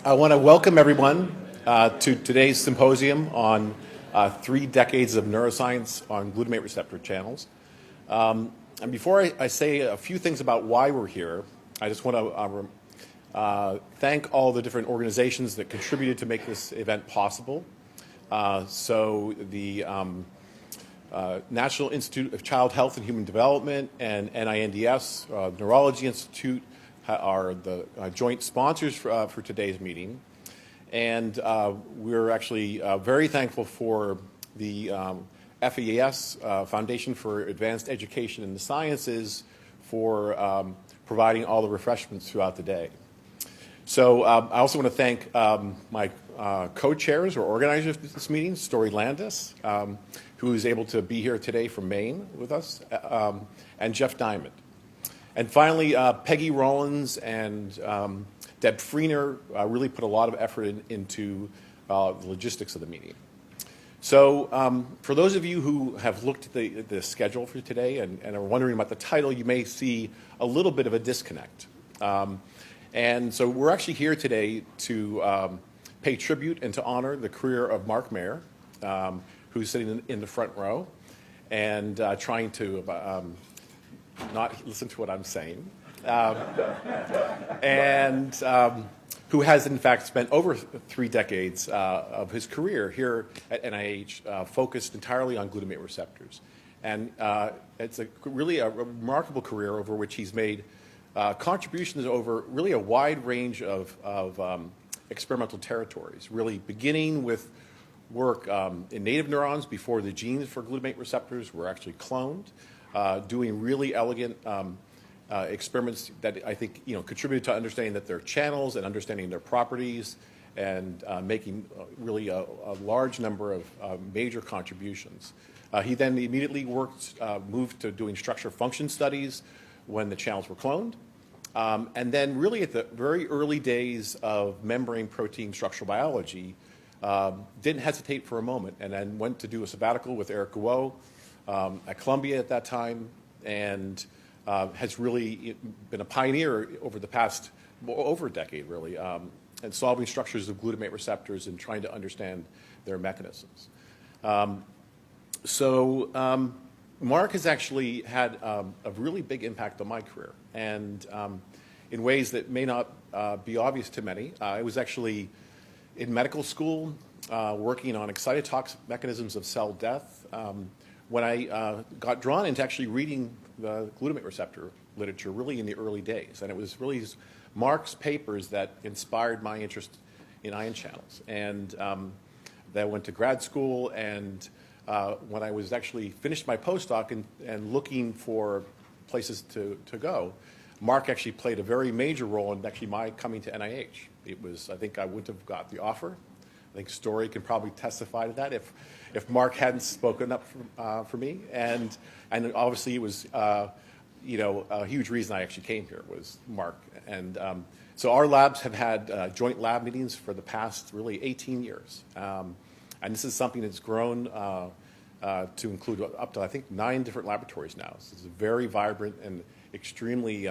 I want to welcome everyone to today's symposium on 3 decades of neuroscience on glutamate receptor channels. And before I say a few things about why we're here, I just want to thank all the different organizations that contributed to make this event possible. So the National Institute of Child Health and Human Development and NINDS, Neurology Institute, are the joint sponsors for today's meeting. And we're actually very thankful for the FES, Foundation for Advanced Education in the Sciences, for providing all the refreshments throughout the day. So I also want to thank my co-chairs or organizers of this meeting, Story Landis, who is able to be here today from Maine with us, and Jeff Diamond. And finally, Peggy Rollins and Deb Freener really put a lot of effort into the logistics of the meeting. So for those of you who have looked at the schedule for today and are wondering about the title, you may see a little bit of a disconnect. And so we're actually here today to pay tribute and to honor the career of Mark Mayer, who's sitting in the front row and trying to not listen to what I'm saying, and who has in fact spent over 3 decades of his career here at NIH focused entirely on glutamate receptors. And it's really a remarkable career over which he's made contributions over really a wide range of experimental territories, really beginning with work in native neurons before the genes for glutamate receptors were actually cloned, doing really elegant experiments that I think contributed to understanding that they're channels and understanding their properties, and making really a large number of major contributions. He then immediately moved to doing structure function studies when the channels were cloned, and then really at the very early days of membrane protein structural biology, didn't hesitate for a moment, and then went to do a sabbatical with Eric Guo at Columbia at that time, and has really been a pioneer over the past over a decade, really, in solving structures of glutamate receptors and trying to understand their mechanisms. So Mark has actually had a really big impact on my career, and in ways that may not be obvious to many. I was actually in medical school working on excitotoxic mechanisms of cell death when I got drawn into actually reading the glutamate receptor literature really in the early days. And it was really Mark's papers that inspired my interest in ion channels. And then I went to grad school, and when I was actually finished my postdoc and looking for places to go, Mark actually played a very major role in actually my coming to NIH. It was, I think I wouldn't have got the offer. I think Story can probably testify to that if Mark hadn't spoken up for me. And obviously it was a huge reason I actually came here was Mark. And so our labs have had joint lab meetings for the past really 18 years. And this is something that's grown to include up to I think 9 different laboratories now. So it's a very vibrant and extremely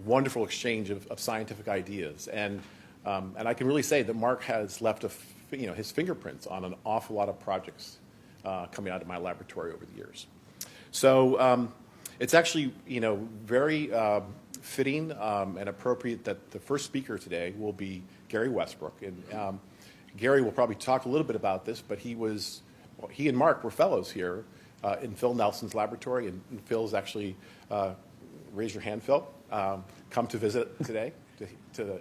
wonderful exchange of scientific ideas. And I can really say that Mark has left his fingerprints on an awful lot of projects coming out of my laboratory over the years. So it's actually very fitting and appropriate that the first speaker today will be Gary Westbrook. And Gary will probably talk a little bit about this, but he and Mark were fellows here in Phil Nelson's laboratory, and Phil's actually raise your hand, Phil. Come to visit today for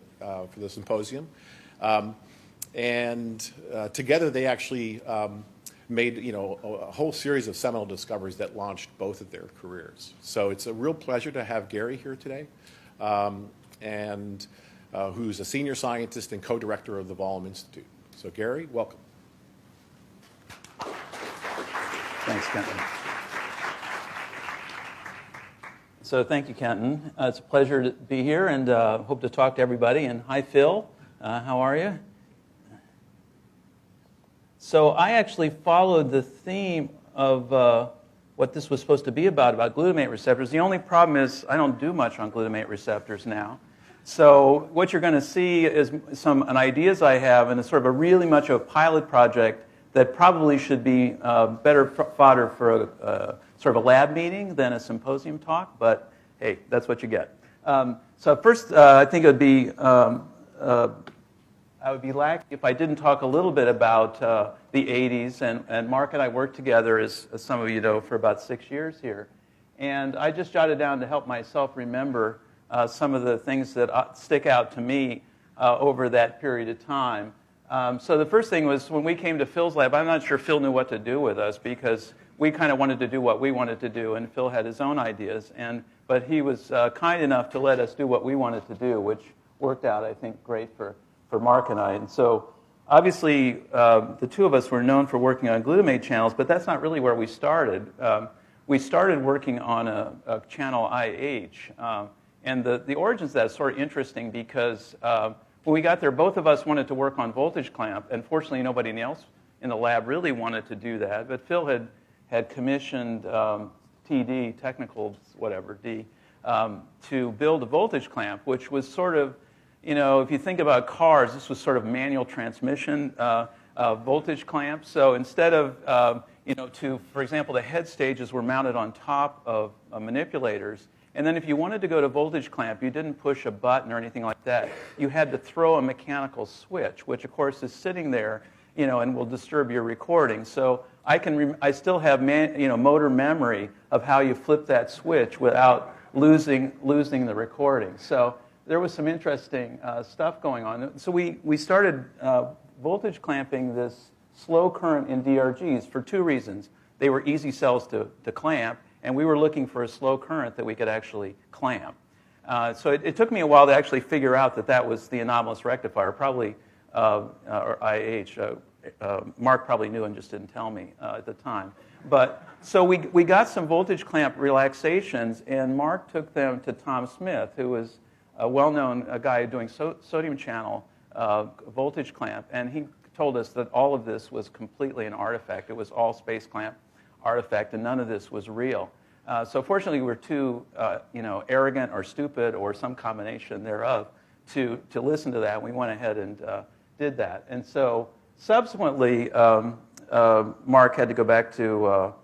the symposium. And together they actually made a whole series of seminal discoveries that launched both of their careers. So it's a real pleasure to have Gary here today, and who's a senior scientist and co-director of the Vollum Institute. So Gary, welcome. Thanks, Kenton. So thank you, Kenton. It's a pleasure to be here, and hope to talk to everybody. And hi, Phil. How are you? So I actually followed the theme of what this was supposed to be about glutamate receptors. The only problem is I don't do much on glutamate receptors now. So what you're going to see is some ideas I have, and it's sort of a really much of a pilot project that probably should be better fodder for a sort of a lab meeting than a symposium talk, but hey, that's what you get. So first, I think it would be, I would be lacking if I didn't talk a little bit about the 80s, and Mark and I worked together, as some of you know, for about 6 years here. And I just jotted down to help myself remember some of the things that stick out to me over that period of time. So the first thing was when we came to Phil's lab, I'm not sure Phil knew what to do with us because we kind of wanted to do what we wanted to do, and Phil had his own ideas. But he was kind enough to let us do what we wanted to do, which worked out, I think, great for Mark and I. And so obviously, the two of us were known for working on glutamate channels, but that's not really where we started. We started working on a channel IH. And the origins of that is sort of interesting because when we got there, both of us wanted to work on voltage clamp, and fortunately nobody else in the lab really wanted to do that. But Phil had commissioned TD, technical whatever, D, to build a voltage clamp, which was sort of, you know, if you think about cars, this was sort of manual transmission voltage clamp. So instead of, you know, for example, the head stages were mounted on top of manipulators. And then if you wanted to go to voltage clamp, you didn't push a button or anything like that. You had to throw a mechanical switch, which of course is sitting there, you know, and will disturb your recording. So I still have motor memory of how you flip that switch without losing the recording. So there was some interesting stuff going on. So we started voltage clamping this slow current in DRGs for two reasons. They were easy cells to clamp, and we were looking for a slow current that we could actually clamp. So it took me a while to actually figure out that was the anomalous rectifier, probably, or IH. Mark probably knew and just didn't tell me at the time. But so we got some voltage clamp relaxations, and Mark took them to Tom Smith, who was a well-known guy doing sodium channel voltage clamp, and he told us that all of this was completely an artifact. It was all space clamp artifact, and none of this was real. So fortunately, we were too arrogant or stupid or some combination thereof to listen to that. We went ahead and did that. And so subsequently, Mark had to go back to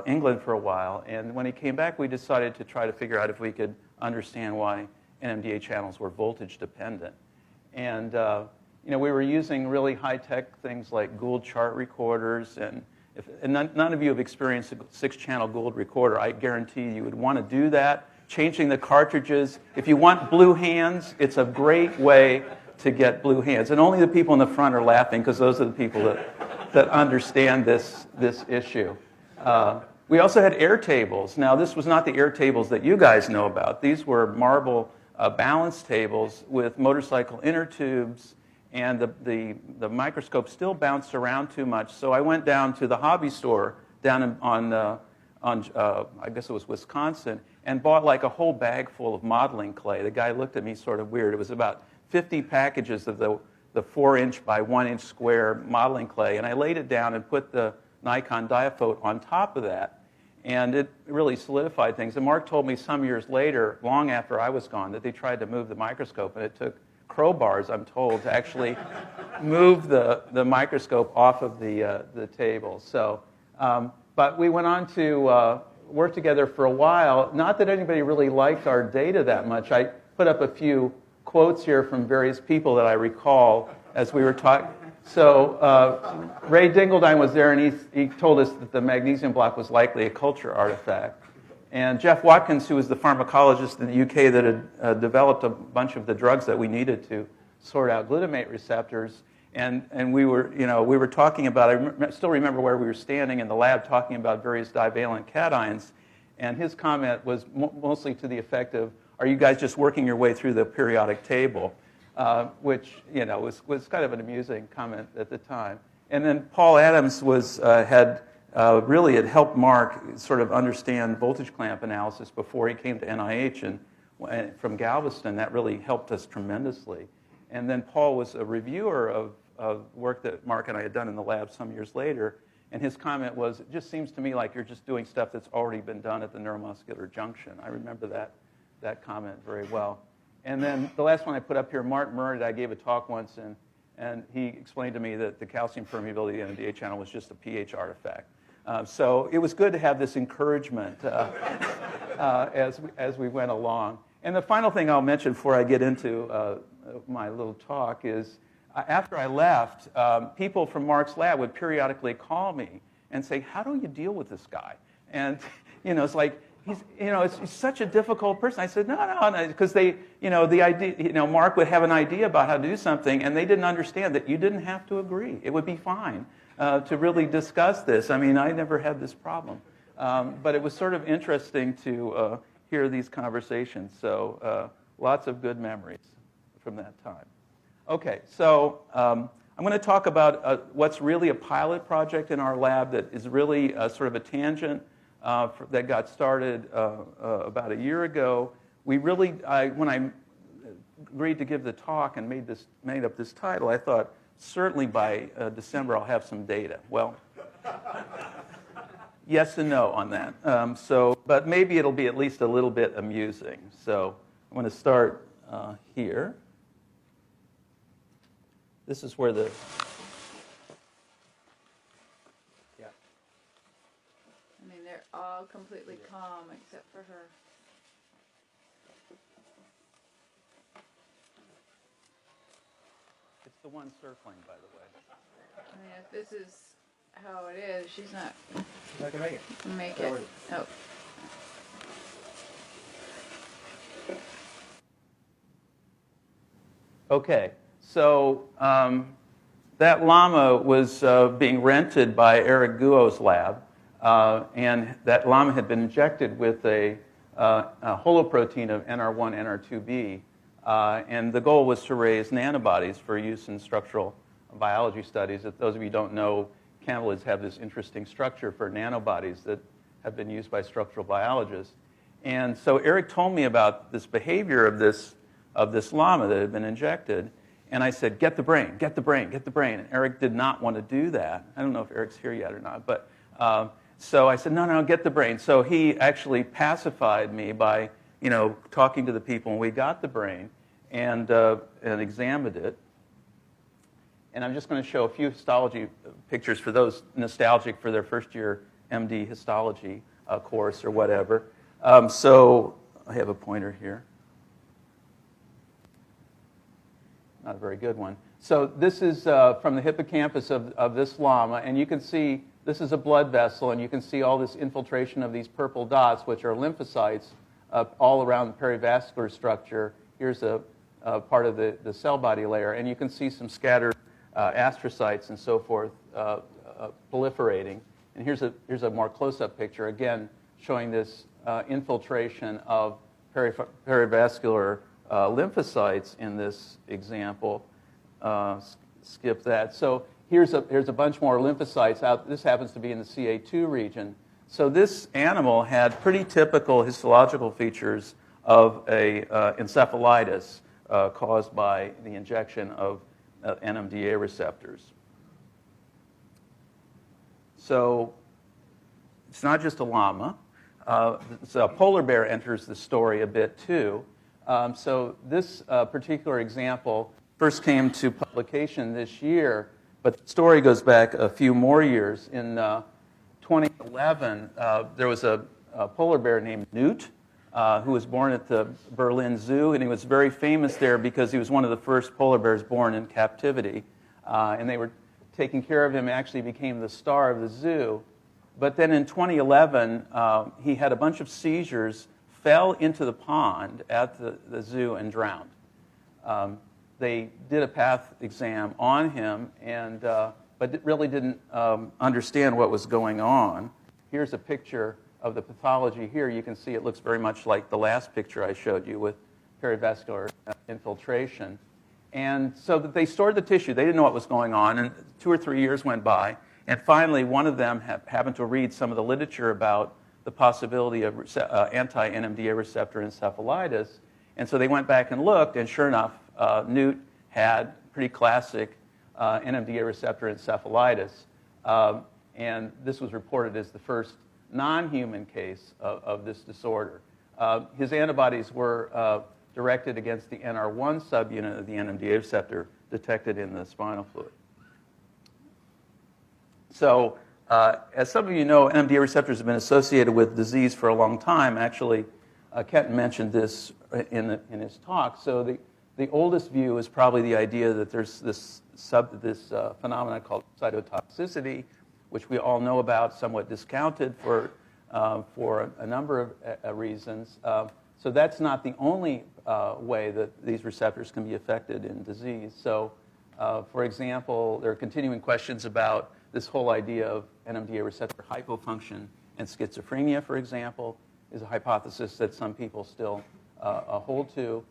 England for a while. And when he came back, we decided to try to figure out if we could understand why NMDA channels were voltage dependent. And we were using really high-tech things like Gould chart recorders. And none of you have experienced a 6-channel Gould recorder. I guarantee you would want to do that. Changing the cartridges. If you want blue hands, it's a great way to get blue hands. And only the people in the front are laughing because those are the people that understand this issue. We also had air tables. Now, this was not the air tables that you guys know about. These were marble balance tables with motorcycle inner tubes, and the microscope still bounced around too much. So I went down to the hobby store down on I guess it was Wisconsin, and bought like a whole bag full of modeling clay. The guy looked at me sort of weird. It was about 50 packages of the 4-inch by 1-inch square modeling clay, and I laid it down and put the Nikon diaphote on top of that, and it really solidified things. And Mark told me some years later, long after I was gone, that they tried to move the microscope, and it took crowbars, I'm told, to actually move the microscope off of the table. So, but we went on to work together for a while. Not that anybody really liked our data that much. I put up a few quotes here from various people that I recall as we were talking. So Ray Dingledine was there, and he told us that the magnesium block was likely a culture artifact. And Jeff Watkins, who was the pharmacologist in the UK that had developed a bunch of the drugs that we needed to sort out glutamate receptors, and we were talking about, I still remember where we were standing in the lab talking about various divalent cations, and his comment was mostly to the effect of, are you guys just working your way through the periodic table? Which was kind of an amusing comment at the time. And then Paul Adams had helped Mark sort of understand voltage clamp analysis before he came to NIH and from Galveston. That really helped us tremendously. And then Paul was a reviewer of work that Mark and I had done in the lab some years later, and his comment was, it just seems to me like you're just doing stuff that's already been done at the neuromuscular junction. I remember that comment very well. And then the last one I put up here, Mark Murray, I gave a talk once, and he explained to me that the calcium permeability of the NMDA channel was just a pH artifact. So it was good to have this encouragement as we went along. And the final thing I'll mention before I get into my little talk is after I left, people from Mark's lab would periodically call me and say, how do you deal with this guy? And, it's like, he's such a difficult person. I said, no, because the idea, Mark would have an idea about how to do something, and they didn't understand that you didn't have to agree. It would be fine to really discuss this. I mean, I never had this problem. But it was sort of interesting to hear these conversations. So lots of good memories from that time. Okay, so I'm going to talk about what's really a pilot project in our lab that is really sort of a tangent that got started about a year ago. When I agreed to give the talk and made up this title, I thought certainly by December I'll have some data. Well, yes and no on that. But maybe it'll be at least a little bit amusing. So I'm going to start here. This is where the... Yeah. I mean, they're all completely calm except for her. It's the one circling, by the way. I mean, if this is how it is, she's not I can make it. make it. Oh. Okay, so that llama was being rented by Eric Guo's lab, and that llama had been injected with a holoprotein of NR1, NR2B, and the goal was to raise nanobodies for use in structural biology studies. If those of you who don't know, camelids have this interesting structure for nanobodies that have been used by structural biologists. And so Eric told me about this behavior of this llama that had been injected, and I said, get the brain, get the brain, get the brain. And Eric did not want to do that. I don't know if Eric's here yet or not, but so I said, no, get the brain. So he actually pacified me by, talking to the people, and we got the brain and examined it. And I'm just going to show a few histology pictures for those nostalgic for their first year MD histology course or whatever. So I have a pointer here. Not a very good one. So this is from the hippocampus of this llama, and you can see this is a blood vessel, and you can see all this infiltration of these purple dots, which are lymphocytes all around the perivascular structure. Here's a part of the cell body layer, and you can see some scattered astrocytes and so forth proliferating. And here's a more close-up picture, again, showing this infiltration of perivascular lymphocytes in this example. Skip that. So here's a bunch more lymphocytes out. This happens to be in the CA2 region. So this animal had pretty typical histological features of a encephalitis caused by the injection of NMDA receptors. So it's not just a llama. So a polar bear enters the story a bit too. So this particular example first came to publication this year, but the story goes back a few more years. In 2011, there was a polar bear named Newt who was born at the Berlin Zoo, and he was very famous there because he was one of the first polar bears born in captivity. And they were taking care of him, actually became the star of the zoo. But then in 2011, he had a bunch of seizures, fell into the pond at the zoo, and drowned. They did a path exam on him, but really didn't understand what was going on. Here's a picture of the pathology here. You can see it looks very much like the last picture I showed you with perivascular infiltration. And so that they stored the tissue. They didn't know what was going on, and 2 or 3 years went by. And finally, one of them happened to read some of the literature about the possibility of anti-NMDA receptor encephalitis. And so they went back and looked, and sure enough, Newt had pretty classic NMDA receptor encephalitis. And this was reported as the first non-human case of this disorder. His antibodies were directed against the NR1 subunit of the NMDA receptor detected in the spinal fluid. So, as some of you know, NMDA receptors have been associated with disease for a long time. Actually, Kenton mentioned this in his talk. So the oldest view is probably the idea that there's this phenomenon called cytotoxicity, which we all know about, somewhat discounted for a number of reasons. So that's not the only way that these receptors can be affected in disease. So, for example, there are continuing questions about this whole idea of NMDA receptor hypofunction and schizophrenia, for example, is a hypothesis that some people still hold to.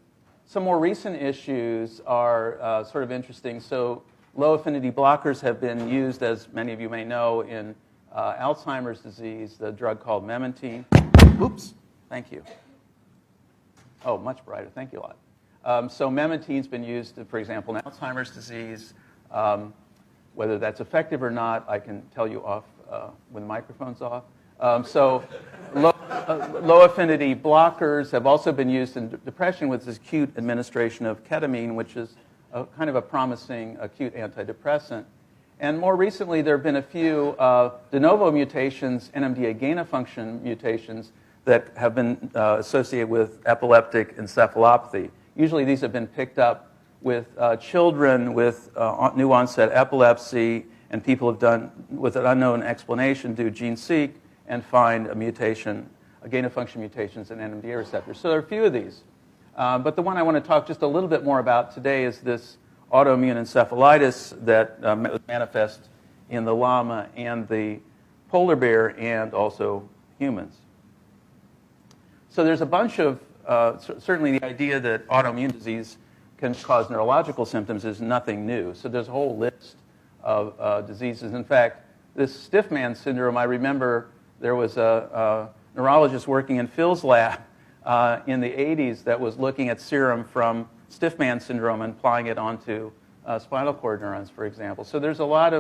Some more recent issues are sort of interesting. So low-affinity blockers have been used, as many of you may know, in Alzheimer's disease, the drug called memantine. Oops, thank you. Oh, much brighter. Thank you a lot. So memantine's been used, for example, in Alzheimer's disease. Whether that's effective or not, I can tell you off when the microphone's off. So low-affinity blockers have also been used in depression with this acute administration of ketamine, which is kind of a promising acute antidepressant. And more recently, there have been a few de novo mutations, NMDA gain-of-function mutations, that have been associated with epileptic encephalopathy. Usually these have been picked up with children with new onset epilepsy, and people have done, with an unknown explanation, do gene-seek and find a mutation, a gain-of-function mutations in NMDA receptors. So there are a few of these. But the one I want to talk just a little bit more about today is this autoimmune encephalitis that manifests in the llama and the polar bear and also humans. So there's a bunch of, certainly the idea that autoimmune disease can cause neurological symptoms is nothing new. So there's a whole list of diseases. In fact, this stiff man syndrome, I remember there was a neurologist working in Phil's lab in the 80s that was looking at serum from stiff man syndrome and applying it onto spinal cord neurons, for example. So there's a lot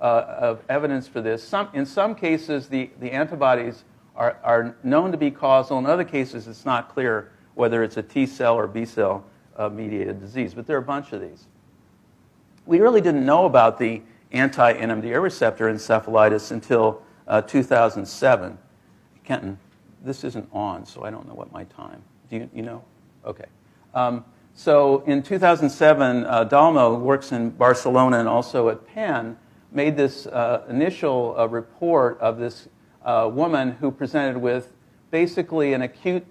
of evidence for this. In some cases, the antibodies are known to be causal. In other cases, it's not clear whether it's a T cell or B cell mediated disease, but there are a bunch of these. We really didn't know about the anti-NMDA receptor encephalitis until 2007. Kenton, this isn't on, so I don't know what my time. Do you know? Okay. So in 2007, Dalmo, who works in Barcelona and also at Penn, made this initial report of this woman who presented with basically an acute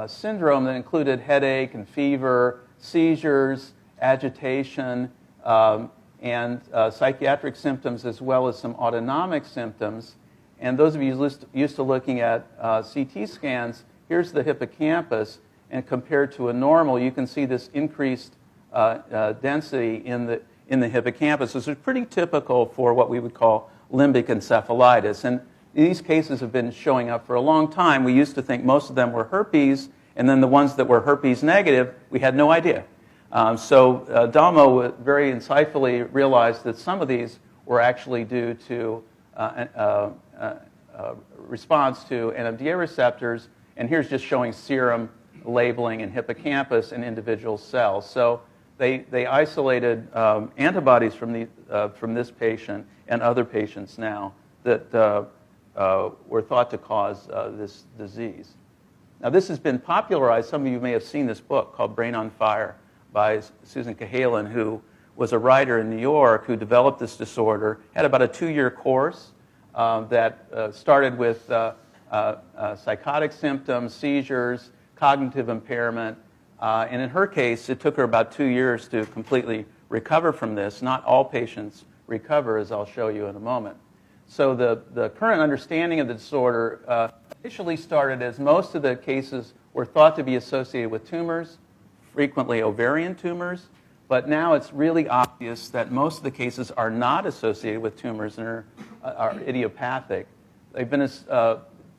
syndrome that included headache and fever, seizures, agitation, and psychiatric symptoms, as well as some autonomic symptoms. And those of you used to looking at CT scans, here's the hippocampus, and compared to a normal, you can see this increased density in the hippocampus. This is pretty typical for what we would call limbic encephalitis. And these cases have been showing up for a long time. We used to think most of them were herpes, and then the ones that were herpes negative, we had no idea. So Dalmo very insightfully realized that some of these were actually due to response to NMDA receptors, and here's just showing serum labeling in hippocampus and individual cells. So they isolated antibodies from this patient and other patients now that were thought to cause this disease. Now this has been popularized. Some of you may have seen this book called Brain on Fire by Susan Cahalan, who was a writer in New York who developed this disorder, had about a 2-year course that started with psychotic symptoms, seizures, cognitive impairment, and in her case, it took her about 2 years to completely recover from this. Not all patients recover, as I'll show you in a moment. So the current understanding of the disorder initially started as most of the cases were thought to be associated with tumors, frequently ovarian tumors, but now it's really obvious that most of the cases are not associated with tumors and are idiopathic. They've been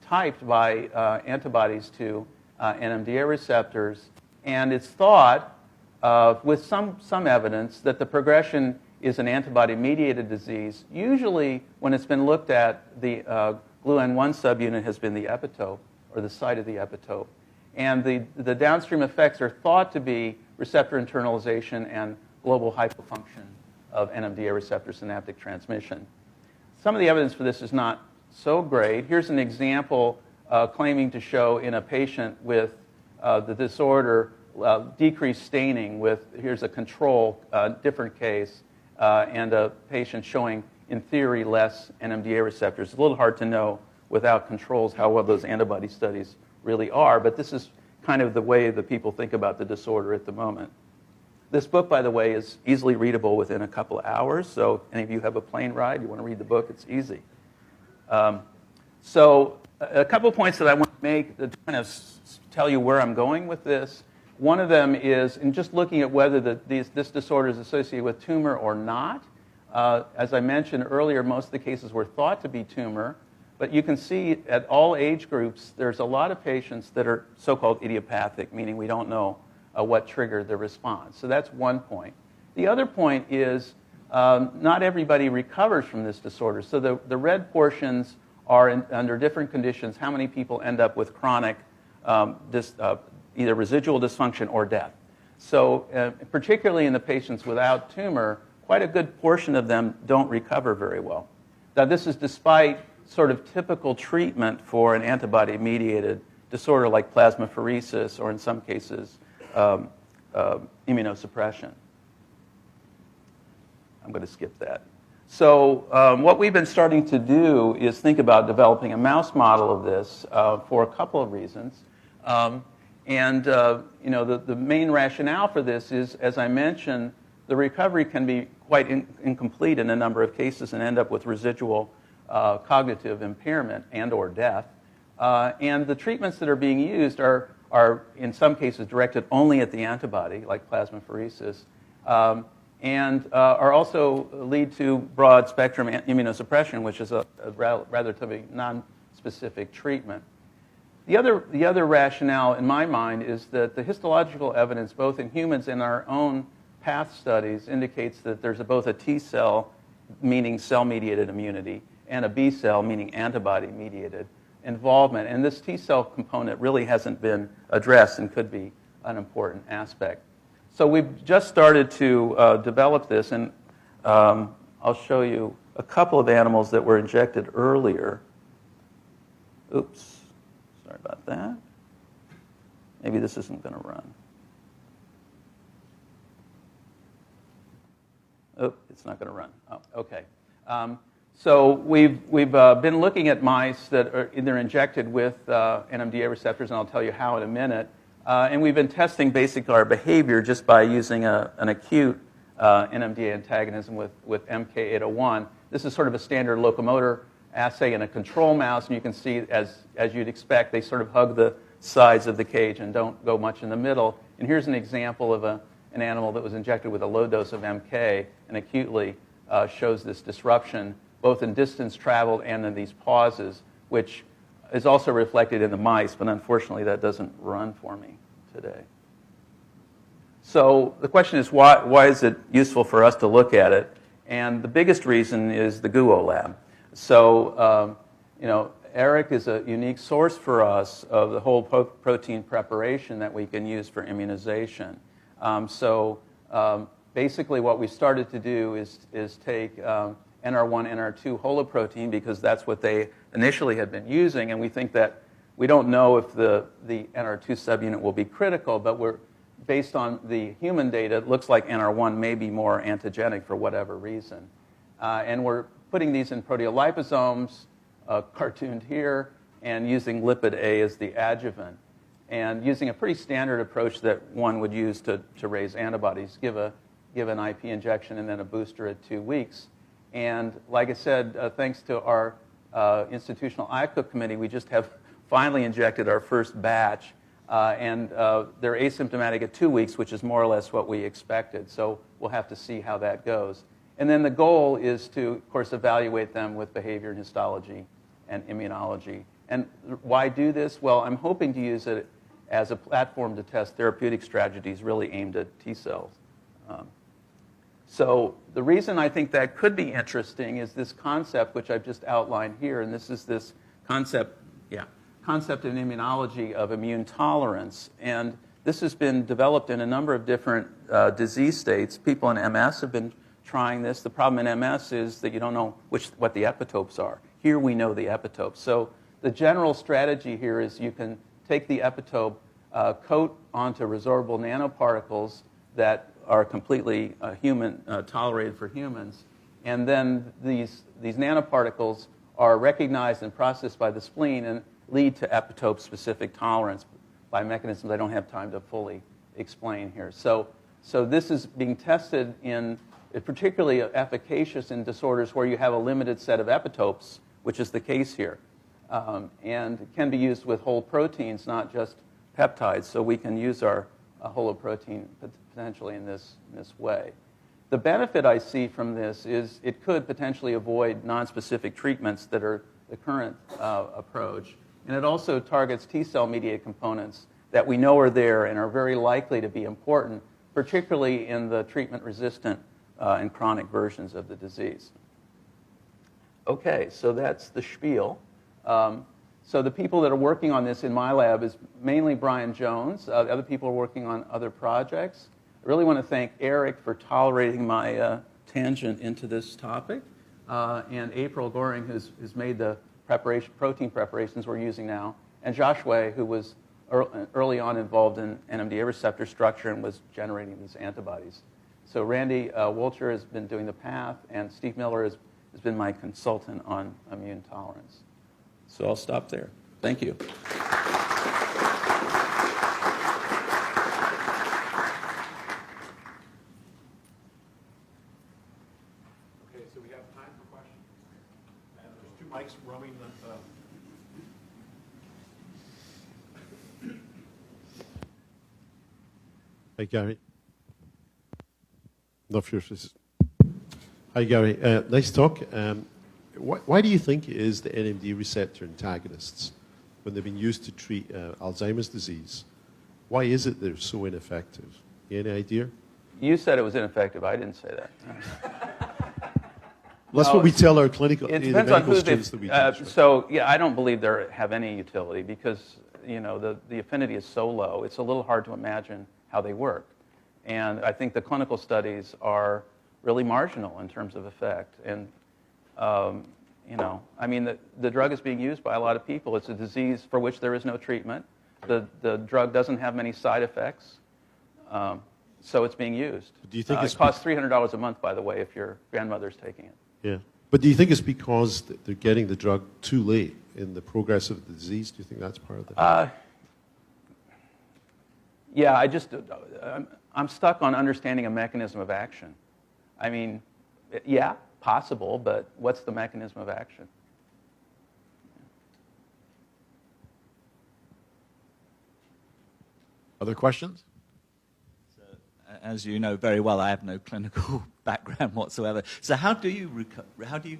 typed by antibodies to NMDA receptors, and it's thought, with some evidence, that the progression is an antibody-mediated disease. Usually, when it's been looked at, the GLUN1 subunit has been the epitope, or the site of the epitope. And the downstream effects are thought to be receptor internalization and global hypofunction of NMDA receptor synaptic transmission. Some of the evidence for this is not so great. Here's an example claiming to show in a patient with the disorder decreased staining with, here's a control, different case, and a patient showing, in theory, less NMDA receptors. It's a little hard to know without controls how well those antibody studies really are, but this is kind of the way that people think about the disorder at the moment. This book, by the way, is easily readable within a couple of hours, so any of you have a plane ride, you want to read the book, it's easy. So a couple of points that I want to make to kind of tell you where I'm going with this. One of them is in just looking at whether this disorder is associated with tumor or not. As I mentioned earlier, most of the cases were thought to be tumor, but you can see at all age groups, there's a lot of patients that are so-called idiopathic, meaning we don't know what triggered the response. So that's one point. The other point is not everybody recovers from this disorder. So the red portions are under different conditions how many people end up with chronic either residual dysfunction or death. So particularly in the patients without tumor, quite a good portion of them don't recover very well. Now this is despite sort of typical treatment for an antibody-mediated disorder like plasmapheresis or in some cases immunosuppression. I'm going to skip that. So what we've been starting to do is think about developing a mouse model of this for a couple of reasons. The main rationale for this is, as I mentioned, the recovery can be quite incomplete in a number of cases and end up with residual cognitive impairment and or death. And the treatments that are being used are in some cases directed only at the antibody, like plasmapheresis, and are also lead to broad spectrum immunosuppression, which is a relatively non-specific treatment. The other rationale in my mind is that the histological evidence, both in humans and our own path studies, indicates that there's both a T cell, meaning cell-mediated immunity, and a B cell, meaning antibody-mediated involvement. And this T cell component really hasn't been addressed and could be an important aspect. So we've just started to develop this, and I'll show you a couple of animals that were injected earlier. Oops, sorry about that. Maybe this isn't going to run. Oh, it's not going to run. Oh, okay. So we've been looking at mice that are either injected with NMDA receptors, and I'll tell you how in a minute. And we've been testing basically our behavior just by using an acute NMDA antagonism with MK801. This is sort of a standard locomotor assay in a control mouse, and you can see, as you'd expect, they sort of hug the sides of the cage and don't go much in the middle. And here's an example of an animal that was injected with a low dose of MK and acutely shows this disruption, both in distance traveled and in these pauses, which is also reflected in the mice, but unfortunately that doesn't run for me today. So the question is, why is it useful for us to look at it? And the biggest reason is the GUO lab. So, Eric is a unique source for us of the whole protein preparation that we can use for immunization. Basically what we started to do is take NR1, NR2 holoprotein, because that's what they initially had been using, and we think that we don't know if the NR2 subunit will be critical, but based on the human data, it looks like NR1 may be more antigenic for whatever reason. And we're putting these in proteoliposomes, cartooned here, and using lipid A as the adjuvant, and using a pretty standard approach that one would use to raise antibodies, give an IP injection and then a booster at 2 weeks. And like I said, thanks to our institutional ICOOK committee, we just have finally injected our first batch, and they're asymptomatic at 2 weeks, which is more or less what we expected. So we'll have to see how that goes. And then the goal is to, of course, evaluate them with behavior and histology and immunology. And why do this? Well, I'm hoping to use it as a platform to test therapeutic strategies really aimed at T cells. So the reason I think that could be interesting is this concept, which I've just outlined here, and this is this concept concept in immunology of immune tolerance. And this has been developed in a number of different disease states. People in MS have been trying this. The problem in MS is that you don't know what the epitopes are. Here we know the epitopes. So the general strategy here is you can take the epitope, coat onto resorbable nanoparticles that are completely tolerated for humans, and then these nanoparticles are recognized and processed by the spleen and lead to epitope-specific tolerance by mechanisms I don't have time to fully explain here. So this is being tested in particularly efficacious in disorders where you have a limited set of epitopes, which is the case here, and can be used with whole proteins, not just peptides. So we can use our whole protein potentially in this way. The benefit I see from this is it could potentially avoid nonspecific treatments that are the current approach. And it also targets T-cell mediated components that we know are there and are very likely to be important, particularly in the treatment-resistant and chronic versions of the disease. Okay, so that's the spiel. So the people that are working on this in my lab is mainly Brian Jones. The other people are working on other projects. I really want to thank Eric for tolerating my tangent into this topic, and April Goring, who's made the protein preparations we're using now, and Joshua, who was early on involved in NMDA receptor structure and was generating these antibodies. So Randy Wolcher has been doing the path, and Steve Miller has been my consultant on immune tolerance. So I'll stop there. Thank you. Okay, so we have time for questions. And there's two mics roaming the... Hi, Gary. Not sure if this is... Hi, Gary. Nice talk. Why do you think it is the NMDA receptor antagonists, when they've been used to treat Alzheimer's disease, why is it they're so ineffective? Any idea? You said it was ineffective. I didn't say that. That's what we tell our clinical It depends on who students that we teach. Right? So, yeah, I don't believe they have any utility because, you know, the affinity is so low. It's a little hard to imagine how they work. And I think the clinical studies are really marginal in terms of effect. And you know, I mean, the drug is being used by a lot of people. It's a disease for which there is no treatment. The drug doesn't have many side effects, so it's being used. Do you think it costs $300 a month, by the way, if your grandmother's taking it. Yeah. But do you think it's because they're getting the drug too late in the progress of the disease? Do you think that's part of it? Yeah, I'm stuck on understanding a mechanism of action. I mean, yeah, possible, but what's the mechanism of action? Other questions? So, as you know very well, I have no clinical background whatsoever. So how do you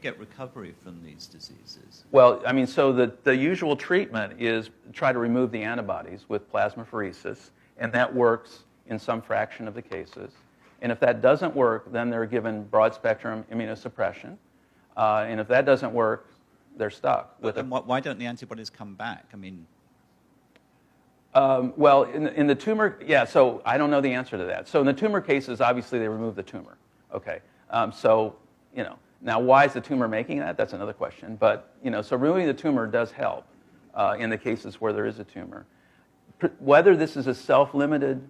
get recovery from these diseases? Well, I mean, so the usual treatment is try to remove the antibodies with plasmapheresis, and that works in some fraction of the cases. And if that doesn't work, then they're given broad-spectrum immunosuppression. And if that doesn't work, they're stuck. But then why don't the antibodies come back? I mean... well, in the tumor, yeah, so I don't know the answer to that. So in the tumor cases, obviously, they remove the tumor. Okay. So, you know, now why is the tumor making that? That's another question. But, you know, so removing the tumor does help in the cases where there is a tumor. Whether this is a self-limited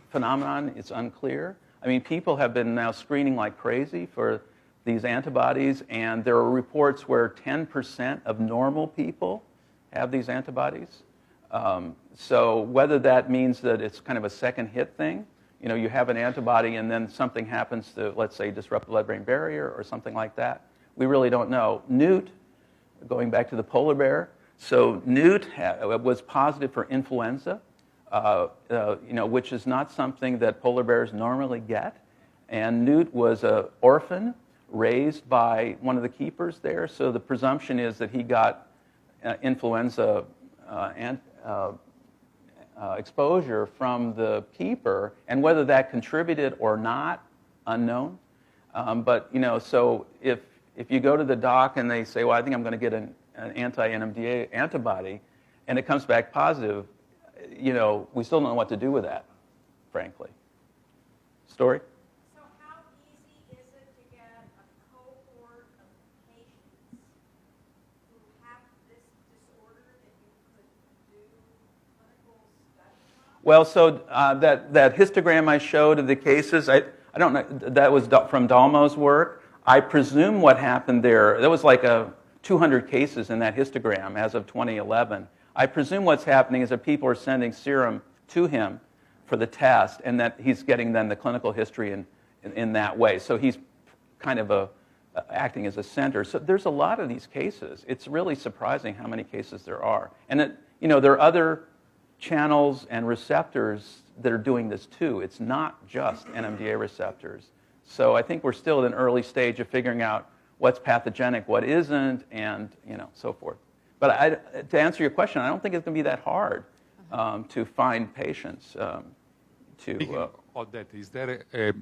phenomenon, it's unclear. I mean, people have been now screening like crazy for these antibodies, and there are reports where 10% of normal people have these antibodies. So whether that means that it's kind of a second hit thing, you know, you have an antibody and then something happens to, let's say, disrupt the blood-brain barrier or something like that, we really don't know. Newt, going back to the polar bear, so Newt was positive for influenza, you know, which is not something that polar bears normally get. And Newt was an orphan raised by one of the keepers there, so the presumption is that he got influenza exposure from the keeper, and whether that contributed or not, unknown. But, you know, so if you go to the doc and they say, well, I think I'm going to get an anti-NMDA antibody, and it comes back positive, you know, we still don't know what to do with that, frankly. Story? So how easy is it to get a cohort of patients who have this disorder that you could do clinical studies on? Well, so that histogram I showed of the cases, I don't know, that was from Dalmo's work. I presume what happened there was like 200 cases in that histogram as of 2011. I presume what's happening is that people are sending serum to him for the test, and that he's getting then the clinical history in that way. So he's kind of acting as a center. So there's a lot of these cases. It's really surprising how many cases there are. And you know, there are other channels and receptors that are doing this too. It's not just NMDA receptors. So I think we're still at an early stage of figuring out what's pathogenic, what isn't, and you know, so forth. But to answer your question, I don't think it's going to be that hard to find patients Speaking of that, is there a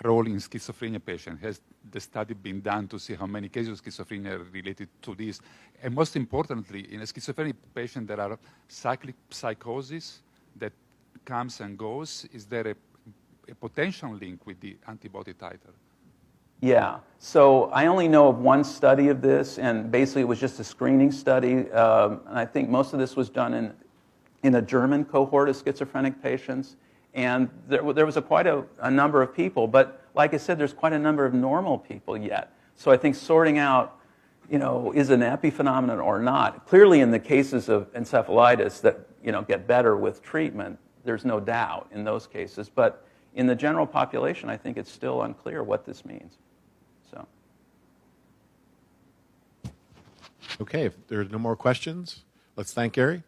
role in schizophrenia patient? Has the study been done to see how many cases of schizophrenia are related to this? And most importantly, in a schizophrenic patient, there are cyclic psychosis that comes and goes. Is there a potential link with the antibody titer? Yeah. So I only know of one study of this, and basically it was just a screening study. And I think most of this was done in a German cohort of schizophrenic patients. And there was quite a number of people, but like I said, there's quite a number of normal people yet. So I think sorting out, you know, is an epiphenomenon or not. Clearly, in the cases of encephalitis that, you know, get better with treatment, there's no doubt in those cases. But in the general population, I think it's still unclear what this means. So. Okay, if there are no more questions, let's thank Gary.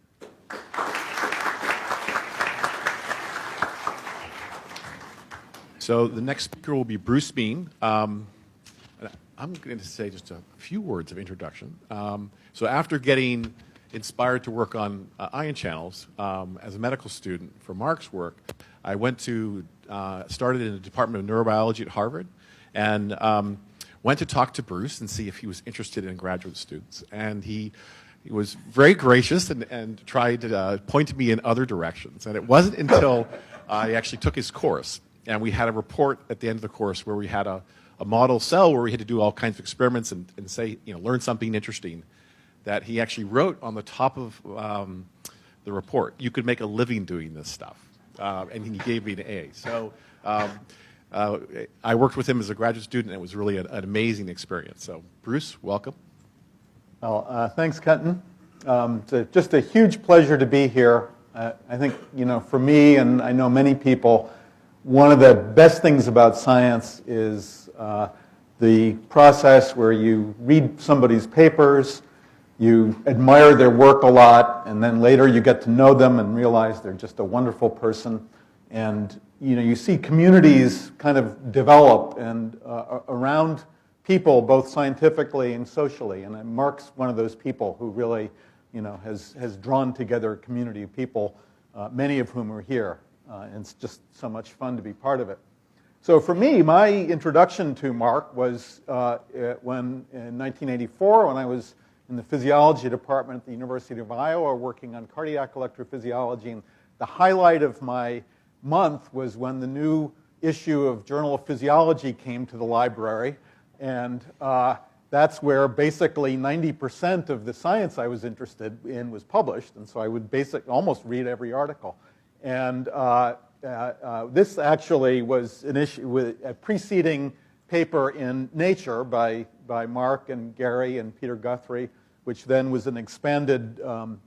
So the next speaker will be Bruce Bean. I'm going to say just a few words of introduction. So after getting inspired to work on ion channels as a medical student for Mark's work, I went to started in the Department of Neurobiology at Harvard, and went to talk to Bruce and see if he was interested in graduate students. And he was very gracious and tried to point me in other directions. And it wasn't until I actually took his course, and we had a report at the end of the course where we had a model cell where we had to do all kinds of experiments and say, you know, learn something interesting, that he actually wrote on the top of the report, you could make a living doing this stuff. And he gave me an A. So I worked with him as a graduate student, and it was really an amazing experience. So Bruce, welcome. Well, thanks, Kenton. It's just a huge pleasure to be here. I think, you know, for me, and I know many people, one of the best things about science is the process where you read somebody's papers, you admire their work a lot, and then later you get to know them and realize they're just a wonderful person. And you know, you see communities kind of develop and around people, both scientifically and socially. And Mark's one of those people who really, you know, has drawn together a community of people, many of whom are here. And it's just so much fun to be part of it. So for me, my introduction to Mark was when in 1984, when I was in the physiology department at the University of Iowa working on cardiac electrophysiology. And the highlight of my month was when the new issue of Journal of Physiology came to the library. And that's where basically 90% of the science I was interested in was published. And so I would almost read every article. And this actually was an issue with a preceding paper in Nature by Mark and Gary and Peter Guthrie, which then was an expanded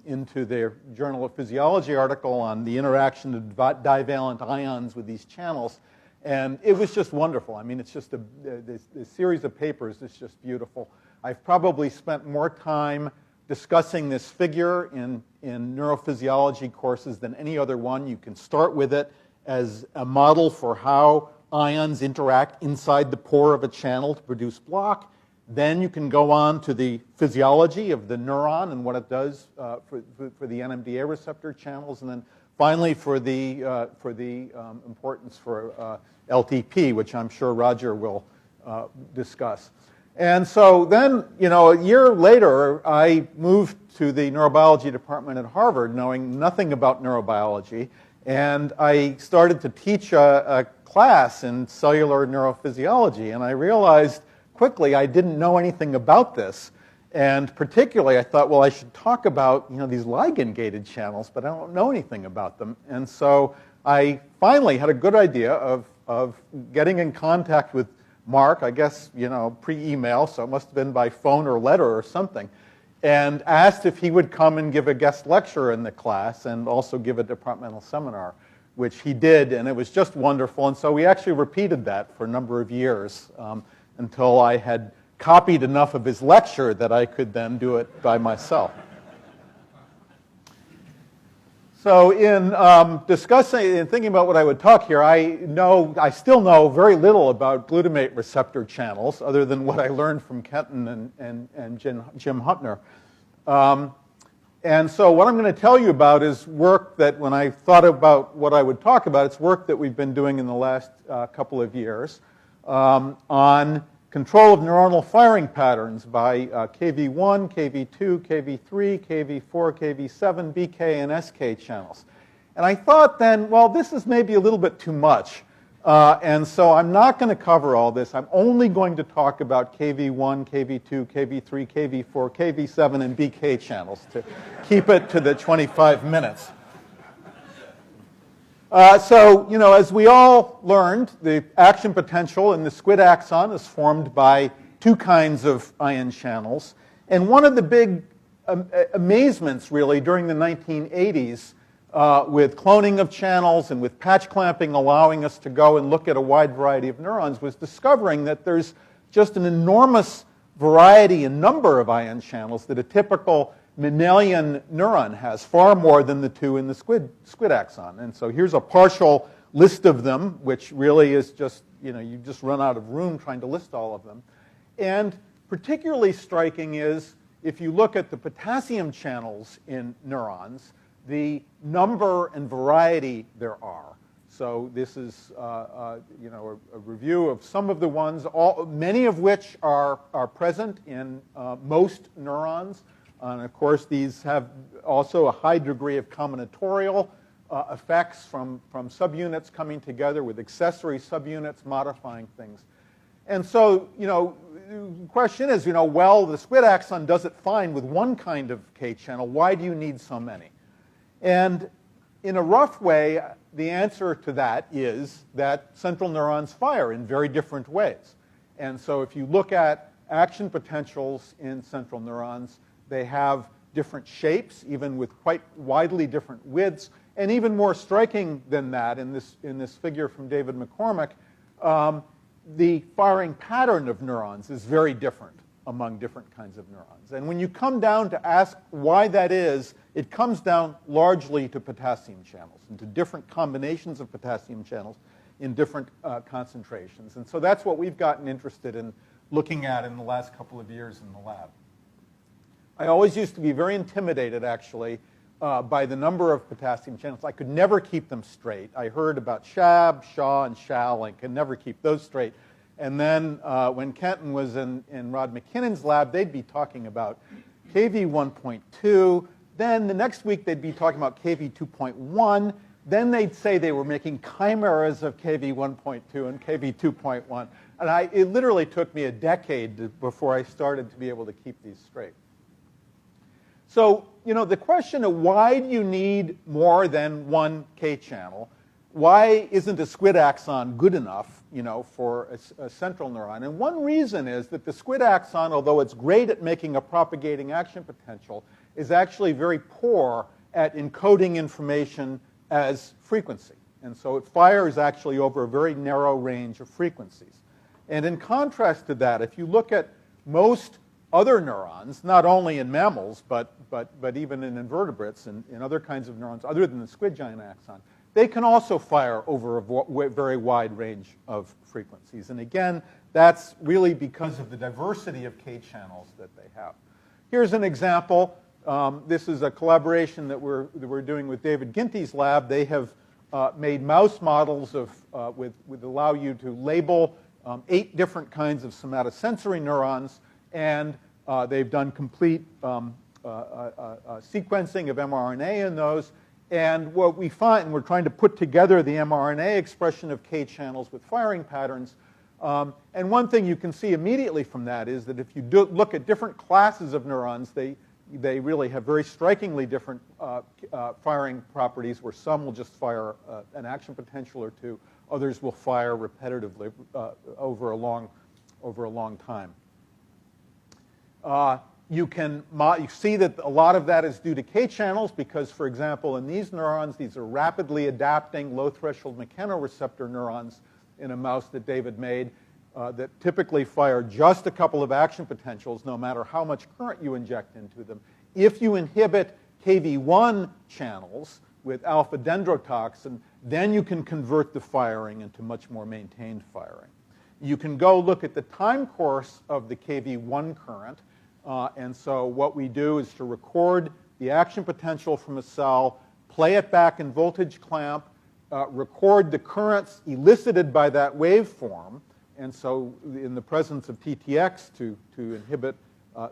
into their Journal of Physiology article on the interaction of divalent ions with these channels. And it was just wonderful. I mean, it's just the series of papers is just beautiful. I've probably spent more time discussing this figure in neurophysiology courses than any other one. You can start with it as a model for how ions interact inside the pore of a channel to produce block. Then you can go on to the physiology of the neuron and what it does for the NMDA receptor channels, and then finally for the importance for LTP, which I'm sure Roger will discuss. And so then, a year later, I moved to the neurobiology department at Harvard, knowing nothing about neurobiology, and I started to teach a class in cellular neurophysiology, and I realized quickly I didn't know anything about this. And particularly, I thought, well, I should talk about these ligand-gated channels, but I don't know anything about them. And so I finally had a good idea of getting in contact with Mark, I guess, pre-email, so it must have been by phone or letter or something, and asked if he would come and give a guest lecture in the class and also give a departmental seminar, which he did, and it was just wonderful. And so we actually repeated that for a number of years until I had copied enough of his lecture that I could then do it by myself. So in discussing and thinking about what I would talk here, I still know very little about glutamate receptor channels other than what I learned from Kenton and Jim Huettner. And so what I'm going to tell you about is work that when I thought about what I would talk about, it's work that we've been doing in the last couple of years on control of neuronal firing patterns by KV1, KV2, KV3, KV4, KV7, BK, and SK channels. And I thought then, well, this is maybe a little bit too much. And so I'm not going to cover all this. I'm only going to talk about KV1, KV2, KV3, KV4, KV7, and BK channels to keep it to the 25 minutes. So, as we all learned, the action potential in the squid axon is formed by two kinds of ion channels. And one of the big amazements, really, during the 1980s with cloning of channels and with patch clamping allowing us to go and look at a wide variety of neurons was discovering that there's just an enormous variety and number of ion channels that a typical Mendelian neuron has, far more than the two in the squid axon. And so here's a partial list of them, which really is just, you just run out of room trying to list all of them. And particularly striking is, if you look at the potassium channels in neurons, the number and variety there are. So this is a review of some of the ones, many of which are present in most neurons. And of course, these have also a high degree of combinatorial effects from subunits coming together with accessory subunits modifying things. And so, the question is, well, the squid axon does it fine with one kind of K channel. Why do you need so many? And in a rough way, the answer to that is that central neurons fire in very different ways. And so if you look at action potentials in central neurons, they have different shapes, even with quite widely different widths. And even more striking than that, in this figure from David McCormick, the firing pattern of neurons is very different among different kinds of neurons. And when you come down to ask why that is, it comes down largely to potassium channels and to different combinations of potassium channels in different concentrations. And so that's what we've gotten interested in looking at in the last couple of years in the lab. I always used to be very intimidated, actually, by the number of potassium channels. I could never keep them straight. I heard about Shab, Shaw, and Shal, and could never keep those straight. And then when Kenton was in Rod McKinnon's lab, they'd be talking about KV 1.2. Then the next week, they'd be talking about KV 2.1. Then they'd say they were making chimeras of KV 1.2 and KV 2.1. And it literally took me a decade before I started to be able to keep these straight. So, the question of why do you need more than one K channel? Why isn't a squid axon good enough, for a central neuron? And one reason is that the squid axon, although it's great at making a propagating action potential, is actually very poor at encoding information as frequency. And so it fires actually over a very narrow range of frequencies. And in contrast to that, if you look at most other neurons, not only in mammals, but even in invertebrates and in other kinds of neurons other than the squid giant axon, they can also fire over a very wide range of frequencies. And again, that's really because of the diversity of K channels that they have. Here's an example. This is a collaboration that we're doing with David Ginty's lab. They have made mouse models of would allow you to label 8 different kinds of somatosensory neurons, and they've done complete sequencing of mRNA in those. And what we find, and we're trying to put together the mRNA expression of K channels with firing patterns. And one thing you can see immediately from that is that if you look at different classes of neurons, they really have very strikingly different firing properties, where some will just fire an action potential or two, others will fire repetitively over a long time. You see that a lot of that is due to K channels because, for example, in these neurons, these are rapidly adapting low-threshold mechanoreceptor neurons in a mouse that David made that typically fire just a couple of action potentials no matter how much current you inject into them. If you inhibit Kv1 channels with alpha dendrotoxin, then you can convert the firing into much more maintained firing. You can go look at the time course of the Kv1 current. And so what we do is to record the action potential from a cell, play it back in voltage clamp, record the currents elicited by that waveform. And so in the presence of TTX to inhibit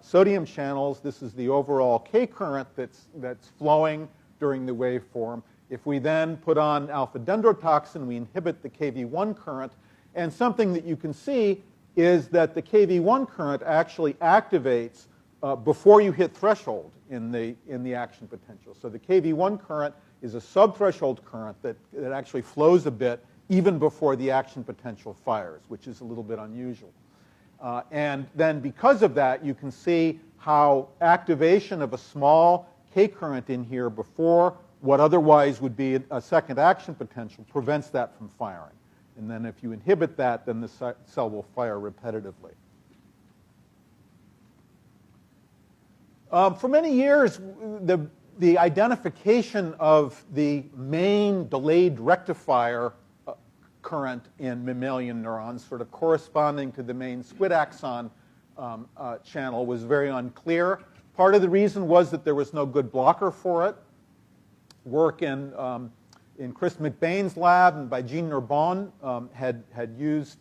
sodium channels, this is the overall K current that's flowing during the waveform. If we then put on alpha dendrotoxin, we inhibit the Kv1 current. And something that you can see is that the Kv1 current actually activates before you hit threshold in the action potential. So the Kv1 current is a subthreshold current that actually flows a bit even before the action potential fires, which is a little bit unusual. And then because of that, you can see how activation of a small K current in here before what otherwise would be a second action potential prevents that from firing. And then if you inhibit that, then the cell will fire repetitively. For many years, the identification of the main delayed rectifier current in mammalian neurons, sort of corresponding to the main squid axon channel, was very unclear. Part of the reason was that there was no good blocker for it. Work in Chris McBain's lab and by Jean Nerbonne had used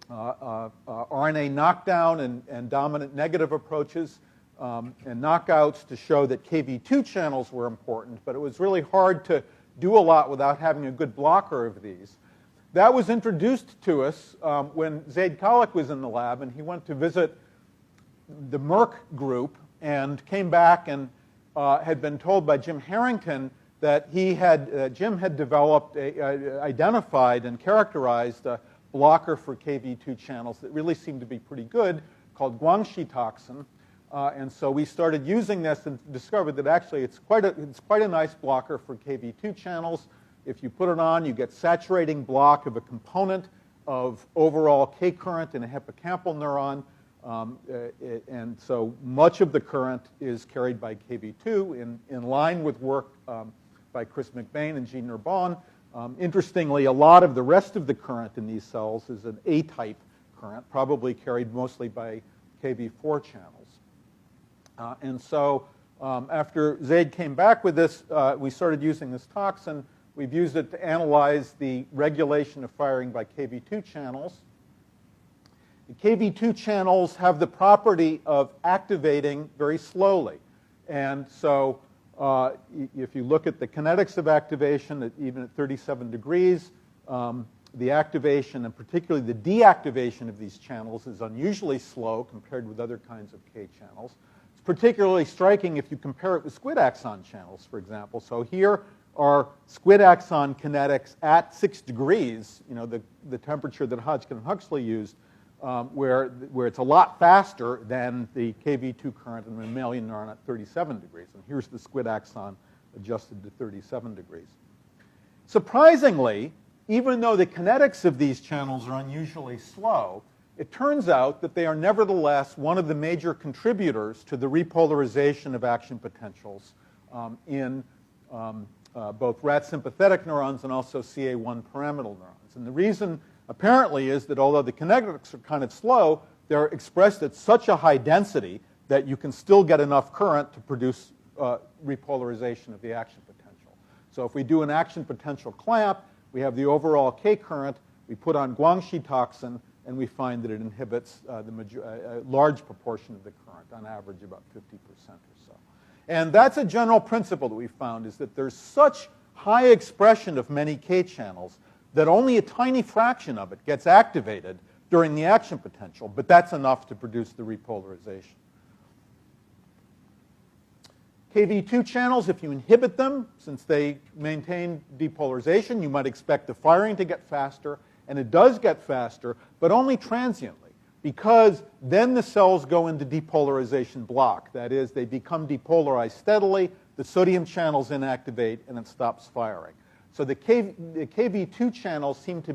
RNA knockdown and dominant negative approaches and knockouts to show that Kv2 channels were important, but it was really hard to do a lot without having a good blocker of these. That was introduced to us when Zaid Kalik was in the lab, and he went to visit the Merck group and came back and had been told by Jim Harrington that Jim had developed, identified and characterized a blocker for Kv2 channels that really seemed to be pretty good, called Guangxi toxin. And so we started using this and discovered that actually it's quite a nice blocker for Kv2 channels. If you put it on, you get saturating block of a component of overall K current in a hippocampal neuron. And so much of the current is carried by Kv2 in line with work by Chris McBain and Jean Nerbonne. Interestingly, a lot of the rest of the current in these cells is an A-type current, probably carried mostly by Kv4 channels. And so after Zaid came back with this, we started using this toxin. We've used it to analyze the regulation of firing by Kv2 channels. The Kv2 channels have the property of activating very slowly. And so if you look at the kinetics of activation, even at 37 degrees, the activation and particularly the deactivation of these channels is unusually slow compared with other kinds of K channels. It's particularly striking if you compare it with squid axon channels, for example. So here are squid axon kinetics at 6 degrees, the temperature that Hodgkin and Huxley used, where it's a lot faster than the Kv2 current in mammalian neuron at 37 degrees. And here's the squid axon adjusted to 37 degrees. Surprisingly, even though the kinetics of these channels are unusually slow, it turns out that they are nevertheless one of the major contributors to the repolarization of action potentials in both rat sympathetic neurons and also CA1 pyramidal neurons. And the reason apparently is that although the kinetics are kind of slow, they're expressed at such a high density that you can still get enough current to produce repolarization of the action potential. So if we do an action potential clamp, we have the overall K current, We put on Guangxi toxin, and we find that it inhibits a large proportion of the current, on average about 50% or so. And that's a general principle that we found, is that there's such high expression of many K channels that only a tiny fraction of it gets activated during the action potential, but that's enough to produce the repolarization. Kv2 channels, if you inhibit them, since they maintain depolarization, you might expect the firing to get faster, and it does get faster, but only transiently, because then the cells go into depolarization block. That is, they become depolarized steadily, the sodium channels inactivate, and it stops firing. So the Kv2 channels seem to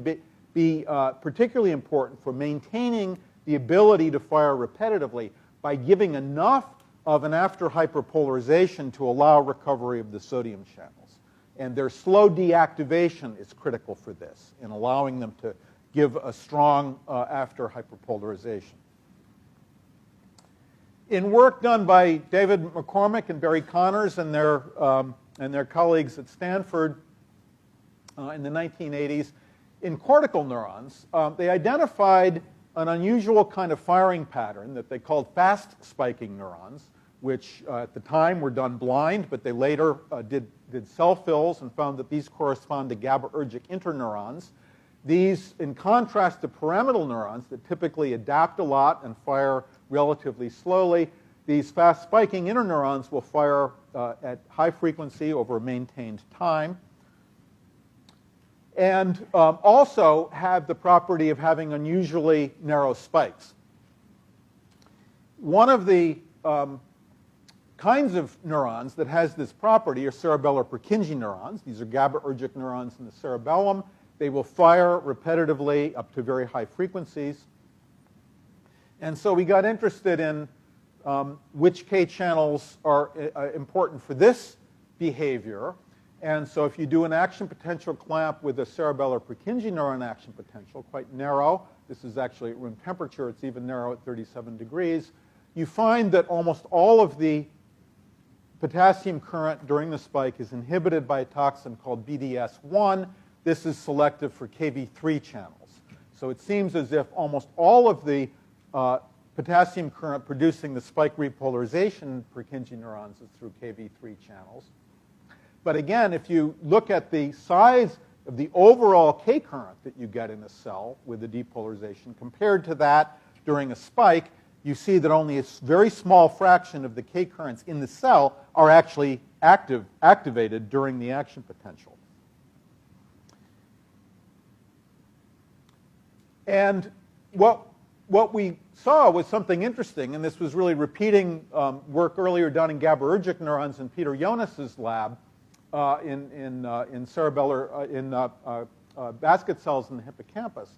be particularly important for maintaining the ability to fire repetitively by giving enough of an after hyperpolarization to allow recovery of the sodium channels. And their slow deactivation is critical for this, in allowing them to give a strong after hyperpolarization. In work done by David McCormick and Barry Connors and their colleagues at Stanford in the 1980s, in cortical neurons, they identified an unusual kind of firing pattern that they called fast spiking neurons, which at the time were done blind, but they later did cell fills and found that these correspond to GABAergic interneurons. These, in contrast to pyramidal neurons that typically adapt a lot and fire relatively slowly, these fast spiking interneurons will fire at high frequency over a maintained time, and also have the property of having unusually narrow spikes. One of the kinds of neurons that has this property are cerebellar Purkinje neurons. These are GABAergic neurons in the cerebellum. They will fire repetitively up to very high frequencies. And so we got interested in which K channels are important for this behavior. And so if you do an action potential clamp with a cerebellar Purkinje neuron action potential, quite narrow, this is actually at room temperature, it's even narrow at 37 degrees, you find that almost all of the potassium current during the spike is inhibited by a toxin called BDS1. This is selective for Kv3 channels. So it seems as if almost all of the potassium current producing the spike repolarization Purkinje neurons is through Kv3 channels. But again, if you look at the size of the overall K current that you get in a cell with the depolarization compared to that during a spike, you see that only a very small fraction of the K currents in the cell are actually activated during the action potential. And what we saw was something interesting, and this was really repeating work earlier done in GABAergic neurons in Peter Jonas's lab in basket cells in the hippocampus.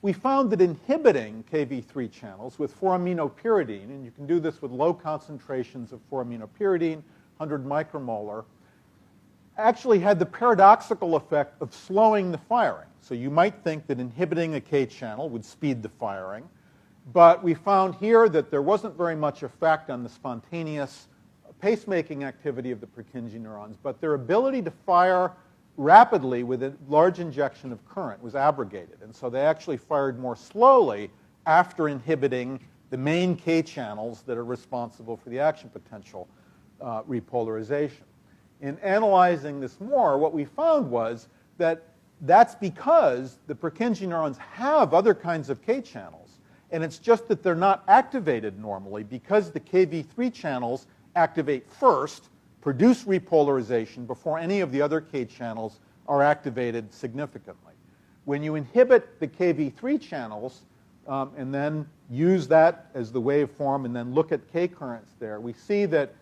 We found that inhibiting Kv3 channels with 4-aminopyridine, and you can do this with low concentrations of 4-aminopyridine, 100 micromolar, actually had the paradoxical effect of slowing the firing. So you might think that inhibiting a K channel would speed the firing, but we found here that there wasn't very much effect on the spontaneous pacemaking activity of the Purkinje neurons, but their ability to fire rapidly with a large injection of current was abrogated. And so they actually fired more slowly after inhibiting the main K channels that are responsible for the action potential repolarization. In analyzing this more, what we found was that that's because the Purkinje neurons have other kinds of K channels, and it's just that they're not activated normally because the Kv3 channels activate first, produce repolarization before any of the other K channels are activated significantly. When you inhibit the Kv3 channels and then use that as the waveform and then look at K currents there, we see that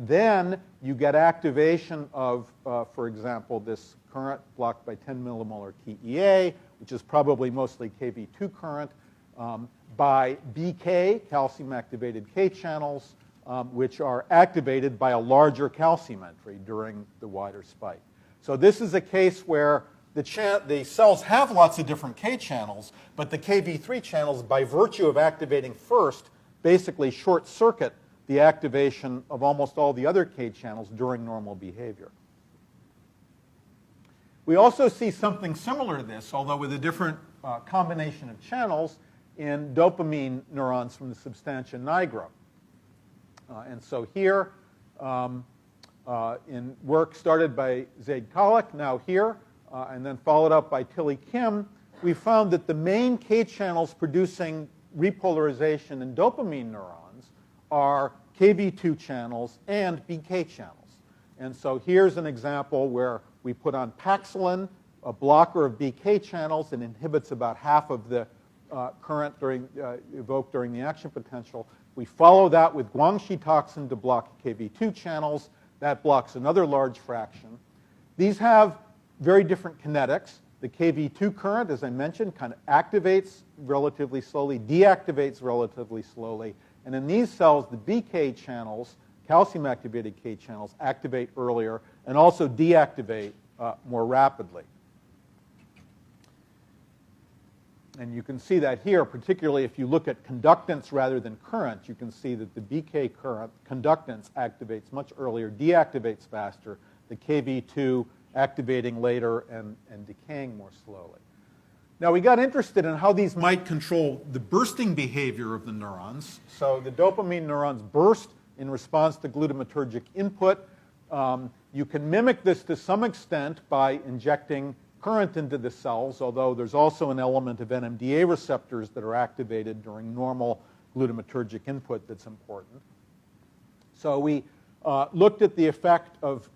then you get activation of, for example, this current blocked by 10 millimolar TEA, which is probably mostly Kv2 current, by BK, calcium-activated K channels, which are activated by a larger calcium entry during the wider spike. So this is a case where the cells have lots of different K channels, but the Kv3 channels, by virtue of activating first, basically short-circuit the activation of almost all the other K channels during normal behavior. We also see something similar to this, although with a different combination of channels in dopamine neurons from the substantia nigra. And so here, in work started by Zaid Khalek, now here, and then followed up by Tilly Kim, we found that the main K channels producing repolarization in dopamine neurons are Kv2 channels and BK channels. And so here's an example where we put on Paxilin, a blocker of BK channels, and inhibits about half of the current evoked during the action potential. We follow that with Guangxi toxin to block Kv2 channels. That blocks another large fraction. These have very different kinetics. The Kv2 current, as I mentioned, kind of activates relatively slowly, deactivates relatively slowly. And in these cells, the BK channels, calcium-activated K channels, activate earlier and also deactivate more rapidly. And you can see that here, particularly if you look at conductance rather than current, you can see that the BK current conductance activates much earlier, deactivates faster, the Kv2 activating later and decaying more slowly. Now, we got interested in how these might control the bursting behavior of the neurons. So the dopamine neurons burst in response to glutamatergic input. You can mimic this to some extent by injecting current into the cells, although there's also an element of NMDA receptors that are activated during normal glutamatergic input that's important. So we looked at the effect of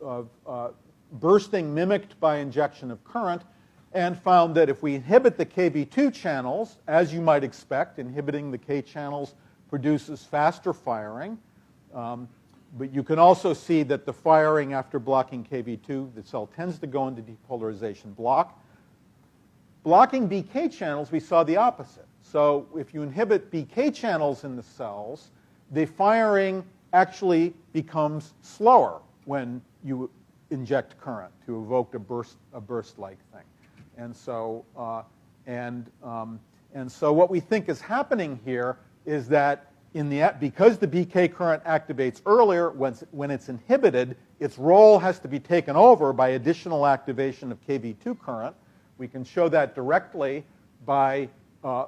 bursting mimicked by injection of current and found that if we inhibit the Kv2 channels, as you might expect, inhibiting the K channels produces faster firing. But you can also see that the firing after blocking Kv2, the cell tends to go into depolarization block. Blocking BK channels, we saw the opposite. So if you inhibit BK channels in the cells, the firing actually becomes slower when you inject current to evoke a burst-like thing. And so, so what we think is happening here is that because the BK current activates earlier, when it's inhibited, its role has to be taken over by additional activation of Kv2 current. We can show that directly by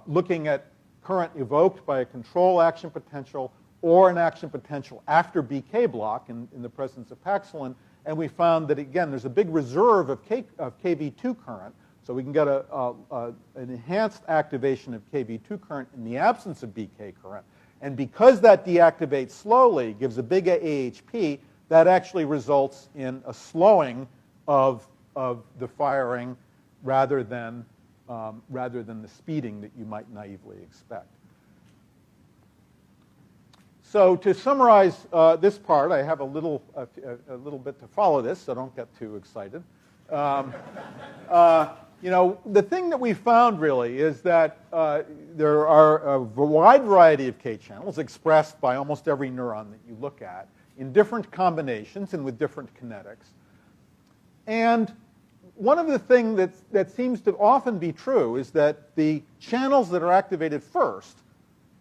looking at current evoked by a control action potential or an action potential after BK block in the presence of Paxilin. And we found that, again, there's a big reserve of Kv2 current. So we can get an enhanced activation of Kv2 current in the absence of BK current. And because that deactivates slowly, gives a big AHP, that actually results in a slowing of the firing rather than the speeding that you might naively expect. So to summarize this part, I have a little bit to follow this, so don't get too excited. The thing that we found really is that there are a wide variety of K channels expressed by almost every neuron that you look at in different combinations and with different kinetics. And one of the things that seems to often be true is that the channels that are activated first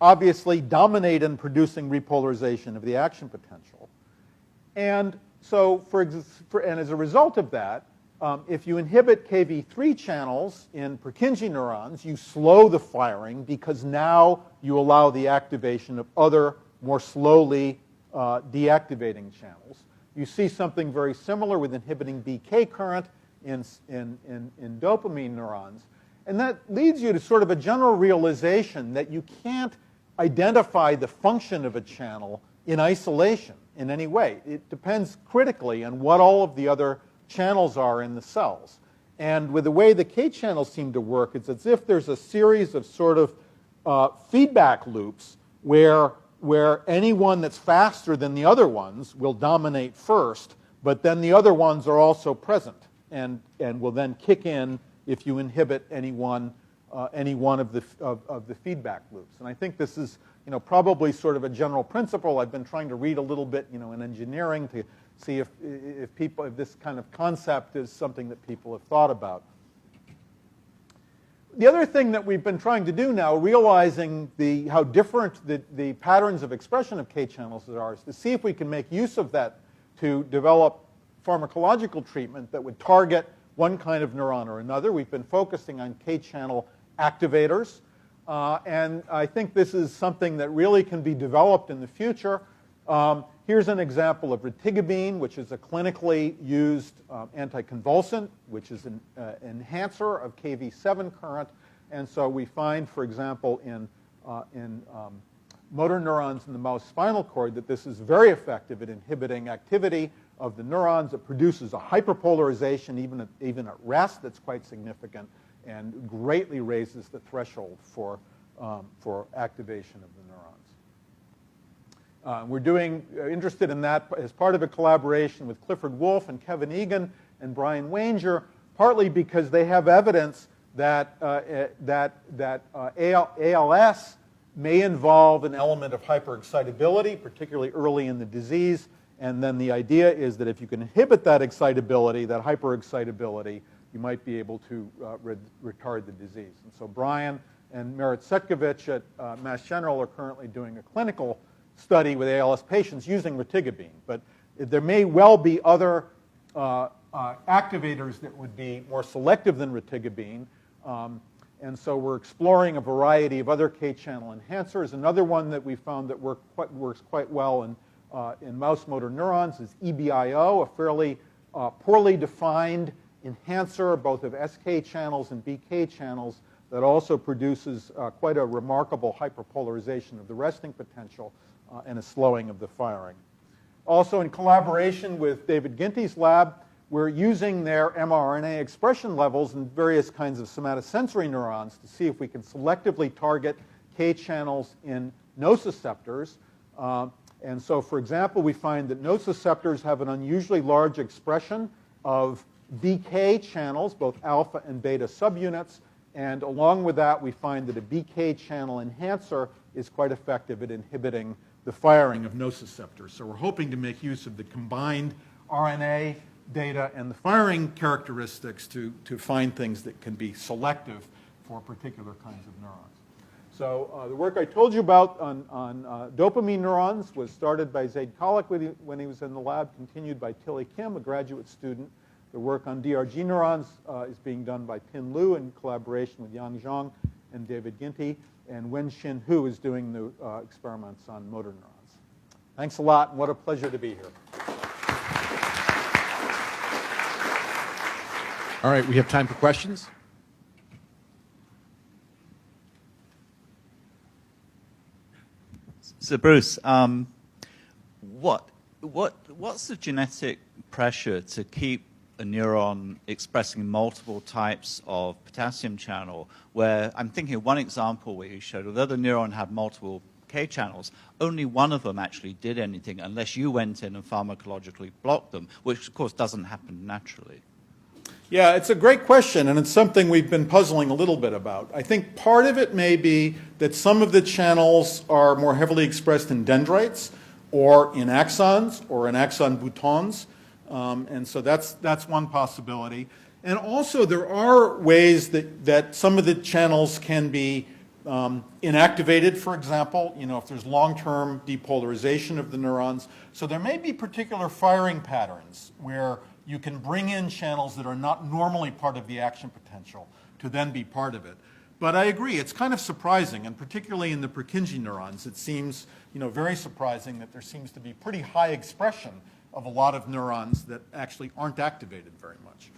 obviously dominate in producing repolarization of the action potential. And so, and as a result of that, if you inhibit Kv3 channels in Purkinje neurons, you slow the firing because now you allow the activation of other, more slowly deactivating channels. You see something very similar with inhibiting BK current in dopamine neurons. And that leads you to sort of a general realization that you can't identify the function of a channel in isolation in any way. It depends critically on what all of the other channels are in the cells. And with the way the K channels seem to work, it's as if there's a series of sort of feedback loops where any one that's faster than the other ones will dominate first, but then the other ones are also present and will then kick in if you inhibit any one of the feedback loops. And I think this is probably sort of a general principle. I've been trying to read a little bit in engineering to see if this kind of concept is something that people have thought about. The other thing that we've been trying to do now, realizing how different the patterns of expression of K channels are, is to see if we can make use of that to develop pharmacological treatment that would target one kind of neuron or another. We've been focusing on K channel activators. And I think this is something that really can be developed in the future. Here's an example of retigabine, which is a clinically used anticonvulsant, which is an enhancer of Kv7 current. And so we find, for example, in motor neurons in the mouse spinal cord that this is very effective at inhibiting activity of the neurons. It produces a hyperpolarization even at rest that's quite significant and greatly raises the threshold for activation of the neurons. We're interested in that as part of a collaboration with Clifford Wolf and Kevin Egan and Brian Wanger, partly because they have evidence that ALS may involve an element of hyperexcitability, particularly early in the disease. And then the idea is that if you can inhibit that excitability, that hyperexcitability, you might be able to retard the disease. And so Brian and Merit Setkovich at Mass General are currently doing a clinical study with ALS patients using retigabine. But there may well be other activators that would be more selective than retigabine. And so we're exploring a variety of other K-channel enhancers. Another one that we found that works quite well in mouse motor neurons is EBIO, a fairly poorly defined enhancer both of SK channels and BK channels that also produces quite a remarkable hyperpolarization of the resting potential and a slowing of the firing. Also, in collaboration with David Ginty's lab, we're using their mRNA expression levels in various kinds of somatosensory neurons to see if we can selectively target K channels in nociceptors. And so, for example, we find that nociceptors have an unusually large expression of BK channels, both alpha and beta subunits. And along with that, we find that a BK channel enhancer is quite effective at inhibiting the firing of nociceptors. So we're hoping to make use of the combined RNA data and the firing characteristics to find things that can be selective for particular kinds of neurons. So the work I told you about on dopamine neurons was started by Zaid Kalik when he was in the lab, continued by Tilly Kim, a graduate student. The work on DRG neurons is being done by Pin Liu in collaboration with Yang Zhang and David Ginty, and Wen-Shin Hu is doing the experiments on motor neurons. Thanks a lot, and what a pleasure to be here. All right, we have time for questions. So Bruce, what's the genetic pressure to keep a neuron expressing multiple types of potassium channel? Where I'm thinking of one example where you showed, although the neuron had multiple K channels, only one of them actually did anything unless you went in and pharmacologically blocked them, which of course doesn't happen naturally. Yeah, it's a great question, and it's something we've been puzzling a little bit about. I think part of it may be that some of the channels are more heavily expressed in dendrites or in axons or in axon boutons, and so that's one possibility. And also there are ways that some of the channels can be inactivated, for example, if there's long-term depolarization of the neurons. So there may be particular firing patterns where you can bring in channels that are not normally part of the action potential to then be part of it. But I agree, it's kind of surprising, and particularly in the Purkinje neurons, it seems very surprising that there seems to be pretty high expression of a lot of neurons that actually aren't activated very much.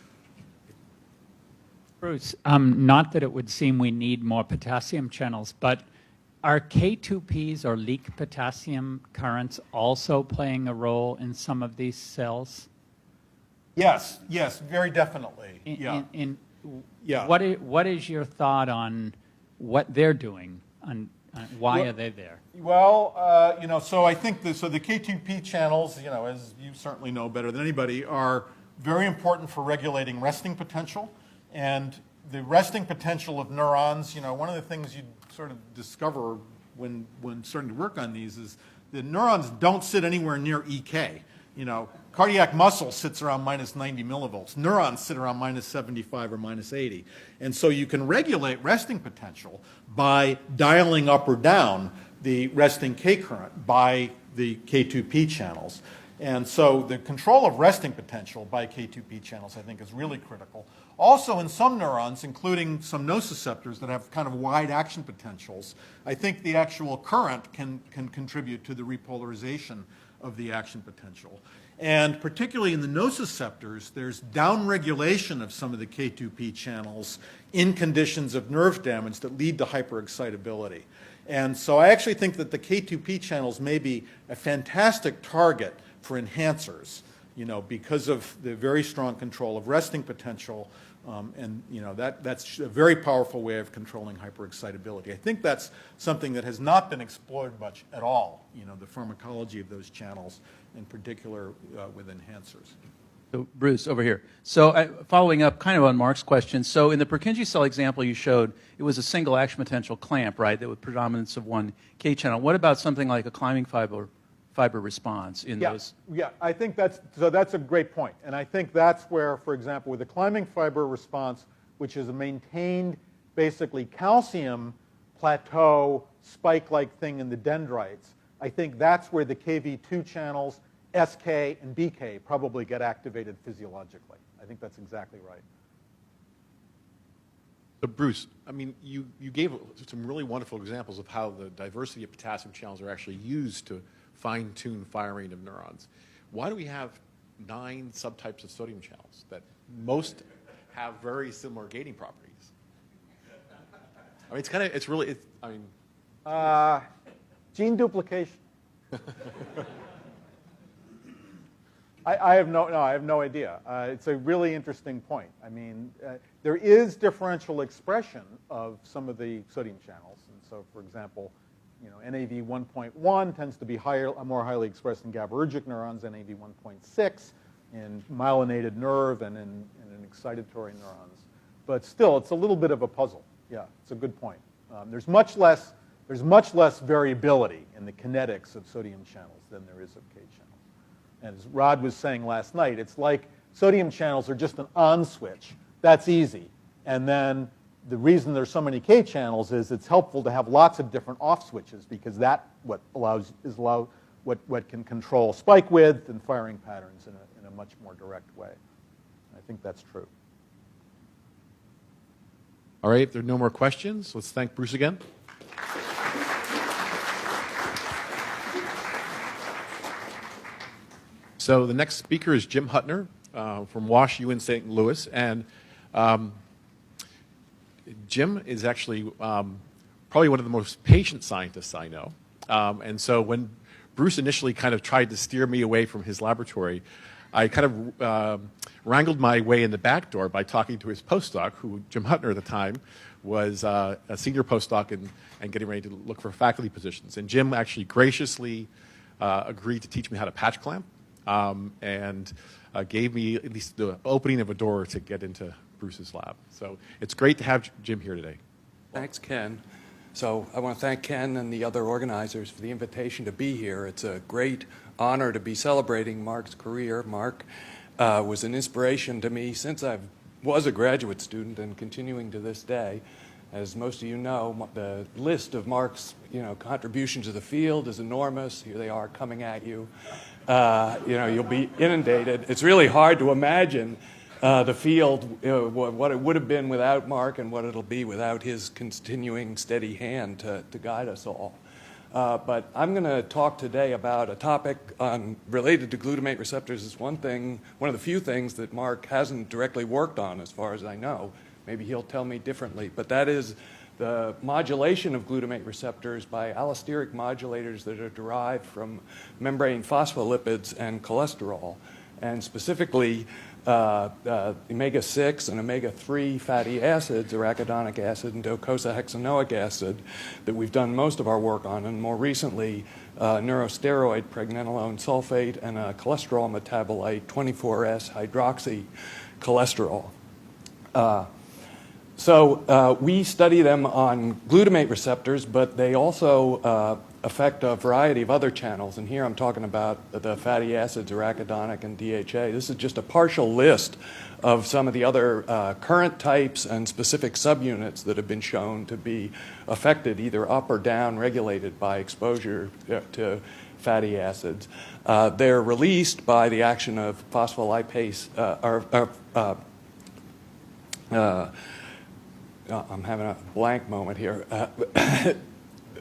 Bruce, not that it would seem we need more potassium channels, but are K2Ps or leak potassium currents also playing a role in some of these cells? Yes, very definitely. Yeah. What is your thought on what they're doing and why are they there? Well, so I think the K2P channels, as you certainly know better than anybody, are very important for regulating resting potential. And the resting potential of neurons, one of the things you sort of discover when starting to work on these is the neurons don't sit anywhere near EK. Cardiac muscle sits around minus 90 millivolts. Neurons sit around minus 75 or minus 80. And so you can regulate resting potential by dialing up or down the resting K current by the K2P channels. And so the control of resting potential by K2P channels, I think, is really critical. Also in some neurons, including some nociceptors that have kind of wide action potentials, I think the actual current can contribute to the repolarization of the action potential. And particularly in the nociceptors, there's downregulation of some of the K2P channels in conditions of nerve damage that lead to hyperexcitability. And so I actually think that the K2P channels may be a fantastic target for enhancers, because of the very strong control of resting potential. And that's a very powerful way of controlling hyperexcitability. I think that's something that has not been explored much at all, the pharmacology of those channels, in particular with enhancers. So Bruce, over here. So following up kind of on Mark's question, so in the Purkinje cell example you showed, it was a single action potential clamp, right, that with predominance of one K channel. What about something like a climbing fiber response in those? Yeah, I think that's a great point. And I think that's where, for example, with the climbing fiber response, which is a maintained, basically calcium plateau spike-like thing in the dendrites, I think that's where the KV2 channels, SK and BK, probably get activated physiologically. I think that's exactly right. So Bruce, I mean, you gave some really wonderful examples of how the diversity of potassium channels are actually used to fine-tune firing of neurons. Why do we have 9 subtypes of sodium channels that most have very similar gating properties? I mean, Gene duplication. I have no idea. It's a really interesting point. I mean, there is differential expression of some of the sodium channels, and so, for example, NAV 1.1 tends to be more highly expressed in GABAergic neurons, NAV 1.6 in myelinated nerve and in excitatory neurons. But still, it's a little bit of a puzzle. Yeah, it's a good point. There's much less variability in the kinetics of sodium channels than there is of K channels. And as Rod was saying last night, it's like sodium channels are just an on switch. That's easy. And then the reason there's so many K channels is it's helpful to have lots of different off switches, because that what can control spike width and firing patterns in a much more direct way. I think that's true. all right, if there are no more questions, let's thank Bruce again. So the next speaker is Jim Huettner from Wash U in St. Louis. And Jim is actually probably one of the most patient scientists I know. And so when Bruce initially kind of tried to steer me away from his laboratory, I kind of wrangled my way in the back door by talking to his postdoc, who Jim Huettner at the time was a senior postdoc and getting ready to look for faculty positions. And Jim actually graciously agreed to teach me how to patch clamp. And gave me at least the opening of a door to get into Bruce's lab. So it's great to have Jim here today. Thanks, Ken. So I want to thank Ken and the other organizers for the invitation to be here. It's a great honor to be celebrating Mark's career. Mark was an inspiration to me since I was a graduate student and continuing to this day. As most of you know, the list of Mark's contributions to the field is enormous. Here they are coming at you. You'll be inundated. It's really hard to imagine the field, what it would have been without Mark and what it'll be without his continuing steady hand to guide us all. But I'm going to talk today about a topic related to glutamate receptors. Is one of the few things that Mark hasn't directly worked on, as far as I know. Maybe he'll tell me differently, but that is the modulation of glutamate receptors by allosteric modulators that are derived from membrane phospholipids and cholesterol, and specifically omega-6 and omega-3 fatty acids, arachidonic acid and docosahexaenoic acid, that we've done most of our work on, and more recently neurosteroid pregnenolone sulfate and a cholesterol metabolite, 24S hydroxycholesterol. So we study them on glutamate receptors, but they also affect a variety of other channels. And here I'm talking about the fatty acids, arachidonic and DHA. This is just a partial list of some of the other current types and specific subunits that have been shown to be affected, either up or down regulated by exposure to fatty acids. They're released by the action of phospholipase I'm having a blank moment here.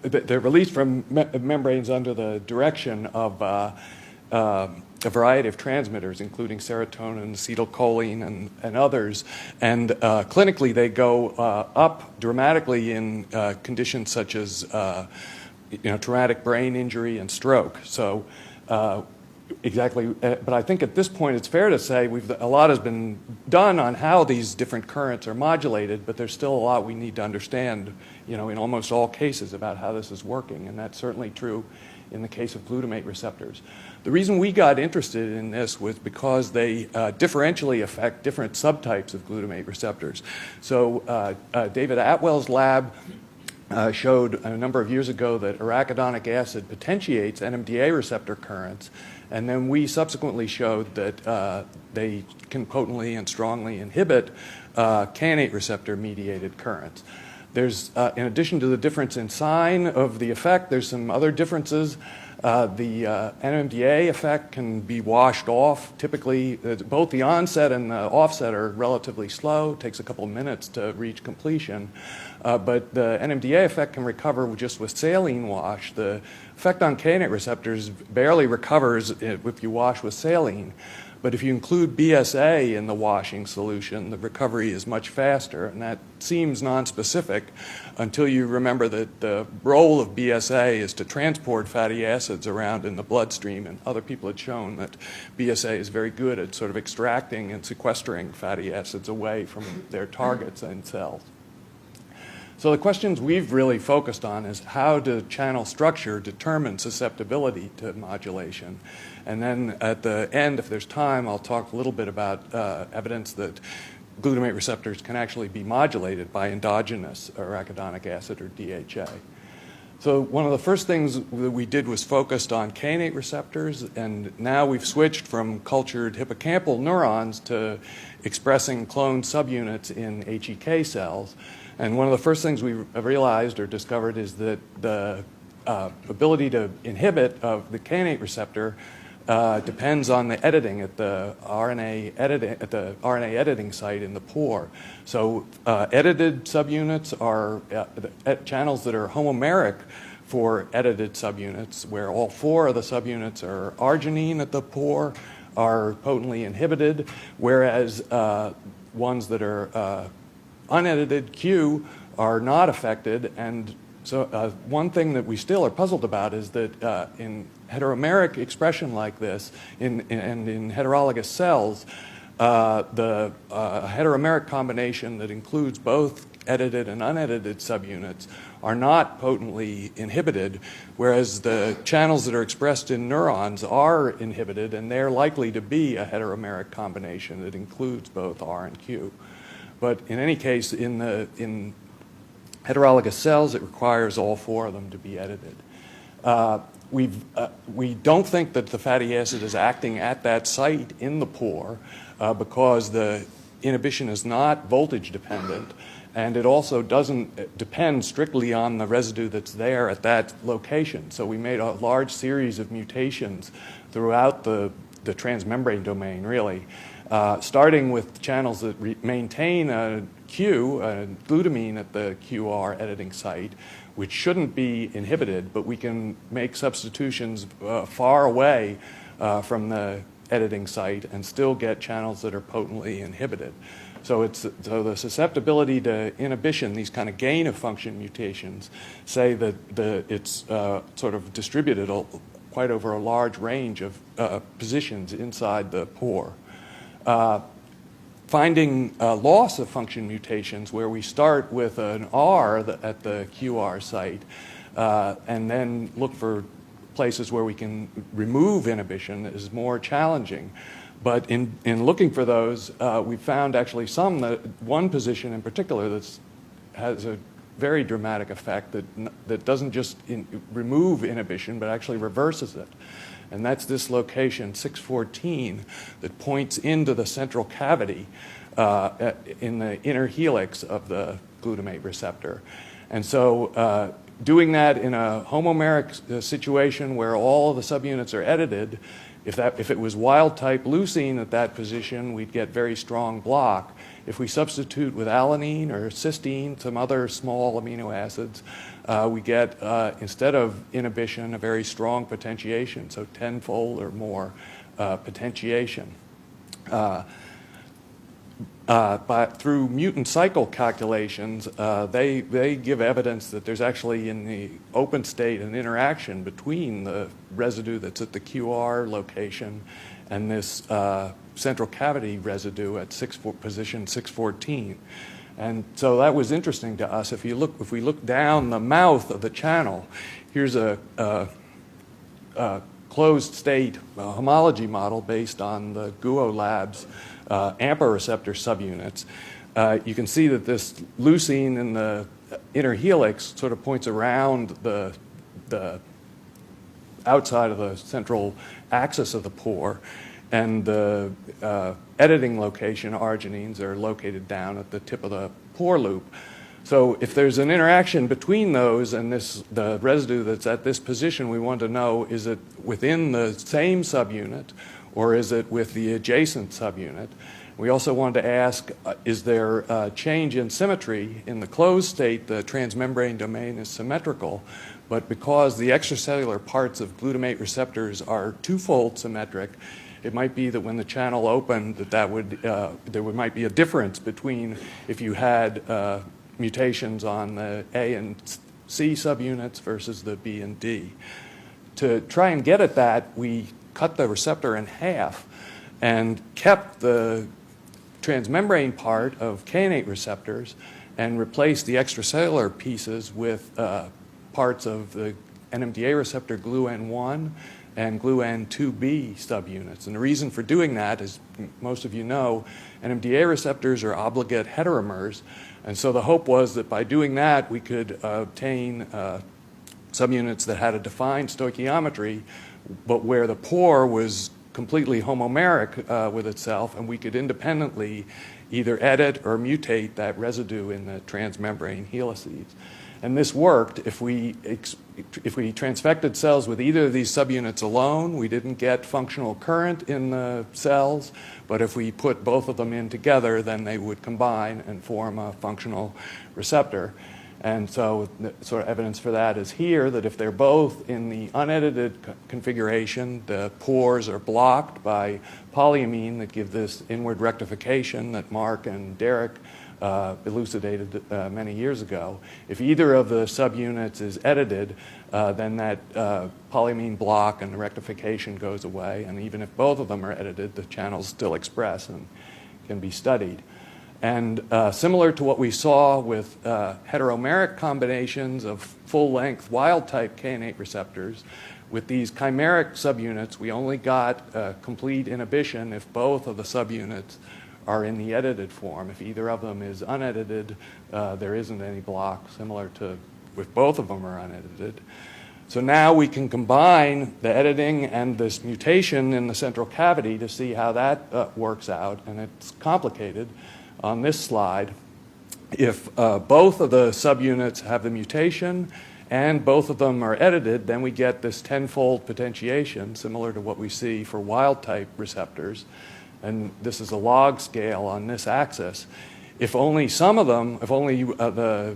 They're released from membranes under the direction of a variety of transmitters, including serotonin, acetylcholine, and others. And clinically, they go up dramatically in conditions such as traumatic brain injury and stroke. So exactly, but I think at this point it's fair to say a lot has been done on how these different currents are modulated, but there's still a lot we need to understand, in almost all cases about how this is working, and that's certainly true in the case of glutamate receptors. The reason we got interested in this was because they differentially affect different subtypes of glutamate receptors. So David Atwell's lab showed a number of years ago that arachidonic acid potentiates NMDA receptor currents, and then we subsequently showed that they can potently and strongly inhibit kainate receptor-mediated currents. There's, in addition to the difference in sign of the effect, there's some other differences. The NMDA effect can be washed off. Typically, both the onset and the offset are relatively slow. It takes a couple of minutes to reach completion. But the NMDA effect can recover just with saline wash. The effect on kainate receptors barely recovers if you wash with saline. But if you include BSA in the washing solution, the recovery is much faster, and that seems nonspecific until you remember that the role of BSA is to transport fatty acids around in the bloodstream, and other people had shown that BSA is very good at sort of extracting and sequestering fatty acids away from their targets and cells. So the questions we've really focused on is how does channel structure determine susceptibility to modulation? And then at the end, if there's time, I'll talk a little bit about evidence that glutamate receptors can actually be modulated by endogenous arachidonic acid, or DHA. So one of the first things that we did was focused on kainate receptors, and now we've switched from cultured hippocampal neurons to expressing cloned subunits in HEK cells. And one of the first things we realized or discovered is that the ability to inhibit of the kainate receptor depends on the editing at the RNA editing site in the pore. So edited subunits are channels that are homomeric for edited subunits, where all four of the subunits are arginine at the pore are potently inhibited, whereas ones that are unedited Q are not affected. And so one thing that we still are puzzled about is that in heteromeric expression like this, and in heterologous cells, the heteromeric combination that includes both edited and unedited subunits are not potently inhibited, whereas the channels that are expressed in neurons are inhibited, and they're likely to be a heteromeric combination that includes both R and Q. But in any case, in heterologous cells, it requires all four of them to be edited. We don't think that the fatty acid is acting at that site in the pore because the inhibition is not voltage dependent, and it also doesn't depend strictly on the residue that's there at that location. So we made a large series of mutations throughout the transmembrane domain, really, starting with channels that maintain a Q, glutamine at the QR editing site, which shouldn't be inhibited, but we can make substitutions far away from the editing site and still get channels that are potently inhibited. So the susceptibility to inhibition, these kind of gain of function mutations, say that it's sort of distributed quite over a large range of positions inside the pore. Finding loss of function mutations where we start with an R at the QR site and then look for places where we can remove inhibition is more challenging. But in looking for those, we found actually one position in particular that has a very dramatic effect that doesn't just remove inhibition, but actually reverses it. And that's this location, 614, that points into the central cavity in the inner helix of the glutamate receptor. And so doing that in a homomeric situation where all of the subunits are edited, if it was wild-type leucine at that position, we'd get very strong block. If we substitute with alanine or cysteine, some other small amino acids, we get, instead of inhibition, a very strong potentiation, so tenfold or more potentiation. But through mutant cycle calculations, they give evidence that there's actually in the open state an interaction between the residue that's at the QR location and this central cavity residue at position 614. And so that was interesting to us. If we look down the mouth of the channel, here's a closed state homology model based on the Guo Labs AMPA receptor subunits. You can see that this leucine in the inner helix sort of points around the outside of the central axis of the pore, and the editing location arginines are located down at the tip of the pore loop. So if there's an interaction between those and the residue that's at this position, we want to know, is it within the same subunit or is it with the adjacent subunit? We also wanted to ask, is there a change in symmetry? In the closed state, the transmembrane domain is symmetrical, but because the extracellular parts of glutamate receptors are twofold symmetric, it might be that when the channel opened, there might be a difference between if you had mutations on the A and C subunits versus the B and D. To try and get at that, we cut the receptor in half and kept the transmembrane part of kainate receptors and replaced the extracellular pieces with parts of the NMDA receptor gluN1 and gluN2B subunits. And the reason for doing that, as most of you know, NMDA receptors are obligate heteromers, and so the hope was that by doing that we could obtain subunits that had a defined stoichiometry, but where the pore was completely homomeric with itself, and we could independently either edit or mutate that residue in the transmembrane helices. And this worked. If we transfected cells with either of these subunits alone, we didn't get functional current in the cells, but if we put both of them in together, then they would combine and form a functional receptor. And so the sort of evidence for that is here, that if they're both in the unedited configuration, the pores are blocked by polyamine that give this inward rectification that Mark and Derek elucidated many years ago. If either of the subunits is edited, then that polyamine block and the rectification goes away. And even if both of them are edited, the channels still express and can be studied. And similar to what we saw with heteromeric combinations of full-length wild-type kainate receptors, with these chimeric subunits, we only got complete inhibition if both of the subunits are in the edited form. If either of them is unedited, there isn't any block, similar to if both of them are unedited. So now we can combine the editing and this mutation in the central cavity to see how that works out, and it's complicated. On this slide, if both of the subunits have the mutation and both of them are edited, then we get this tenfold potentiation, similar to what we see for wild-type receptors. And this is a log scale on this axis. If only some of them, if only the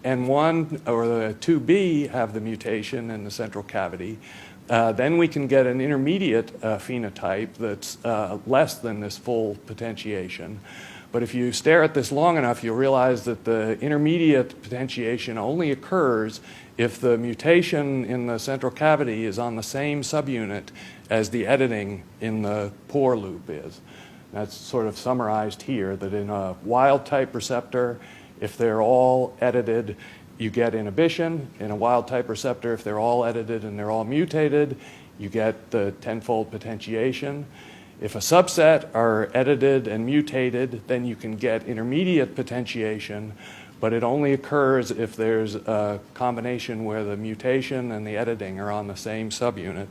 N1 or the 2B have the mutation in the central cavity, then we can get an intermediate phenotype that's less than this full potentiation. But if you stare at this long enough, you'll realize that the intermediate potentiation only occurs if the mutation in the central cavity is on the same subunit as the editing in the pore loop is. That's sort of summarized here, that in a wild-type receptor, if they're all edited, you get inhibition. In a wild-type receptor, if they're all edited and they're all mutated, you get the tenfold potentiation. If a subset are edited and mutated, then you can get intermediate potentiation, but it only occurs if there's a combination where the mutation and the editing are on the same subunit.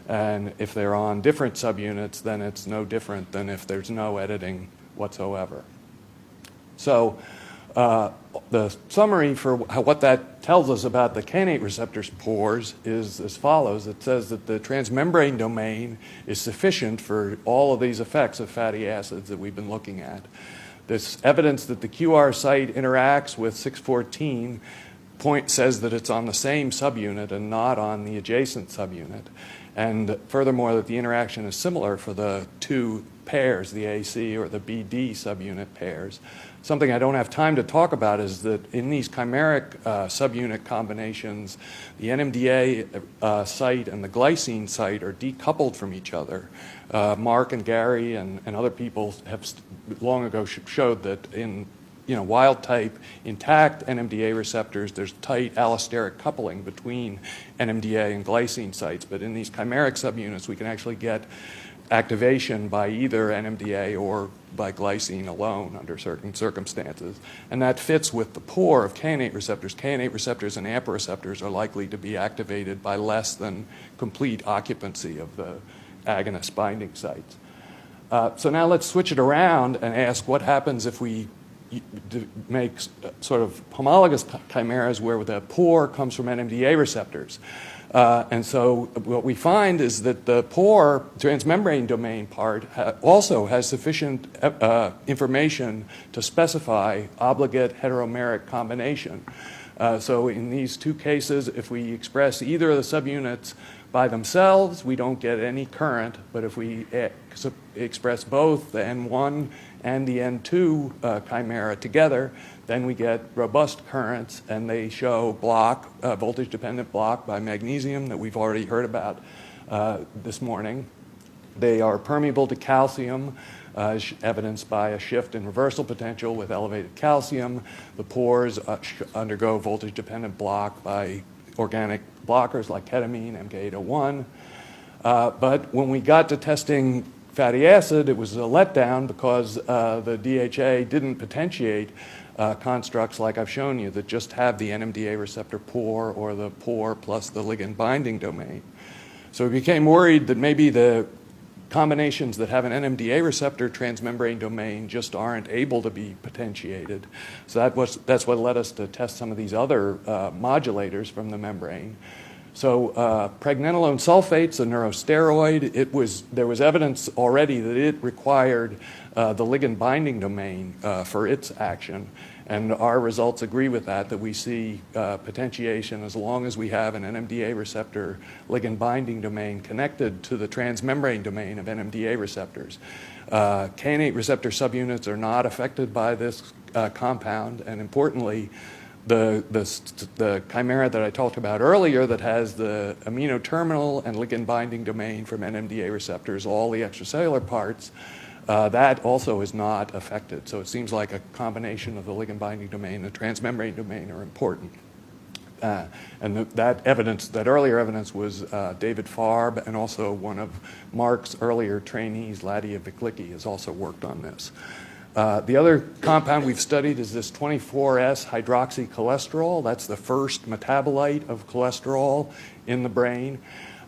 And if they're on different subunits, then it's no different than if there's no editing whatsoever. So the summary for what that tells us about the kainate receptors pores is as follows. It says that the transmembrane domain is sufficient for all of these effects of fatty acids that we've been looking at. This evidence that the QR site interacts with 614 says that it's on the same subunit and not on the adjacent subunit. And furthermore, that the interaction is similar for the two pairs, the AC or the BD subunit pairs. Something I don't have time to talk about is that in these chimeric subunit combinations, the NMDA site and the glycine site are decoupled from each other. Mark and Gary and other people have long ago showed that in wild type intact NMDA receptors, there's tight allosteric coupling between NMDA and glycine sites. But in these chimeric subunits, we can actually get activation by either NMDA or by glycine alone under certain circumstances. And that fits with the poor of kainate receptors. Kainate receptors and AMPA receptors are likely to be activated by less than complete occupancy of the agonist binding sites. So now let's switch it around and ask what happens if we make sort of homologous chimeras where the poor comes from NMDA receptors. And so what we find is that the poor transmembrane domain part also has sufficient information to specify obligate heteromeric combination. So in these two cases, if we express either of the subunits by themselves, we don't get any current. But if we express both the N1 and the N2 chimera together, then we get robust currents, and they show block, voltage-dependent block by magnesium that we've already heard about this morning. They are permeable to calcium, evidenced by a shift in reversal potential with elevated calcium. The pores undergo voltage-dependent block by organic blockers like ketamine, MK801. But when we got to testing fatty acid, it was a letdown because the DHA didn't potentiate constructs like I've shown you that just have the NMDA receptor pore or the pore plus the ligand binding domain. So we became worried that maybe the combinations that have an NMDA receptor transmembrane domain just aren't able to be potentiated. So that's what led us to test some of these other modulators from the membrane. So pregnenolone sulfate's a neurosteroid. There was evidence already that it required the ligand binding domain for its action. And our results agree with that we see potentiation as long as we have an NMDA receptor ligand binding domain connected to the transmembrane domain of NMDA receptors. Kainate receptor subunits are not affected by this compound, and importantly, the chimera that I talked about earlier that has the amino terminal and ligand binding domain from NMDA receptors, all the extracellular parts, that also is not affected. So it seems like a combination of the ligand binding domain and the transmembrane domain are important. And that earlier evidence was David Farb, and also one of Mark's earlier trainees, Ladia Viklicki, has also worked on this. The other compound we've studied is this 24S hydroxycholesterol. That's the first metabolite of cholesterol in the brain.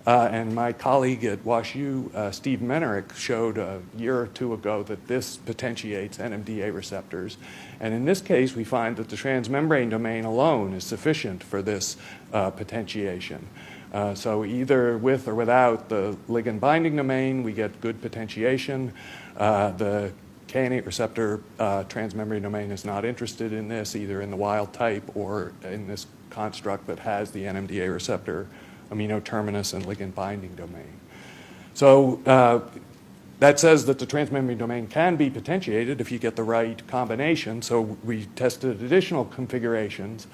And my colleague at WashU, Steve Menerick, showed a year or two ago that this potentiates NMDA receptors. And in this case, we find that the transmembrane domain alone is sufficient for this potentiation. So either with or without the ligand binding domain, we get good potentiation. The kainate receptor transmembrane domain is not interested in this, either in the wild type or in this construct that has the NMDA receptor amino terminus and ligand binding domain. So that says that the transmembrane domain can be potentiated if you get the right combination. So we tested additional configurations.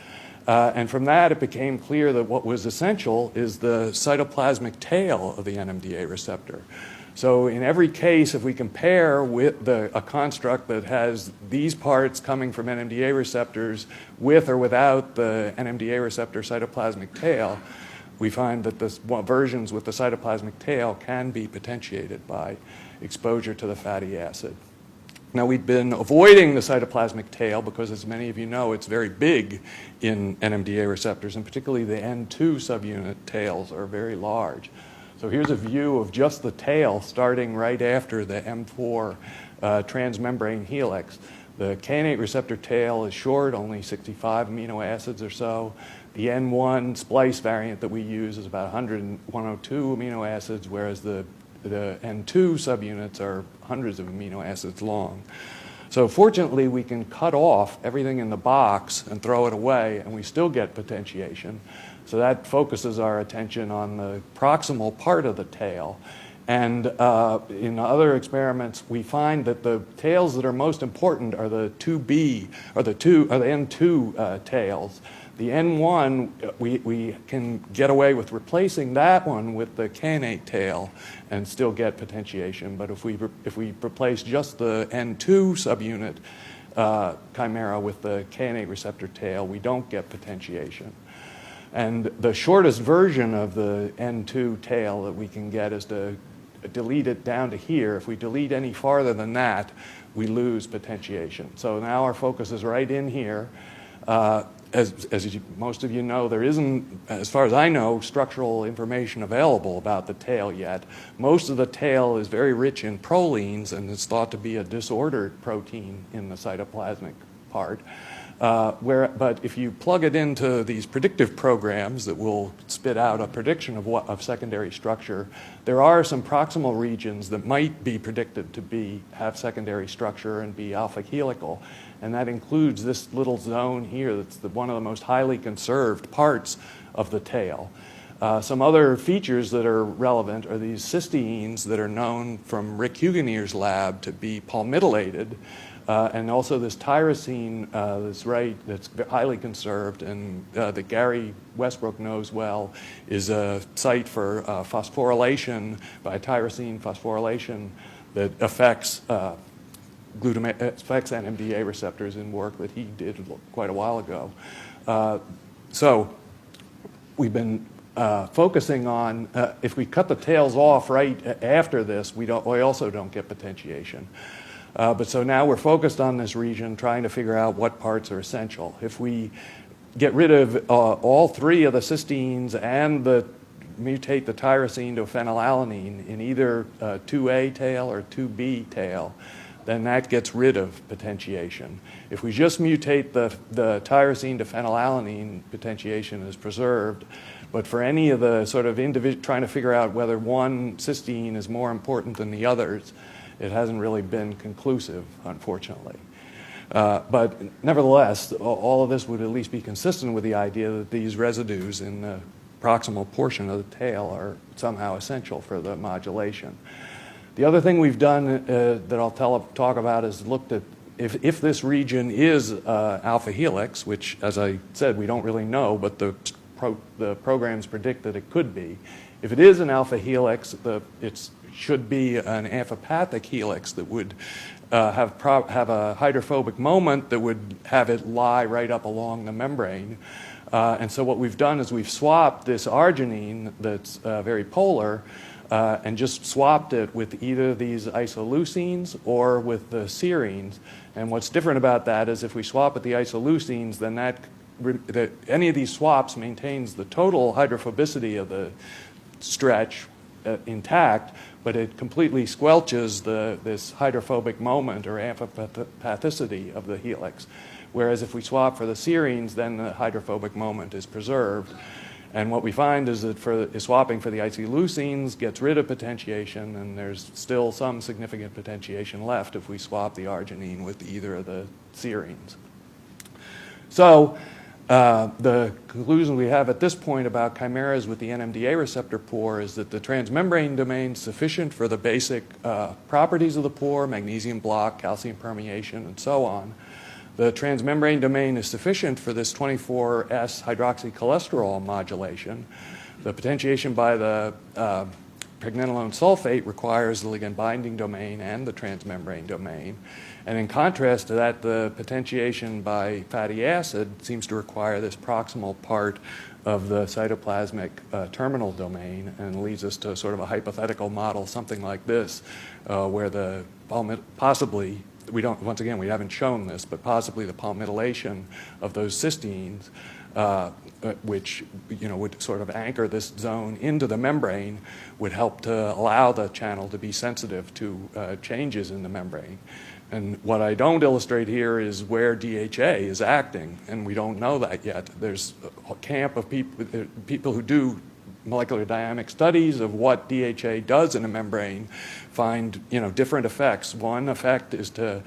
And from that, it became clear that what was essential is the cytoplasmic tail of the NMDA receptor. So in every case, if we compare with a construct that has these parts coming from NMDA receptors with or without the NMDA receptor cytoplasmic tail, we find that the versions with the cytoplasmic tail can be potentiated by exposure to the fatty acid. Now, we've been avoiding the cytoplasmic tail because, as many of you know, it's very big in NMDA receptors, and particularly the N2 subunit tails are very large. So here's a view of just the tail starting right after the M4 transmembrane helix. The kainate receptor tail is short, only 65 amino acids or so. The N1 splice variant that we use is about 102 amino acids, whereas the N2 subunits are hundreds of amino acids long. So fortunately, we can cut off everything in the box and throw it away, and we still get potentiation. So that focuses our attention on the proximal part of the tail. And in other experiments, we find that the tails that are most important are the 2B, or the N2 tails. The N1, we can get away with replacing that one with the kainate tail and still get potentiation. But if we replace just the N2 subunit chimera with the kainate receptor tail, we don't get potentiation. And the shortest version of the N2 tail that we can get is to delete it down to here. If we delete any farther than that, we lose potentiation. So now our focus is right in here. As most of you know, there isn't, as far as I know, structural information available about the tail yet. Most of the tail is very rich in prolines, and it's thought to be a disordered protein in the cytoplasmic part. But if you plug it into these predictive programs that will spit out a prediction of secondary structure, there are some proximal regions that might be predicted to have secondary structure and be alpha helical. And that includes this little zone here that's one of the most highly conserved parts of the tail. Some other features that are relevant are these cysteines that are known from Rick Hugenier's lab to be palmitoylated. And also this tyrosine that's highly conserved and that Gary Westbrook knows well is a site for phosphorylation by tyrosine phosphorylation that affects NMDA receptors in work that he did quite a while ago. So we've been focusing on, if we cut the tails off right after this, we also don't get potentiation. But so now we're focused on this region, trying to figure out what parts are essential. If we get rid of all three of the cysteines and mutate the tyrosine to phenylalanine in either 2A tail or 2B tail, then that gets rid of potentiation. If we just mutate the tyrosine to phenylalanine, potentiation is preserved. But for any of the sort of trying to figure out whether one cysteine is more important than the others, it hasn't really been conclusive, unfortunately. But nevertheless, all of this would at least be consistent with the idea that these residues in the proximal portion of the tail are somehow essential for the modulation. The other thing we've done that I'll talk about is looked at if this region is alpha helix, which, as I said, we don't really know, but the programs predict that it could be. If it is an alpha helix, it should be an amphipathic helix that would have a hydrophobic moment that would have it lie right up along the membrane. And so what we've done is we've swapped this arginine that's very polar and just swapped it with either these isoleucines or with the serines. And what's different about that is if we swap with the isoleucines, then any of these swaps maintains the total hydrophobicity of the stretch intact, but it completely squelches this hydrophobic moment or amphipathicity of the helix. Whereas if we swap for the serines, then the hydrophobic moment is preserved. And what we find is that swapping for the isoleucines gets rid of potentiation, and there's still some significant potentiation left if we swap the arginine with either of the serines. So the conclusion we have at this point about chimeras with the NMDA receptor pore is that the transmembrane domain is sufficient for the basic properties of the pore, magnesium block, calcium permeation, and so on. The transmembrane domain is sufficient for this 24S hydroxycholesterol modulation. The potentiation by the pregnenolone sulfate requires the ligand binding domain and the transmembrane domain. And in contrast to that, the potentiation by fatty acid seems to require this proximal part of the cytoplasmic terminal domain, and leads us to sort of a hypothetical model, something like this, where possibly, once again, we haven't shown this, but possibly the palmitylation of those cysteines, which would sort of anchor this zone into the membrane, would help to allow the channel to be sensitive to changes in the membrane. And what I don't illustrate here is where DHA is acting, and we don't know that yet. There's a camp of people who do molecular dynamic studies of what DHA does in a membrane find different effects. One effect is to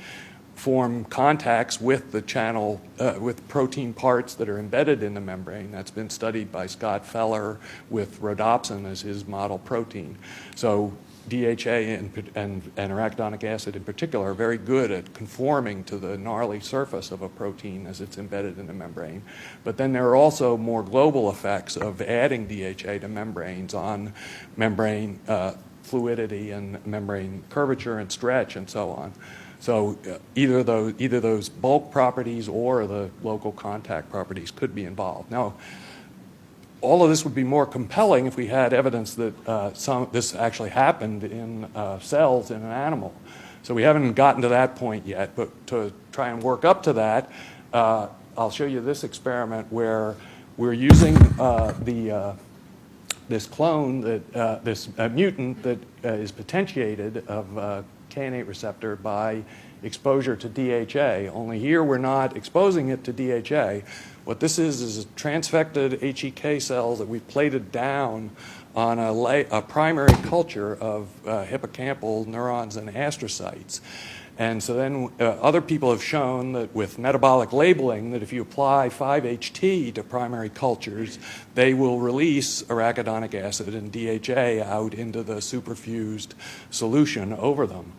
form contacts with the channel, with protein parts that are embedded in the membrane. That's been studied by Scott Feller with rhodopsin as his model protein. So DHA and arachidonic acid in particular are very good at conforming to the gnarly surface of a protein as it's embedded in the membrane. But then there are also more global effects of adding DHA to membranes on membrane fluidity and membrane curvature and stretch and so on. So either those bulk properties or the local contact properties could be involved. Now, all of this would be more compelling if we had evidence that this actually happened in cells in an animal. So we haven't gotten to that point yet, but to try and work up to that, I'll show you this experiment where we're using this clone, this mutant that is potentiated of kainate receptor by exposure to DHA. Only here we're not exposing it to DHA. What this is transfected HEK cells that we plated down on a primary culture of hippocampal neurons and astrocytes. And so then other people have shown that with metabolic labeling that if you apply 5-HT to primary cultures, they will release arachidonic acid and DHA out into the superfused solution over them.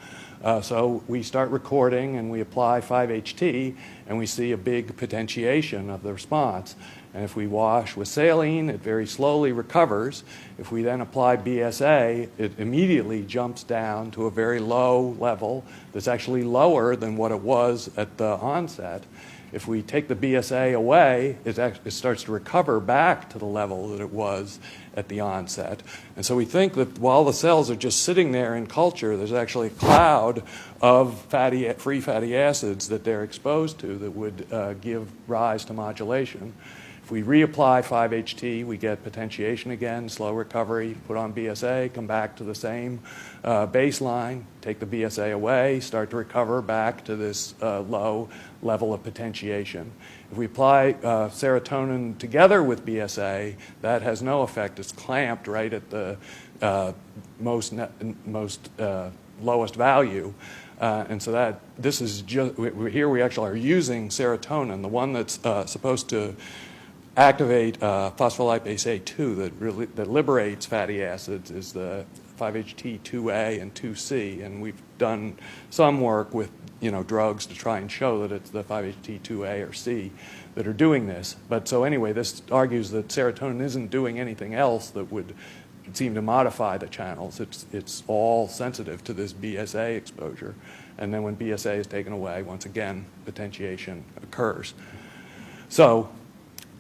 So we start recording and we apply 5-HT and we see a big potentiation of the response. And if we wash with saline, it very slowly recovers. If we then apply BSA, it immediately jumps down to a very low level that's actually lower than what it was at the onset. If we take the BSA away, it starts to recover back to the level that it was at the onset. And so we think that while the cells are just sitting there in culture, there's actually a cloud of free fatty acids that they're exposed to that would give rise to modulation. If we reapply 5-HT, we get potentiation again, slow recovery, put on BSA, come back to the same baseline, take the BSA away, start to recover back to this low level of potentiation. If we apply serotonin together with BSA, that has no effect. It's clamped right at the most lowest value. And so this is just, here we actually are using serotonin, the one that's supposed to activate phospholipase A2 that liberates fatty acids is the 5-HT2A and 2C, and we've done some work with drugs to try and show that it's the 5-HT2A or C that are doing this. But so anyway, this argues that serotonin isn't doing anything else that would seem to modify the channels. It's all sensitive to this BSA exposure, and then when BSA is taken away, once again, potentiation occurs. So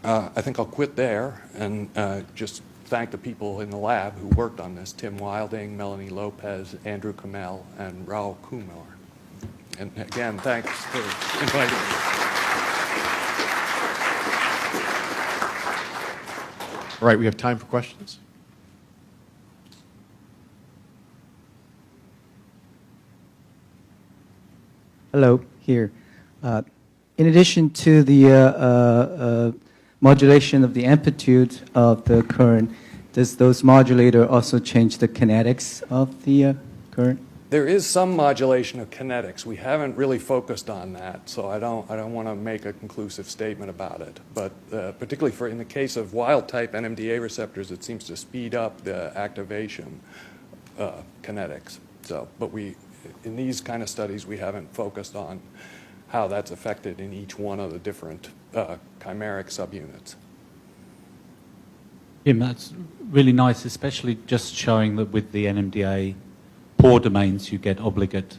I think I'll quit there and just thank the people in the lab who worked on this: Tim Wilding, Melanie Lopez, Andrew Kamel, and Raul Kumar. And again, thanks for inviting me. All right, we have time for questions. Hello, here. In addition to the modulation of the amplitude of the current, does those modulator also change the kinetics of the current? There is some modulation of kinetics. We haven't really focused on that, so I don't want to make a conclusive statement about it. But particularly in the case of wild-type NMDA receptors, it seems to speed up the activation kinetics. So, but in these kind of studies, we haven't focused on how that's affected in each one of the different chimeric subunits. Jim, that's really nice, especially just showing that with the NMDA pore domains you get obligate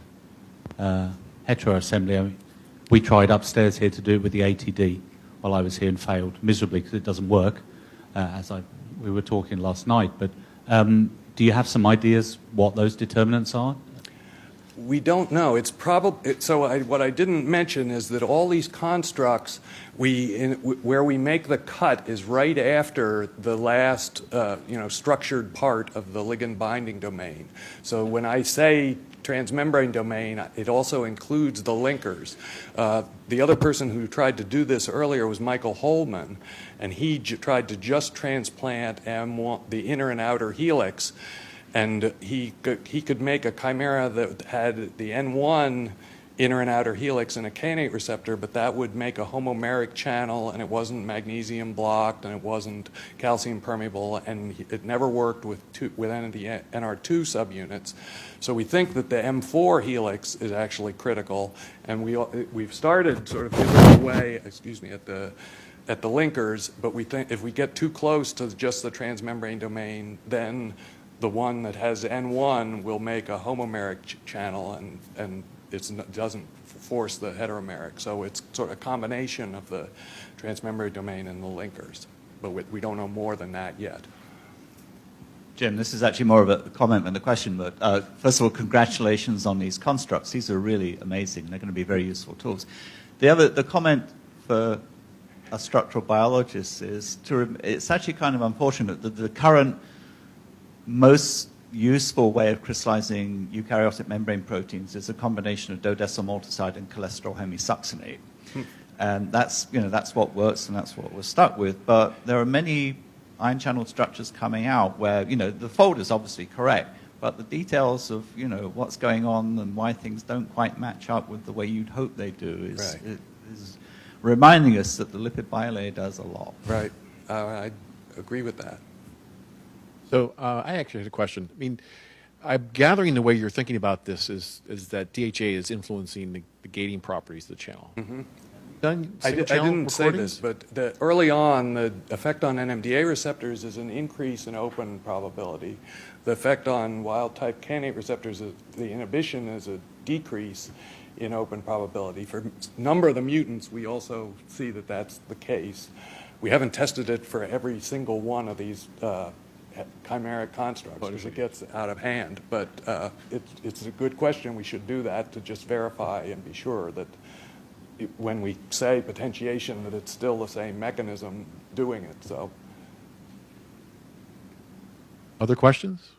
heteroassembly. I mean, we tried upstairs here to do it with the ATD while I was here and failed miserably because it doesn't work, we were talking last night. But do you have some ideas what those determinants are? We don't know. It's probably what I didn't mention is that all these constructs, where we make the cut is right after the last structured part of the ligand binding domain. So when I say transmembrane domain, it also includes the linkers. The other person who tried to do this earlier was Michael Holman, and he tried to just transplant M1, the inner and outer helix. And he could make a chimera that had the N1 inner and outer helix in a kainate receptor, but that would make a homomeric channel, and it wasn't magnesium blocked, and it wasn't calcium permeable, and it never worked with any of the NR2 subunits. So we think that the M4 helix is actually critical, and we've started sort of chipping away, at the linkers, but we think if we get too close to just the transmembrane domain, then the one that has N1 will make a homomeric channel, and it doesn't force the heteromeric. So it's sort of a combination of the transmembrane domain and the linkers. But we don't know more than that yet. Jim, this is actually more of a comment than a question, but first of all, congratulations on these constructs. These are really amazing. They're going to be very useful tools. The comment for us structural biologists is it's actually kind of unfortunate that the current most useful way of crystallizing eukaryotic membrane proteins is a combination of dodecyl-maltoside and cholesterol hemisuccinate. And that's what works, and that's what we're stuck with. But there are many ion channel structures coming out where, the fold is obviously correct, but the details of, what's going on and why things don't quite match up with the way you'd hope they do is reminding us that the lipid bilayer does a lot. Right. I agree with that. So I actually had a question. I mean, I'm gathering the way you're thinking about this is that DHA is influencing the gating properties of the channel. Mm-hmm. I didn't say this, but early on, the effect on NMDA receptors is an increase in open probability. The effect on wild-type kainate receptors, the inhibition, is a decrease in open probability. For a number of the mutants, we also see that that's the case. We haven't tested it for every single one of these chimeric constructs because it gets out of hand. But it's a good question. We should do that to just verify and be sure that when we say potentiation, that it's still the same mechanism doing it. So, other questions?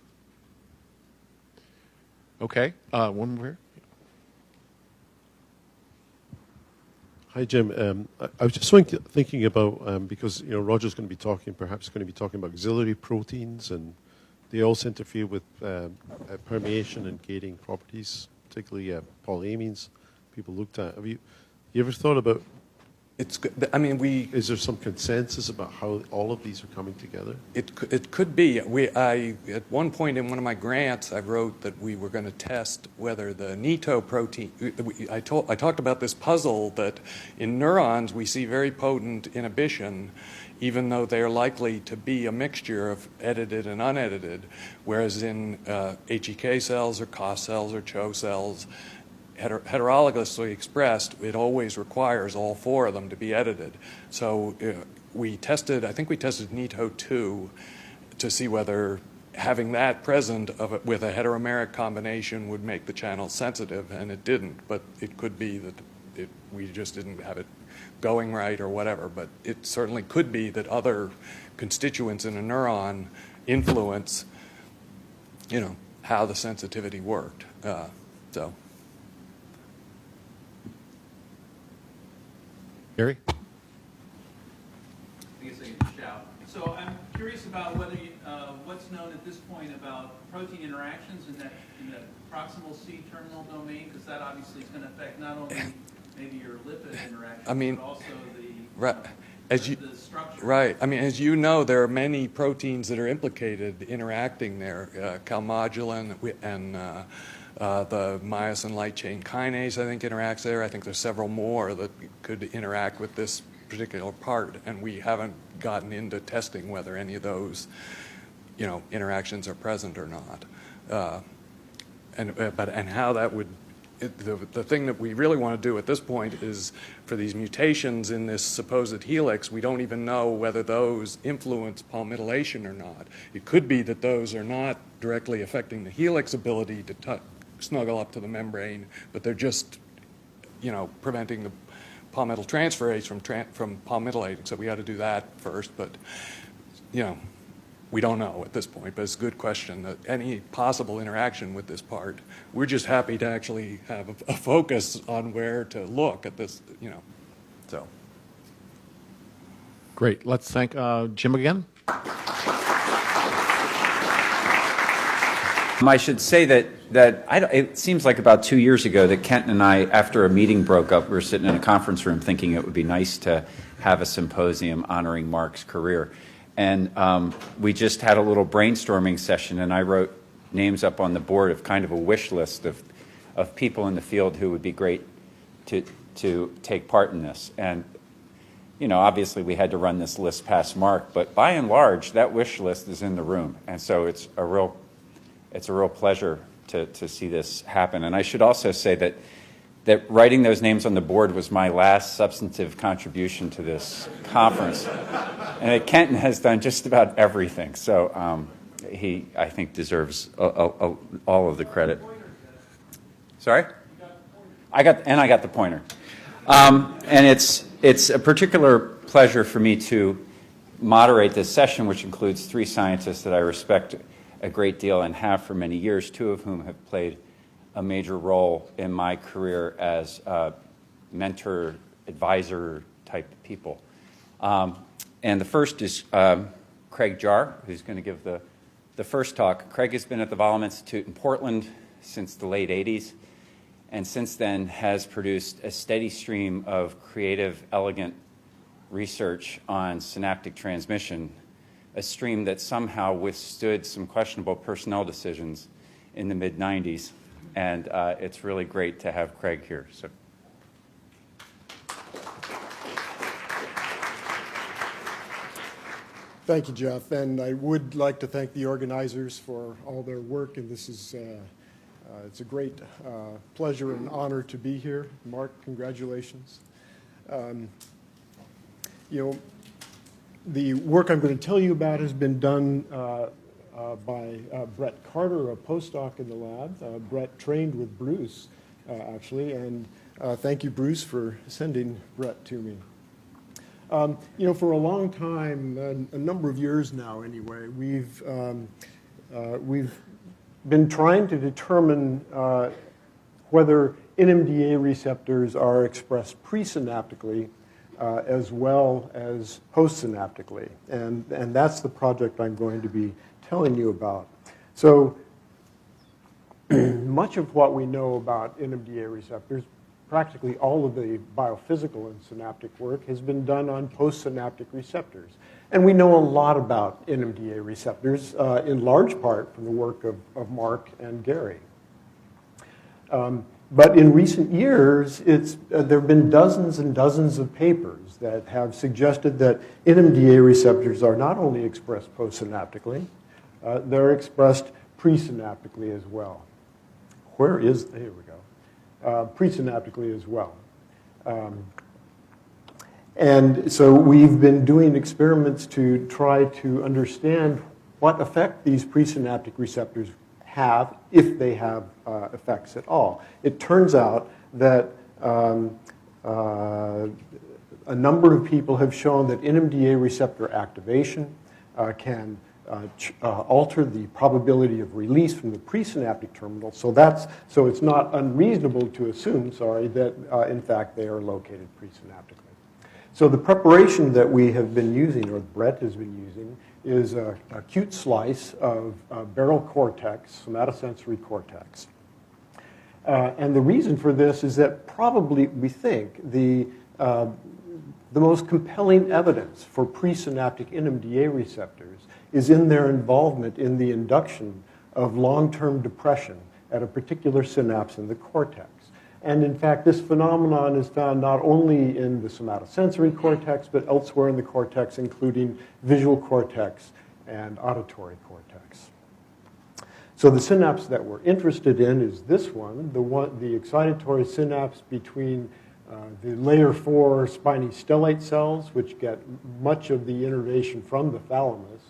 Okay, one more here. Hi, Jim. I was just thinking about, because Roger's going to be perhaps going to be talking about auxiliary proteins, and they also interfere with permeation and gating properties, particularly polyamines people looked at. Have you ever thought about, is there some consensus about how all of these are coming together? It could be. At one point in one of my grants, I wrote that we were going to test whether the NITO protein, I talked about this puzzle that in neurons we see very potent inhibition, even though they're likely to be a mixture of edited and unedited, whereas in HEK cells or COS cells or CHO cells, heterologously expressed, it always requires all four of them to be edited. So I think we tested NITO2 to see whether having that present with a heteromeric combination would make the channel sensitive, and it didn't. But it could be that we just didn't have it going right or whatever. But it certainly could be that other constituents in a neuron influence, how the sensitivity worked. So. Gary? I guess I can shout. So I'm curious about whether what's known at this point about protein interactions in that proximal C-terminal domain, because that obviously is going to affect not only maybe your lipid interaction, but also the structure. Right. I mean, as you know, there are many proteins that are implicated interacting there. Calmodulin and the myosin light chain kinase, I think, interacts there. I think there's several more that could interact with this particular part, and we haven't gotten into testing whether any of those, interactions are present or not. And how that would, the thing that we really want to do at this point is for these mutations in this supposed helix, we don't even know whether those influence palmitylation or not. It could be that those are not directly affecting the helix ability to snuggle up to the membrane, but they're just, preventing the palmitoyltransferase from palmitylating. So we ought to do that first, but, we don't know at this point, but it's a good question. That any possible interaction with this part, we're just happy to actually have a focus on where to look at this, so. Great. Let's thank Jim again. I should say that that it seems like about 2 years ago that Kenton and I, after a meeting broke up, we were sitting in a conference room thinking it would be nice to have a symposium honoring Mark's career. And we just had a little brainstorming session, and I wrote names up on the board of kind of a wish list of people in the field who would be great to take part in this. And, you know, obviously we had to run this list past Mark, but by and large, that wish list is in the room. And so it's a real pleasure to see this happen. And I should also say that writing those names on the board was my last substantive contribution to this conference. And Kenton has done just about everything. So he, I think, deserves all of the credit. Sorry? I got the pointer. And it's a particular pleasure for me to moderate this session, which includes 3 scientists that I respect a great deal and have for many years, 2 of whom have played a major role in my career as mentor, advisor type people. And the first is Craig Jahr, who's going to give the first talk. Craig has been at the Vollum Institute in Portland since the late 80s, and since then has produced a steady stream of creative, elegant research on synaptic transmission, a stream that somehow withstood some questionable personnel decisions in the mid-90s. And it's really great to have Craig here. So. Thank you, Jeff. And I would like to thank the organizers for all their work. And this is it's a great pleasure and honor to be here. Mark, congratulations. You know, the work I'm going to tell you about has been done by Brett Carter, a postdoc in the lab. Brett trained with Bruce, actually, and thank you, Bruce, for sending Brett to me. You know, for a long time, a number of years now anyway, we've been trying to determine whether NMDA receptors are expressed presynaptically as well as postsynaptically. And that's the project I'm going to be telling you about. So much of what we know about NMDA receptors, practically all of the biophysical and synaptic work, has been done on postsynaptic receptors. And we know a lot about NMDA receptors, in large part from the work of Mark and Gary. But in recent years, there have been dozens and dozens of papers that have suggested that NMDA receptors are not only expressed postsynaptically, they're expressed presynaptically as well. Here we go. Presynaptically as well. And so we've been doing experiments to try to understand what effect these presynaptic receptors have, if they have effects at all. It turns out that a number of people have shown that NMDA receptor activation can alter the probability of release from the presynaptic terminal. So it's not unreasonable to assume, that in fact they are located presynaptically. So the preparation that we have been using, or Brett has been using, is a acute slice of barrel cortex, somatosensory cortex. And the reason for this is that probably, we think, the most compelling evidence for presynaptic NMDA receptors is in their involvement in the induction of long-term depression at a particular synapse in the cortex. And in fact, this phenomenon is found not only in the somatosensory cortex, but elsewhere in the cortex, including visual cortex and auditory cortex. So the synapse that we're interested in is this one, the excitatory synapse between the layer 4 spiny stellate cells, which get much of the innervation from the thalamus,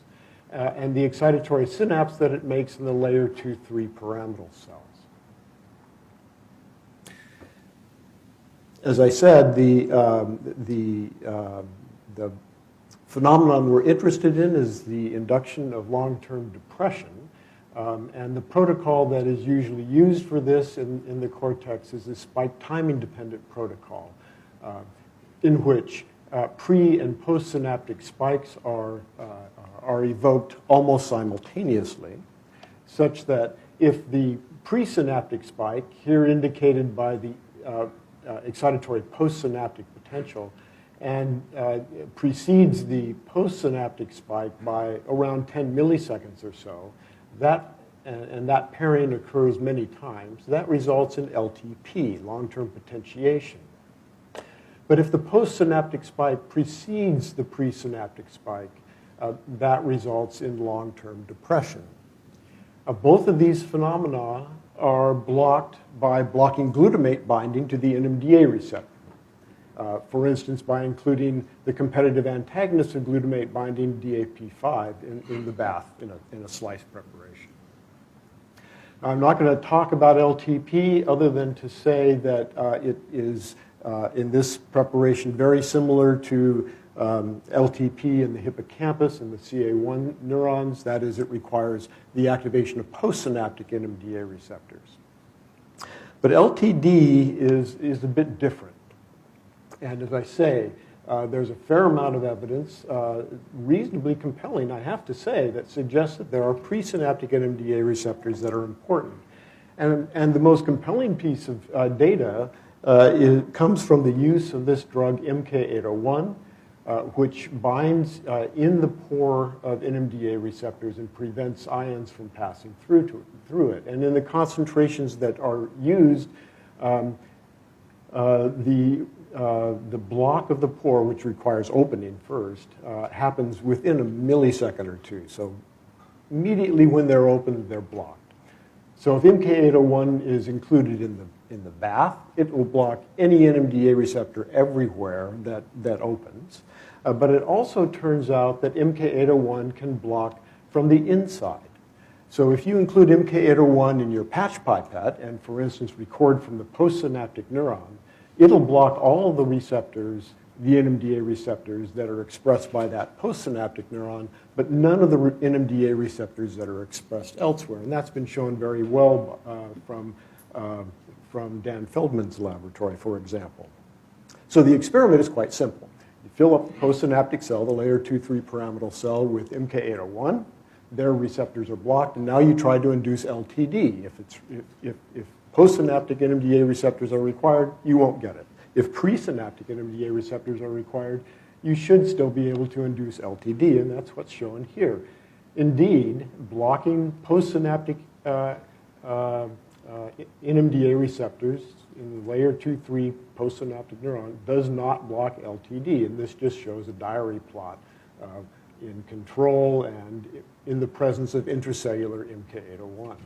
and the excitatory synapse that it makes in the layer 2-3 pyramidal cells. As I said, the phenomenon we're interested in is the induction of long-term depression. And the protocol that is usually used for this in the cortex is a spike timing-dependent protocol in which pre- and postsynaptic spikes are evoked almost simultaneously, such that if the presynaptic spike, here indicated by the excitatory postsynaptic potential, and precedes the postsynaptic spike by around 10 milliseconds or so. And that pairing occurs many times. That results in LTP, long-term potentiation. But if the postsynaptic spike precedes the presynaptic spike, that results in long-term depression. Both of these phenomena are blocked by blocking glutamate binding to the NMDA receptor. For instance, by including the competitive antagonist of glutamate binding, DAP5, in the bath in a slice preparation. I'm not going to talk about LTP other than to say that it is, in this preparation, very similar to LTP in the hippocampus and the CA1 neurons. That is, it requires the activation of postsynaptic NMDA receptors. But LTD is a bit different. And as I say, there's a fair amount of evidence, reasonably compelling, I have to say, that suggests that there are presynaptic NMDA receptors that are important. And the most compelling piece of data comes from the use of this drug MK801, which binds in the pore of NMDA receptors and prevents ions from passing through it. And in the concentrations that are used, the block of the pore, which requires opening first, happens within a millisecond or two. So immediately when they're opened, they're blocked. So if MK801 is included in the bath, it will block any NMDA receptor everywhere that opens. But it also turns out that MK801 can block from the inside. So if you include MK801 in your patch pipette and, for instance, record from the postsynaptic neuron, it'll block all the receptors, the NMDA receptors that are expressed by that postsynaptic neuron, but none of the NMDA receptors that are expressed elsewhere. And that's been shown very well from Dan Feldman's laboratory, for example. So the experiment is quite simple. You fill up the postsynaptic cell, the layer 2-3 pyramidal cell, with MK801. Their receptors are blocked, and now you try to induce LTD. If postsynaptic NMDA receptors are required, you won't get it. If presynaptic NMDA receptors are required, you should still be able to induce LTD, and that's what's shown here. Indeed, blocking postsynaptic NMDA receptors in the layer 2-3 postsynaptic neuron does not block LTD, and this just shows a diary plot in control and in the presence of intracellular MK801.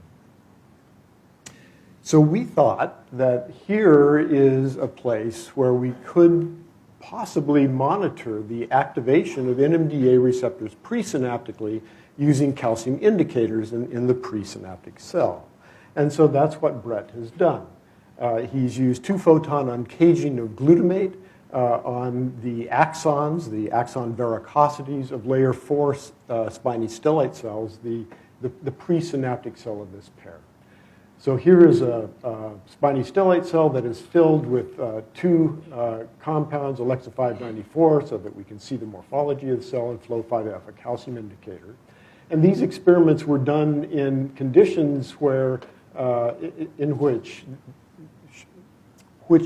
So we thought that here is a place where we could possibly monitor the activation of NMDA receptors presynaptically using calcium indicators in the presynaptic cell. And so that's what Brett has done. He's used 2-photon uncaging of glutamate on the axons, the axon varicosities of layer 4 spiny stellate cells, the presynaptic cell of this pair. So here is a spiny stellate cell that is filled with two compounds, Alexa 594, so that we can see the morphology of the cell, and flow 5F, a calcium indicator. And these experiments were done in conditions where, in which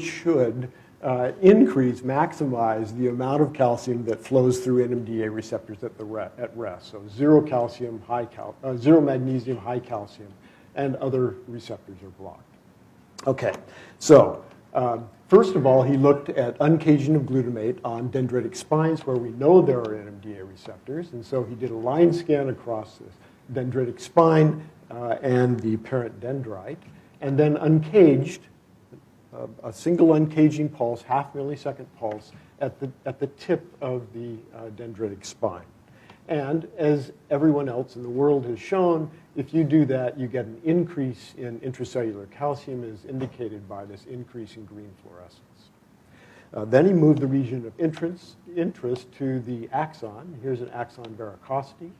should maximize the amount of calcium that flows through NMDA receptors at rest. So zero calcium, zero magnesium, high calcium, and other receptors are blocked. Okay, so first of all, he looked at uncaging of glutamate on dendritic spines where we know there are NMDA receptors, and so he did a line scan across this dendritic spine and the parent dendrite, and then uncaged a single uncaging pulse, half millisecond pulse, at the tip of the dendritic spine. And as everyone else in the world has shown, if you do that, you get an increase in intracellular calcium as indicated by this increase in green fluorescence. Then he moved the region of interest to the axon. Here's an axon varicosity.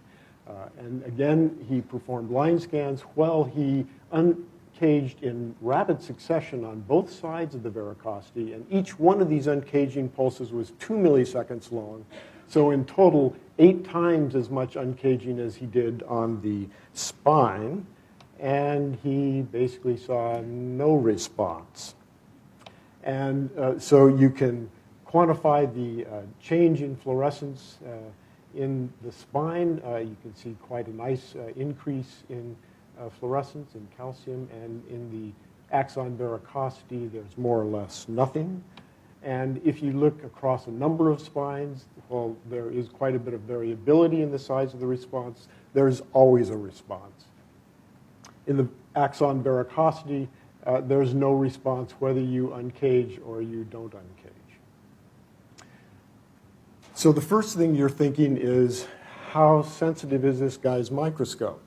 And again, he performed line scans while he uncaged in rapid succession on both sides of the varicosity. And each one of these uncaging pulses was 2 milliseconds long. So in total, 8 times as much uncaging as he did on the spine. and he basically saw no response. And so you can quantify the change in fluorescence in the spine. You can see quite a nice increase in fluorescence in calcium, and in the axon varicosity, there's more or less nothing. And if you look across a number of spines, well, there is quite a bit of variability in the size of the response. There's always a response. In the axon varicosity, there's no response whether you uncage or you don't uncage. So the first thing you're thinking is, how sensitive is this guy's microscope?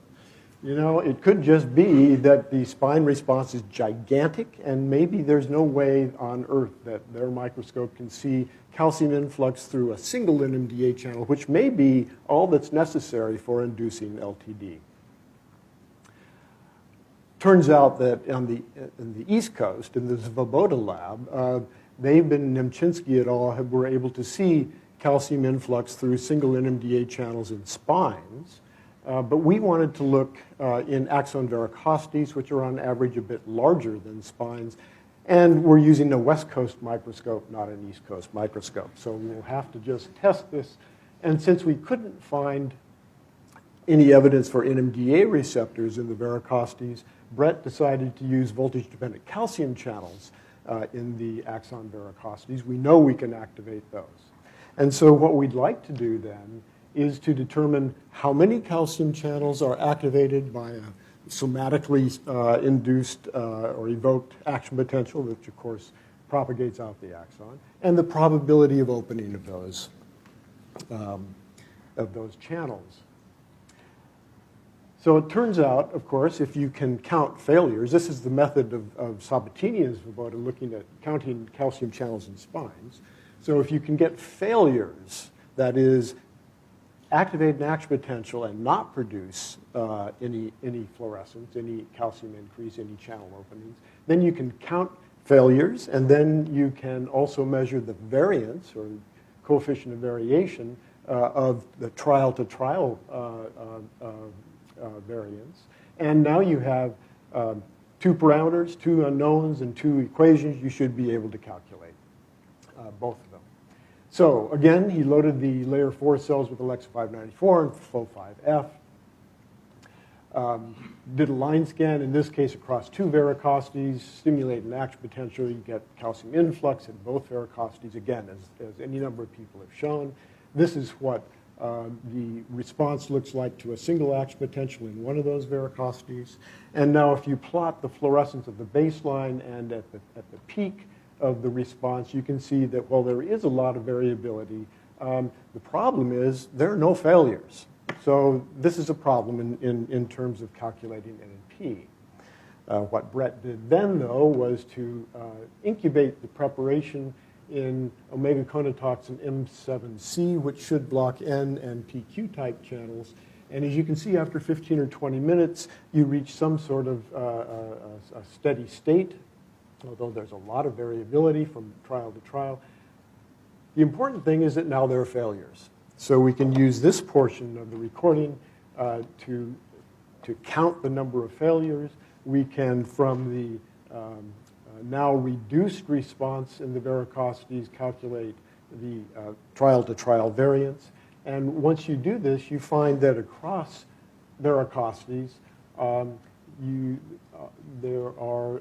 You know, it could just be that the spine response is gigantic, and maybe there's no way on Earth that their microscope can see calcium influx through a single NMDA channel, which may be all that's necessary for inducing LTD. Turns out that in the East Coast, in the Svoboda lab, Nemchinsky et al. Were able to see calcium influx through single NMDA channels in spines. But we wanted to look in axon varicosities, which are on average a bit larger than spines. And we're using a West Coast microscope, not an East Coast microscope. So we'll have to just test this. And since we couldn't find any evidence for NMDA receptors in the varicosities, Brett decided to use voltage-dependent calcium channels in the axon varicosities. We know we can activate those. And so what we'd like to do then is to determine how many calcium channels are activated by a somatically induced or evoked action potential, which of course propagates out the axon, and the probability of opening of those channels. So it turns out, of course, if you can count failures, this is the method of Sabatini and Svoboda looking at counting calcium channels in spines. So if you can get failures, that is, activate an action potential and not produce any fluorescence, any calcium increase, any channel openings, then you can count failures, and then you can also measure the variance or coefficient of variation of the trial-to-trial variance. And now you have two parameters, two unknowns, and two equations. You should be able to calculate both of them. So again, he loaded the layer 4 cells with Alexa 594 and Flo5F. Did a line scan, in this case across two varicosities, stimulate an action potential. You get calcium influx in both varicosities, again, as any number of people have shown. This is what the response looks like to a single action potential in one of those varicosities. And now if you plot the fluorescence of the baseline and at the peak of the response, you can see that while there is a lot of variability, the problem is there are no failures. So this is a problem in terms of calculating NNP. What Brett did then, though, was to incubate the preparation in omega-conotoxin M7C, which should block N and PQ type channels. And as you can see, after 15 or 20 minutes, you reach some sort of a steady state, although there's a lot of variability from trial to trial. The important thing is that now there are failures. So we can use this portion of the recording to count the number of failures. We can, from the now reduced response in the varicosities, calculate the trial-to-trial variance. And once you do this, you find that across varicosities, there are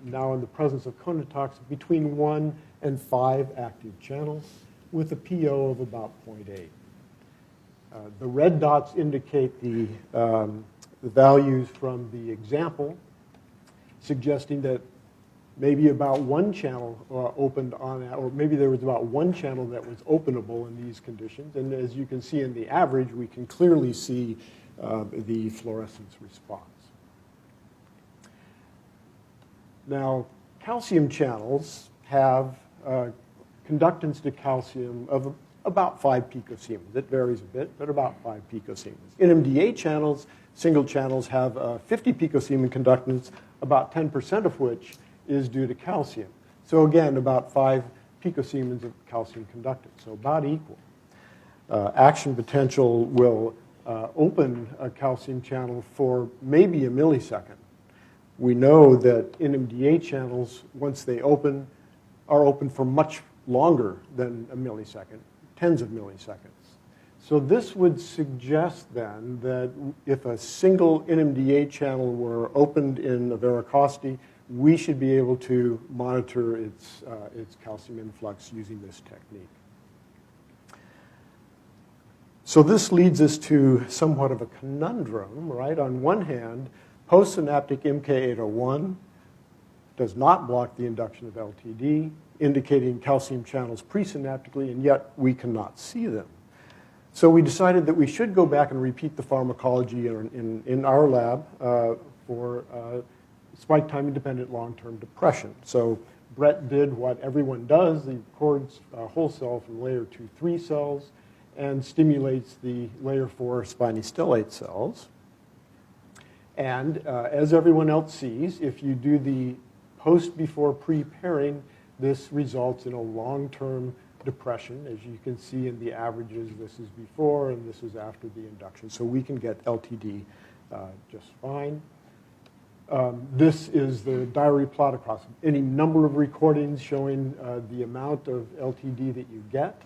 now in the presence of conotoxin between 1 and 5 active channels with a PO of about 0.8. The red dots indicate the values from the example, suggesting that maybe about one channel opened on, or maybe there was about one channel that was openable in these conditions. And as you can see in the average, we can clearly see the fluorescence response. Now, calcium channels have conductance to calcium of about 5 picosiemens. It varies a bit, but about 5 picosiemens. NMDA channels, single channels, have 50 picosiemen conductance, about 10% of which is due to calcium. So again, about 5 picosiemens of calcium conductance, so about equal. Action potential will open a calcium channel for maybe a millisecond. We know that NMDA channels, once they open, are open for much longer than a millisecond, tens of milliseconds. So this would suggest then that if a single NMDA channel were opened in a varicosity, we should be able to monitor its calcium influx using this technique. So this leads us to somewhat of a conundrum, right? On one hand, postsynaptic MK801 does not block the induction of LTD, indicating calcium channels presynaptically, and yet we cannot see them. So we decided that we should go back and repeat the pharmacology in our lab for spike time-independent long-term depression. So Brett did what everyone does. He records a whole cell from layer 2-3 cells and stimulates the layer 4 spiny stellate cells. And as everyone else sees, if you do the post-before pre-pairing, this results in a long-term depression. As you can see in the averages, this is before and this is after the induction. So we can get LTD just fine. This is the diary plot across any number of recordings showing the amount of LTD that you get.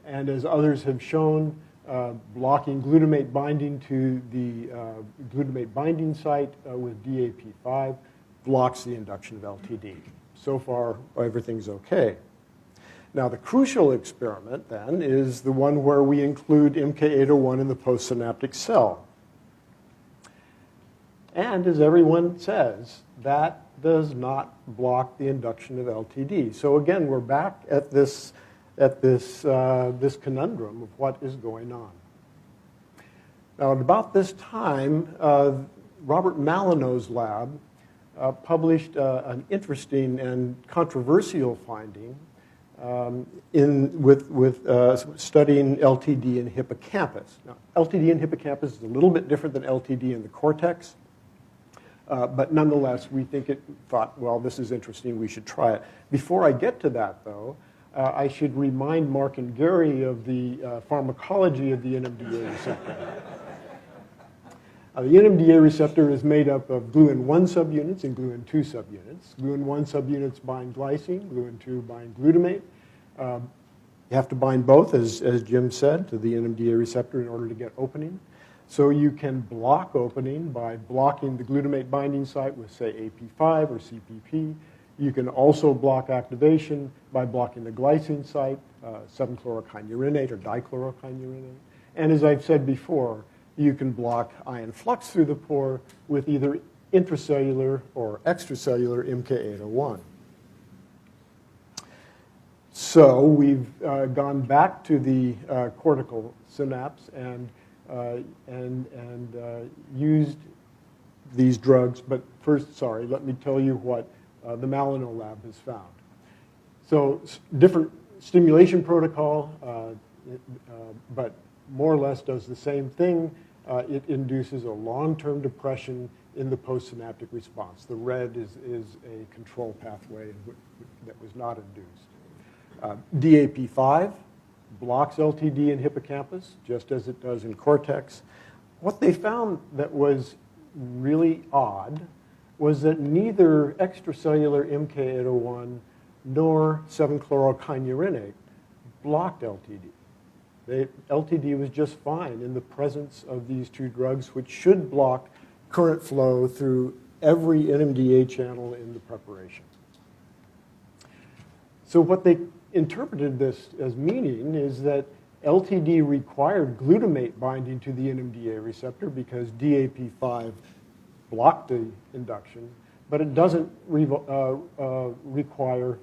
And as others have shown, blocking glutamate binding to the glutamate binding site with DAP5 blocks the induction of LTD. So far, everything's okay. Now, the crucial experiment, then, is the one where we include MK801 in the postsynaptic cell. And as everyone says, that does not block the induction of LTD. So again, we're back at this conundrum of what is going on. Now, at about this time, Robert Malino's lab published an interesting and controversial finding with studying LTD in hippocampus. Now, LTD in hippocampus is a little bit different than LTD in the cortex, but nonetheless, we thought, well, this is interesting, we should try it. Before I get to that, though, I should remind Mark and Gary of the pharmacology of the NMDA receptor. The NMDA receptor is made up of gluin-1 subunits and gluin-2 subunits. Gluin-1 subunits bind glycine, gluin-2 bind glutamate. You have to bind both, as Jim said, to the NMDA receptor in order to get opening. So you can block opening by blocking the glutamate binding site with, say, AP5 or CPP. You can also block activation by blocking the glycine site, 7-chlorokyneurinate or dichlorokyneurinate. And as I've said before, you can block ion flux through the pore with either intracellular or extracellular MK801. So we've gone back to the cortical synapse and used these drugs. But first, let me tell you what the Malino lab has found. So different stimulation protocol, but more or less does the same thing. It induces a long-term depression in the postsynaptic response. The red is a control pathway that was not induced. DAP5 blocks LTD in hippocampus, just as it does in cortex. What they found that was really odd was that neither extracellular MK801 nor 7-chlorokyneurinate blocked LTD. LTD was just fine in the presence of these two drugs, which should block current flow through every NMDA channel in the preparation. So what they interpreted this as meaning is that LTD required glutamate binding to the NMDA receptor because DAP5 blocked the induction, but it doesn't require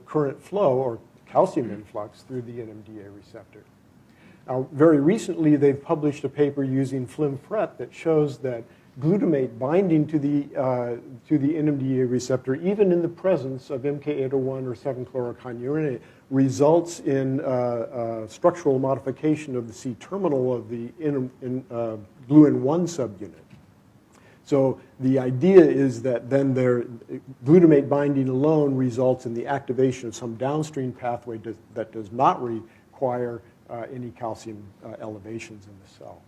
current flow or calcium influx through the NMDA receptor. Now, very recently, they've published a paper using FLIM-FRET that shows that glutamate binding to the NMDA receptor, even in the presence of MK801 or 7-chlorokyneurinate, results in structural modification of the C-terminal of the gluin-1 subunit. So the idea is that then glutamate binding alone results in the activation of some downstream pathway that does not require any calcium elevations in the cell.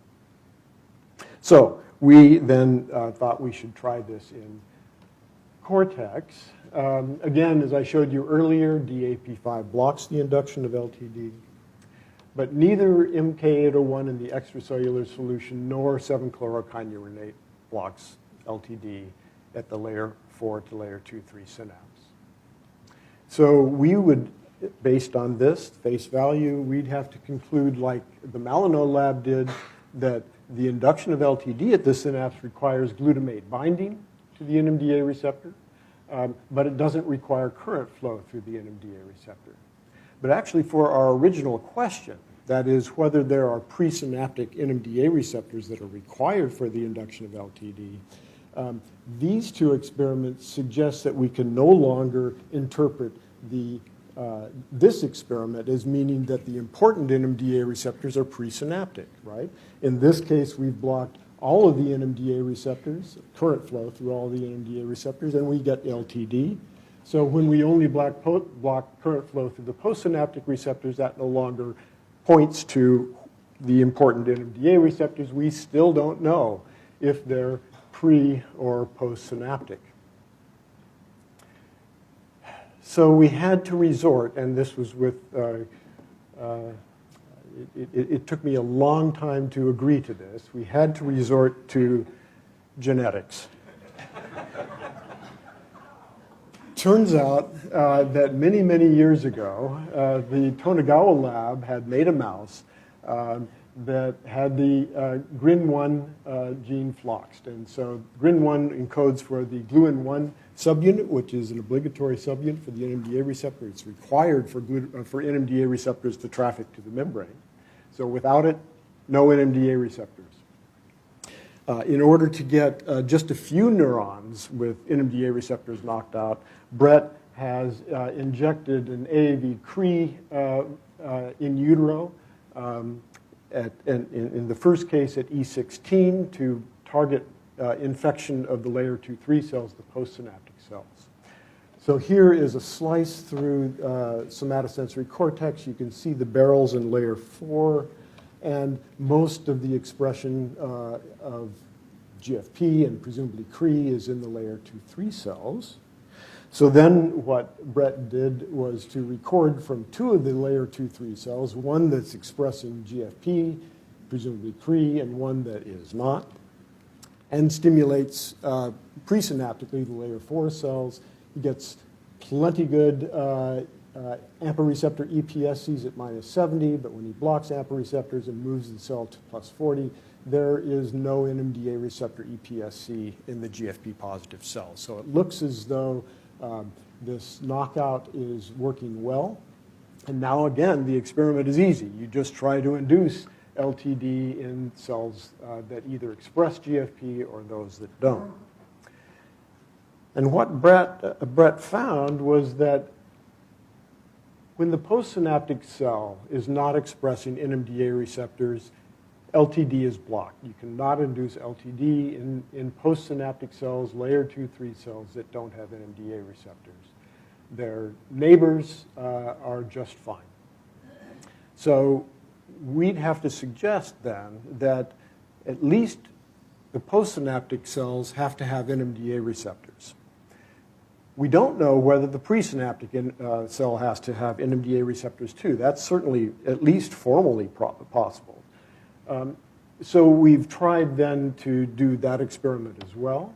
So we then thought we should try this in cortex. Again, as I showed you earlier, DAP5 blocks the induction of LTD, but neither MK801 in the extracellular solution nor 7-chlorokinurenate blocks LTD at the layer 4 to layer 2-3 synapse. So we would, based on this face value, we'd have to conclude, like the Malinois lab did, that the induction of LTD at this synapse requires glutamate binding to the NMDA receptor, but it doesn't require current flow through the NMDA receptor. But actually, for our original question, that is whether there are presynaptic NMDA receptors that are required for the induction of LTD, these two experiments suggest that we can no longer interpret this experiment as meaning that the important NMDA receptors are presynaptic, right? In this case, we've blocked all of the NMDA receptors, current flow through all the NMDA receptors, and we get LTD. So when we only block current flow through the postsynaptic receptors, that no longer points to the important NMDA receptors. We still don't know if they're pre or postsynaptic. So we had to resort, and this was with, it took me a long time to agree to this. We had to resort to genetics. Turns out that many, many years ago, the Tonegawa lab had made a mouse that had the GRIN1 gene floxed. And so GRIN1 encodes for the gluin1 subunit, which is an obligatory subunit for the NMDA receptor. It's required for NMDA receptors to traffic to the membrane. So without it, no NMDA receptors. In order to get just a few neurons with NMDA receptors knocked out, Brett has injected an AAV-Cre in utero, in the first case at E16 to target infection of the layer 2-3 cells, the postsynaptic cells. So here is a slice through somatosensory cortex. You can see the barrels in layer 4, and most of the expression of GFP and presumably Cre is in the layer 2-3 cells. So then what Brett did was to record from 2 of the layer 2-3 cells, one that's expressing GFP, presumably Cre, and one that is not, and stimulates presynaptically the layer 4 cells. He gets plenty good AMPA receptor EPSCs at -70, but when he blocks AMPA receptors and moves the cell to +40, there is no NMDA receptor EPSC in the GFP positive cells. So it looks as though this knockout is working well. And now again, the experiment is easy. You just try to induce LTD in cells that either express GFP or those that don't. And what Brett found was that when the postsynaptic cell is not expressing NMDA receptors, LTD is blocked. You cannot induce LTD in postsynaptic cells, layer 2-3 cells that don't have NMDA receptors. Their neighbors are just fine. So we'd have to suggest then that at least the postsynaptic cells have to have NMDA receptors. We don't know whether the presynaptic cell has to have NMDA receptors too. That's certainly at least formally possible. So we've tried then to do that experiment as well.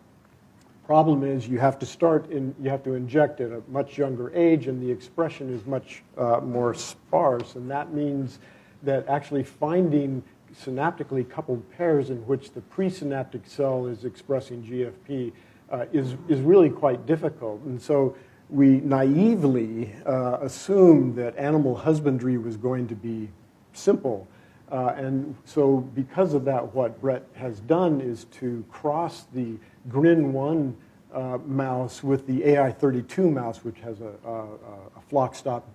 Problem is you have to inject at a much younger age, and the expression is much more sparse, and that means that actually finding synaptically coupled pairs in which the presynaptic cell is expressing GFP is really quite difficult. And so we naively assumed that animal husbandry was going to be simple. And so because of that, what Brett has done is to cross the GRIN1 mouse with the AI32 mouse, which has a flock stop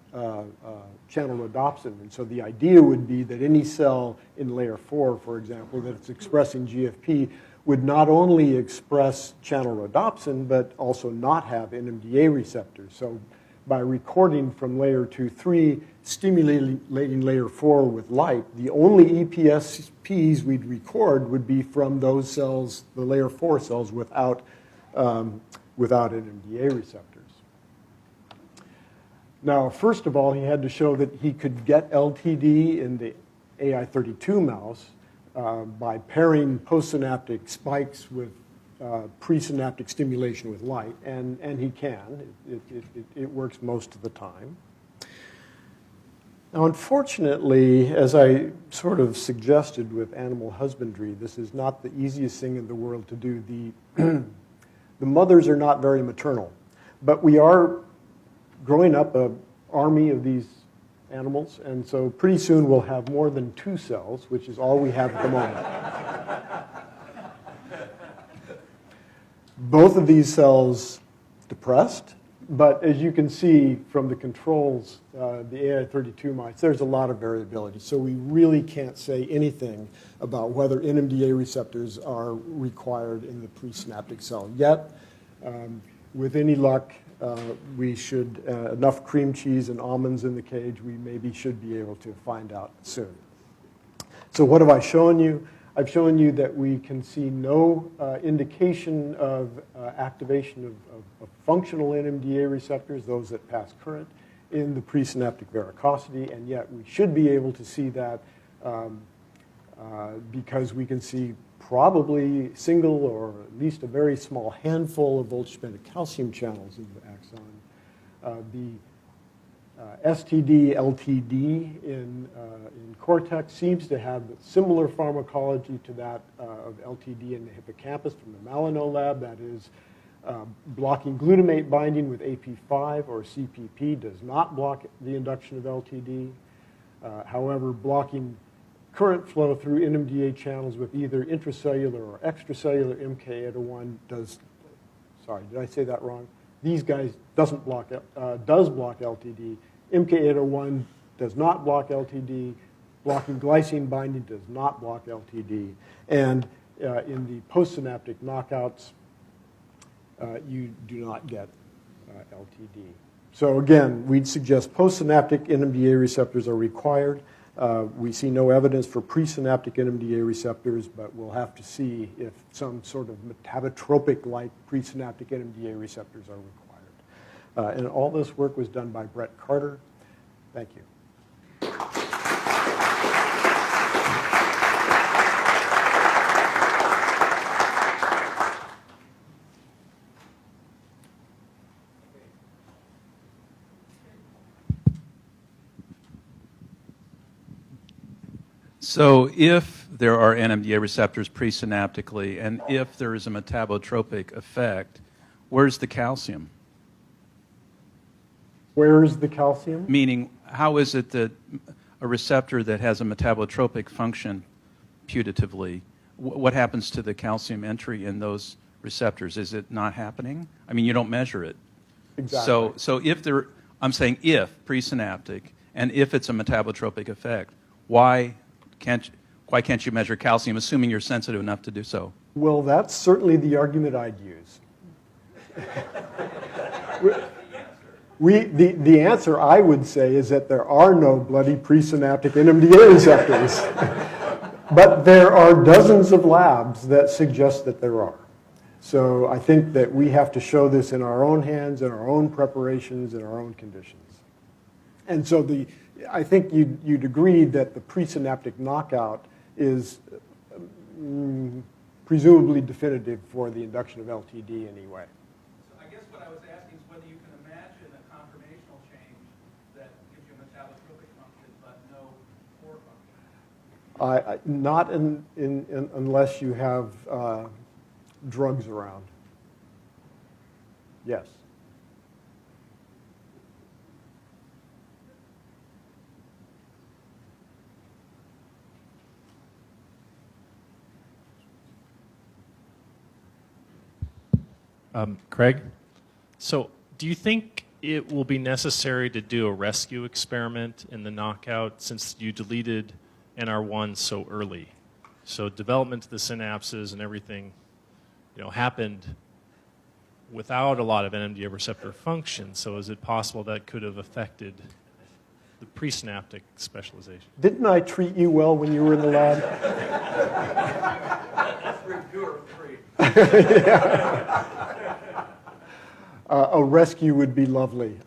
channel rhodopsin. And so the idea would be that any cell in layer 4, for example, that's expressing GFP would not only express channel rhodopsin, but also not have NMDA receptors. So by recording from layer 2-3, stimulating layer 4 with light, the only EPSPs we'd record would be from those cells, the layer 4 cells, without NMDA receptors. Now, first of all, he had to show that he could get LTD in the AI32 mouse by pairing postsynaptic spikes with presynaptic stimulation with light, and he can. It works most of the time. Now, unfortunately, as I sort of suggested with animal husbandry, this is not the easiest thing in the world to do. The mothers are not very maternal, but we are growing up an army of these animals, and so pretty soon we'll have more than 2 cells, which is all we have at the moment. Both of these cells depressed, but as you can see from the controls, the AI32 mice, there's a lot of variability. So we really can't say anything about whether NMDA receptors are required in the presynaptic cell yet. With any luck, we should, enough cream cheese and almonds in the cage, we maybe should be able to find out soon. So what have I shown you? I've shown you that we can see no indication of activation of functional NMDA receptors, those that pass current, in the presynaptic varicosity, and yet we should be able to see that because we can see probably single or at least a very small handful of voltage-dependent calcium channels in the axon. The STD, LTD in cortex seems to have similar pharmacology to that of LTD in the hippocampus from the Malino lab. That is, blocking glutamate binding with AP5 or CPP does not block the induction of LTD. However, blocking current flow through NMDA channels with either intracellular or extracellular MK801 does, sorry, did I say that wrong? These guys does block LTD. MK801 does not block LTD. Blocking glycine binding does not block LTD. And in the postsynaptic knockouts, you do not get LTD. So again, we'd suggest postsynaptic NMDA receptors are required. We see no evidence for presynaptic NMDA receptors, but we'll have to see if some sort of metabotropic-like presynaptic NMDA receptors are required. And all this work was done by Brett Carter. Thank you. So if there are NMDA receptors presynaptically, and if there is a metabotropic effect, where's the calcium? Where's the calcium? Meaning, how is it that a receptor that has a metabotropic function putatively, what happens to the calcium entry in those receptors? Is it not happening? I mean, you don't measure it. Exactly. So if there, I'm saying if presynaptic, and if it's a metabotropic effect, why can't you measure calcium, assuming you're sensitive enough to do so? Well, that's certainly the argument I'd use. The answer I would say is that there are no bloody presynaptic NMDA receptors. But there are dozens of labs that suggest that there are. So I think that we have to show this in our own hands, in our own preparations, in our own conditions. And so I think you'd agree that the presynaptic knockout is presumably definitive for the induction of LTD anyway. So I guess what I was asking is whether you can imagine a conformational change that gives you a metabotropic function but no core function. Not unless you have drugs around. Yes. Craig, so do you think it will be necessary to do a rescue experiment in the knockout since you deleted NR1 so early? So development of the synapses and everything, happened without a lot of NMDA receptor function. So is it possible that could have affected the presynaptic specialization? Didn't I treat you well when you were in the lab? A rescue would be lovely.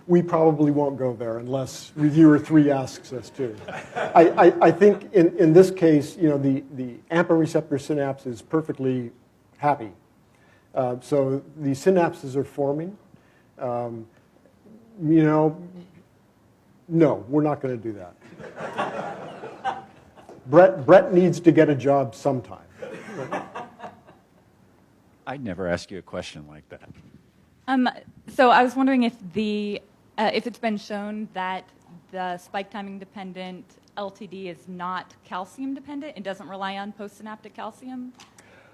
We probably won't go there unless reviewer 3 asks us to. I think in this case, you know, the AMPA receptor synapse is perfectly happy. So the synapses are forming. You know, no, we're not going to do that. Brett needs to get a job sometime. I'd never ask you a question like that. So I was wondering if it's been shown that the spike timing dependent LTD is not calcium dependent. It doesn't rely on postsynaptic calcium,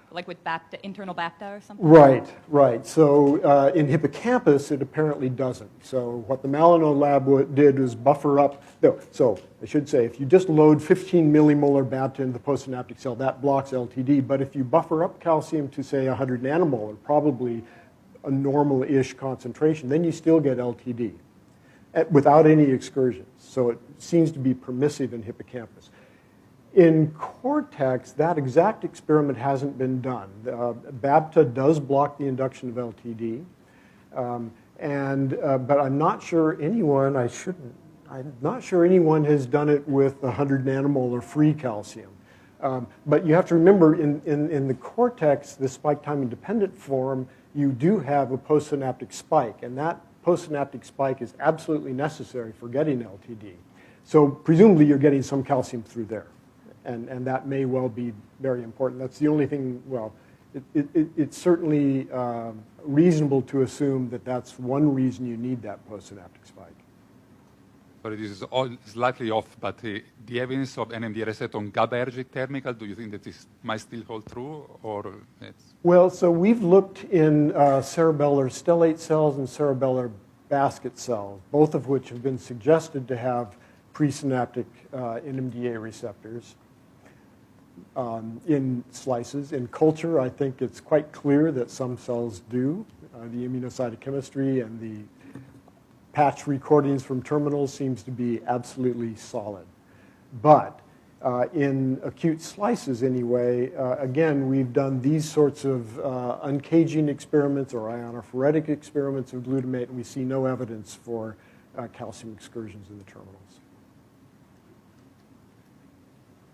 like with BAPTA, internal BAPTA or something. Right. So in hippocampus, it apparently doesn't. So what the Malino lab did was buffer up. No, so I should say, if you just load 15 millimolar BAPTA into the postsynaptic cell, that blocks LTD. But if you buffer up calcium to, say, 100 nanomolar, probably a normal-ish concentration, then you still get LTD without any excursions. So it seems to be permissive in hippocampus. In cortex, that exact experiment hasn't been done. BAPTA does block the induction of LTD, but I'm not sure anyone, I'm not sure anyone has done it with 100 nanomolar free calcium. But you have to remember, in the cortex, the spike timing dependent form, you do have a postsynaptic spike, and that postsynaptic spike is absolutely necessary for getting LTD. So presumably you're getting some calcium through there, and that may well be very important. That's the only thing, well, it's certainly reasonable to assume that that's one reason you need that postsynaptic spike. But it is all slightly off, but the evidence of NMDA receptor on GABAergic thermical, do you think that this might still hold true, or it's... Well, so we've looked in cerebellar stellate cells and cerebellar basket cells, both of which have been suggested to have presynaptic NMDA receptors in slices. In culture, I think it's quite clear that some cells do. The immunocytochemistry and the patch recordings from terminals seems to be absolutely solid. But in acute slices anyway, again, we've done these sorts of uncaging experiments or ionophoretic experiments of glutamate, and we see no evidence for calcium excursions in the terminals.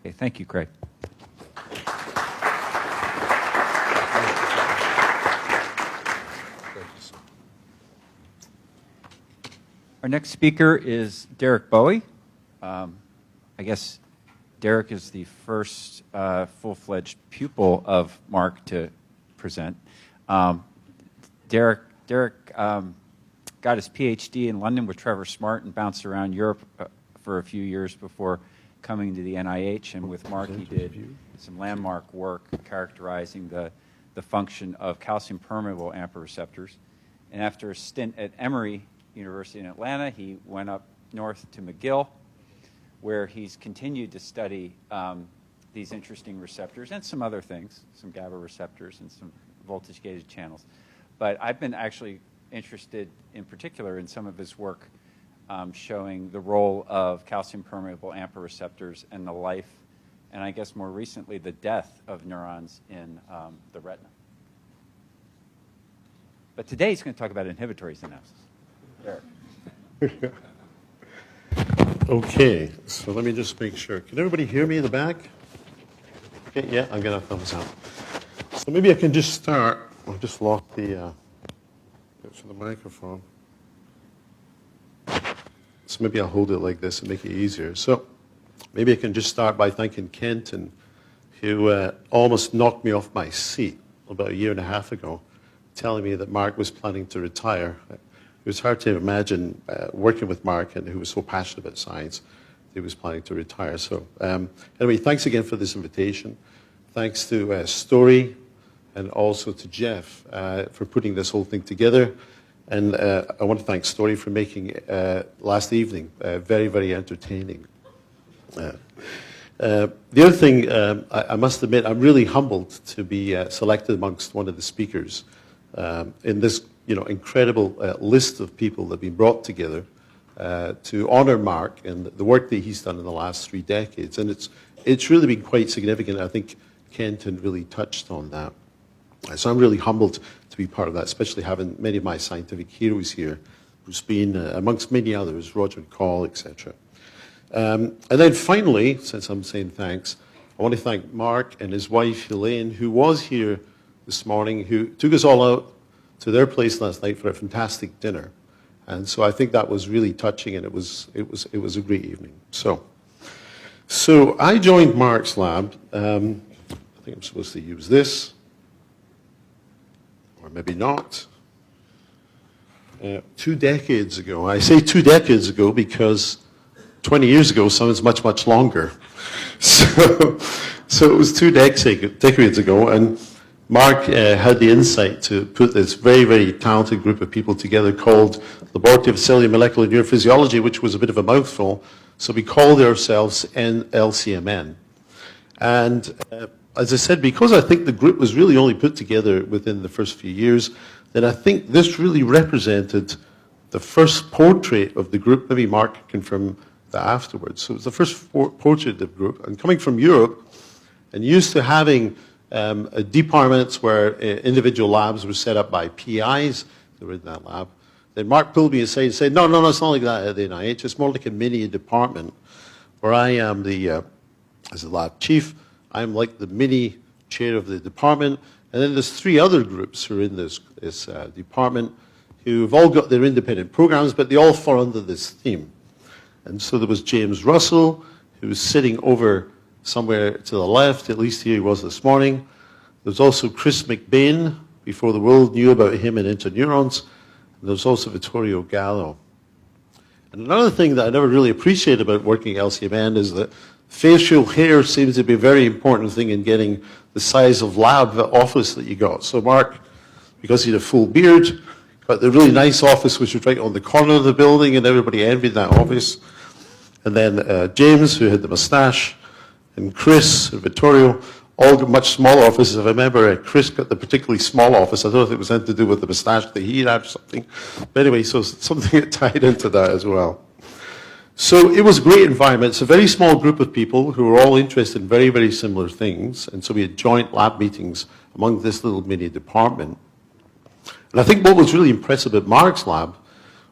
Okay, thank you, Craig. Our next speaker is Derek Bowie. I guess Derek is the first full-fledged pupil of Mark to present. Derek got his Ph.D. in London with Trevor Smart and bounced around Europe for a few years before coming to the NIH. And with Mark, he did some landmark work characterizing the function of calcium-permeable AMPA receptors. And after a stint at Emory University in Atlanta, he went up north to McGill, where he's continued to study these interesting receptors and some other things, some GABA receptors and some voltage-gated channels. But I've been actually interested in particular in some of his work showing the role of calcium-permeable AMPA receptors and the life, and I guess more recently, the death of neurons in the retina. But today he's going to talk about inhibitory synapses. Derek. Okay, so let me just make sure. Can everybody hear me in the back? Okay, yeah, I'm going to thumbs up. So maybe I can just start. I'll just lock the microphone. So maybe I'll hold it like this and make it easier. So maybe I can just start by thanking Kenton, who almost knocked me off my seat about a year and a half ago, telling me that Mark was planning to retire. It was hard to imagine working with Mark, and who was so passionate about science, he was planning to retire. So anyway, thanks again for this invitation. Thanks to Story and also to Jeff for putting this whole thing together. And I want to thank Story for making last evening very, very entertaining. The other thing, I must admit, I'm really humbled to be selected amongst one of the speakers in this incredible list of people that have been brought together to honor Mark and the work that he's done in the last 3 decades. And it's really been quite significant. I think Kenton really touched on that. So I'm really humbled to be part of that, especially having many of my scientific heroes here, Bruce Bean, amongst many others, Roger Call, etc. And then finally, since I'm saying thanks, I want to thank Mark and his wife, Helene, who was here this morning, who took us all out to their place last night for a fantastic dinner. And so I think that was really touching, and it was a great evening. So I joined Mark's lab. I think I'm supposed to use this, or maybe not. 2 decades ago. I say 2 decades ago because 20 years ago sounds much, much longer. So it was 2 decades ago, and Mark had the insight to put this very, very talented group of people together called Laboratory of Cellular Molecular Neurophysiology, which was a bit of a mouthful. So we called ourselves LCMN. And as I said, because I think the group was really only put together within the first few years, then I think this really represented the first portrait of the group. Maybe Mark can confirm that afterwards. So it was the first portrait of the group. And coming from Europe and used to having departments where individual labs were set up by PIs that were in that lab, then Mark pulled me aside and said, no, it's not like that at the NIH. It's more like a mini department where I am as the lab chief, I'm like the mini chair of the department. And then there's 3 other groups who are in this department who've all got their independent programs, but they all fall under this theme. And so there was James Russell, who was sitting over somewhere to the left, at least here he was this morning. There's also Chris McBain, before the world knew about him and interneurons. And there's also Vittorio Gallo. And another thing that I never really appreciated about working at LCMN is that facial hair seems to be a very important thing in getting the size of lab office that you got. So Mark, because he had a full beard, got the really nice office which was right on the corner of the building, and everybody envied that office. And then James, who had the mustache, and Chris and Vittorio all got much smaller offices. I remember Chris got the particularly small office. I don't know if it was anything to do with the mustache that he had or something. But anyway, so something that tied into that as well. So it was a great environment. It's a very small group of people who were all interested in very, very similar things. And so we had joint lab meetings among this little mini department. And I think what was really impressive at Mark's lab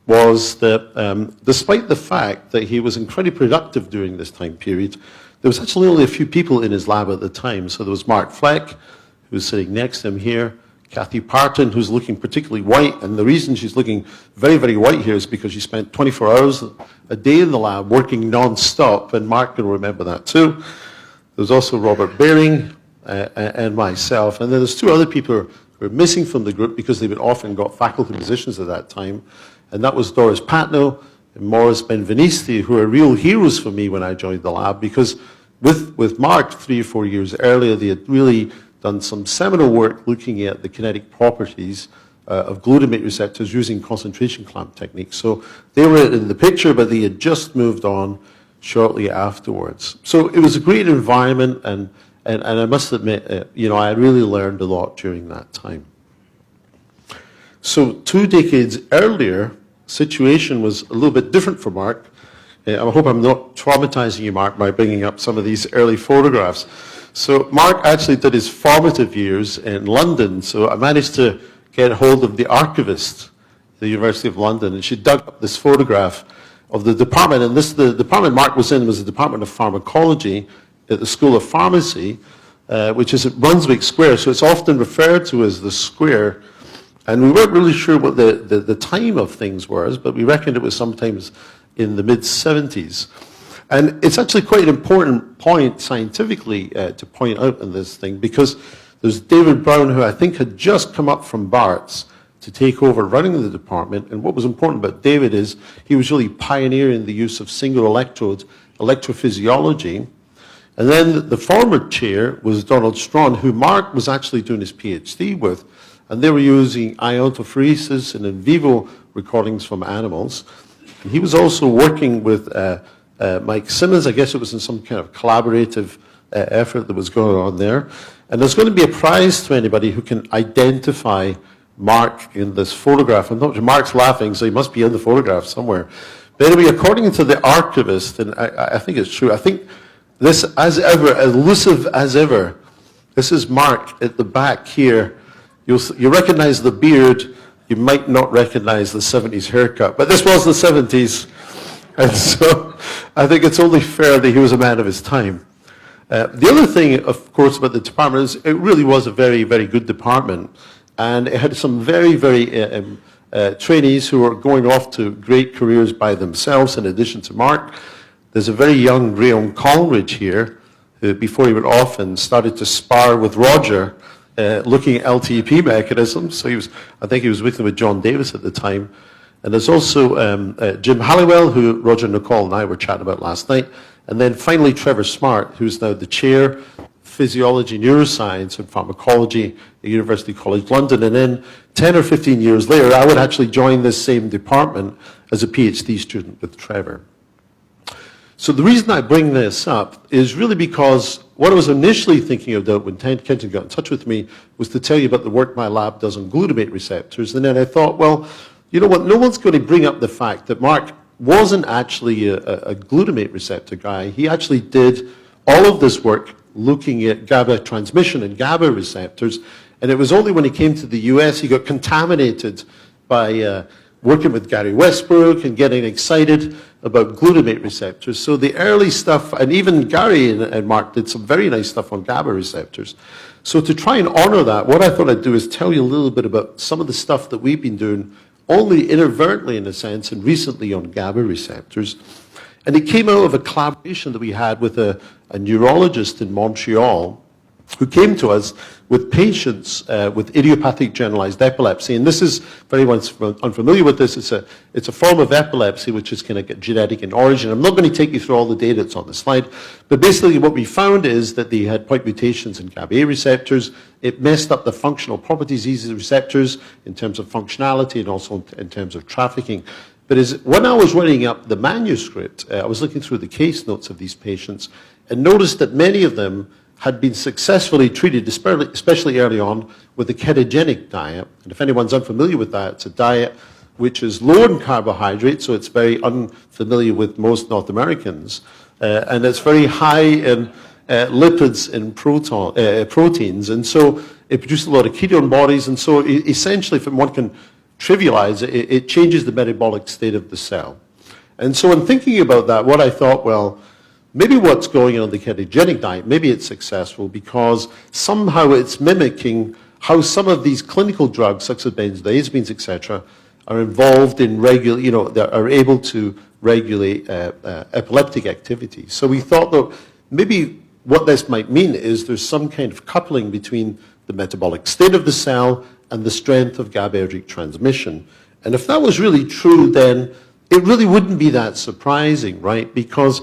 was that despite the fact that he was incredibly productive during this time period, there was actually only a few people in his lab at the time. So there was Mark Fleck, who was sitting next to him here, Kathy Parton, who's looking particularly white, and the reason she's looking very, very white here is because she spent 24 hours a day in the lab working non-stop, and Mark can remember that too. There's also Robert Baring and myself, and then there's 2 other people who were missing from the group because they had often got faculty positions at that time, and that was Doris Patno and Morris Benvenisti, who are real heroes for me when I joined the lab, because with Mark 3 or 4 years earlier, they had really done some seminal work looking at the kinetic properties of glutamate receptors using concentration clamp techniques. So they were in the picture, but they had just moved on shortly afterwards. So it was a great environment, and I must admit, I really learned a lot during that time. So 2 decades earlier, situation was a little bit different for Mark. I hope I'm not traumatizing you, Mark, by bringing up some of these early photographs. So Mark actually did his formative years in London, so I managed to get hold of the archivist at the University of London, and she dug up this photograph of the department, and the department Mark was in was the Department of Pharmakology at the School of Pharmacy, which is at Brunswick Square, so it's often referred to as the Square. And we weren't really sure what the time of things was, but we reckoned it was sometimes in the mid-70s. And it's actually quite an important point scientifically to point out in this thing, because there's David Brown, who I think had just come up from Bart's to take over running the department. And what was important about David is he was really pioneering the use of single electrode electrophysiology. And then the former chair was Donald Strawn, who Mark was actually doing his PhD with. And they were using iontophoresis and in vivo recordings from animals. And he was also working with Mike Simmons. I guess it was in some kind of collaborative effort that was going on there. And there's going to be a prize to anybody who can identify Mark in this photograph. I'm not sure, Mark's laughing, so he must be in the photograph somewhere. But anyway, according to the archivist, and I think it's true, I think this, as ever, elusive as ever, this is Mark at the back here. You recognize the beard, you might not recognize the 70s haircut, but this was the 70s. And so I think it's only fair that he was a man of his time. The other thing, of course, about the department is it really was a very, very good department. And it had some very, very trainees who were going off to great careers by themselves in addition to Mark. There's a very young Graham Coleridge here, who before he went off and started to spar with Roger, looking at LTP mechanisms. So I think he was working with John Davis at the time. And there's also Jim Halliwell, who Roger Nicole and I were chatting about last night. And then finally Trevor Smart, who's now the chair of Physiology, Neuroscience and Pharmakology at University College London. And then 10 or 15 years later, I would actually join this same department as a PhD student with Trevor. So the reason I bring this up is really because what I was initially thinking about when Kenton got in touch with me was to tell you about the work my lab does on glutamate receptors. And then I thought, well, you know what, no one's going to bring up the fact that Mark wasn't actually a glutamate receptor guy. He actually did all of this work looking at GABA transmission and GABA receptors. And it was only when he came to the US he got contaminated by working with Gary Westbrook and getting excited about glutamate receptors. So the early stuff, and even Gary and Mark did some very nice stuff on GABA receptors. So to try and honor that, what I thought I'd do is tell you a little bit about some of the stuff that we've been doing only inadvertently in a sense, and recently on GABA receptors. And it came out of a collaboration that we had with a neurologist in Montreal who came to us with patients with idiopathic generalized epilepsy. And this is, for anyone unfamiliar with this, it's a form of epilepsy which is kind of genetic in origin. I'm not going to take you through all the data that's on the slide, but basically what we found is that they had point mutations in GABA receptors. It messed up the functional properties of these receptors in terms of functionality and also in terms of trafficking. But when I was writing up the manuscript, I was looking through the case notes of these patients and noticed that many of them had been successfully treated, especially early on, with a ketogenic diet. And if anyone's unfamiliar with that, it's a diet which is low in carbohydrates, so it's very unfamiliar with most North Americans. And it's very high in lipids and proteins. And so it produces a lot of ketone bodies. And so essentially, if one can trivialize it, it changes the metabolic state of the cell. And so in thinking about that, what I thought, well, maybe what's going on in the ketogenic diet, maybe it's successful because somehow it's mimicking how some of these clinical drugs, such as benzodiazepines, etc., are involved in are able to regulate epileptic activity. So we thought that maybe what this might mean is there's some kind of coupling between the metabolic state of the cell and the strength of GABAergic transmission. And if that was really true, then it really wouldn't be that surprising, right? Because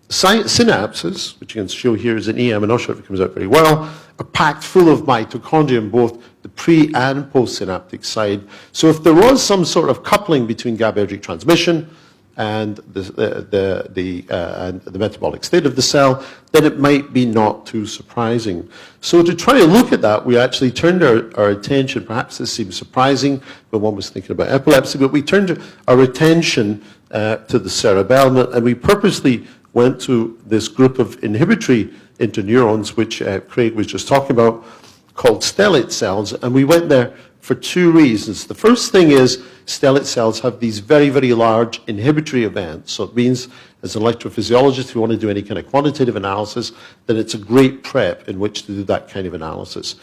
synapses, which you can show here as an EM, I'm not sure if it comes out very well, are packed full of mitochondria on both the pre- and postsynaptic side. So if there was some sort of coupling between GABAergic transmission and the metabolic state of the cell, then it might be not too surprising. So to try to look at that, we actually turned our attention, perhaps this seems surprising when one was thinking about epilepsy, but we turned our attention to the cerebellum, and we purposely went to this group of inhibitory interneurons, which Craig was just talking about, called stellate cells, and we went there for two reasons. The first thing is stellate cells have these very, very large inhibitory events, so it means as an electrophysiologist, if you want to do any kind of quantitative analysis, then it's a great prep in which to do that kind of analysis.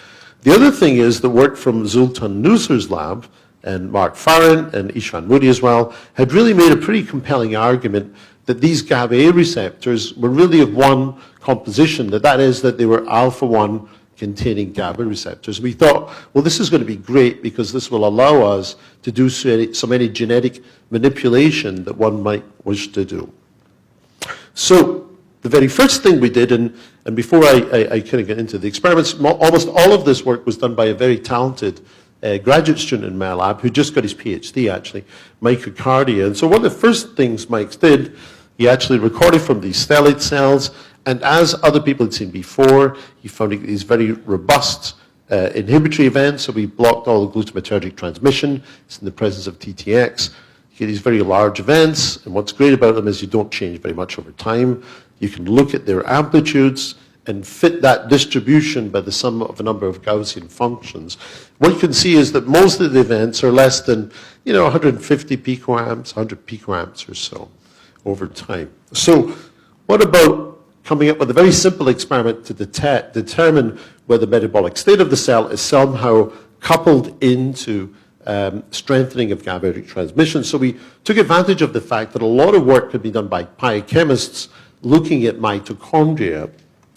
The other thing is the work from Zoltan Nusser's lab, and Mark Farren and Ishan Moody as well, had really made a pretty compelling argument that these GABA receptors were really of one composition, that is that they were alpha-1 containing GABA receptors. We thought, well, this is going to be great because this will allow us to do so many genetic manipulation that one might wish to do. So the very first thing we did, and before I kind of get into the experiments, almost all of this work was done by a very talented graduate student in my lab who just got his PhD, actually, Mike Riccardi. And so one of the first things Mike did He actually recorded from these stellate cells, and as other people had seen before, he found these very robust inhibitory events. So we blocked all the glutamatergic transmission. It's in the presence of TTX. You get these very large events, and what's great about them is you don't change very much over time. You can look at their amplitudes and fit that distribution by the sum of a number of Gaussian functions. What you can see is that most of the events are less than 150 picoamps, 100 picoamps or so over time. So what about coming up with a very simple experiment to determine whether the metabolic state of the cell is somehow coupled into strengthening of GABAergic transmission? So we took advantage of the fact that a lot of work could be done by biochemists looking at mitochondria.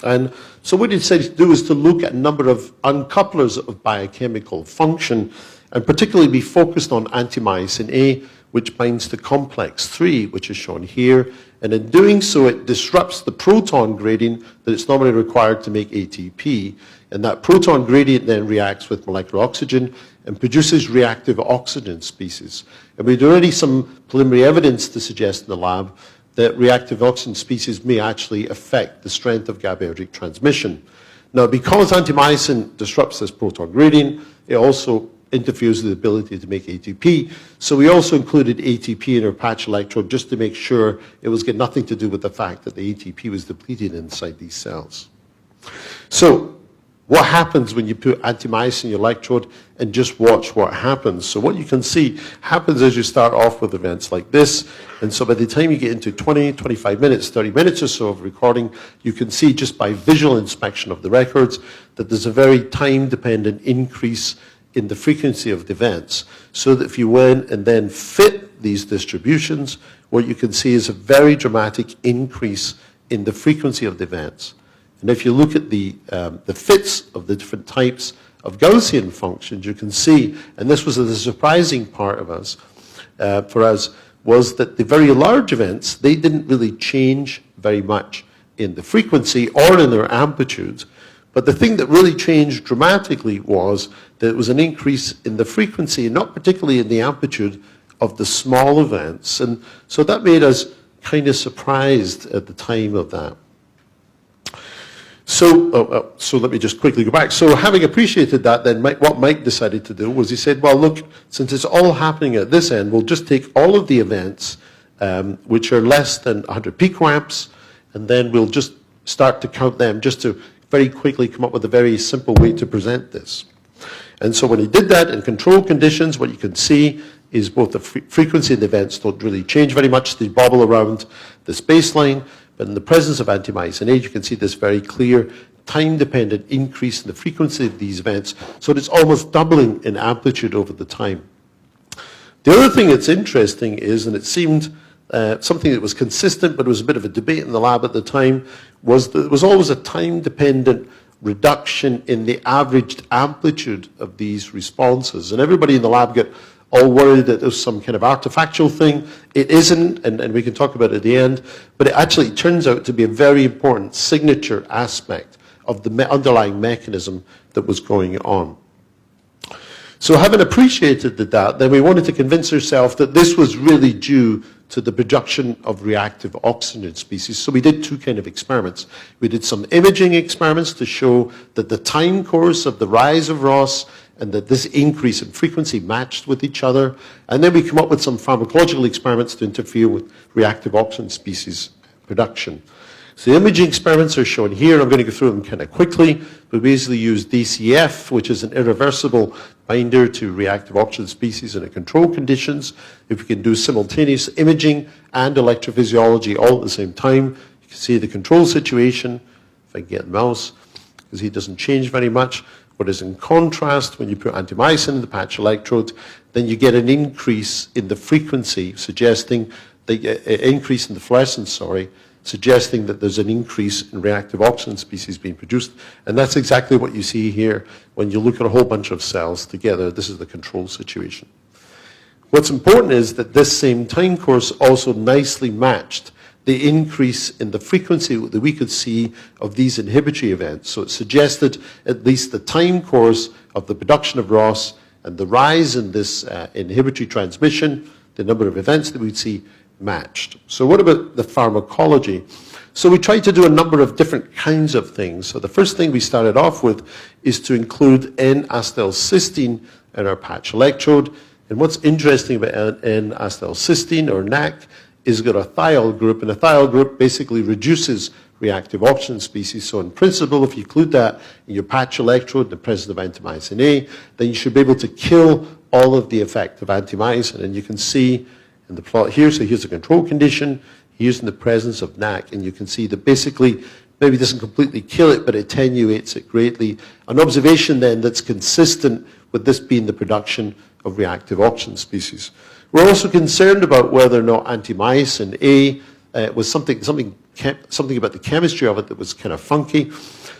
And so what he decided to do is to look at a number of uncouplers of biochemical function, and particularly be focused on antimyosin A, which binds to complex 3, which is shown here. And in doing so, it disrupts the proton gradient that is normally required to make ATP. And that proton gradient then reacts with molecular oxygen and produces reactive oxygen species. And we'd already some preliminary evidence to suggest in the lab that reactive oxygen species may actually affect the strength of GABAergic transmission. Now, because antimyosin disrupts this proton gradient, it also interferes with the ability to make ATP. So we also included ATP in our patch electrode just to make sure it was got nothing to do with the fact that the ATP was depleted inside these cells. So what happens when you put antimyosin in your electrode, and just watch what happens. So what you can see happens as you start off with events like this, and so by the time you get into 20, 25 minutes, 30 minutes or so of recording, you can see just by visual inspection of the records that there's a very time-dependent increase in the frequency of the events, so that if you went and then fit these distributions, what you can see is a very dramatic increase in the frequency of the events. And if you look at the fits of the different types of Gaussian functions, you can see, and this was the surprising part of us, for us, was that the very large events, they didn't really change very much in the frequency or in their amplitudes. But the thing that really changed dramatically was that it was an increase in the frequency, and not particularly in the amplitude of the small events. And so that made us kind of surprised at the time of that. So, so let me just quickly go back. So having appreciated that, then what Mike decided to do was he said, well, look, since it's all happening at this end, we'll just take all of the events which are less than 100 picoamps, and then we'll just start to count them just to very quickly come up with a very simple way to present this. And so when he did that in control conditions, what you can see is both the frequency of the events don't really change very much. They bobble around this baseline. But in the presence of antimyosin A, you can see this very clear time-dependent increase in the frequency of these events. So it's almost doubling in amplitude over the time. The other thing that's interesting is, and it seemed something that was consistent, but it was a bit of a debate in the lab at the time, was that there was always a time-dependent reduction in the averaged amplitude of these responses. And everybody in the lab got all worried that there's some kind of artifactual thing. It isn't, and we can talk about it at the end, but it actually turns out to be a very important signature aspect of the underlying mechanism that was going on. So having appreciated that, then we wanted to convince ourselves that this was really due to the production of reactive oxygen species. So we did two kind of experiments. We did some imaging experiments to show that the time course of the rise of ROS and that this increase in frequency matched with each other. And then we come up with some pharmacological experiments to interfere with reactive oxygen species production. So the imaging experiments are shown here. I'm going to go through them kind of quickly. We basically use DCF, which is an irreversible binder to reactive oxygen species in control conditions. If we can do simultaneous imaging and electrophysiology all at the same time, you can see the control situation. If I can get the mouse, because he doesn't change very much. What is in contrast, when you put antimyosin in the patch electrode, then you get an increase in the frequency, suggesting the increase in the fluorescence, suggesting that there's an increase in reactive oxygen species being produced. And that's exactly what you see here when you look at a whole bunch of cells together. This is the control situation. What's important is that this same time course also nicely matched the increase in the frequency that we could see of these inhibitory events. So it suggested at least the time course of the production of ROS and the rise in this inhibitory transmission, the number of events that we'd see, matched. So what about the pharmacology? So we tried to do a number of different kinds of things. So the first thing we started off with is to include N-acetylcysteine in our patch electrode. And what's interesting about N-acetylcysteine, or NAC, is got a thiol group, and a thiol group basically reduces reactive oxygen species. So in principle, if you include that in your patch electrode, the presence of antimycin A, then you should be able to kill all of the effect of antimycin. And you can see in the plot here, so here's the control condition, here's in the presence of NAC, and you can see that basically maybe doesn't completely kill it, but it attenuates it greatly. An observation then that's consistent with this being the production of reactive oxygen species. We're also concerned about whether or not antimycin A was something about the chemistry of it that was kind of funky.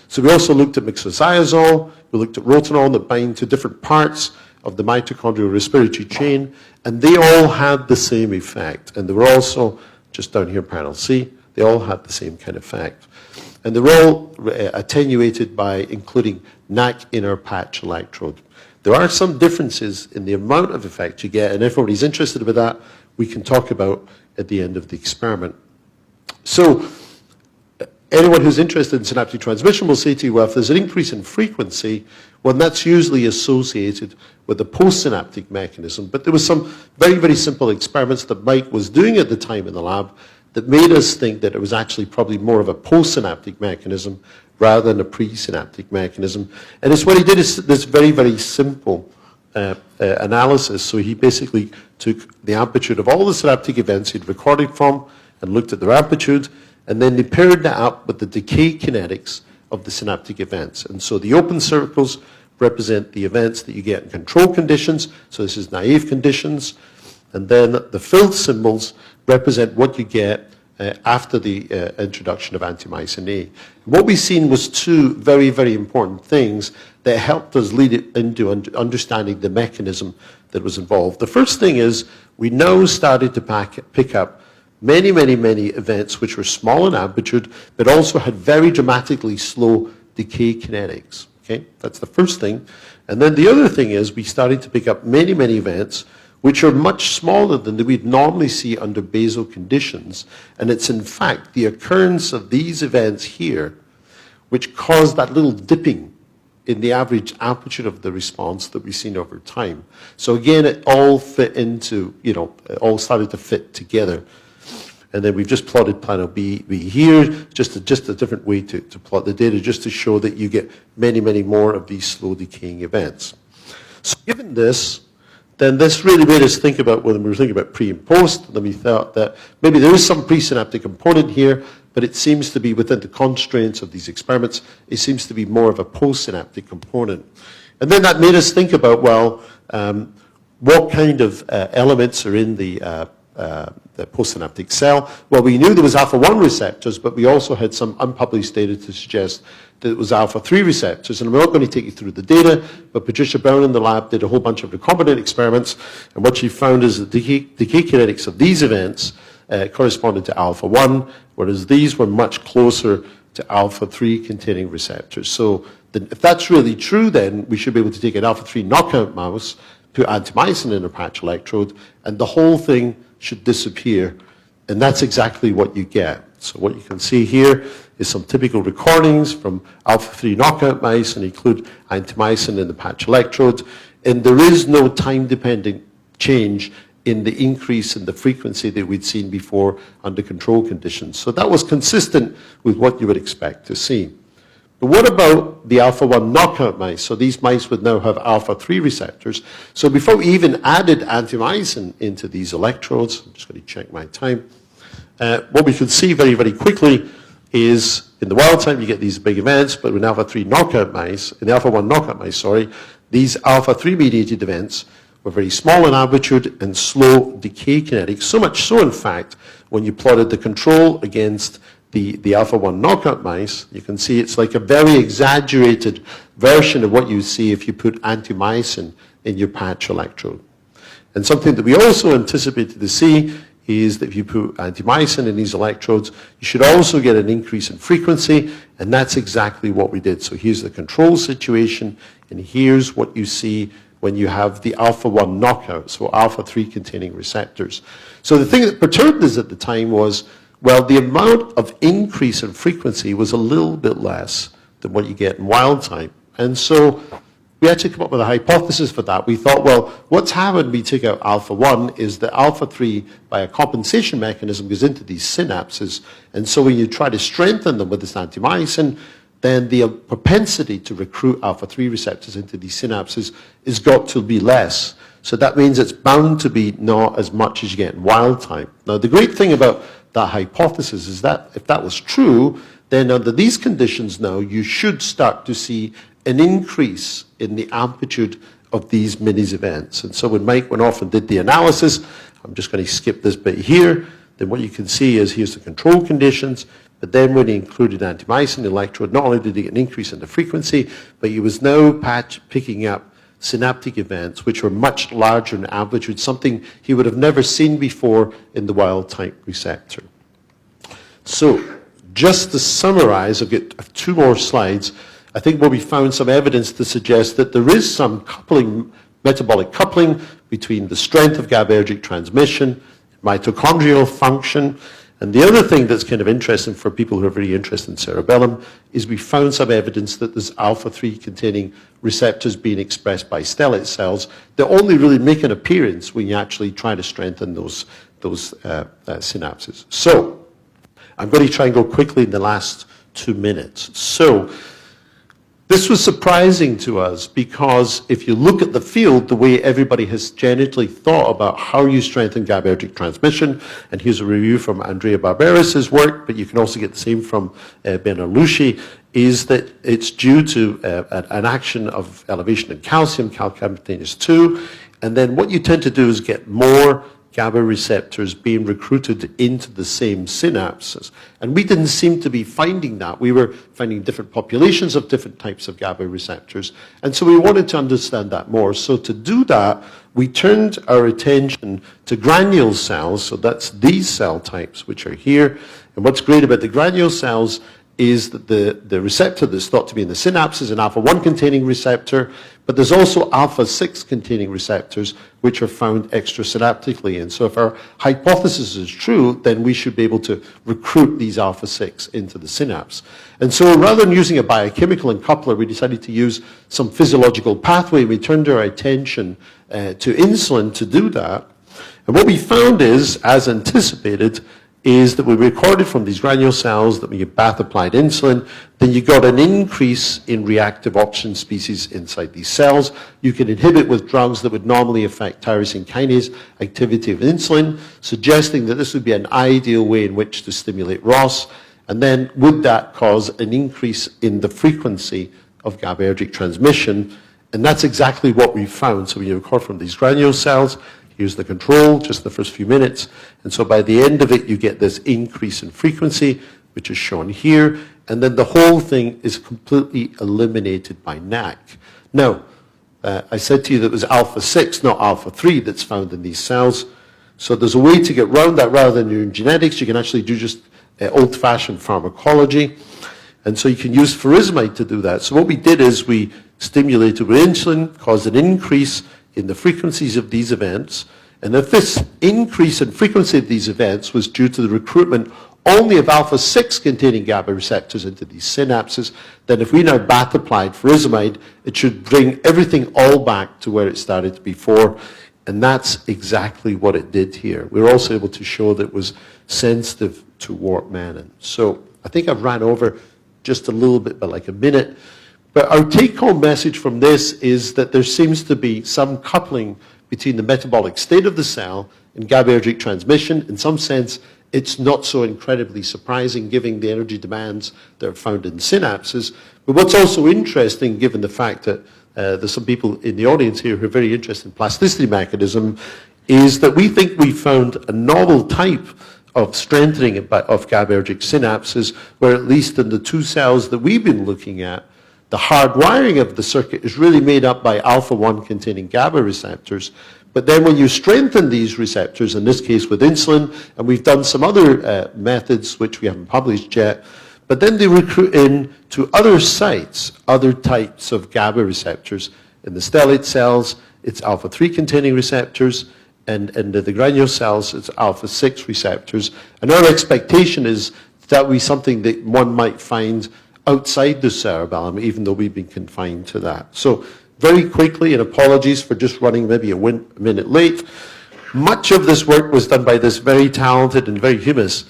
So we also looked at mixoxazole, we looked at rotenol that bind to different parts of the mitochondrial respiratory chain, and they all had the same effect. And they were also, just down here, panel C, they all had the same kind of effect. And they were all attenuated by including NAC in our patch electrode. There are some differences in the amount of effect you get, and if everybody's interested about that, we can talk about at the end of the experiment. So anyone who's interested in synaptic transmission will say to you, well, if there's an increase in frequency, well, that's usually associated with a postsynaptic mechanism. But there was some very, very simple experiments that Mike was doing at the time in the lab that made us think that it was actually probably more of a postsynaptic mechanism rather than a presynaptic mechanism. And it's what he did is this very, very simple analysis. So he basically took the amplitude of all the synaptic events he'd recorded from and looked at their amplitude, and then they paired that up with the decay kinetics of the synaptic events. And so the open circles represent the events that you get in control conditions. So this is naive conditions. And then the filled symbols represent what you get after the introduction of antimycin A. What we've seen was two very, very important things that helped us lead it into understanding the mechanism that was involved. The first thing is we now started to pick up many, many, many events which were small in amplitude, but also had very dramatically slow decay kinetics. Okay, that's the first thing. And then the other thing is we started to pick up many, many events which are much smaller than we'd normally see under basal conditions. And it's in fact the occurrence of these events here which caused that little dipping in the average amplitude of the response that we've seen over time. So again, it all fit into, it all started to fit together. And then we've just plotted panel B here, just a different way to plot the data, just to show that you get many, many more of these slow decaying events. So given this, then this really made us think about, when we were thinking about pre and post, then we thought that maybe there is some presynaptic component here, but it seems to be within the constraints of these experiments, it seems to be more of a postsynaptic component. And then that made us think about, well, what kind of elements are in the postsynaptic cell? Well, we knew there was alpha-1 receptors, but we also had some unpublished data to suggest that it was alpha-3 receptors. And I'm not going to take you through the data, but Patricia Brown in the lab did a whole bunch of recombinant experiments, and what she found is that the decay kinetics of these events corresponded to alpha-1, whereas these were much closer to alpha-3 containing receptors. So if that's really true, then we should be able to take an alpha-3 knockout mouse, put antimycin in a patch electrode, and the whole thing should disappear. And that's exactly what you get. So what you can see here is some typical recordings from alpha-3 knockout mice, and include antimycin in the patch electrode. And there is no time-dependent change in the increase in the frequency that we'd seen before under control conditions. So that was consistent with what you would expect to see. But what about the alpha-1 knockout mice? So these mice would now have alpha-3 receptors. So before we even added antimycin into these electrodes, I'm just going to check my time, what we could see very, very quickly is in the wild type you get these big events, but in alpha-3 knockout mice, in the alpha-1 knockout mice, these alpha-3 mediated events were very small in amplitude and slow decay kinetics. So much so, in fact, when you plotted the control against the alpha-1 knockout mice, you can see it's like a very exaggerated version of what you see if you put antimycin in your patch electrode. And something that we also anticipated to see is that if you put antimycin in these electrodes, you should also get an increase in frequency, and that's exactly what we did. So here's the control situation, and here's what you see when you have the alpha-1 knockout, so alpha-3 containing receptors. So the thing that perturbed us at the time was, well, the amount of increase in frequency was a little bit less than what you get in wild type. And so we actually came up with a hypothesis for that. We thought, well, what's happened when we take out alpha-1 is that alpha-3, by a compensation mechanism, goes into these synapses. And so when you try to strengthen them with this antimyosin, then the propensity to recruit alpha-3 receptors into these synapses is got to be less. So that means it's bound to be not as much as you get in wild type. Now, the great thing about that hypothesis is that if that was true, then under these conditions now, you should start to see an increase in the amplitude of these minis events. And so when Mike went off and did the analysis, I'm just going to skip this bit here, then what you can see is here's the control conditions, but then when he included antimyosin electrode, not only did he get an increase in the frequency, but he was now picking up synaptic events, which were much larger in amplitude, something he would have never seen before in the wild type receptor. So just to summarize, I'll get 2 more slides. I think where we found some evidence to suggest that there is some coupling, metabolic coupling between the strength of GABAergic transmission, mitochondrial function, and the other thing that's kind of interesting for people who are very interested in cerebellum is we found some evidence that there's alpha-3 containing receptors being expressed by stellate cells that only really make an appearance when you actually try to strengthen those synapses. So I'm going to try and go quickly in the last 2 minutes. So this was surprising to us because if you look at the field, the way everybody has generally thought about how you strengthen GABAergic transmission, and here's a review from Andrea Barberis's work, but you can also get the same from Ben Arlucci, is that it's due to an action of elevation in calcium, calcamotinase 2, and then what you tend to do is get more GABA receptors being recruited into the same synapses. And we didn't seem to be finding that. We were finding different populations of different types of GABA receptors. And so we wanted to understand that more. So to do that, we turned our attention to granule cells. So that's these cell types, which are here. And what's great about the granule cells is that the receptor that's thought to be in the synapse is an alpha-1 containing receptor, but there's also alpha-6 containing receptors which are found extrasynaptically. And so if our hypothesis is true, then we should be able to recruit these alpha-6 into the synapse. And so rather than using a biochemical uncoupler, we decided to use some physiological pathway. We turned our attention to insulin to do that. And what we found is, as anticipated, is that we recorded from these granule cells that when you bath-applied insulin, then you got an increase in reactive oxygen species inside these cells. You can inhibit with drugs that would normally affect tyrosine kinase activity of insulin, suggesting that this would be an ideal way in which to stimulate ROS. And then would that cause an increase in the frequency of GABAergic transmission? And that's exactly what we found. So when you record from these granule cells, here's the control, just the first few minutes. And so by the end of it, you get this increase in frequency, which is shown here. And then the whole thing is completely eliminated by NAC. Now, I said to you that it was alpha-6, not alpha-3, that's found in these cells. So there's a way to get around that rather than using genetics. You can actually do just old-fashioned pharmacology. And so you can use furosemide to do that. So what we did is we stimulated with insulin, caused an increase in the frequencies of these events, and if this increase in frequency of these events was due to the recruitment only of alpha-6 containing GABA receptors into these synapses, then if we now bath-applied furosemide, it should bring everything all back to where it started before, and that's exactly what it did here. We were also able to show that it was sensitive to warp mannan. So I think I've ran over just a little bit, but like a minute. But our take-home message from this is that there seems to be some coupling between the metabolic state of the cell and GABAergic transmission. In some sense, it's not so incredibly surprising given the energy demands that are found in synapses. But what's also interesting, given the fact that there's some people in the audience here who are very interested in plasticity mechanism, is that we think we found a novel type of strengthening of GABAergic synapses, where at least in the 2 cells that we've been looking at, the hardwiring of the circuit is really made up by alpha-1 containing GABA receptors. But then when you strengthen these receptors, in this case with insulin, and we've done some other methods which we haven't published yet, but then they recruit in to other sites, other types of GABA receptors in the stellate cells, it's alpha-3 containing receptors, and in the granule cells, it's alpha-6 receptors. And our expectation is that will be something that one might find outside the cerebellum, even though we've been confined to that. So very quickly, and apologies for just running maybe a minute late, much of this work was done by this very talented and very humorous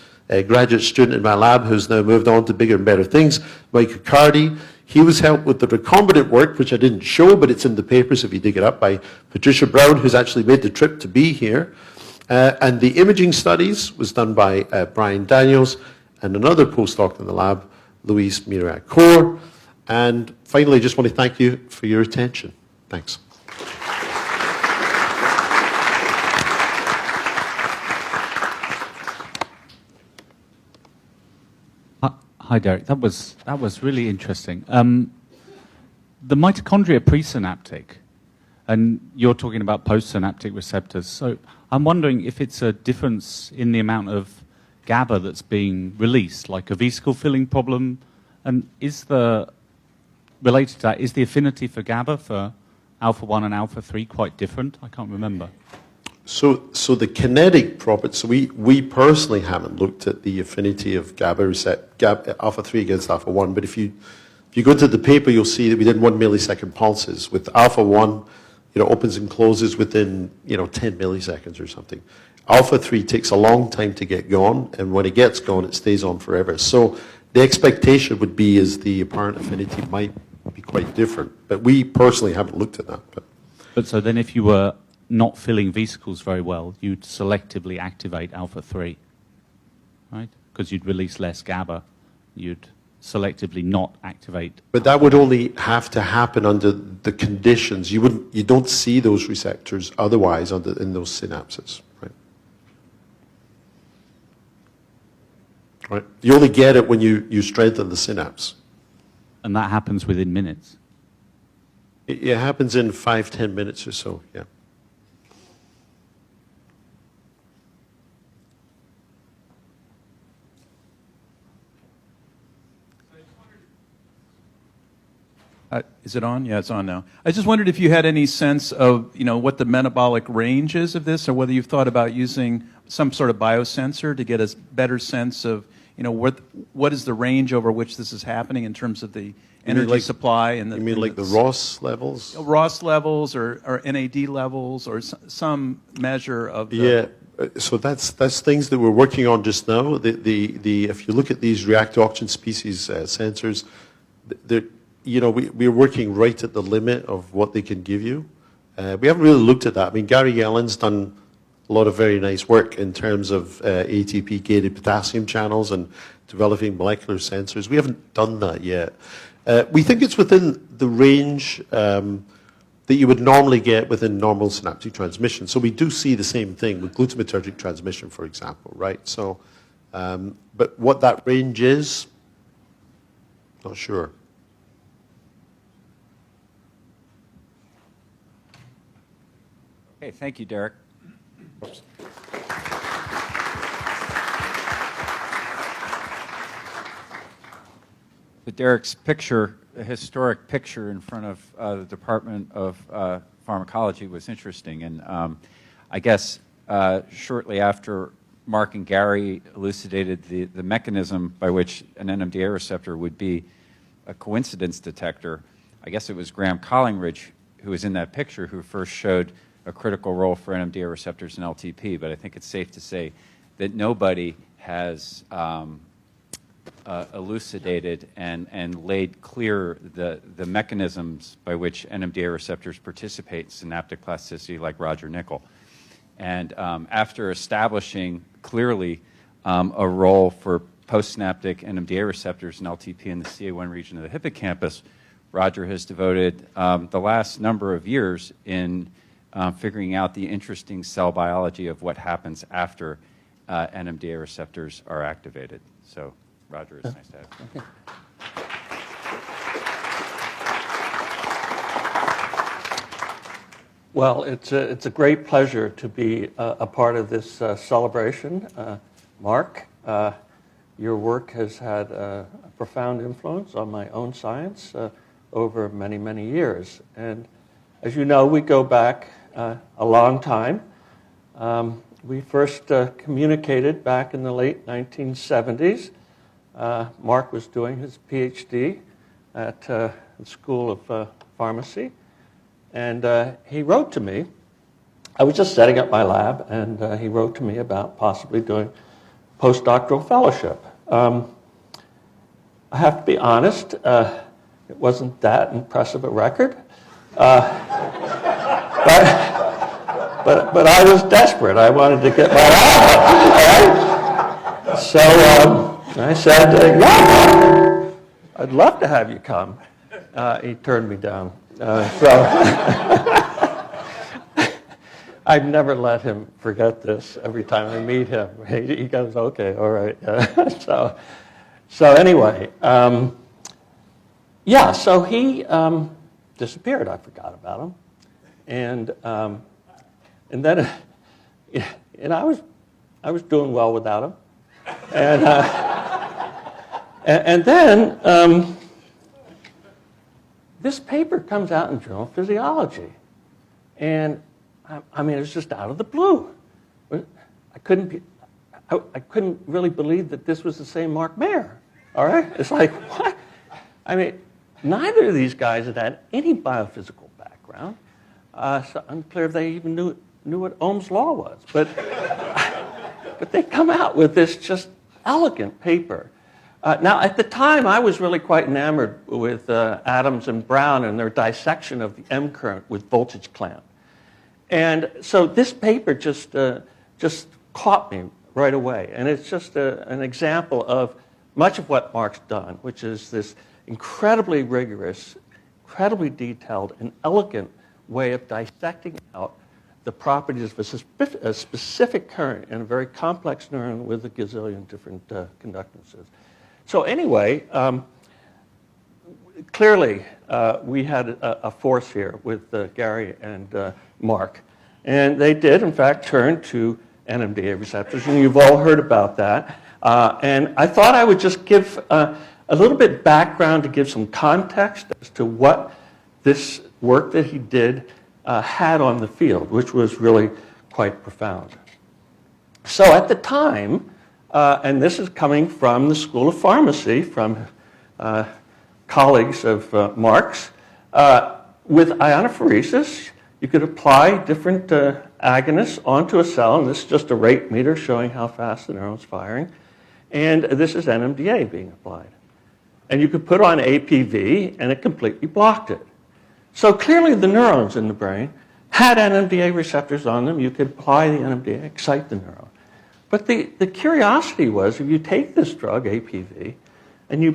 graduate student in my lab who's now moved on to bigger and better things, Mike Riccardi. He was helped with the recombinant work, which I didn't show, but it's in the papers if you dig it up, by Patricia Brown, who's actually made the trip to be here. And the imaging studies was done by Brian Daniels and another postdoc in the lab, Louise Mirac-Core. And finally, I just want to thank you for your attention. Thanks. Hi, Derek. That was really interesting. The mitochondria presynaptic, and you're talking about postsynaptic receptors. So I'm wondering if it's a difference in the amount of GABA that's being released, like a vesicle filling problem, and related to that, is the affinity for GABA for alpha-1 and alpha-3 quite different? I can't remember. So the kinetic properties, so we personally haven't looked at the affinity of alpha-3 against alpha-1, but if you go to the paper, you'll see that we did 1 millisecond pulses with alpha-1, opens and closes within, 10 milliseconds or something. Alpha-3 takes a long time to get going, and when it gets going, it stays on forever. So the expectation would be is the apparent affinity might be quite different, but we personally haven't looked at that. But so then if you were not filling vesicles very well, you'd selectively activate alpha-3, right? Because you'd release less GABA. You'd selectively not activate. But that would only have to happen under the conditions. You don't see those receptors otherwise in those synapses, right? Right. You only get it when you strengthen the synapse. And that happens within minutes? It happens in 5-10 minutes or so, yeah. Is it on? Yeah, it's on now. I just wondered if you had any sense of, what the metabolic range is of this, or whether you've thought about using some sort of biosensor to get a better sense of, what is the range over which this is happening in terms of the energy supply and the. You mean like the ROS levels? ROS levels or NAD levels or some measure of the. Yeah. So that's things that we're working on just now. If you look at these reactive oxygen species sensors, we're working right at the limit of what they can give you. We haven't really looked at that. I mean, Gary Yellen's done a lot of very nice work in terms of ATP-gated potassium channels and developing molecular sensors. We haven't done that yet. We think it's within the range that you would normally get within normal synaptic transmission. So we do see the same thing with glutamatergic transmission, for example, right? So, but what that range is, not sure. Okay, thank you, Derek. Oops. Derek's picture, a historic picture in front of the Department of Pharmakology was interesting. And I guess shortly after Mark and Gary elucidated the mechanism by which an NMDA receptor would be a coincidence detector, I guess it was Graham Collingridge who was in that picture who first showed a critical role for NMDA receptors in LTP, but I think it's safe to say that nobody has elucidated and laid clear the mechanisms by which NMDA receptors participate in synaptic plasticity like Roger Nickel. And after establishing clearly a role for postsynaptic NMDA receptors in LTP in the CA1 region of the hippocampus, Roger has devoted the last number of years in figuring out the interesting cell biology of what happens after NMDA receptors are activated. So, Roger, it's nice to have you. Well, it's a great pleasure to be a part of this celebration. Mark, your work has had a profound influence on my own science over many, many years. And As you know, we go back a long time. We first communicated back in the late 1970s. Mark was doing his Ph.D. at the School of Pharmacy, and he wrote to me. I was just setting up my lab, and he wrote to me about possibly doing postdoctoral fellowship. I have to be honest, it wasn't that impressive a record, but I was desperate. I wanted to get my lab done. So I said, yeah, I'd love to have you come. He turned me down. I've never let him forget this. Every time I meet him, he goes, okay, all right. So anyway, yeah, so he disappeared. I forgot about him. And then and I was doing well without him. And then this paper comes out in Journal of Physiology. And I mean, it was just out of the blue. I couldn't really believe that this was the same Mark Mayer. All right? It's like, what? I mean, neither of these guys had any biophysical background. So unclear if they even knew what Ohm's law was. But they come out with this just elegant paper. Now, at the time, I was really quite enamored with Adams and Brown and their dissection of the M current with voltage clamp. And so this paper just caught me right away. And it's just an example of much of what Mark's done, which is this incredibly rigorous, incredibly detailed, and elegant way of dissecting out the properties of a specific current in a very complex neuron with a gazillion different conductances. So anyway, clearly we had a force here with Gary and Mark. And they did, in fact, turn to NMDA receptors, and you've all heard about that. And I thought I would just give a little bit background to give some context as to what this work that he did had on the field, which was really quite profound. So at the time, and this is coming from the School of Pharmacy, from colleagues of Mark's, with ionophoresis, you could apply different agonists onto a cell, and this is just a rate meter showing how fast the neuron's firing. And this is NMDA being applied. And you could put on APV, and it completely blocked it. So clearly the neurons in the brain had NMDA receptors on them. You could apply the NMDA, excite the neuron. But the curiosity was, if you take this drug, APV, and you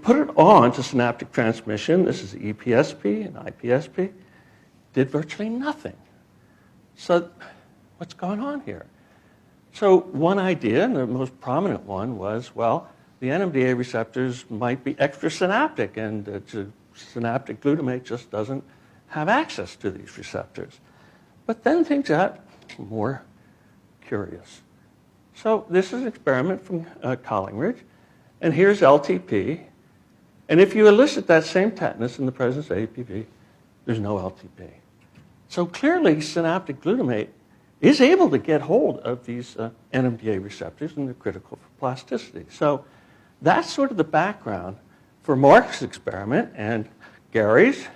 put it on to synaptic transmission, this is EPSP and IPSP, did virtually nothing. So what's going on here? So one idea, and the most prominent one, was, well, the NMDA receptors might be extrasynaptic, and synaptic glutamate just doesn't have access to these receptors. But then things got more curious. So this is an experiment from Collingridge, and here's LTP. And if you elicit that same tetanus in the presence of APV, there's no LTP. So clearly, synaptic glutamate is able to get hold of these NMDA receptors, and they're critical for plasticity. So that's sort of the background for Mark's experiment and Gary's.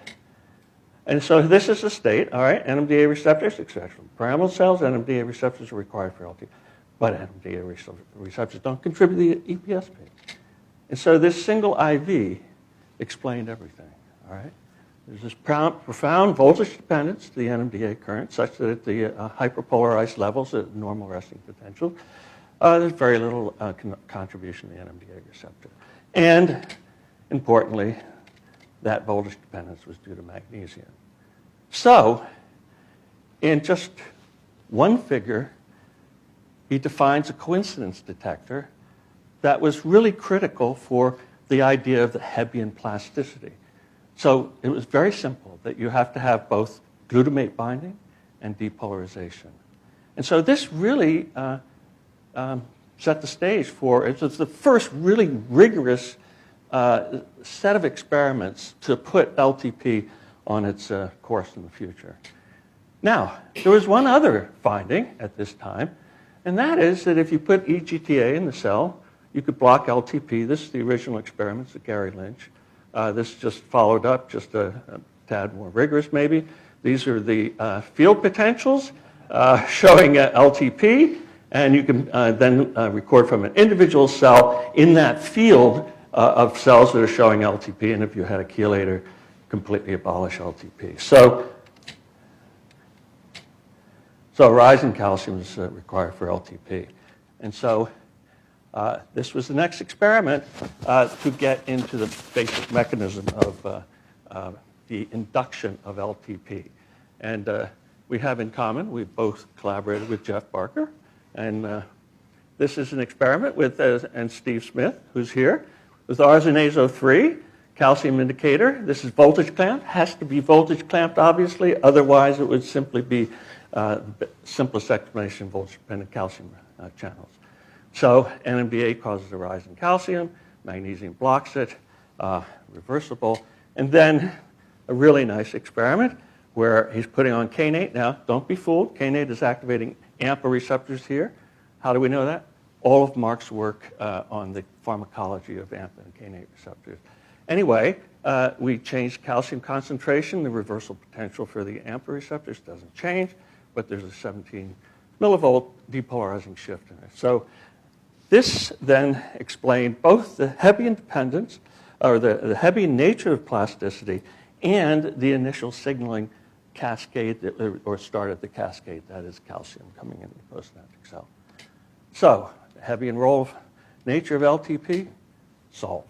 And so this is the state, all right, NMDA receptors, etc. Pyramidal cells, NMDA receptors are required for LTP, but NMDA receptors don't contribute to the EPSP. And so this single IV explained everything, all right? There's this profound voltage dependence to the NMDA current, such that at the hyperpolarized levels at normal resting potential, there's very little contribution to the NMDA receptor. And importantly, that voltage dependence was due to magnesium. So, in just one figure, he defines a coincidence detector that was really critical for the idea of the Hebbian plasticity. So it was very simple that you have to have both glutamate binding and depolarization. And so this really set the stage for, it was the first really rigorous set of experiments to put LTP on its course in the future. Now, there was one other finding at this time, and that is that if you put EGTA in the cell, you could block LTP. This is the original experiments of Gary Lynch. This just followed up, just a tad more rigorous maybe. These are the field potentials showing LTP, and you can then record from an individual cell in that field of cells that are showing LTP, and if you had a chelator, completely abolish LTP. So a rise in calcium is required for LTP. And so this was the next experiment to get into the basic mechanism of the induction of LTP. And we have in common, we both collaborated with Jeff Barker. And this is an experiment with, and Steve Smith, who's here, with arsenase 3, calcium indicator. This is voltage clamped, has to be voltage clamped, obviously. Otherwise, it would simply be simplest explanation of voltage-dependent calcium channels. So NMDA causes a rise in calcium, magnesium blocks it, reversible. And then a really nice experiment where he's putting on Kainate. Now, don't be fooled. Kainate is activating AMPA receptors here. How do we know that? All of Mark's work on the pharmacology of AMPA and Kainate receptors. Anyway, we changed calcium concentration. The reversal potential for the AMPA receptors doesn't change, but there's a 17 millivolt depolarizing shift in it. So this then explained both the Hebbian dependence, or the Hebbian nature of plasticity, and the initial signaling cascade, or started the cascade, that is calcium coming into the postsynaptic cell. So the Hebbian role of nature of LTP, solved.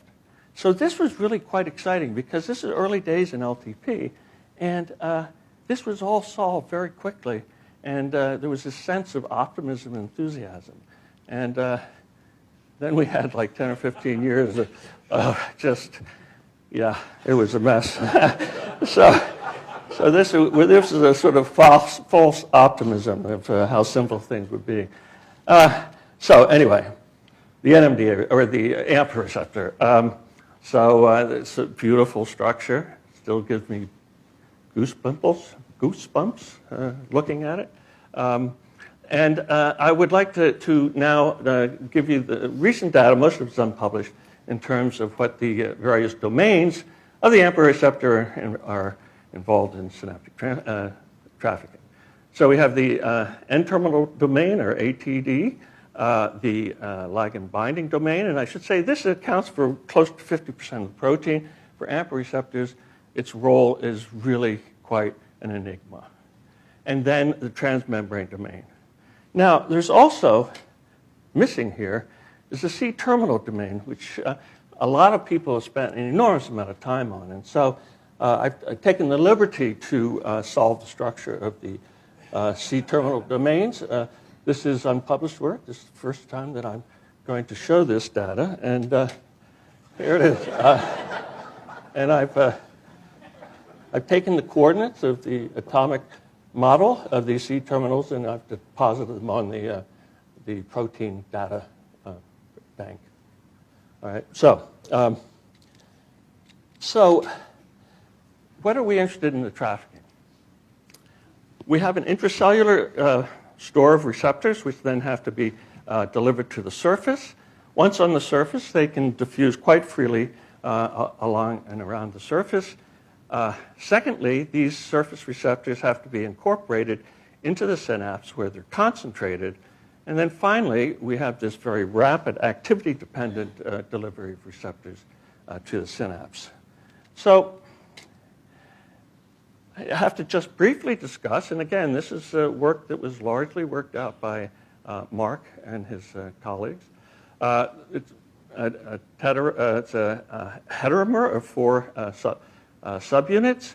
So this was really quite exciting because this is early days in LTP, and this was all solved very quickly, and there was this sense of optimism and enthusiasm. And then we had like 10 or 15 years of just, yeah, it was a mess. So this is a sort of false optimism of how simple things would be. So anyway, the NMDA, or the AMPA receptor. It's a beautiful structure. Still gives me goosebumps looking at it. And I would like to now give you the recent data, most of it's unpublished, in terms of what the various domains of the AMPA receptor are involved in synaptic trafficking. So we have the N-terminal domain, or ATD, the ligand binding domain, and I should say this accounts for close to 50% of the protein. For AMPA receptors, its role is really quite an enigma. And then the transmembrane domain. Now, there's also, missing here, is the C-terminal domain, which a lot of people have spent an enormous amount of time on. And so I've taken the liberty to solve the structure of the C-terminal domains. This is unpublished work. This is the first time that I'm going to show this data. And here it is. And I've taken the coordinates of the atomic model of these C-terminals, and I've deposited them on the protein data bank. All right. So what are we interested in the trafficking? We have an intracellular store of receptors, which then have to be delivered to the surface. Once on the surface, they can diffuse quite freely along and around the surface. Secondly, these surface receptors have to be incorporated into the synapse where they're concentrated. And then finally, we have this very rapid activity-dependent delivery of receptors to the synapse. So I have to just briefly discuss, and again, this is work that was largely worked out by Mark and his colleagues. It's a heteromer of 4 subunits.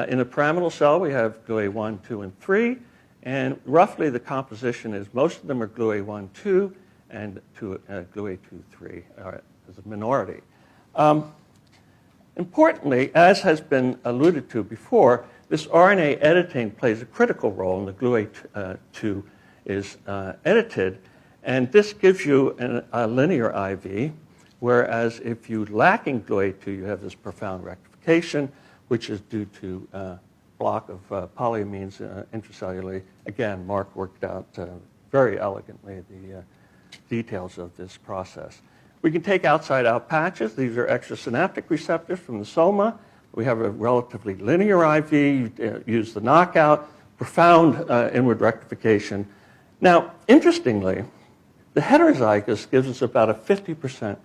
In a pyramidal cell, we have GluA1, 2, and 3. And roughly the composition is most of them are GluA1, 2, and GluA2, 3 as a minority. Importantly, as has been alluded to before, this RNA editing plays a critical role, and the GluA2 is edited. And this gives you a linear IV, whereas if you lack in GluA2, you have this profound rectification, which is due to block of polyamines intracellularly. Again, Mark worked out very elegantly the details of this process. We can take outside-out patches. These are extrasynaptic receptors from the soma. We have a relatively linear IV. You use the knockout, profound inward rectification. Now, interestingly, the heterozygous gives us about a 50%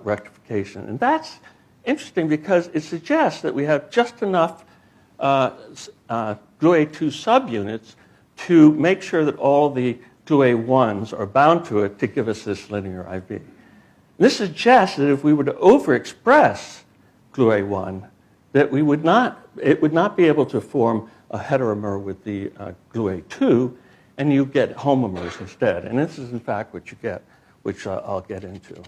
rectification. And that's interesting because it suggests that we have just enough GluA2 subunits to make sure that all the GluA1s are bound to it to give us this linear IV. This suggests that if we were to overexpress GluA1, that it would not be able to form a heteromer with the GluA2, and you get homomers instead. And this is, in fact, what you get, which I'll get into.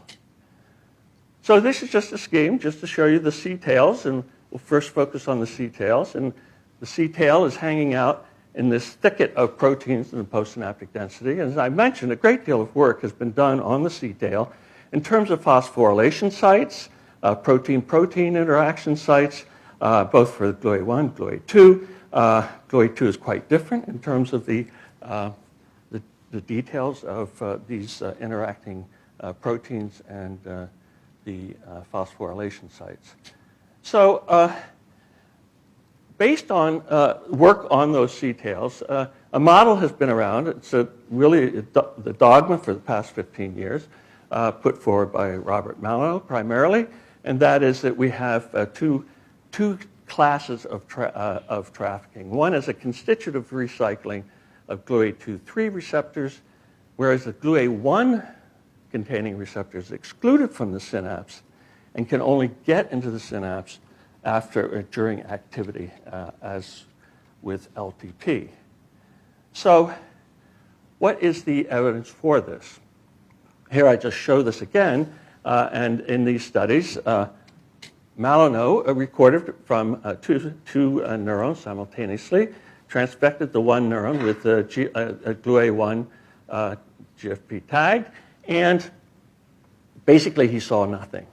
So this is just a scheme, just to show you the C-tails, and we'll first focus on the C-tails. And the C-tail is hanging out in this thicket of proteins in the postsynaptic density. And as I mentioned, a great deal of work has been done on the C-tail in terms of phosphorylation sites, protein-protein interaction sites, both for the GluA1 and GluA2. GluA2 is quite different in terms of the details of these interacting proteins and the phosphorylation sites. So based on work on those C-tails, a model has been around. It's really the dogma for the past 15 years, put forward by Robert Malinow primarily, and that is that we have two classes of trafficking. One is a constitutive recycling of GluA2-3 receptors, whereas the GluA1 containing receptors excluded from the synapse and can only get into the synapse during activity, as with LTP. So what is the evidence for this? Here I just show this again, and in these studies, Malinow recorded from two neurons simultaneously, transfected the one neuron with a GluA1 GFP tag, and basically he saw nothing.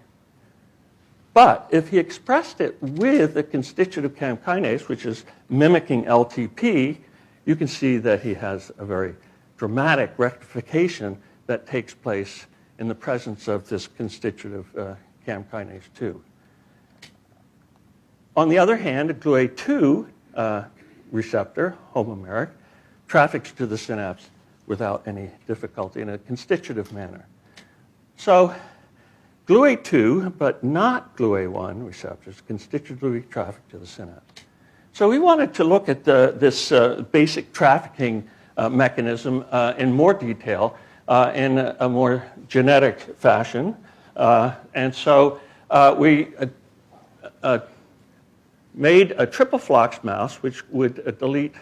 But if he expressed it with a constitutive CAM kinase, which is mimicking LTP, you can see that he has a very dramatic rectification that takes place in the presence of this constitutive CAM kinase 2. On the other hand, a GluA2 receptor, homomeric, traffics to the synapse without any difficulty in a constitutive manner. So GluA2, but not GluA1 receptors, constitutively traffic to the synapse. So we wanted to look at this basic trafficking mechanism in more detail in a more genetic fashion. And so we made a triple flox mouse, which would delete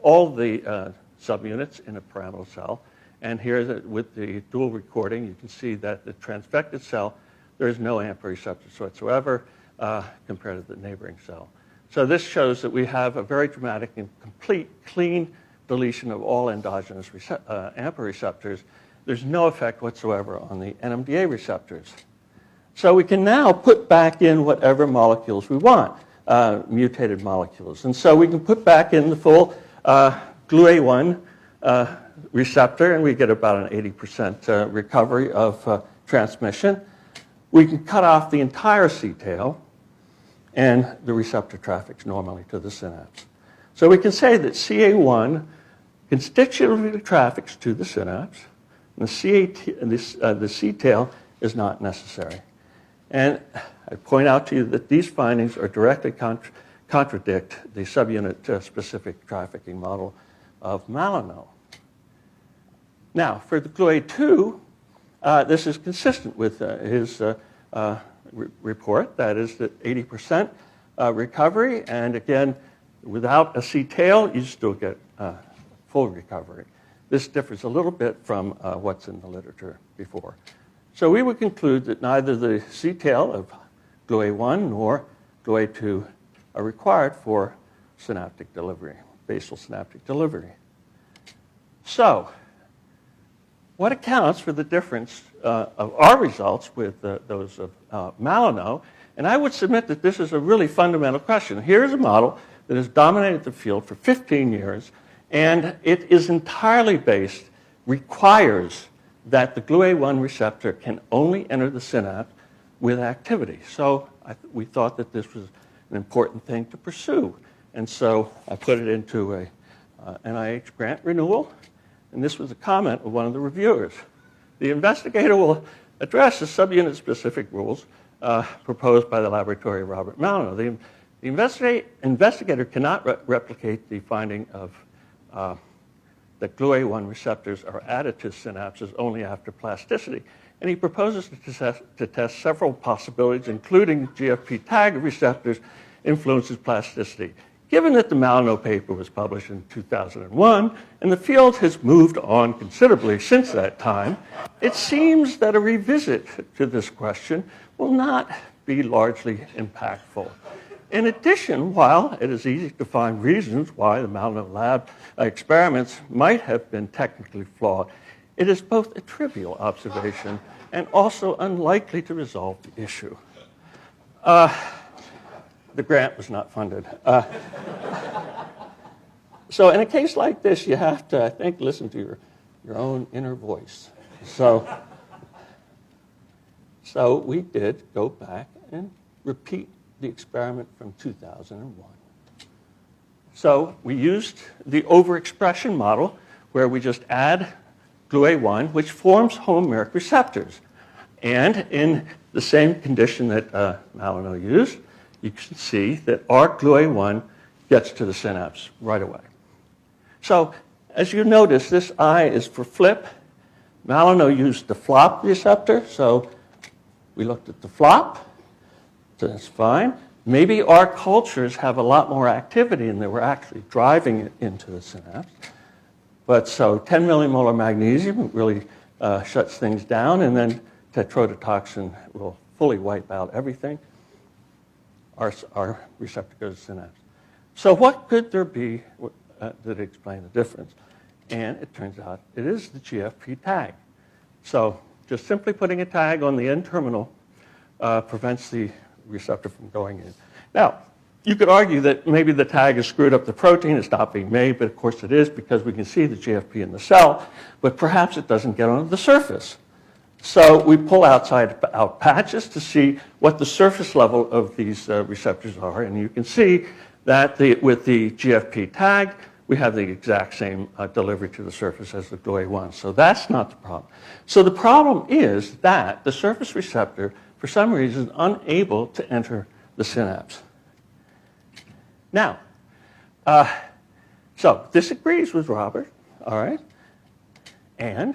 all the subunits in a pyramidal cell. And here, with the dual recording, you can see that the transfected cell, there is no AMPA receptors whatsoever compared to the neighboring cell. So this shows that we have a very dramatic and complete, clean deletion of all endogenous AMPA receptors. There's no effect whatsoever on the NMDA receptors. So we can now put back in whatever molecules we want, mutated molecules. And so we can put back in the full GluA1 receptor, and we get about an 80% recovery of transmission. We can cut off the entire C-tail, and the receptor traffics normally to the synapse. So we can say that CA1 constitutively traffics to the synapse, and the C-tail is not necessary. And I point out to you that these findings are directly contradict the subunit-specific trafficking model of Malinow. Now, for the GluA2, this is consistent with his report. That is that 80% recovery, and again, without a C-tail, you still get full recovery. This differs a little bit from what's in the literature before. So we would conclude that neither the C-tail of GluA1 nor GluA2 are required for synaptic delivery, basal synaptic delivery. So what accounts for the difference of our results with those of Malinow And I would submit that this is a really fundamental question. Here's a model that has dominated the field for 15 years, and it is entirely requires that the GLUA1 receptor can only enter the synapse with activity. So we thought that this was an important thing to pursue. And so I put it into a NIH grant renewal, and this was a comment of one of the reviewers. The investigator will address the subunit-specific rules proposed by the laboratory of Robert Malino. The investigator cannot replicate the finding of that GLUA1 receptors are added to synapses only after plasticity. And he proposes to test several possibilities, including GFP tag receptors influences plasticity. Given that the Malino paper was published in 2001, and the field has moved on considerably since that time, it seems that a revisit to this question will not be largely impactful. In addition, while it is easy to find reasons why the Malino lab experiments might have been technically flawed, it is both a trivial observation and also unlikely to resolve the issue. The grant was not funded. So in a case like this, you have to, I think, listen to your own inner voice. So we did go back and repeat the experiment from 2001. So we used the overexpression model where we just add GLUA1, which forms homomeric receptors. And in the same condition that Malino used, you can see that our GLUA1 gets to the synapse right away. So as you notice, this I is for flip. Malino used the flop receptor, so we looked at the flop. So that's fine. Maybe our cultures have a lot more activity and they were actually driving it into the synapse. But so 10 millimolar magnesium really shuts things down, and then tetrodotoxin will fully wipe out everything. Our receptor goes to synapse. So what could there be that explain the difference? And it turns out it is the GFP tag. So just simply putting a tag on the N-terminal prevents the receptor from going in. Now, you could argue that maybe the tag has screwed up the protein, it's not being made, but of course it is because we can see the GFP in the cell, but perhaps it doesn't get onto the surface. So we pull out patches to see what the surface level of these receptors are, and you can see that with the GFP tag, we have the exact same delivery to the surface as the GLUA1. So that's not the problem. So the problem is that the surface receptor, for some reason, is unable to enter the synapse. Now, so this agrees with Robert, all right? And,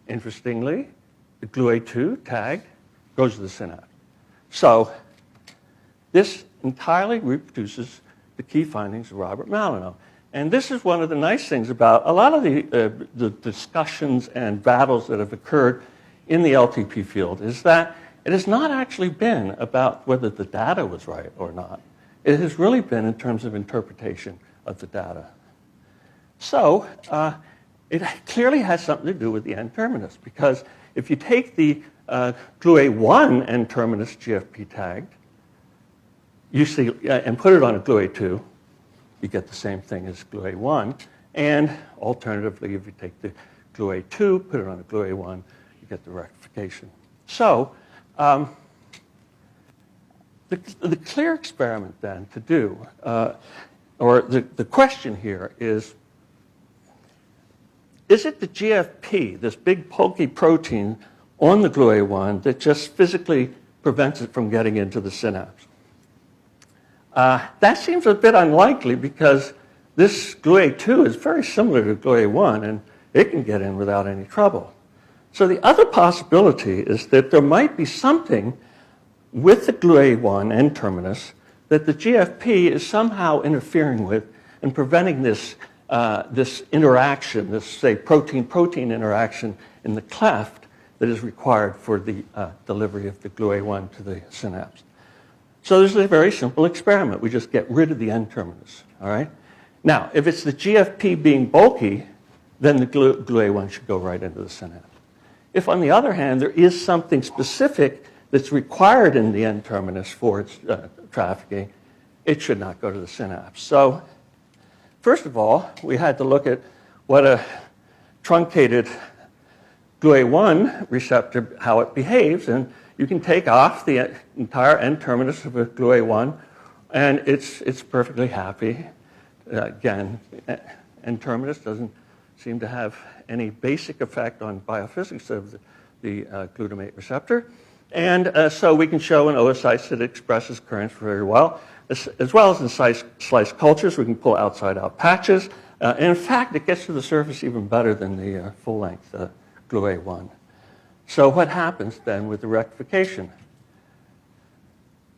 interestingly, the GLUA2 tag goes to the synapse. So this entirely reproduces the key findings of Robert Malino. And this is one of the nice things about a lot of the discussions and battles that have occurred in the LTP field is that it has not actually been about whether the data was right or not. It has really been in terms of interpretation of the data. So it clearly has something to do with the N-terminus, because if you take the GLUA1 N-terminus GFP tagged, you see, and put it on a GLUA2, you get the same thing as GLUA1. And alternatively, if you take the GLUA2, put it on a GLUA1, you get the rectification. So the clear experiment then to do, or the question here is it the GFP, this big bulky protein on the GLUA1 that just physically prevents it from getting into the synapse? That seems a bit unlikely because this GLUA2 is very similar to GLUA1 and it can get in without any trouble. So the other possibility is that there might be something with the GLUA1 N-terminus that the GFP is somehow interfering with and preventing this interaction, this, say, protein-protein interaction in the cleft that is required for the delivery of the GLUA1 to the synapse. So this is a very simple experiment. We just get rid of the N-terminus, all right? Now, if it's the GFP being bulky, then the GLUA1 should go right into the synapse. If, on the other hand, there is something specific that's required in the N-terminus for its trafficking, it should not go to the synapse. So first of all, we had to look at what a truncated GLUA1 receptor, how it behaves. And you can take off the entire N-terminus of a GLUA1, and it's perfectly happy. Again, N-terminus doesn't seem to have any basic effect on biophysics of the glutamate receptor. And so we can show in oocytes that it expresses currents very well. As well as in slice cultures, we can pull outside-out patches. And in fact, it gets to the surface even better than the full-length GLUA1. So what happens then with the rectification?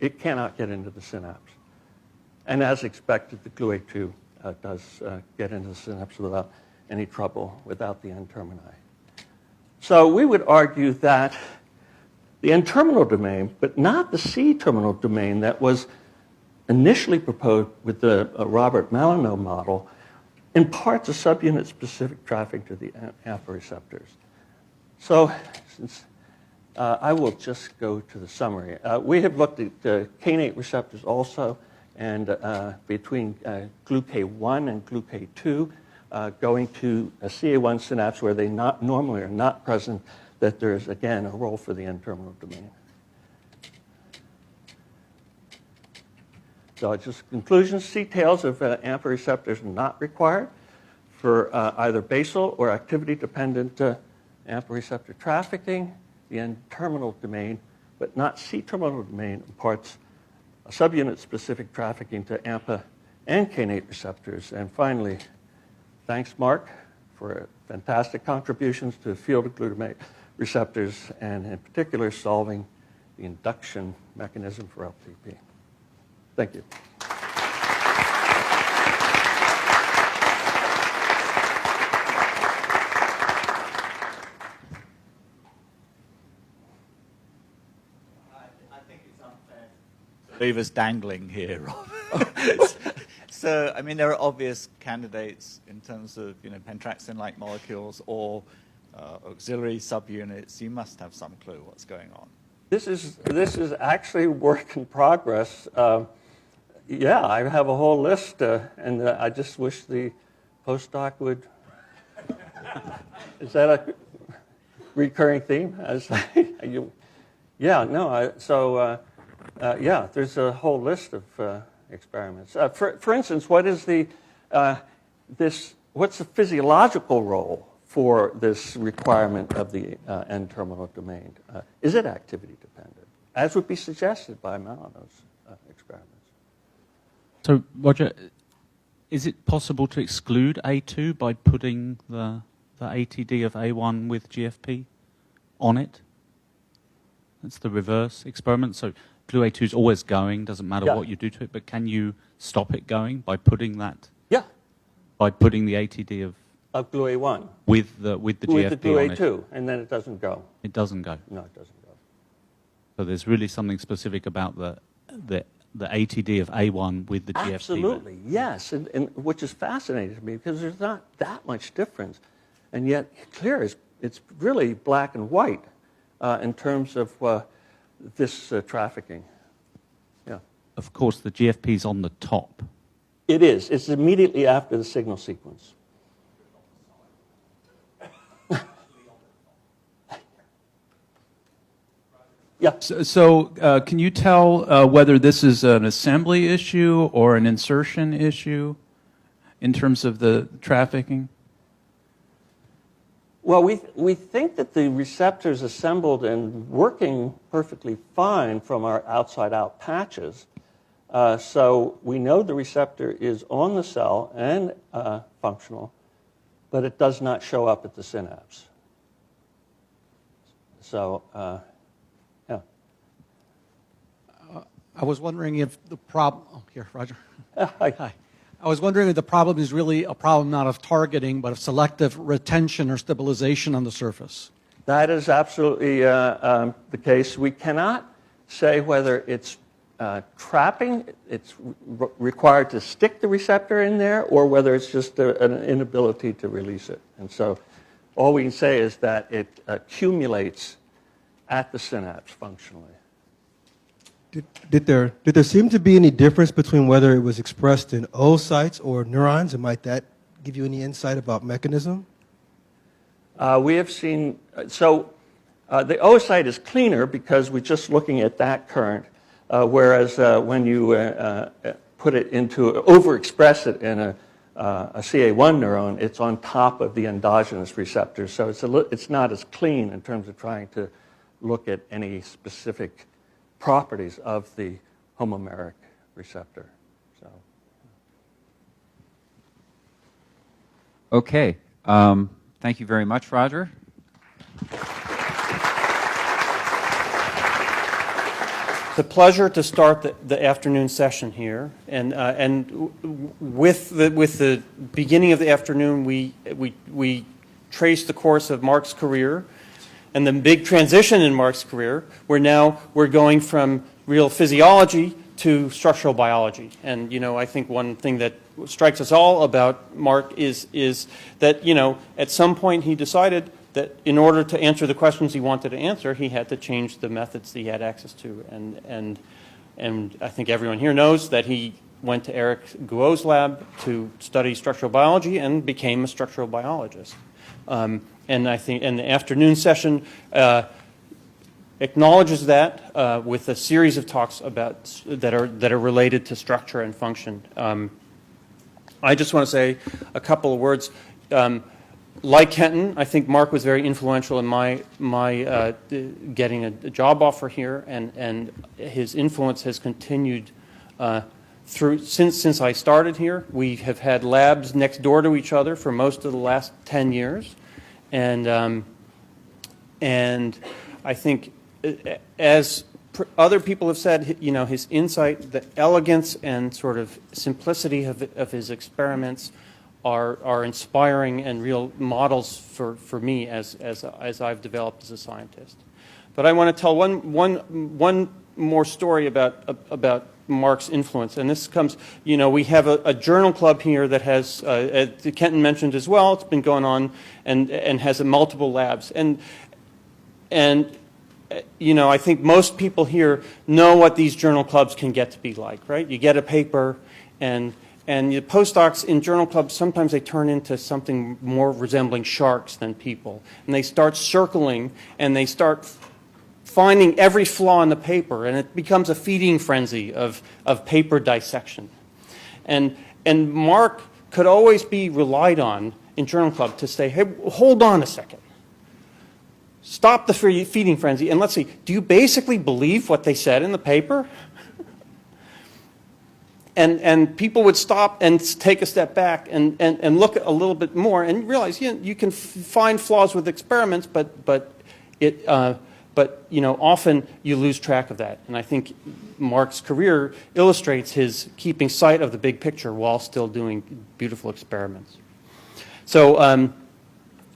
It cannot get into the synapse. And as expected, the GLUA2 does get into the synapse without any trouble, without the N-termini. So we would argue that the N-terminal domain, but not the C-terminal domain that was initially proposed with the Robert Malinow model, imparts a subunit-specific trafficking to the AMPA receptors. So since I will just go to the summary. We have looked at kainate receptors also, and between GluK1 and GluK2, going to a CA1 synapse where they normally are not present, that there's, again, a role for the N-terminal domain. So just conclusions, C-tails of AMPA receptors are not required for either basal or activity-dependent AMPA receptor trafficking. The N-terminal domain, but not C-terminal domain, imparts a subunit-specific trafficking to AMPA and kainate receptors. And finally, thanks, Mark, for fantastic contributions to the field of glutamate receptors, and in particular, solving the induction mechanism for LTP. Thank you. Leave us dangling here. So, I mean, there are obvious candidates in terms of, pentraxin-like molecules or auxiliary subunits. You must have some clue what's going on. This is actually work in progress. Yeah, I have a whole list, and I just wish the postdoc would. Is that a recurring theme? Yeah, no. Yeah, there's a whole list of experiments. For instance, what's the physiological role for this requirement of the N-terminal domain? Is it activity dependent, as would be suggested by Malinow's experiments? So, Roger, is it possible to exclude A2 by putting the ATD of A1 with GFP on it? That's the reverse experiment. So GLUA2 is always going, doesn't matter what you do to it, but can you stop it going by putting that? Yeah. By putting the ATD of GLUA1 with the GFP with the GLUA2, on it. And then it doesn't go. It doesn't go. No, it doesn't go. So there's really something specific about the ATD of A1 with the GFP. Absolutely, yes, and which is fascinating to me because there's not that much difference, and yet clear it's really black and white in terms of this trafficking. Yeah. Of course, the GFP is on the top. It is. It's immediately after the signal sequence. Yeah. So can you tell whether this is an assembly issue or an insertion issue in terms of the trafficking? Well, we think that the receptors assembled and working perfectly fine from our outside-out patches. So we know the receptor is on the cell and functional, but it does not show up at the synapse. So, yeah. I was wondering if the problem... Oh, here, Roger. Hi. Hi. I was wondering if the problem is really a problem not of targeting, but of selective retention or stabilization on the surface. That is absolutely the case. We cannot say whether it's trapping, it's required to stick the receptor in there, or whether it's just an inability to release it. And so all we can say is that it accumulates at the synapse functionally. Did there seem to be any difference between whether it was expressed in oocytes or neurons, and might that give you any insight about mechanism? We have seen, so the oocyte is cleaner because we're just looking at that current, whereas when you put it into, overexpress it in a CA1 neuron, it's on top of the endogenous receptors. So it's not as clean in terms of trying to look at any specific properties of the homomeric receptor. So. Okay. Thank you very much, Roger. It's a pleasure to start the afternoon session here, and with the beginning of the afternoon, we traced the course of Mark's career, and the big transition in Mark's career, where we're going from real physiology to structural biology. And I think one thing that strikes us all about Mark is that at some point he decided that in order to answer the questions he wanted to answer, he had to change the methods that he had access to. And I think everyone here knows that he went to Eric Guo's lab to study structural biology and became a structural biologist. And I think the afternoon session acknowledges that with a series of talks about that are related to structure and function. I just want to say a couple of words. Like Kenton, I think Mark was very influential in my getting a job offer here, and his influence has continued since I started here. We have had labs next door to each other for most of the last 10 years, and I think, as other people have said, his insight, the elegance and sort of simplicity of his experiments are inspiring and real models for me as I've developed as a scientist. But I want to tell one more story about Mark's influence, and this comes, we have a journal club here that has, Kenton mentioned as well, it's been going on and has multiple labs, and I think most people here know what these journal clubs can get to be like, right? You get a paper, and the postdocs in journal clubs, sometimes they turn into something more resembling sharks than people. And they start circling, and they start finding every flaw in the paper, and it becomes a feeding frenzy of paper dissection. And Mark could always be relied on in journal club to say, hey, hold on a second. Stop the feeding frenzy, and let's see, do you basically believe what they said in the paper? And people would stop and take a step back and look a little bit more and realize you can find flaws with experiments, but often you lose track of that. And I think Mark's career illustrates his keeping sight of the big picture while still doing beautiful experiments. So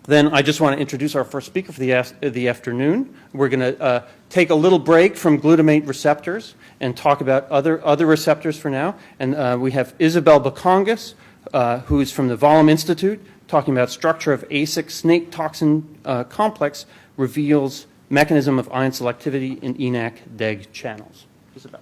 then I just want to introduce our first speaker for the afternoon. We're going to take a little break from glutamate receptors and talk about other receptors for now. And we have Isabelle Baconguis, who is from the Vollum Institute, talking about structure of ASIC snake toxin complex reveals mechanism of ion selectivity in ENaC-DEG channels. Isabelle.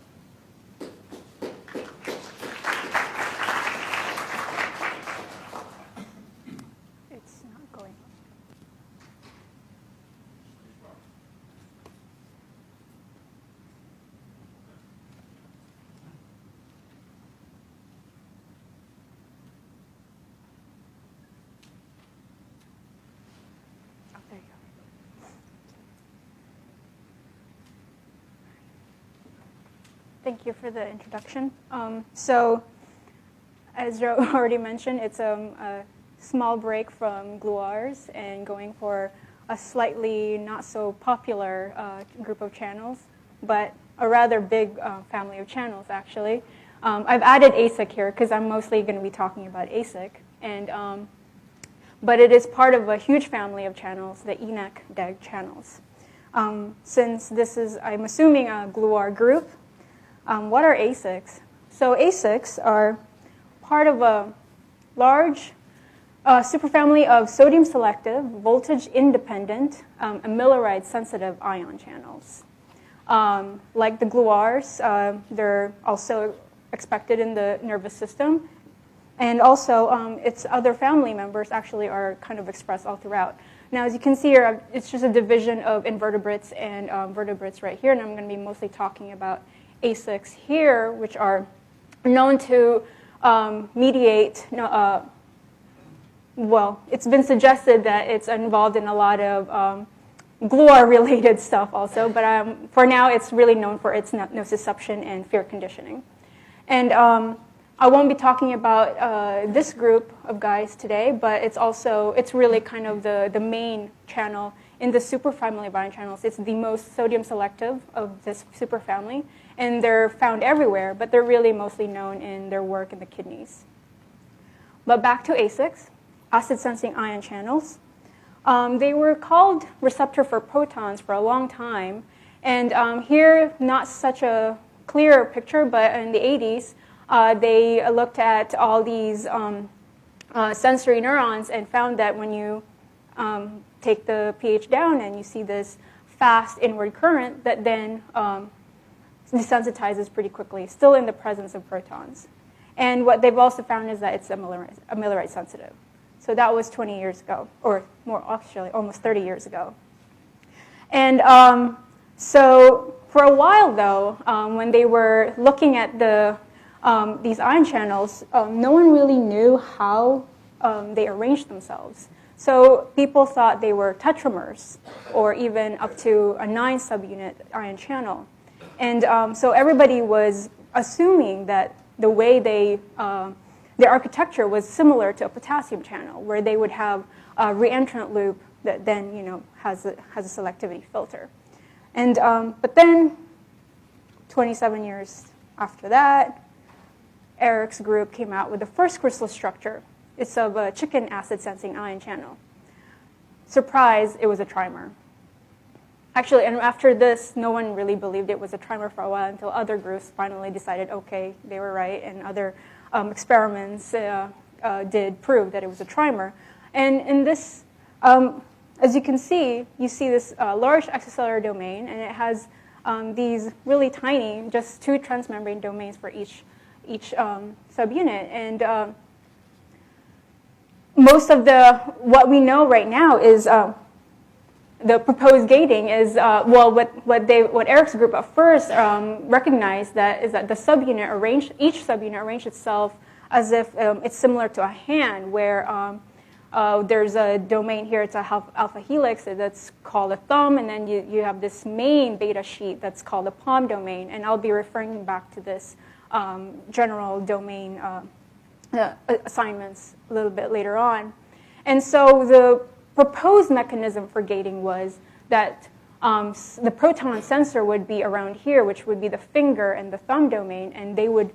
Thank you for the introduction. So, as Joe already mentioned, it's a small break from gluars and going for a slightly not so popular group of channels, but a rather big family of channels, actually. I've added ASIC here because I'm mostly going to be talking about ASIC, and but it is part of a huge family of channels, the ENaC-DEG channels. Since this is, I'm assuming, a gluar group, what are ASICs? So ASICs are part of a large a superfamily of sodium selective, voltage independent, amiloride sensitive ion channels. Like the gluars, they're also expected in the nervous system. And also, its other family members actually are kind of expressed all throughout. Now, as you can see here, it's just a division of invertebrates and vertebrates right here, and I'm going to be mostly talking about A6 here, which are known to mediate, well, it's been suggested that it's involved in a lot of gluar-related stuff also, but for now, it's really known for its nociception and fear conditioning. And I won't be talking about this group of guys today, but it's really kind of the main channel in the superfamily of ion channels. It's the most sodium selective of this superfamily, and they're found everywhere, but they're really mostly known in their work in the kidneys. But back to A6, acid-sensing ion channels. They were called receptor for protons for a long time, and here, not such a clear picture, but in the 80s, they looked at all these sensory neurons and found that when you take the pH down and you see this fast inward current that then desensitizes pretty quickly, still in the presence of protons. And what they've also found is that it's amiloride sensitive. So that was 20 years ago, or more actually, almost 30 years ago. And so for a while, though, when they were looking at these ion channels, no one really knew how they arranged themselves. So people thought they were tetramers, or even up to a 9-subunit ion channel. And so everybody was assuming that the way their architecture was similar to a potassium channel, where they would have a reentrant loop that then has a selectivity filter. And but then, 27 years after that, Eric's group came out with the first crystal structure. It's of a chicken acid-sensing ion channel. Surprise, it was a trimer. Actually, and after this, no one really believed it was a trimer for a while until other groups finally decided, okay, they were right, and other experiments did prove that it was a trimer. And in this, as you see this large extracellular domain, and it has these really tiny, just 2 transmembrane domains for each subunit. And most of what we know right now is the proposed gating is, what Eric's group at first recognized is that the subunit each subunit arranged itself as if it's similar to a hand, where there's a domain here, it's a alpha helix that's called a thumb, and then you have this main beta sheet that's called a palm domain, and I'll be referring back to this general domain assignments a little bit later on. And so the proposed mechanism for gating was that the proton sensor would be around here, which would be the finger and the thumb domain, and they would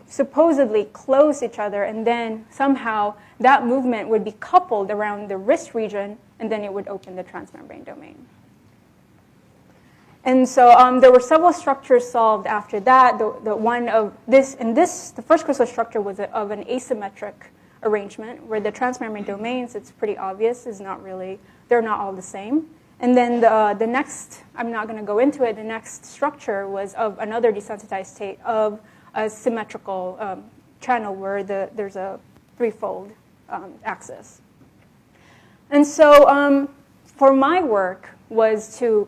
supposedly close each other, and then somehow that movement would be coupled around the wrist region, and then it would open the transmembrane domain. And so there were several structures solved after that. The first crystal structure was of an asymmetric arrangement, where the transmembrane domains, it's pretty obvious, they're not all the same. And then the next, I'm not going to go into it, the next structure was of another desensitized state of a symmetrical channel where there's a threefold axis. And so for my work was to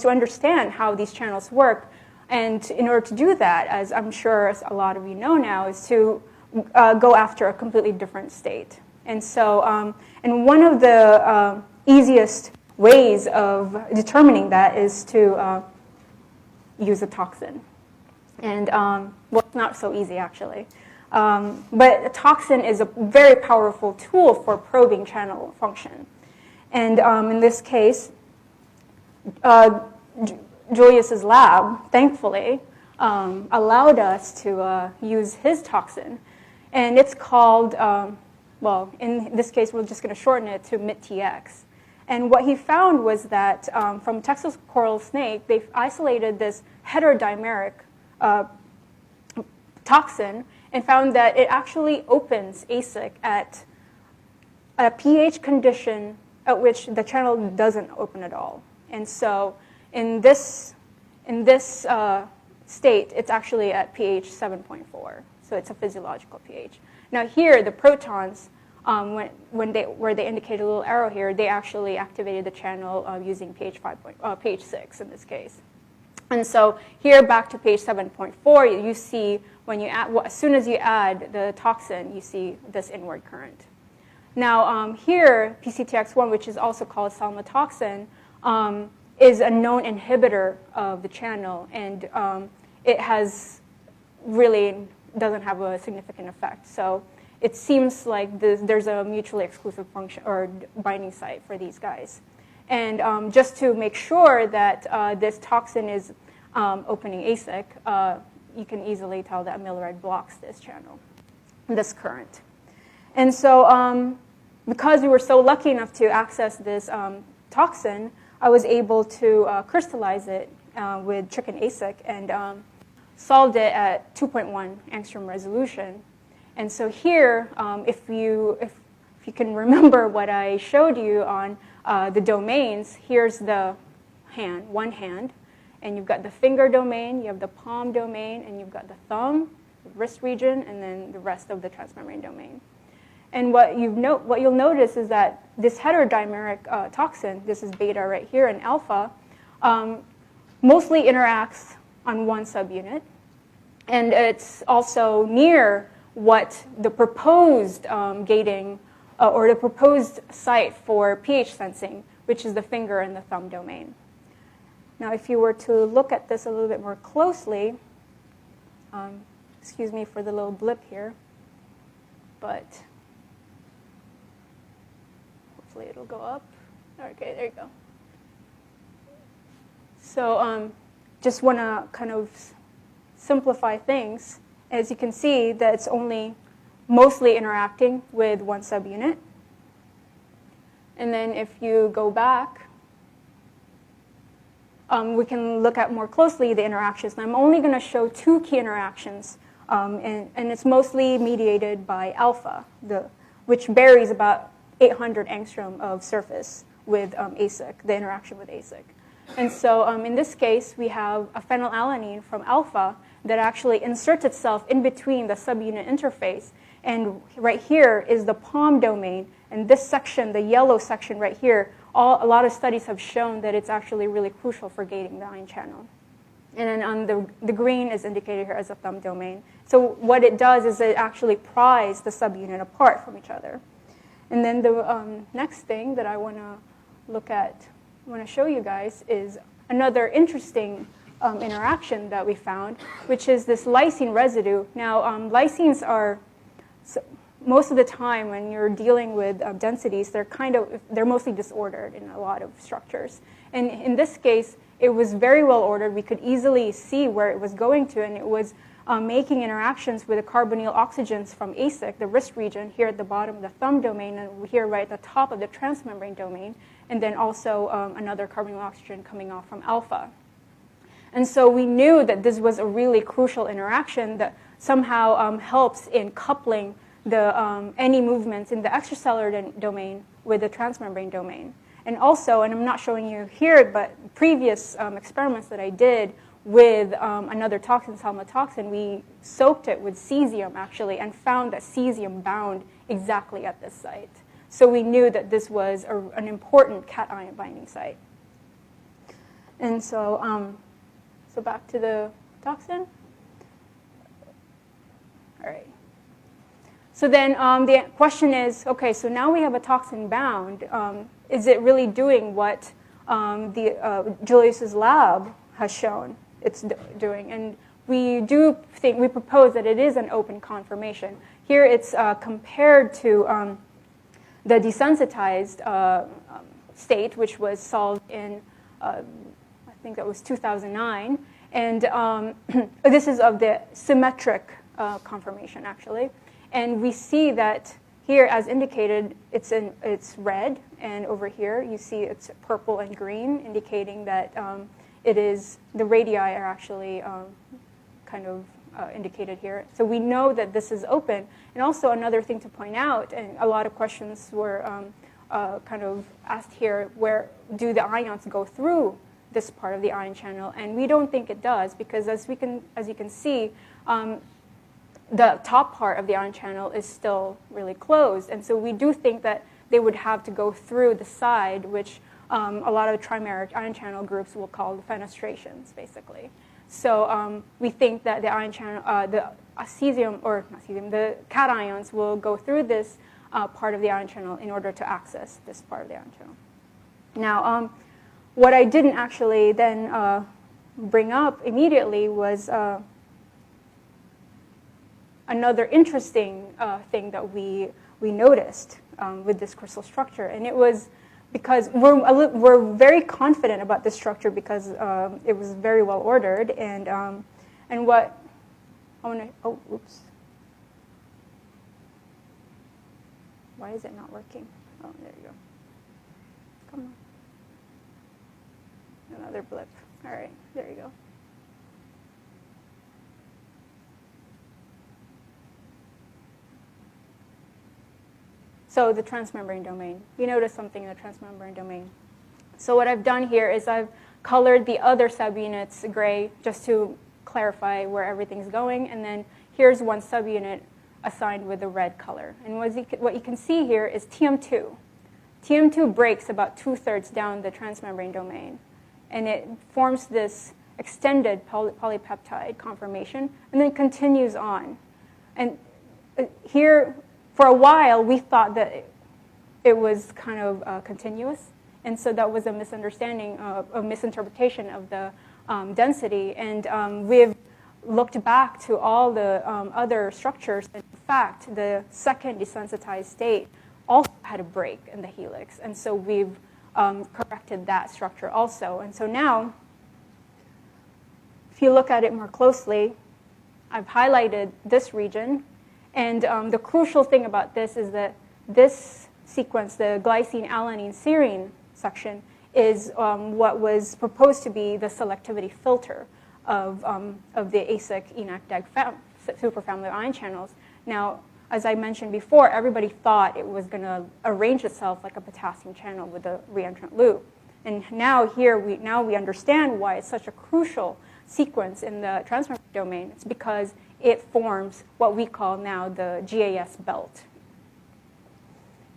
understand how these channels work. And in order to do that, as I'm sure a lot of you know now, is to go after a completely different state. And so, and one of the easiest ways of determining that is to use a toxin. And, well, it's not so easy, actually. But a toxin is a very powerful tool for probing channel function. And in this case, Julius's lab, thankfully, allowed us to use his toxin. And it's called, well, in this case, we're just going to shorten it to MIT-TX. And what he found was that from Texas coral snake, they've isolated this heterodimeric toxin and found that it actually opens ASIC at a pH condition at which the channel doesn't open at all. And so in this state, it's actually at pH 7.4. So it's a physiological pH. Now here, the protons, where they indicate a little arrow here, they actually activated the channel using pH 6 in this case. And so here, back to pH 7.4, you see when you add, as soon as you add the toxin, you see this inward current. Now here, PCTX1, which is also called salmotoxin, is a known inhibitor of the channel, and it has really doesn't have a significant effect. So it seems like there's a mutually exclusive function or binding site for these guys. And just to make sure that this toxin is opening ASIC, you can easily tell that amiloride blocks this channel, this current. And so because we were so lucky enough to access this toxin, I was able to crystallize it with chicken ASIC and solved it at 2.1 angstrom resolution. And so here, if you can remember what I showed you on the domains, here's the hand, one hand, and you've got the finger domain, you have the palm domain, and you've got the thumb, the wrist region, and then the rest of the transmembrane domain. And what you'll notice is that this heterodimeric toxin, this is beta right here, and alpha, mostly interacts on one subunit. And it's also near what the proposed gating or the proposed site for pH sensing, which is the finger and the thumb domain. Now, if you were to look at this a little bit more closely, excuse me for the little blip here, but hopefully it'll go up. Okay, there you go. So just want to kind of simplify things. As you can see, that it's only mostly interacting with one subunit. And then if you go back, we can look at more closely the interactions. And I'm only going to show two key interactions, and it's mostly mediated by alpha, which varies about 800 angstrom of surface with ASIC, the interaction with ASIC. And so in this case, we have a phenylalanine from alpha that actually inserts itself in between the subunit interface. And right here is the palm domain. And this section, the yellow section right here, a lot of studies have shown that it's actually really crucial for gating the ion channel. And then on the green is indicated here as a thumb domain. So what it does is it actually pries the subunit apart from each other. And then the next thing that I want to show you guys is another interesting interaction that we found, which is this lysine residue. Now, lysines are, most of the time when you're dealing with densities, they're mostly disordered in a lot of structures. And in this case, it was very well ordered. We could easily see where it was going to, and it was making interactions with the carbonyl oxygens from ASIC, the wrist region, here at the bottom of the thumb domain, and here right at the top of the transmembrane domain, and then also another carbonyl oxygen coming off from alpha. And so we knew that this was a really crucial interaction that somehow helps in coupling any movements in the extracellular domain with the transmembrane domain. And also, and I'm not showing you here, but previous experiments that I did with another toxin, salmotoxin, we soaked it with cesium, actually, and found that cesium bound exactly at this site. So we knew that this was an important cation binding site. And so, so back to the toxin. All right. So then the question is, okay, so now we have a toxin bound. Is it really doing what Julius's lab has shown it's doing? And we propose that it is an open conformation. Here it's compared to the desensitized state, which was solved in, I think that was 2009. And this is of the symmetric conformation, actually. And we see that here, as indicated, it's red, and over here you see it's purple and green, indicating that the radii are actually kind of indicated here. So we know that this is open. And also another thing to point out, and a lot of questions were kind of asked here, where do the ions go through this part of the ion channel? And we don't think it does, because as you can see, the top part of the ion channel is still really closed. And so we do think that they would have to go through the side, which a lot of trimeric ion channel groups will call the fenestrations, basically. So we think that the ion channel, the cesium, or not cesium, the cations will go through this part of the ion channel in order to access this part of the ion channel. Now, what I didn't actually then bring up immediately was another interesting thing that we noticed with this crystal structure, and it was because we're very confident about this structure because it was very well ordered, and what I want to, oh, oops. Why is it not working? Oh, there you go. Come on. Another blip. All right, there you go. So the transmembrane domain. We noticed something in the transmembrane domain. So what I've done here is I've colored the other subunits gray just to clarify where everything's going. And then here's one subunit assigned with a red color. And what you can see here is TM2. TM2 breaks about 2/3 down the transmembrane domain. And it forms this extended polypeptide conformation and then continues on. And here, for a while, we thought that it was kind of continuous. And so that was a misunderstanding, a misinterpretation of the density. And we've looked back to all the other structures. And in fact, the second desensitized state also had a break in the helix. And so we've corrected that structure also. And so now, if you look at it more closely, I've highlighted this region. And the crucial thing about this is that this sequence, the glycine, alanine, serine section, is what was proposed to be the selectivity filter of the ASIC ENaC DAG superfamily of ion channels. Now, as I mentioned before, everybody thought it was going to arrange itself like a potassium channel with a reentrant loop. And now here, we understand why it's such a crucial sequence in the transmembrane domain. It's because it forms what we call now the GAS belt.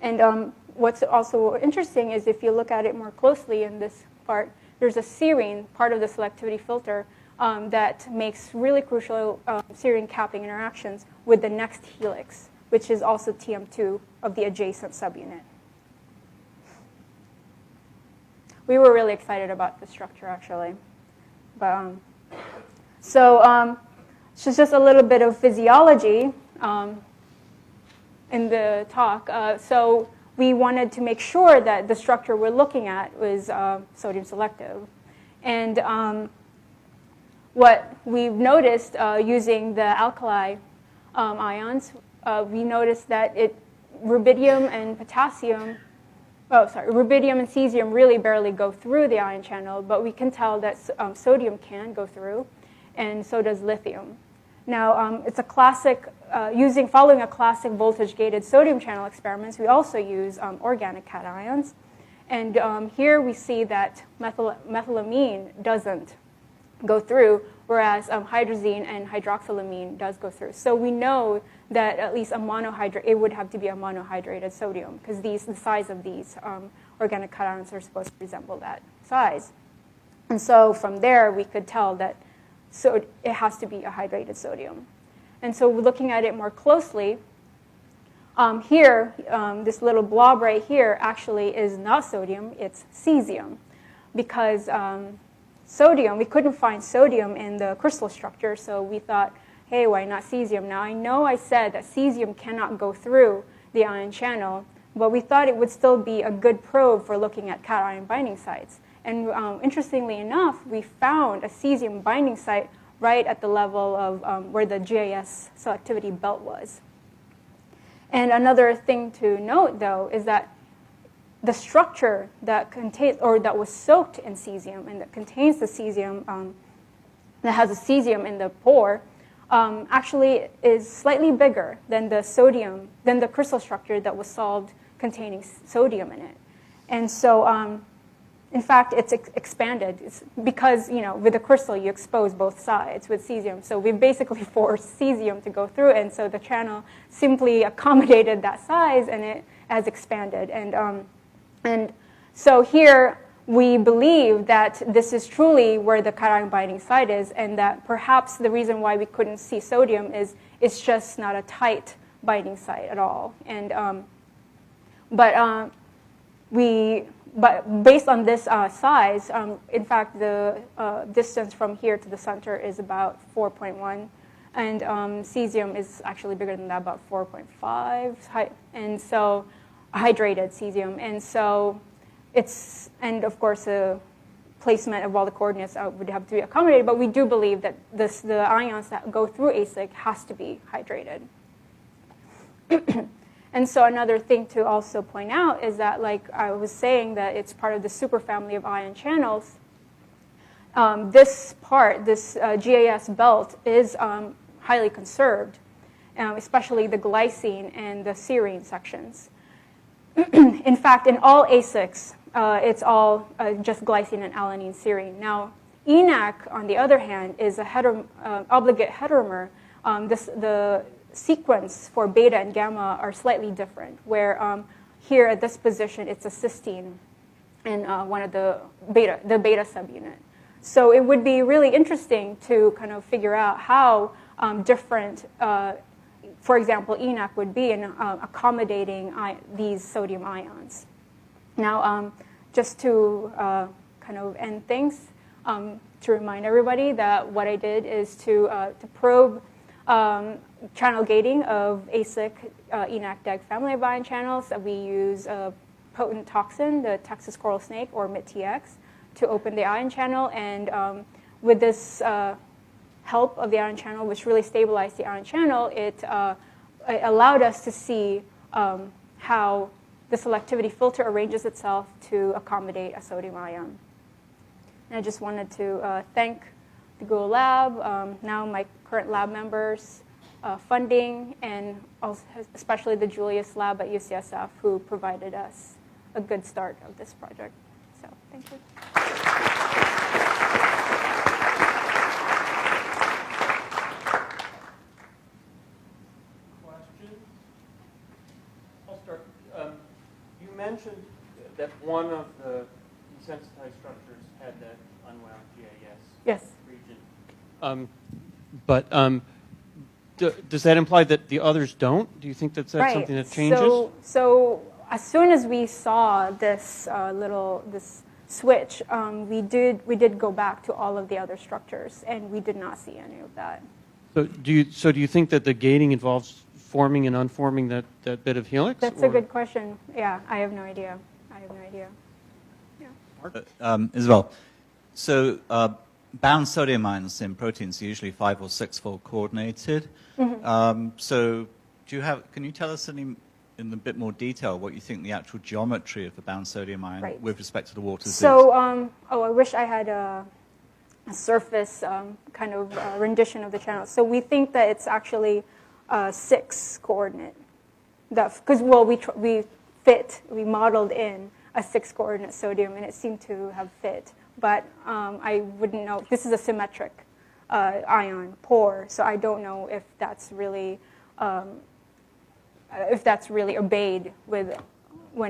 And what's also interesting is if you look at it more closely in this part, there's a serine, part of the selectivity filter, that makes really crucial serine capping interactions with the next helix, which is also TM2 of the adjacent subunit. We were really excited about this structure, actually. But, so just a little bit of physiology in the talk. So we wanted to make sure that the structure we're looking at was sodium selective. And what we've noticed using the alkali ions, we noticed that rubidium and potassium, rubidium and cesium really barely go through the ion channel, but we can tell that sodium can go through, and so does lithium. Now, it's a classic, following a classic voltage-gated sodium channel experiments, we also use organic cations. And here we see that methylamine doesn't go through, whereas hydrazine and hydroxylamine does go through. So we know that at least it would have to be a monohydrated sodium, because the size of these organic cations are supposed to resemble that size. And so from there, we could tell that so it has to be a hydrated sodium. And so we're looking at it more closely. Here, this little blob right here actually is not sodium, it's cesium. Because sodium, we couldn't find sodium in the crystal structure, so we thought, hey, why not cesium? Now, I know I said that cesium cannot go through the ion channel, but we thought it would still be a good probe for looking at cation binding sites. And interestingly enough, we found a cesium binding site right at the level of where the GAS selectivity belt was. And another thing to note, though, is that the structure that contains, or that was soaked in cesium and that contains the cesium, that has a cesium in the pore, actually is slightly bigger than the sodium, than the crystal structure that was solved containing sodium in it. And so, in fact, it's expanded. It's because, with a crystal, you expose both sides with cesium. So we basically forced cesium to go through, and so the channel simply accommodated that size, and it has expanded. And so here, we believe that this is truly where the cation binding site is, and that perhaps the reason why we couldn't see sodium is it's just not a tight binding site at all. And but based on this size, in fact, the distance from here to the center is about 4.1, and cesium is actually bigger than that, about 4.5, and so hydrated cesium, and so and of course the placement of all the coordinates would have to be accommodated, but we do believe that the ions that go through ASIC has to be hydrated. And so another thing to also point out is that, like I was saying, that it's part of the superfamily of ion channels. This GAS belt is highly conserved, especially the glycine and the serine sections. In fact, in all ASICs, it's all just glycine and alanine serine. Now, ENaC, on the other hand, is a obligate heteromer. The sequence for beta and gamma are slightly different, where here at this position, it's a cysteine in one of the beta subunit. So it would be really interesting to kind of figure out how different, for example, ENaC would be in accommodating these sodium ions. Now, just to kind of end things, to remind everybody that what I did is to probe channel gating of ASIC ENaC-DEG family of ion channels. We use a potent toxin, the Texas coral snake, or MIT-TX, to open the ion channel. And with this help of the ion channel, which really stabilized the ion channel, it allowed us to see how the selectivity filter arranges itself to accommodate a sodium ion. And I just wanted to thank the Google Lab, now my current lab members, funding, and also especially the Julius Lab at UCSF, who provided us a good start of this project. So thank you. Question? I'll start. You mentioned that one of the desensitized structures had that unwound GAS region. But does that imply that the others don't? Do you think that's something that changes? So as soon as we saw this this switch, we did go back to all of the other structures, and we did not see any of that. So do you think that the gating involves forming and unforming that bit of helix? That's a good question. Yeah, I have no idea. Yeah. Isabelle, so bound sodium ions in proteins are usually 5 or 6-fold coordinated. Mm-hmm. So can you tell us in a bit more detail what you think the actual geometry of the bound sodium ion with respect to the water is? So, I wish I had a surface kind of rendition of the channel. So we think that it's actually 6 coordinate. Because we modeled in a 6 coordinate sodium, and it seemed to have fit. But I wouldn't know. This is a symmetric ion pore, so I don't know if that's really obeyed when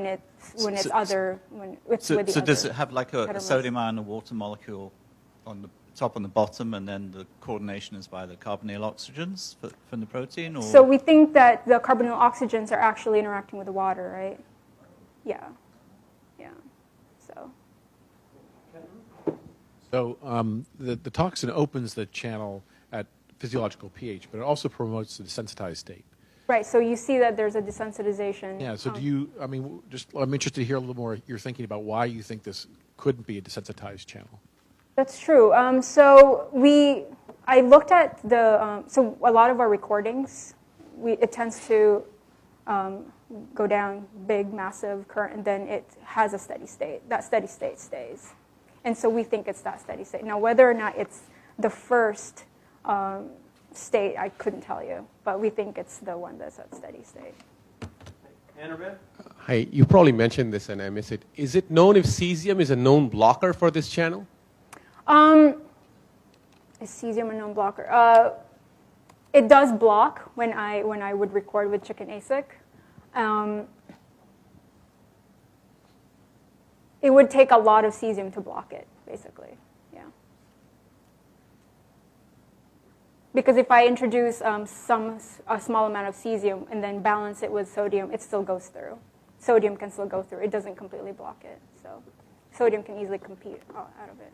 it's other. So does it have like a sodium ion and a water molecule on the top and the bottom, and then the coordination is by the carbonyl oxygens from the protein? Or? So we think that the carbonyl oxygens are actually interacting with the water, right? Yeah. So the toxin opens the channel at physiological pH, but it also promotes the desensitized state. Right, so you see that there's a desensitization. Yeah, so I'm interested to hear a little more your thinking about why you think this couldn't be a desensitized channel. That's true. I looked at so a lot of our recordings, it tends to go down big, massive current, and then it has a steady state. That steady state stays. And so we think it's that steady state. Now, whether or not it's the first state, I couldn't tell you, but we think it's the one that's at steady state. Annabelle? Hi, you probably mentioned this and I missed it. Is it known if cesium is a known blocker for this channel? Is cesium a known blocker? It does block when I would record with chicken ASIC. It would take a lot of cesium to block it, basically. Yeah. Because if I introduce a small amount of cesium and then balance it with sodium, it still goes through. Sodium can still go through. It doesn't completely block it. So sodium can easily compete out of it.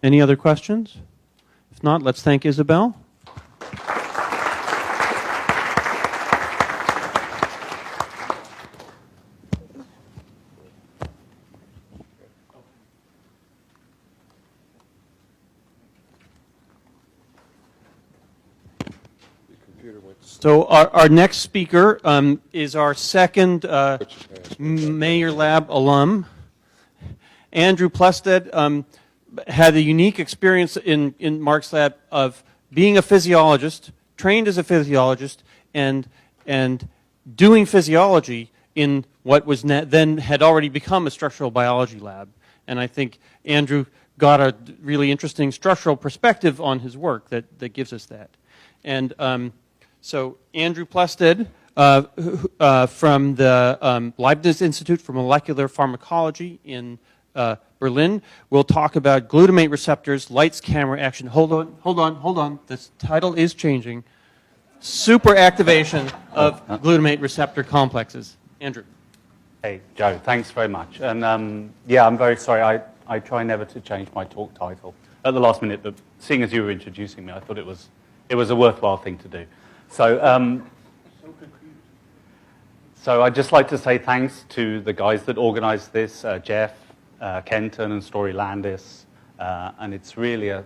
Any other questions? If not, let's thank Isabelle. So our next speaker is our second Mayer Lab alum. Andrew Plested had a unique experience in Mark's lab of being a physiologist, trained as a physiologist, and doing physiology in what was then had already become a structural biology lab. And I think Andrew got a really interesting structural perspective on his work that gives us that. And so Andrew Plested from the Leibniz-Institut for Molecular Pharmakology in Berlin will talk about glutamate receptors, lights, camera, action. Hold on. This title is changing. Super activation of glutamate receptor complexes. Andrew. Hey, Joe, thanks very much. And yeah, I'm very sorry. I try never to change my talk title at the last minute, but seeing as you were introducing me, I thought it was a worthwhile thing to do. So, so I'd just like to say thanks to the guys that organized this, Jeff, Kenton, and Story Landis. And it's really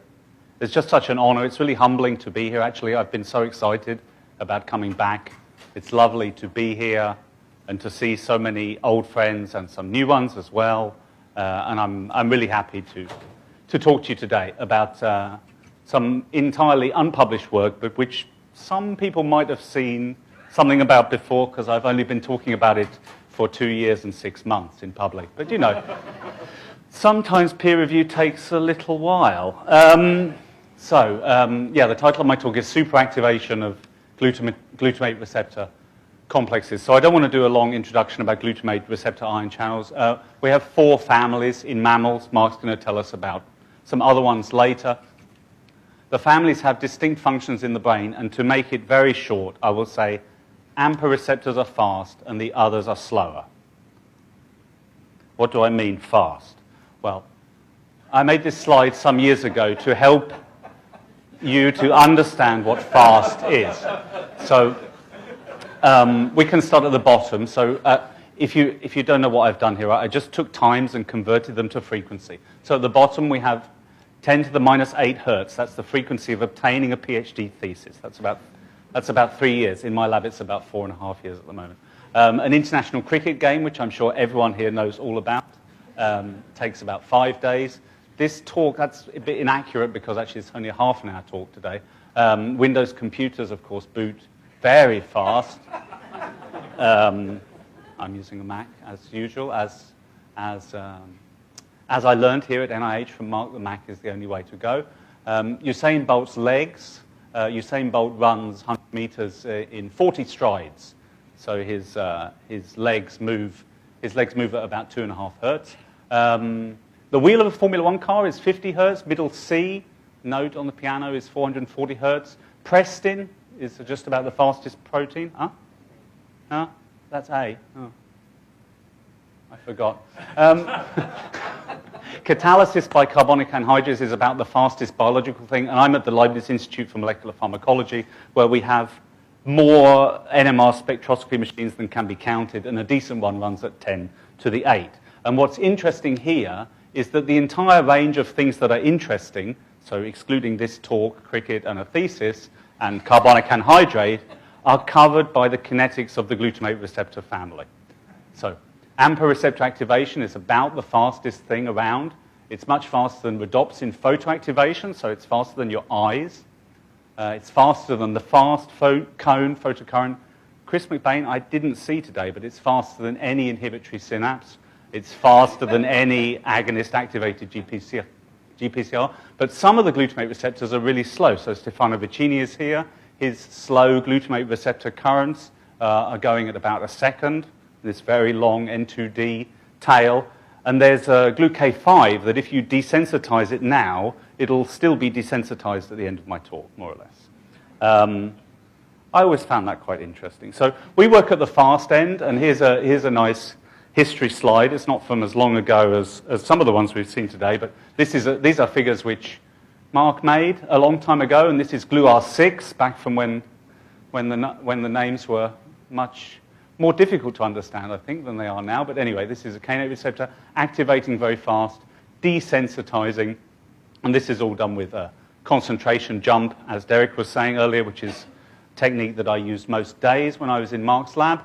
it's just such an honor. It's really humbling to be here. Actually, I've been so excited about coming back. It's lovely to be here and to see so many old friends and some new ones as well. And I'm really happy to talk to you today about some entirely unpublished work, but which some people might have seen something about before, because I've only been talking about it for 2 years and 6 months in public. But you know, sometimes peer review takes a little while. Yeah, the title of my talk is Superactivation of Glutamate Receptor Complexes. So I don't want to do a long introduction about glutamate receptor ion channels. We have 4 families in mammals. Mark's going to tell us about some other ones later. The families have distinct functions in the brain, and to make it very short, I will say AMPA receptors are fast and the others are slower. What do I mean fast? Well, I made this slide some years ago to help you to understand what fast is. So we can start at the bottom. So if you don't know what I've done here, I just took times and converted them to frequency. So at the bottom we have 10 to the minus 8 hertz. That's the frequency of obtaining a Ph.D. thesis. That's about 3 years. In my lab, it's about 4.5 years at the moment. An international cricket game, which I'm sure everyone here knows all about, takes about 5 days. This talk, that's a bit inaccurate because actually it's only a half an hour talk today. Windows computers, of course, boot very fast. I'm using a Mac as usual, as I learned here at NIH from Mark, the Mac is the only way to go. Usain Bolt's legs. Usain Bolt runs 100 meters in 40 strides. So his legs move at about 2.5 hertz. The wheel of a Formula 1 car is 50 hertz. Middle C note on the piano is 440 hertz. Prestin is just about the fastest protein. Huh? That's A. Oh. I forgot. Catalysis by carbonic anhydrase is about the fastest biological thing, and I'm at the Leibniz-Institut for Molecular Pharmakology, where we have more NMR spectroscopy machines than can be counted, and a decent one runs at 10 to the 8. And what's interesting here is that the entire range of things that are interesting, so excluding this talk, cricket, and a thesis, and carbonic anhydrase, are covered by the kinetics of the glutamate receptor family. So AMPA receptor activation is about the fastest thing around. It's much faster than rhodopsin photoactivation, so it's faster than your eyes. It's faster than the fast cone photocurrent. Chris McBain, I didn't see today, but it's faster than any inhibitory synapse. It's faster than any agonist-activated GPCR. But some of the glutamate receptors are really slow. So Stefano Vicini is here. His slow glutamate receptor currents are going at about a second, this very long N2D tail. And there's a GluK5 that if you desensitize it now, it'll still be desensitized at the end of my talk, more or less. I always found that quite interesting. So we work at the fast end, and here's a nice history slide. It's not from as long ago as some of the ones we've seen today, but these are figures which Mark made a long time ago, and this is GluR6, back from when the names were much more difficult to understand, I think, than they are now. But anyway, this is a kainate receptor activating very fast, desensitizing, and this is all done with a concentration jump, as Derek was saying earlier, which is a technique that I used most days when I was in Mark's lab.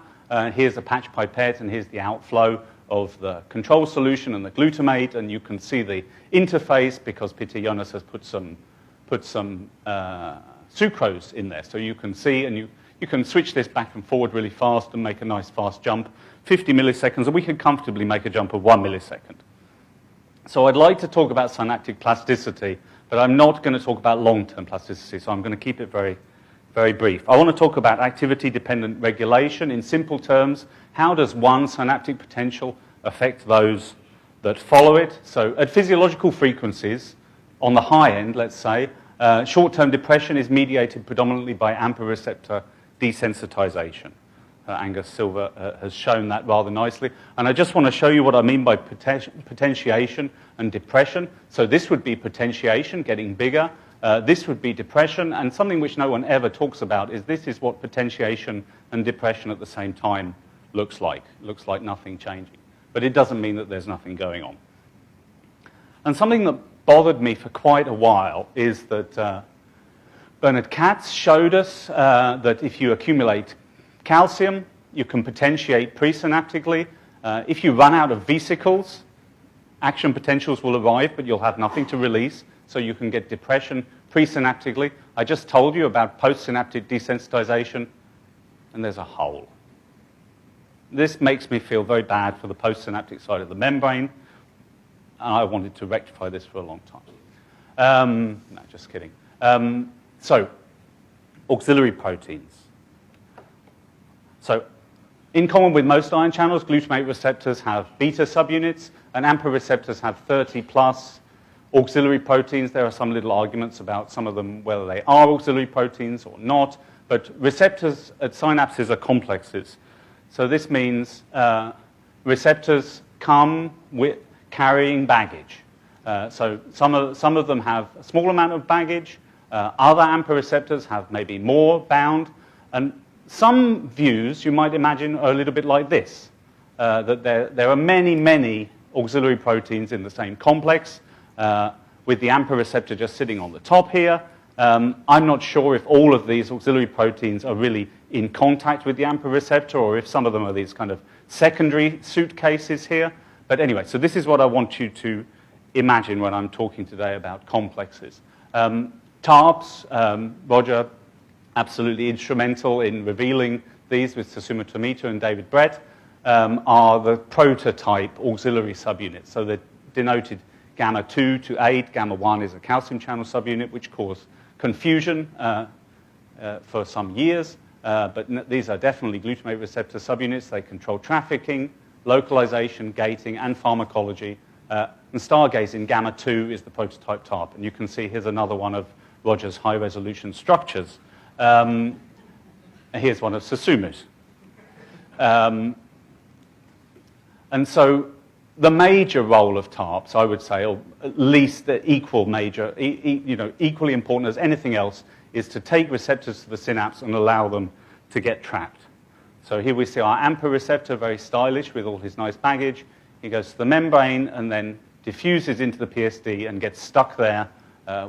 Here's a patch pipette, and here's the outflow of the control solution and the glutamate, and you can see the interface because Peter Jonas has put some sucrose in there. So you can see, and you can switch this back and forward really fast and make a nice fast jump, 50 milliseconds, and we can comfortably make a jump of 1 millisecond. So I'd like to talk about synaptic plasticity, but I'm not going to talk about long-term plasticity, so I'm going to keep it very, very brief. I want to talk about activity-dependent regulation. In simple terms, how does one synaptic potential affect those that follow it? So at physiological frequencies, on the high end, let's say, short-term depression is mediated predominantly by AMPA receptor desensitization. Angus Silver has shown that rather nicely. And I just want to show you what I mean by potentiation and depression. So this would be potentiation, getting bigger. This would be depression. And something which no one ever talks about is this is what potentiation and depression at the same time looks like. It looks like nothing changing. But it doesn't mean that there's nothing going on. And something that bothered me for quite a while is that Bernard Katz showed us that if you accumulate calcium, you can potentiate presynaptically. If you run out of vesicles, action potentials will arrive, but you'll have nothing to release, so you can get depression presynaptically. I just told you about postsynaptic desensitization, and there's a hole. This makes me feel very bad for the postsynaptic side of the membrane, and I wanted to rectify this for a long time. No, just kidding. So, auxiliary proteins. So, in common with most ion channels, glutamate receptors have beta subunits, and AMPA receptors have 30+ auxiliary proteins. There are some little arguments about some of them, whether they are auxiliary proteins or not, but receptors at synapses are complexes. So this means receptors come with carrying baggage. So some of them have a small amount of baggage. Other AMPA receptors have maybe more bound. And some views, you might imagine, are a little bit like this, that there are many, many auxiliary proteins in the same complex, with the AMPA receptor just sitting on the top here. I'm not sure if all of these auxiliary proteins are really in contact with the AMPA receptor, or if some of them are these kind of secondary suitcases here. But anyway, so this is what I want you to imagine when I'm talking today about complexes. TARPs, Roger, absolutely instrumental in revealing these with Susumu Tomita and David Brett, are the prototype auxiliary subunits. So they're denoted gamma 2 to 8. Gamma 1 is a calcium channel subunit, which caused confusion for some years. But these are definitely glutamate receptor subunits. They control trafficking, localization, gating, and pharmacology. And stargazing gamma 2 is the prototype TARP. And you can see here's another one of Roger's high-resolution structures. Here's one of Susumu's. And so the major role of TARPs, I would say, or at least the equal major, equally important as anything else, is to take receptors to the synapse and allow them to get trapped. So here we see our AMPA receptor, very stylish with all his nice baggage. He goes to the membrane and then diffuses into the PSD and gets stuck there,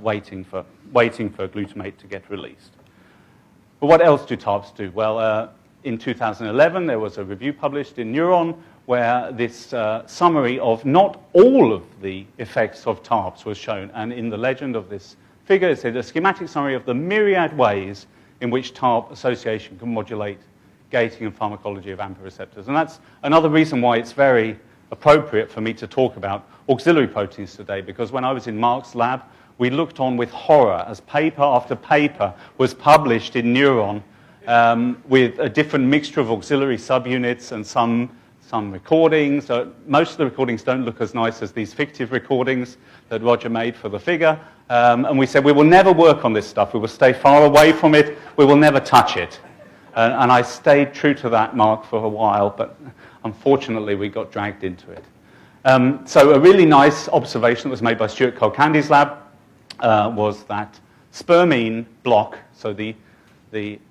waiting for glutamate to get released. But what else do TARPs do? Well, in 2011, there was a review published in Neuron where this summary of not all of the effects of TARPs was shown. And in the legend of this figure, it said a schematic summary of the myriad ways in which TARP association can modulate gating and pharmacology of AMPA receptors. And that's another reason why it's very appropriate for me to talk about auxiliary proteins today, because when I was in Mark's lab, we looked on with horror as paper after paper was published in Neuron with a different mixture of auxiliary subunits and some recordings. Most of the recordings don't look as nice as these fictive recordings that Roger made for the figure. And we said, we will never work on this stuff. We will stay far away from it. We will never touch it. And I stayed true to that, Mark, for a while, but unfortunately we got dragged into it. So a really nice observation that was made by Stuart Cole-Candy's lab was that spermine block, so the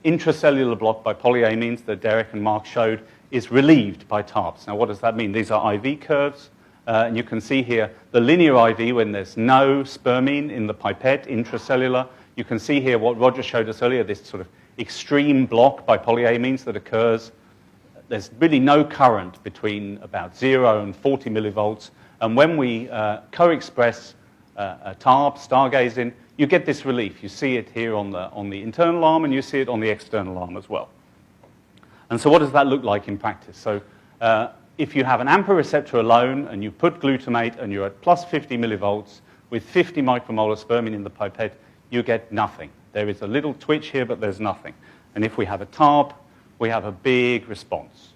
intracellular block by polyamines that Derek and Mark showed, is relieved by TARPs. Now, what does that mean? These are IV curves, and you can see here the linear IV when there's no spermine in the pipette, intracellular. You can see here what Roger showed us earlier, this sort of extreme block by polyamines that occurs. There's really no current between about 0 and 40 millivolts. And when we co-express a TARP, stargazing, you get this relief. You see it here on the internal arm, and you see it on the external arm as well. And so what does that look like in practice? So if you have an AMPA receptor alone, and you put glutamate, and you're at plus 50 millivolts with 50 micromolar spermine in the pipette, you get nothing. There is a little twitch here, but there's nothing. And if we have a TARP, we have a big response.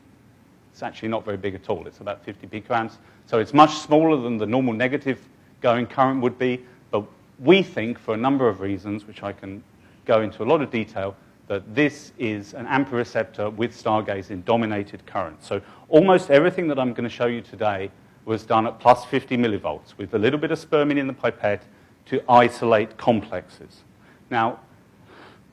It's actually not very big at all. It's about 50 picograms. So it's much smaller than the normal negative going current would be. But we think, for a number of reasons, which I can go into a lot of detail, that this is an AMPA receptor with stargazing dominated current. So almost everything that I'm going to show you today was done at plus 50 millivolts with a little bit of spermine in the pipette to isolate complexes. Now,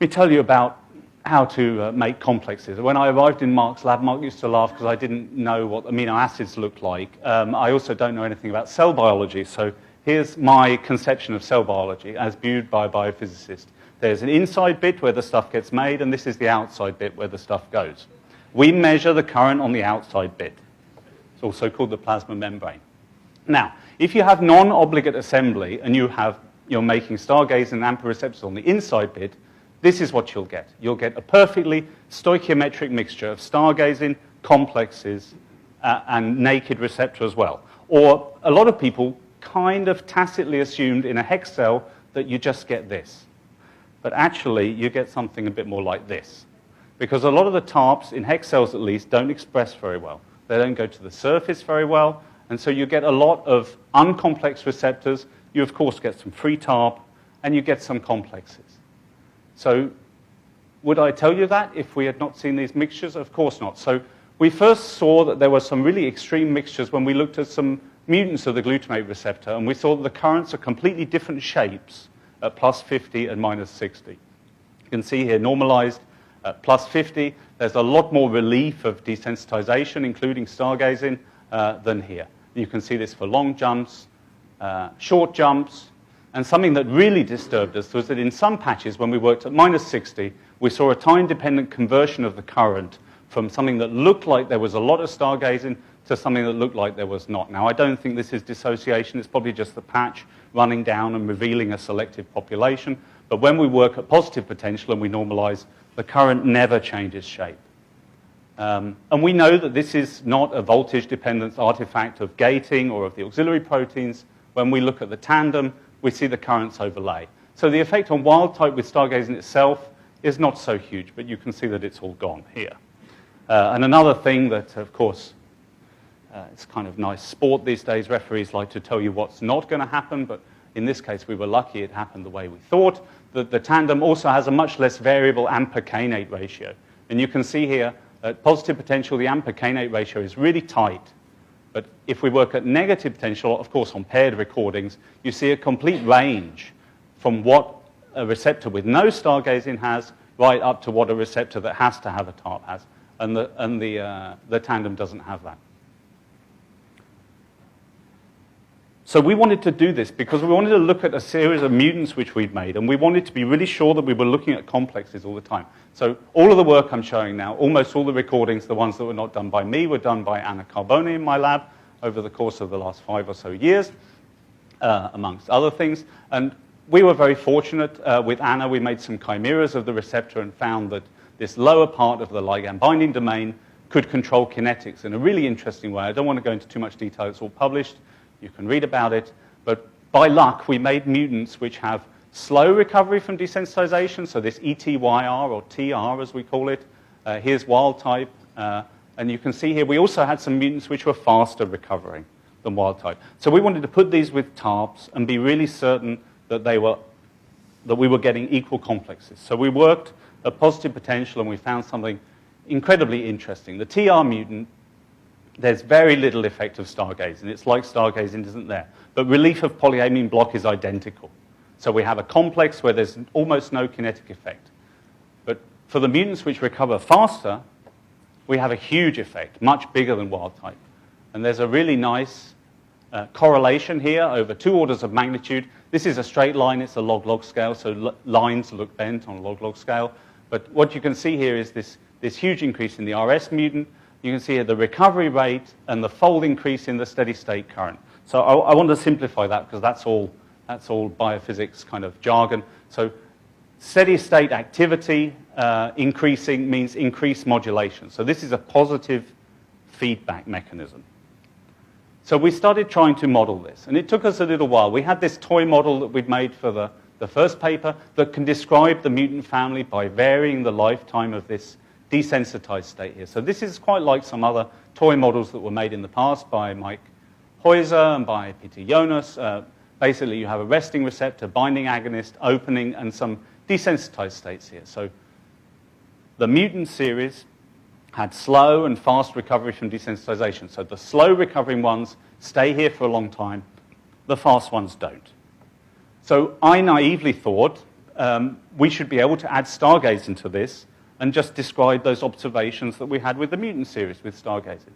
let me tell you about how to make complexes. When I arrived in Mark's lab, Mark used to laugh because I didn't know what amino acids looked like. I also don't know anything about cell biology, so here's my conception of cell biology as viewed by a biophysicist. There's an inside bit where the stuff gets made, and this is the outside bit where the stuff goes. We measure the current on the outside bit. It's also called the plasma membrane. Now, if you have non-obligate assembly and you're making stargazing and AMPA receptors on the inside bit, this is what you'll get. You'll get a perfectly stoichiometric mixture of stargazing, complexes, and naked receptor as well. Or a lot of people kind of tacitly assumed in a hex cell that you just get this. But actually, you get something a bit more like this. Because a lot of the TARPs, in hex cells at least, don't express very well. They don't go to the surface very well, and so you get a lot of uncomplex receptors. You, of course, get some free TARP, and you get some complexes. So would I tell you that if we had not seen these mixtures? Of course not. So we first saw that there were some really extreme mixtures when we looked at some mutants of the glutamate receptor, and we saw that the currents are completely different shapes at plus 50 and minus 60. You can see here normalized at plus 50. There's a lot more relief of desensitization, including stargazing, than here. You can see this for long jumps, short jumps. And something that really disturbed us was that in some patches, when we worked at minus 60, we saw a time-dependent conversion of the current from something that looked like there was a lot of stargazing to something that looked like there was not. Now, I don't think this is dissociation. It's probably just the patch running down and revealing a selective population. But when we work at positive potential and we normalize, the current never changes shape. And we know that this is not a voltage-dependent artifact of gating or of the auxiliary proteins. When we look at the tandem, we see the currents overlay. So the effect on wild type with stargazing itself is not so huge, but you can see that it's all gone here. And another thing that, of course, it's kind of nice sport these days. Referees like to tell you what's not going to happen, but in this case, we were lucky it happened the way we thought. The tandem also has a much less variable AMPA kainate ratio. And you can see here, at positive potential, the AMPA kainate ratio is really tight. But if we work at negative potential, of course, on paired recordings, you see a complete range from what a receptor with no stargazing has right up to what a receptor that has to have a TARP has. And the tandem doesn't have that. So we wanted to do this because we wanted to look at a series of mutants which we'd made, and we wanted to be really sure that we were looking at complexes all the time. So all of the work I'm showing now, almost all the recordings, the ones that were not done by me, were done by Anna Carboni in my lab over the course of the last 5 or so years, amongst other things. And we were very fortunate with Anna. We made some chimeras of the receptor and found that this lower part of the ligand binding domain could control kinetics in a really interesting way. I don't want to go into too much detail. It's all published. You can read about it. But by luck, we made mutants which have slow recovery from desensitization, so this ETYR or TR as we call it. Here's wild type. And you can see here we also had some mutants which were faster recovering than wild type. So we wanted to put these with TARPs and be really certain that we were getting equal complexes. So we worked at positive potential and we found something incredibly interesting. The TR mutant, there's very little effect of stargazing. It's like stargazing isn't there. But relief of polyamine block is identical. So we have a complex where there's almost no kinetic effect. But for the mutants which recover faster, we have a huge effect, much bigger than wild type. And there's a really nice correlation here over 2 orders of magnitude. This is a straight line. It's a log-log scale, so lines look bent on a log-log scale. But what you can see here is this huge increase in the RS mutant. You can see here the recovery rate and the fold increase in the steady-state current. So I want to simplify that because that's all biophysics kind of jargon. So steady-state activity increasing means increased modulation. So this is a positive feedback mechanism. So we started trying to model this, and it took us a little while. We had this toy model that we'd made for the first paper that can describe the mutant family by varying the lifetime of this desensitized state here. So this is quite like some other toy models that were made in the past by Mike Heuser and by Peter Jonas. Basically, you have a resting receptor, binding agonist, opening, and some desensitized states here. So the mutant series had slow and fast recovery from desensitization. So the slow recovering ones stay here for a long time. The fast ones don't. So I naively thought we should be able to add stargaze into this and just describe those observations that we had with the mutant series with stargazing.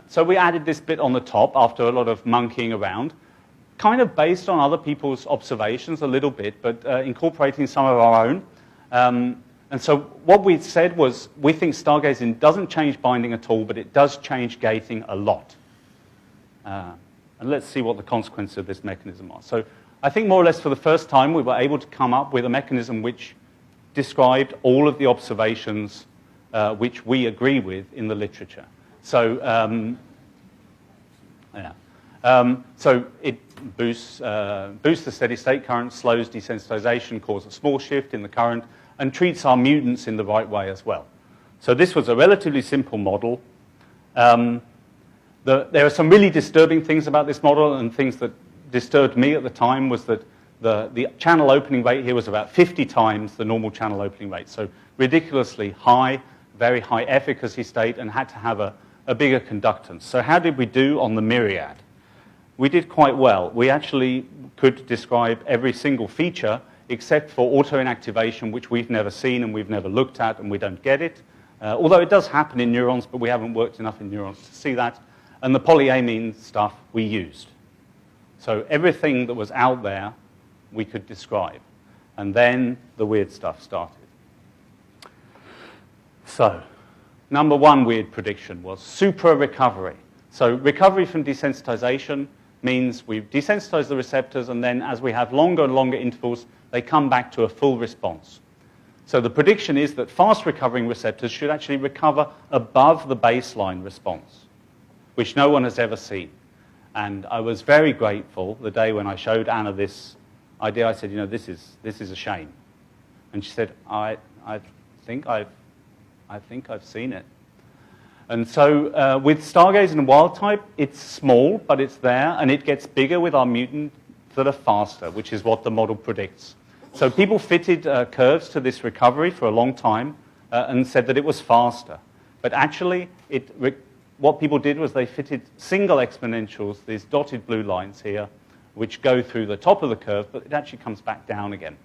So we added this bit on the top after a lot of monkeying around, kind of based on other people's observations a little bit, but incorporating some of our own. And so what we said was we think stargazing doesn't change binding at all, but it does change gating a lot. And let's see what the consequences of this mechanism are. So I think more or less for the first time we were able to come up with a mechanism which described all of the observations which we agree with in the literature. So, so it boosts the steady state current, slows desensitization, causes a small shift in the current, and treats our mutants in the right way as well. So this was a relatively simple model. There are some really disturbing things about this model, and things that disturbed me at the time was that the channel opening rate here was about 50 times the normal channel opening rate. So ridiculously high, very high efficacy state, and had to have a bigger conductance. So how did we do on the myriad? We did quite well. We actually could describe every single feature except for autoinactivation, which we've never seen and we've never looked at, and we don't get it. Although it does happen in neurons, but we haven't worked enough in neurons to see that. And the polyamine stuff we used. So everything that was out there we could describe. And then the weird stuff started. So, number one weird prediction was supra-recovery. So recovery from desensitization means we've desensitized the receptors, and then as we have longer and longer intervals, they come back to a full response. So the prediction is that fast-recovering receptors should actually recover above the baseline response, which no one has ever seen. And I was very grateful the day when I showed Anna this idea. I said, you know, this is a shame. And she said, I think I've seen it. And so with stargaze and wild type, it's small, but it's there, and it gets bigger with our mutant that are faster, which is what the model predicts. So people fitted curves to this recovery for a long time and said that it was faster. But actually, what people did was they fitted single exponentials, these dotted blue lines here, which go through the top of the curve, but it actually comes back down again.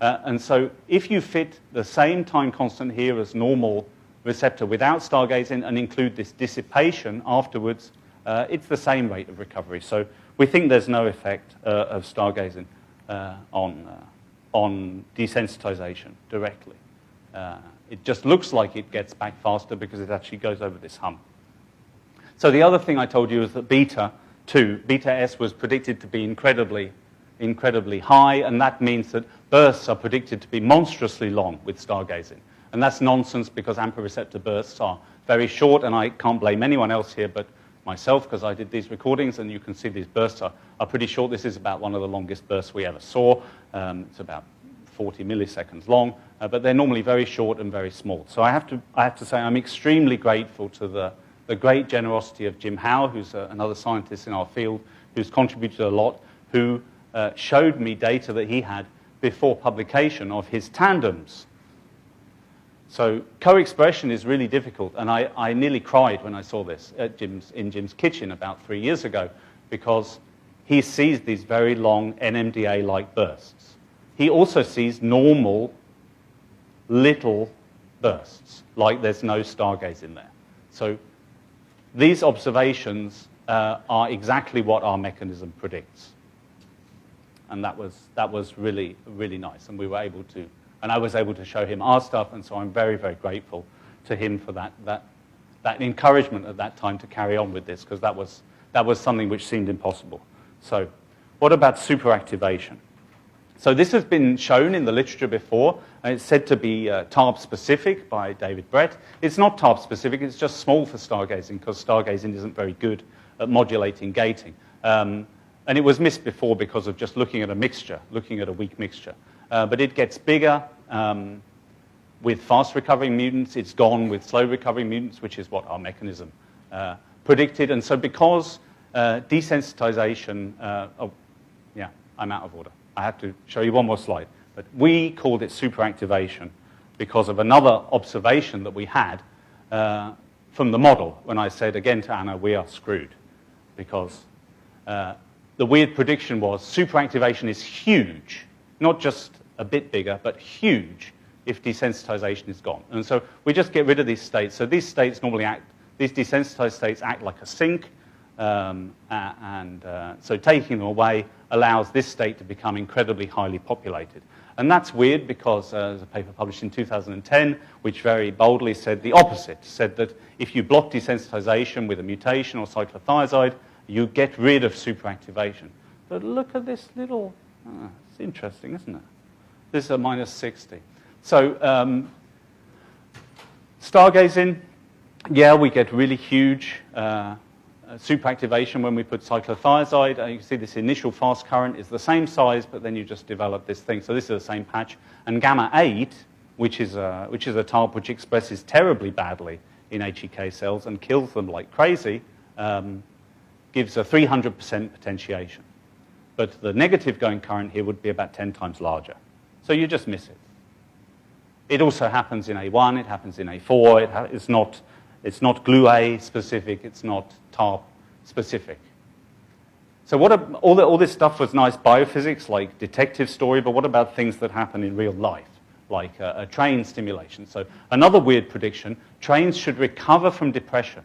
And so if you fit the same time constant here as normal receptor without stargazing and include this dissipation afterwards, it's the same rate of recovery. So we think there's no effect of stargazing on desensitization directly. It just looks like it gets back faster because it actually goes over this hump. So the other thing I told you is that beta S was predicted to be incredibly high, and that means that bursts are predicted to be monstrously long with stargazing. And that's nonsense because AMPA receptor bursts are very short, and I can't blame anyone else here but myself because I did these recordings, and you can see these bursts are pretty short. This is about one of the longest bursts we ever saw. It's about 40 milliseconds long, but they're normally very short and very small. So I have to say I'm extremely grateful to the great generosity of Jim Howe, who's another scientist in our field, who's contributed a lot, who showed me data that he had before publication of his tandems. So co-expression is really difficult, and I nearly cried when I saw this at in Jim's kitchen about 3 years ago, because he sees these very long NMDA-like bursts. He also sees normal little bursts, like there's no stargaze in there. So these observations are exactly what our mechanism predicts. And that was really, really nice, and we were able to. And I was able to show him our stuff, and so I'm very, very grateful to him for that encouragement at that time to carry on with this, because that was something which seemed impossible. So what about superactivation? So this has been shown in the literature before, and it's said to be TARP-specific by David Brett. It's not TARP-specific, it's just small for stargazing, because stargazing isn't very good at modulating gating. And it was missed before because of just looking at a mixture, looking at a weak mixture. But it gets bigger with fast-recovering mutants. It's gone with slow-recovering mutants, which is what our mechanism predicted. And so because desensitization... yeah, I'm out of order. I have to show you one more slide. But we called it superactivation because of another observation that we had from the model when I said again to Anna, we are screwed. Because the weird prediction was superactivation is huge, not just a bit bigger, but huge if desensitization is gone. And so we just get rid of these states. So these states normally act, these desensitized states act like a sink, so taking them away allows this state to become incredibly highly populated. And that's weird because there's a paper published in 2010 which very boldly said the opposite, said that if you block desensitization with a mutation or cyclothiazide, you get rid of superactivation. But look at this little, it's interesting, isn't it? This is a minus 60. So stargazing, yeah, we get really huge superactivation when we put cyclothiazide. You can see this initial fast current is the same size, but then you just develop this thing. So this is the same patch. And gamma-8, which is a TARP which expresses terribly badly in HEK cells and kills them like crazy, gives a 300% potentiation. But the negative going current here would be about 10 times larger. So you just miss it. It also happens in A1, it happens in A4, it's not GLUA specific, it's not TARP specific. So all this stuff was nice biophysics, like detective story, but what about things that happen in real life, like a train stimulation? So another weird prediction, trains should recover from depression.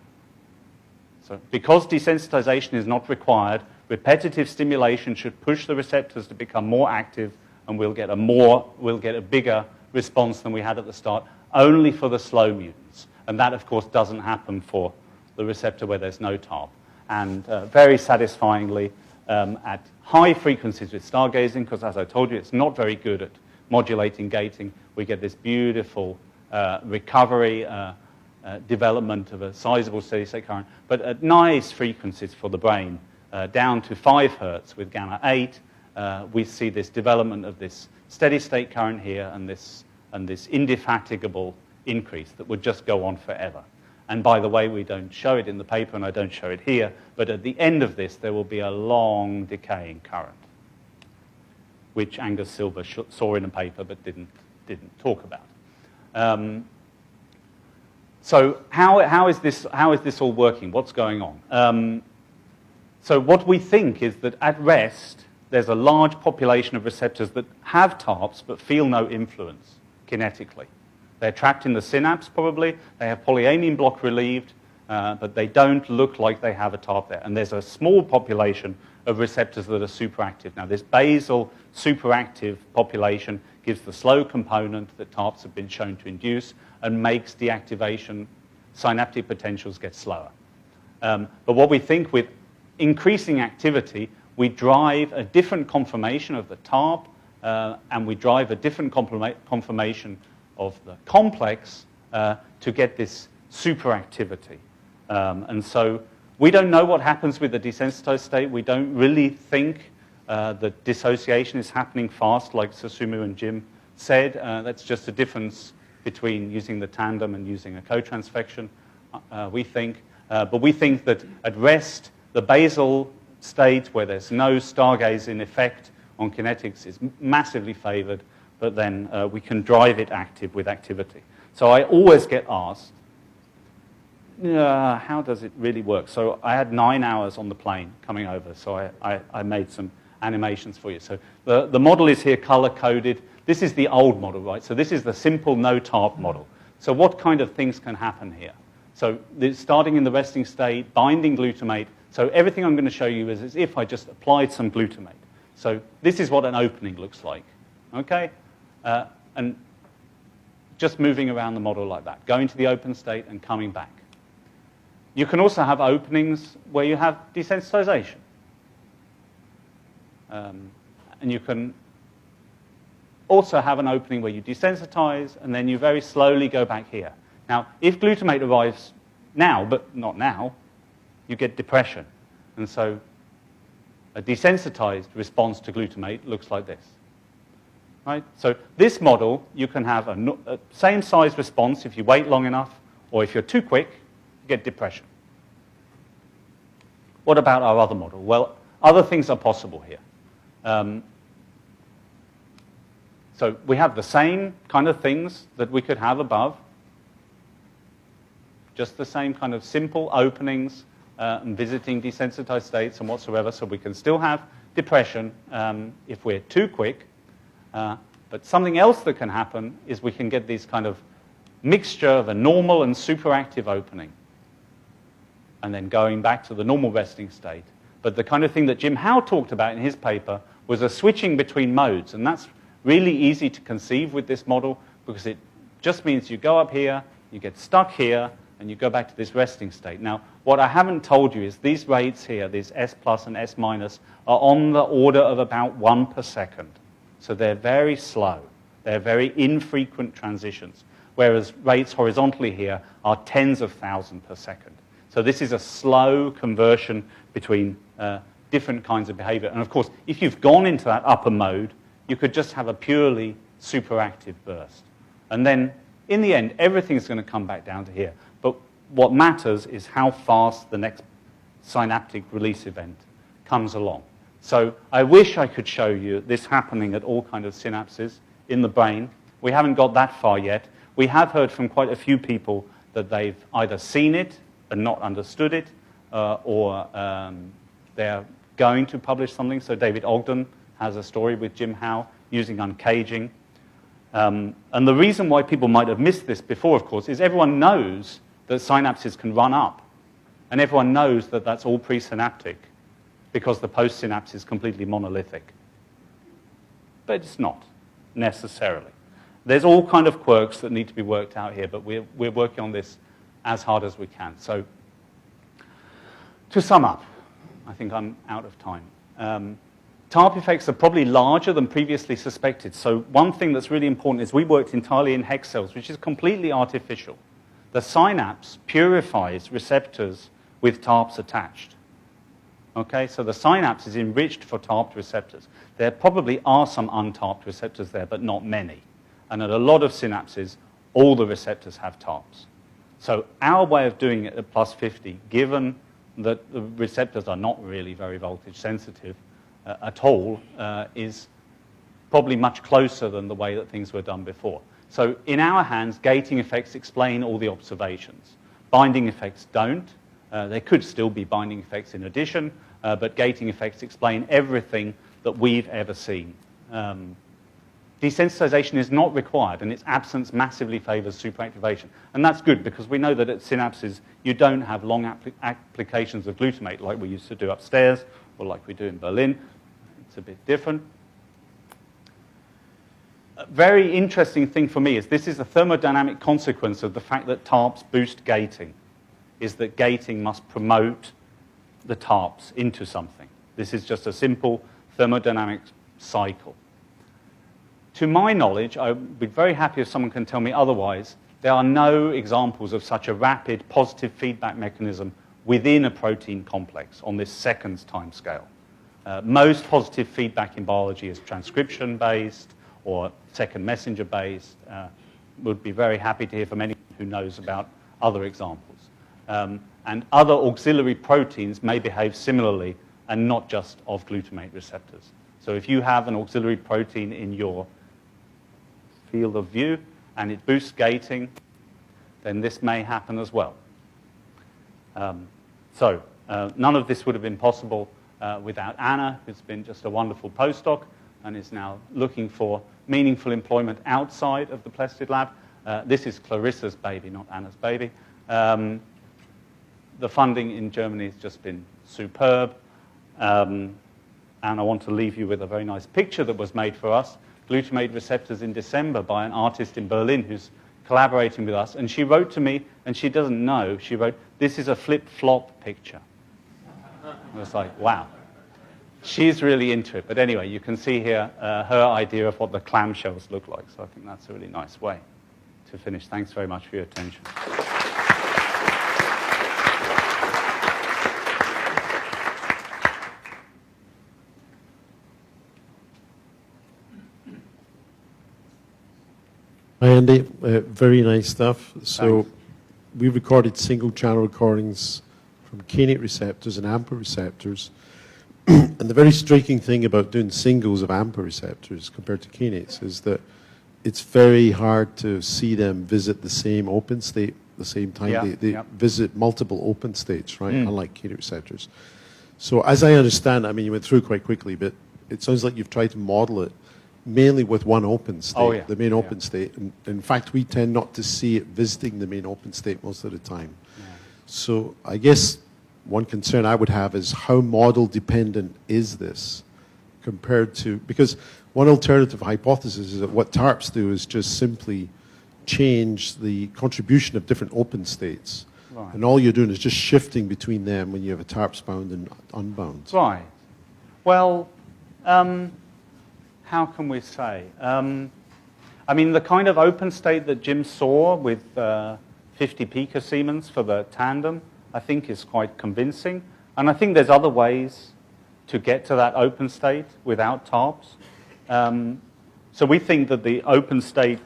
So because desensitization is not required, repetitive stimulation should push the receptors to become more active, and we'll get a bigger response than we had at the start, only for the slow mutants. And that, of course, doesn't happen for the receptor where there's no TARP. And very satisfyingly, at high frequencies with stargazing, because as I told you, it's not very good at modulating gating, we get this beautiful recovery, development of a sizable steady-state current, but at nice frequencies for the brain, down to 5 hertz with gamma-8, we see this development of this steady-state current here and this indefatigable increase that would just go on forever. And by the way, we don't show it in the paper, and I don't show it here, but at the end of this, there will be a long decaying current, which Angus Silver saw in a paper but didn't talk about. So how is this all working? What's going on? So what we think is that at rest, there's a large population of receptors that have TARPs but feel no influence kinetically. They're trapped in the synapse, probably. They have polyamine block relieved. but they don't look like they have a TARP there. And there's a small population of receptors that are superactive. Now, this basal superactive population gives the slow component that TARPs have been shown to induce and makes deactivation, synaptic potentials get slower. But what we think with increasing activity, we drive a different conformation of the TARP, and we drive a different conformation of the complex to get this superactivity. And so we don't know what happens with the desensitized state. We don't really think that dissociation is happening fast, like Susumu and Jim said. That's just a difference between using the tandem and using a co-transfection, we think. But we think that at rest, the basal state, where there's no stargazing effect on kinetics, is massively favored, but then we can drive it active with activity. So I always get asked, how does it really work? So I had 9 hours on the plane coming over, so I made some animations for you. So the model is here color-coded. This is the old model, right? So this is the simple no-TARP model. So what kind of things can happen here? So starting in the resting state, binding glutamate. So everything I'm going to show you is as if I just applied some glutamate. So this is what an opening looks like, okay? And just moving around the model like that, going to the open state and coming back. You can also have openings where you have desensitization. And you can also have an opening where you desensitize, and then you very slowly go back here. Now, if glutamate arrives now, but not now, you get depression. And so a desensitized response to glutamate looks like this. Right? So this model, you can have a same size response if you wait long enough, or if you're too quick, you get depression. What about our other model? Well, other things are possible here. So we have the same kind of things that we could have above, just the same kind of simple openings and visiting desensitized states and whatsoever, so we can still have depression if we're too quick. But something else that can happen is we can get these kind of mixture of a normal and superactive opening, and then going back to the normal resting state. But the kind of thing that Jim Howe talked about in his paper was a switching between modes, and that's really easy to conceive with this model because it just means you go up here, you get stuck here, and you go back to this resting state. Now, what I haven't told you is these rates here, these S plus and S minus, are on the order of about 1 per second. So they're very slow. They're very infrequent transitions, whereas rates horizontally here are tens of thousands per second. So this is a slow conversion between different kinds of behavior. And of course, if you've gone into that upper mode, you could just have a purely superactive burst. And then, in the end, everything's going to come back down to here. But what matters is how fast the next synaptic release event comes along. So I wish I could show you this happening at all kinds of synapses in the brain. We haven't got that far yet. We have heard from quite a few people that they've either seen it and not understood it, or they're going to publish something. So David Ogden has a story with Jim Howe using uncaging. And the reason why people might have missed this before, of course, is everyone knows that synapses can run up. And everyone knows that that's all presynaptic because the postsynapse is completely monolithic. But it's not, necessarily. There's all kind of quirks that need to be worked out here, but we're working on this as hard as we can. So to sum up, I think I'm out of time. TARP effects are probably larger than previously suspected. So one thing that's really important is we worked entirely in hex cells, which is completely artificial. The synapse purifies receptors with TARPs attached. Okay, so the synapse is enriched for TARP receptors. There probably are some untarped receptors there, but not many. And at a lot of synapses, all the receptors have TARPs. So our way of doing it at plus 50, given that the receptors are not really very voltage sensitive at all, is probably much closer than the way that things were done before. So in our hands, gating effects explain all the observations. Binding effects don't. There could still be binding effects in addition, but gating effects explain everything that we've ever seen. desensitization is not required, and its absence massively favors superactivation. And that's good, because we know that at synapses, you don't have long applications of glutamate like we used to do upstairs, or like we do in Berlin. It's a bit different. A very interesting thing for me is this is a thermodynamic consequence of the fact that TARPs boost gating, is that gating must promote the TARPs into something. This is just a simple thermodynamic cycle. To my knowledge, I would be very happy if someone can tell me otherwise, there are no examples of such a rapid positive feedback mechanism within a protein complex on this seconds time scale. Most positive feedback in biology is transcription-based or second messenger-based. Would be very happy to hear from anyone who knows about other examples. And other auxiliary proteins may behave similarly and not just of glutamate receptors. So if you have an auxiliary protein in your field of view and it boosts gating, then this may happen as well. None of this would have been possible without Anna, who's been just a wonderful postdoc and is now looking for meaningful employment outside of the Plested lab. This is Clarissa's baby, not Anna's baby. The funding in Germany has just been superb. And I want to leave you with a very nice picture that was made for us, Glutamate Receptors in December, by an artist in Berlin who's collaborating with us. And she wrote to me, and she doesn't know, she wrote, "This is a flip-flop picture." I was like, wow. She's really into it. But anyway, you can see here her idea of what the clamshells look like. So I think that's a really nice way to finish. Thanks very much for your attention. Hi, Andy. Very nice stuff. So we recorded single-channel recordings from Kainate receptors and AMPA receptors. And the very striking thing about doing singles of AMPA receptors compared to kinates is that it's very hard to see them visit the same open state at the same time. They visit multiple open states, right? Unlike kainate receptors. So as I understand, I mean, you went through quite quickly, but it sounds like you've tried to model it mainly with one open state, the main open state. And in fact, we tend not to see it visiting the main open state most of the time. So I guess one concern I would have is how model dependent is this compared to, because one alternative hypothesis is that what TARPs do is just simply change the contribution of different open states. Right. And all you're doing is just shifting between them when you have a TARPs bound and unbound. Right. Well, how can we say? I mean, the kind of open state that Jim saw with 50 picosiemens for the tandem, I think is quite convincing. And I think there's other ways to get to that open state without TARPs. So we think that the open state,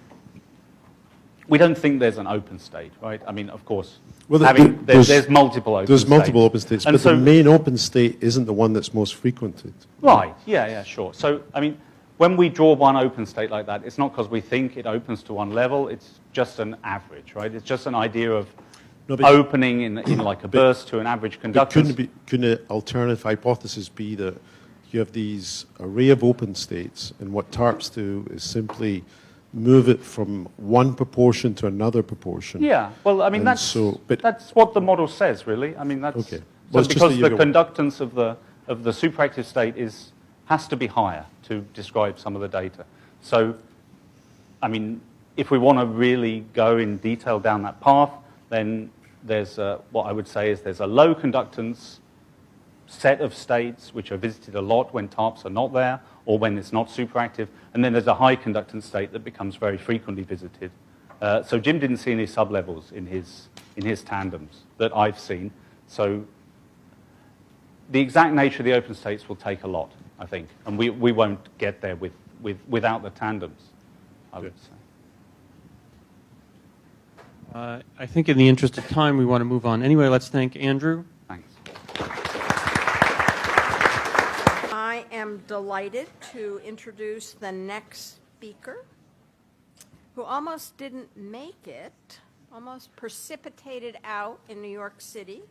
we don't think there's an open state, right? I mean, of course, well, there's multiple open states. There's multiple open states, and but so, the main open state isn't the one that's most frequented. Right, yeah, sure. So, I mean, when we draw one open state like that, it's not because we think it opens to one level, it's just an average, right? It's just an idea of opening in like a burst to an average conductance. Couldn't an alternative hypothesis be that you have these array of open states, and what TARPs do is simply move it from one proportion to another proportion? Yeah, well, I mean, that's what the model says, really. I mean, that's okay. Well, because the conductance of the superactive state has to be higher to describe some of the data. So, I mean, if we want to really go in detail down that path, then there's what I would say is there's a low conductance set of states which are visited a lot when TARPs are not there or when it's not superactive, and then there's a high conductance state that becomes very frequently visited. So Jim didn't see any sublevels in his tandems that I've seen. So the exact nature of the open states will take a lot, I think, and we won't get there without the tandems, I would say. I think in the interest of time, we want to move on. Anyway, let's thank Andrew. Thanks. I am delighted to introduce the next speaker, who almost didn't make it, almost precipitated out in New York City.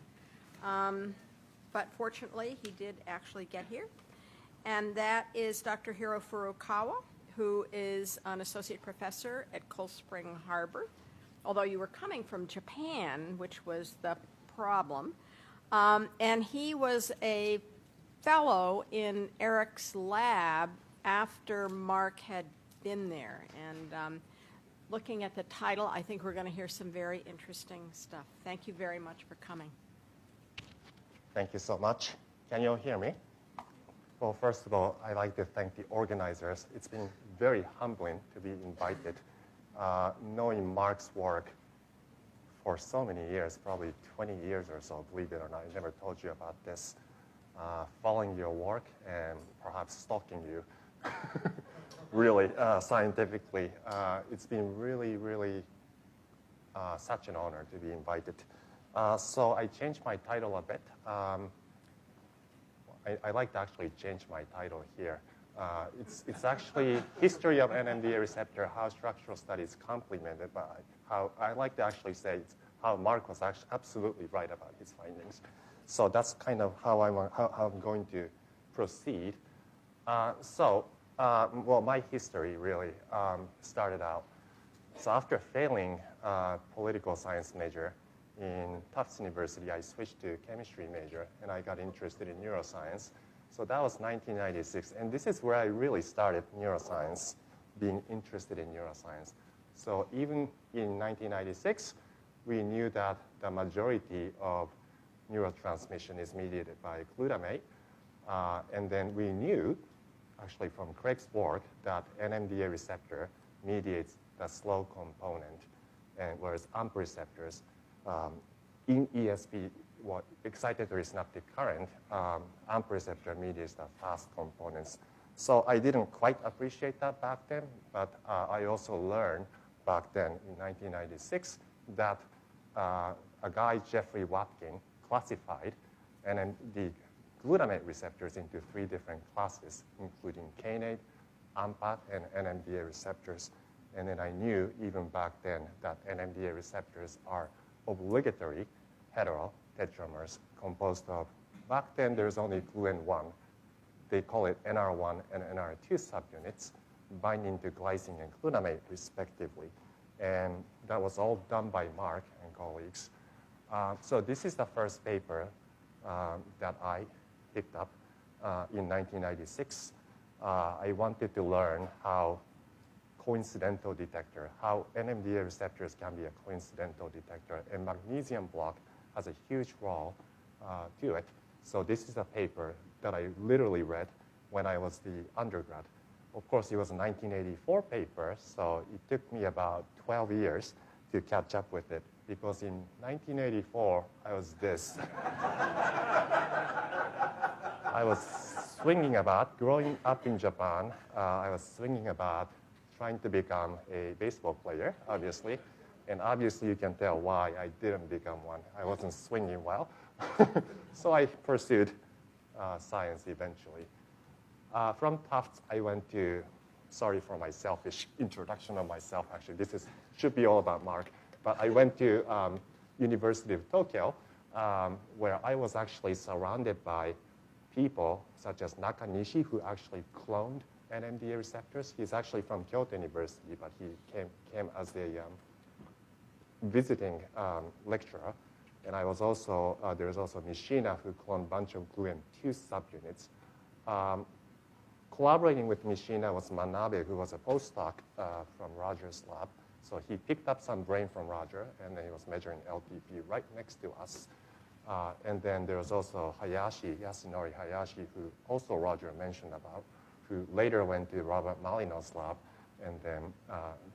But fortunately, he did actually get here. And that is Dr. Hiro Furukawa, who is an associate professor at Cold Spring Harbor, although you were coming from Japan, which was the problem. And he was a fellow in Eric's lab after Mark had been there. And looking at the title, I think we're going to hear some very interesting stuff. Thank you very much for coming. Thank you so much. Can you all hear me? Well, first of all, I'd like to thank the organizers. It's been very humbling to be invited. Knowing Mark's work for so many years, probably 20 years or so, believe it or not, I never told you about this. Following your work and perhaps stalking you, really, scientifically. It's been really, really such an honor to be invited. So I changed my title a bit. I like to actually change my title here. It's actually History of NMDA Receptor, How Structural Studies Complemented by how I like to actually say it's how Mark was actually absolutely right about his findings. So that's kind of how I'm going to proceed. Well, my history really started out. So after failing political science major in Tufts University, I switched to chemistry major, and I got interested in neuroscience. So that was 1996, and this is where I really started neuroscience, being interested in neuroscience. So even in 1996, we knew that the majority of neurotransmission is mediated by glutamate, and then we knew, actually from Craig's work, that NMDA receptor mediates the slow component, and whereas AMPA receptors in ESP, excitatory synaptic current, AMPA receptor mediates the fast components. So I didn't quite appreciate that back then, but I also learned back then in 1996 that a guy, Jeffrey Watkin, classified the glutamate receptors into 3 different classes, including kainate, AMPA, and NMDA receptors. And then I knew even back then that NMDA receptors are obligatory heterotetramers composed of, back then there's only GLUN1. They call it NR1 and NR2 subunits binding to glycine and glutamate respectively. And that was all done by Mark and colleagues. So this is the first paper that I picked up in 1996. I wanted to learn how coincidental detector, how NMDA receptors can be a coincidental detector, and magnesium block has a huge role to it. So this is a paper that I literally read when I was the undergrad. Of course, it was a 1984 paper, so it took me about 12 years to catch up with it, because in 1984, I was this. I was swinging about, growing up in Japan, I was swinging about trying to become a baseball player, obviously. And obviously, you can tell why I didn't become one. I wasn't swinging well. So I pursued science eventually. From Tufts, I went to, sorry for my selfish introduction of myself, actually. This should be all about Mark. But I went to University of Tokyo, where I was actually surrounded by people such as Nakanishi, who actually cloned NMDA receptors. He's actually from Kyoto University, but he came as a visiting lecturer. And I was also, there's also Mishina, who cloned a bunch of GLUN2 subunits. Collaborating with Mishina was Manabe, who was a postdoc from Roger's lab. So he picked up some brain from Roger, and then he was measuring LTP right next to us. And then there was also Hayashi, Yasunori Hayashi, who also Roger mentioned about, who later went to Robert Malino's lab and then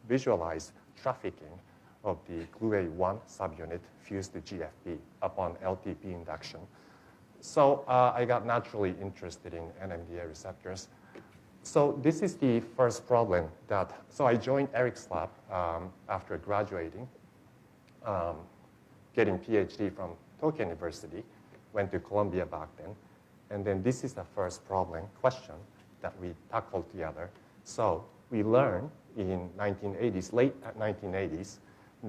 visualized trafficking of the GLUA1 subunit fused to GFP upon LTP induction. So I got naturally interested in NMDA receptors. So this is the first problem so I joined Eric's lab after graduating, getting Ph.D. from Tokyo University, went to Columbia back then. And then this is the first question that we tackled together. So we learned in 1980s, late 1980s,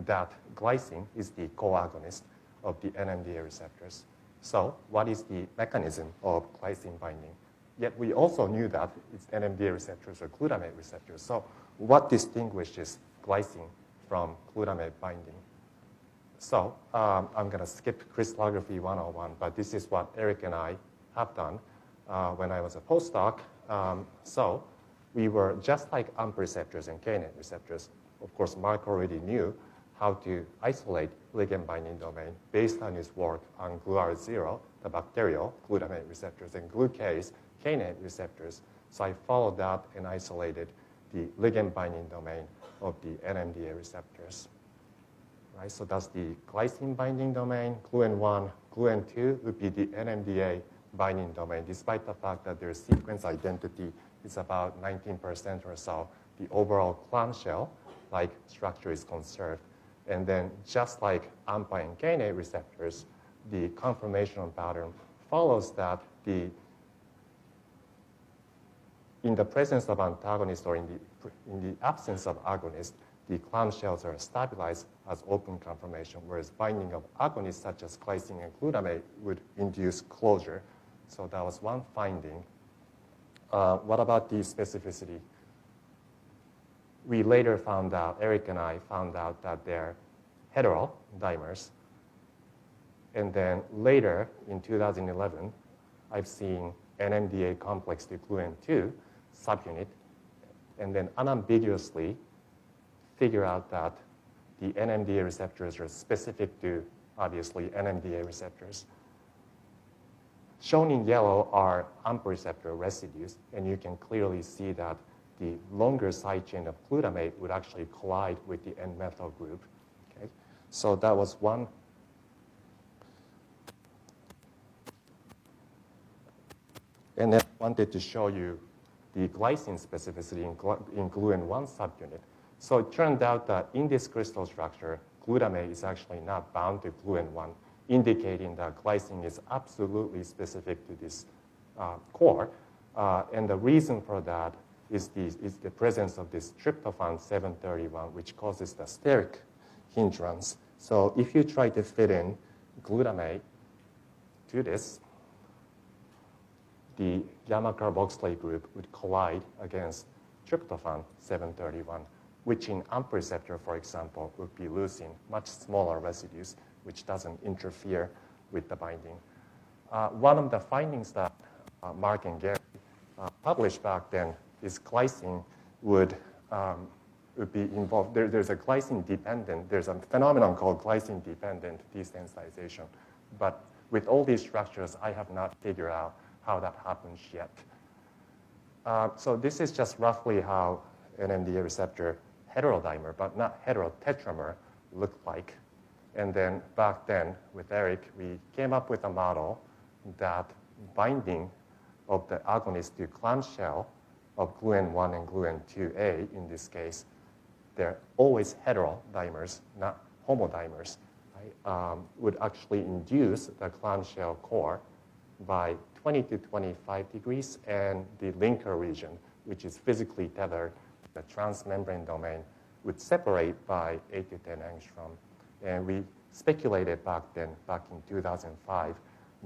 that glycine is the co-agonist of the NMDA receptors. So what is the mechanism of glycine binding? Yet we also knew that it's NMDA receptors or glutamate receptors. So what distinguishes glycine from glutamate binding? So I'm going to skip crystallography 101, but this is what Eric and I have done when I was a postdoc. So we were just like AMPA receptors and kainate receptors. Of course, Mark already knew how to isolate ligand binding domain based on his work on GluR0, the bacterial glutamate receptors, and glucase kainate receptors. So I followed that and isolated the ligand binding domain of the NMDA receptors. Right? So that's the glycine binding domain. GluN1, GluN2 would be the NMDA binding domain, despite the fact that their sequence identity is about 19% or so. The overall clamshell-like structure is conserved. And then just like AMPA and kainate receptors, the conformational pattern follows that in the presence of antagonist or in the absence of agonist, the clamshells are stabilized as open conformation, whereas binding of agonists such as glycine and glutamate would induce closure. So that was one finding. What about the specificity? We later found out, Eric and I found out that they're heterodimers. And then later, in 2011, I've seen NMDA complex to GluN2 subunit, and then unambiguously figure out that the NMDA receptors are specific to, obviously, NMDA receptors. Shown in yellow are AMPA receptor residues, and you can clearly see that the longer side chain of glutamate would actually collide with the N-methyl group. Okay? So that was one. And then I wanted to show you the glycine specificity in GluN1 subunit. So it turned out that in this crystal structure, glutamate is actually not bound to GluN1, indicating that glycine is absolutely specific to this core. And the reason for that is the presence of this tryptophan 731, which causes the steric hindrance. So if you try to fit in glutamate to this, the gamma carboxylate group would collide against tryptophan 731, which in AMPA receptor, for example, would be leucine, much smaller residues, which doesn't interfere with the binding. One of the findings that Mark and Gary published back then is glycine would be involved. There's a glycine-dependent, there's a phenomenon called glycine-dependent desensitization. But with all these structures, I have not figured out how that happens yet. So this is just roughly how NMDA receptor heterodimer, but not heterotetramer, looked like. And then back then, with Eric, we came up with a model that binding of the agonist to clamshell of GluN1 and GluN2A, in this case, they're always heterodimers, not homodimers, right? Would actually induce the clamshell core by 20 to 25 degrees, and the linker region, which is physically tethered, the transmembrane domain, would separate by 8 to 10 angstrom. And we speculated back then, back in 2005,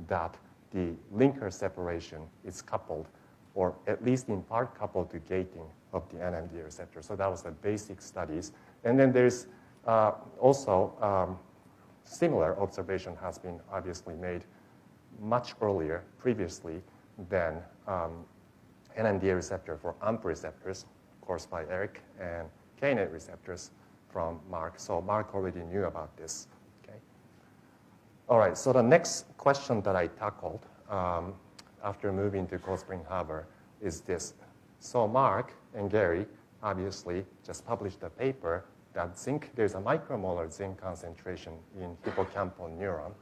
that the linker separation is coupled, or at least in part coupled to gating of the NMDA receptor. So that was the basic studies. And then there's also similar observation has been obviously made much earlier, previously, than NMDA receptor for AMPA receptors, of course, by Eric, and kainate receptors from Mark. So Mark already knew about this. Okay. All right, so the next question that I tackled after moving to Cold Spring Harbor is this. So Mark and Gary obviously just published a paper that zinc, there's a micromolar zinc concentration in hippocampal neuron,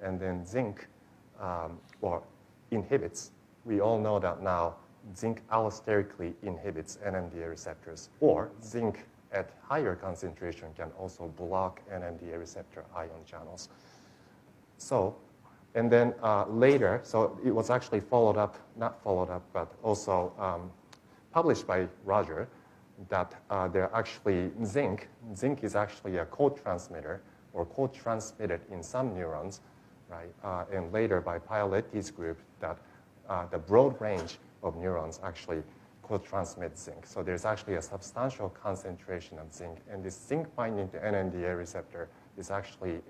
and then zinc or inhibits. We all know that now zinc allosterically inhibits NMDA receptors, or zinc at higher concentration can also block NMDA receptor ion channels. So, and then later, so it was actually followed up, not followed up, but also published by Roger, that they're actually zinc is actually a co-transmitter or co-transmitted in some neurons, right? And later by Pioletti's group, that the broad range of neurons actually co-transmit zinc. So there's actually a substantial concentration of zinc. And this zinc binding to NMDA receptor is actually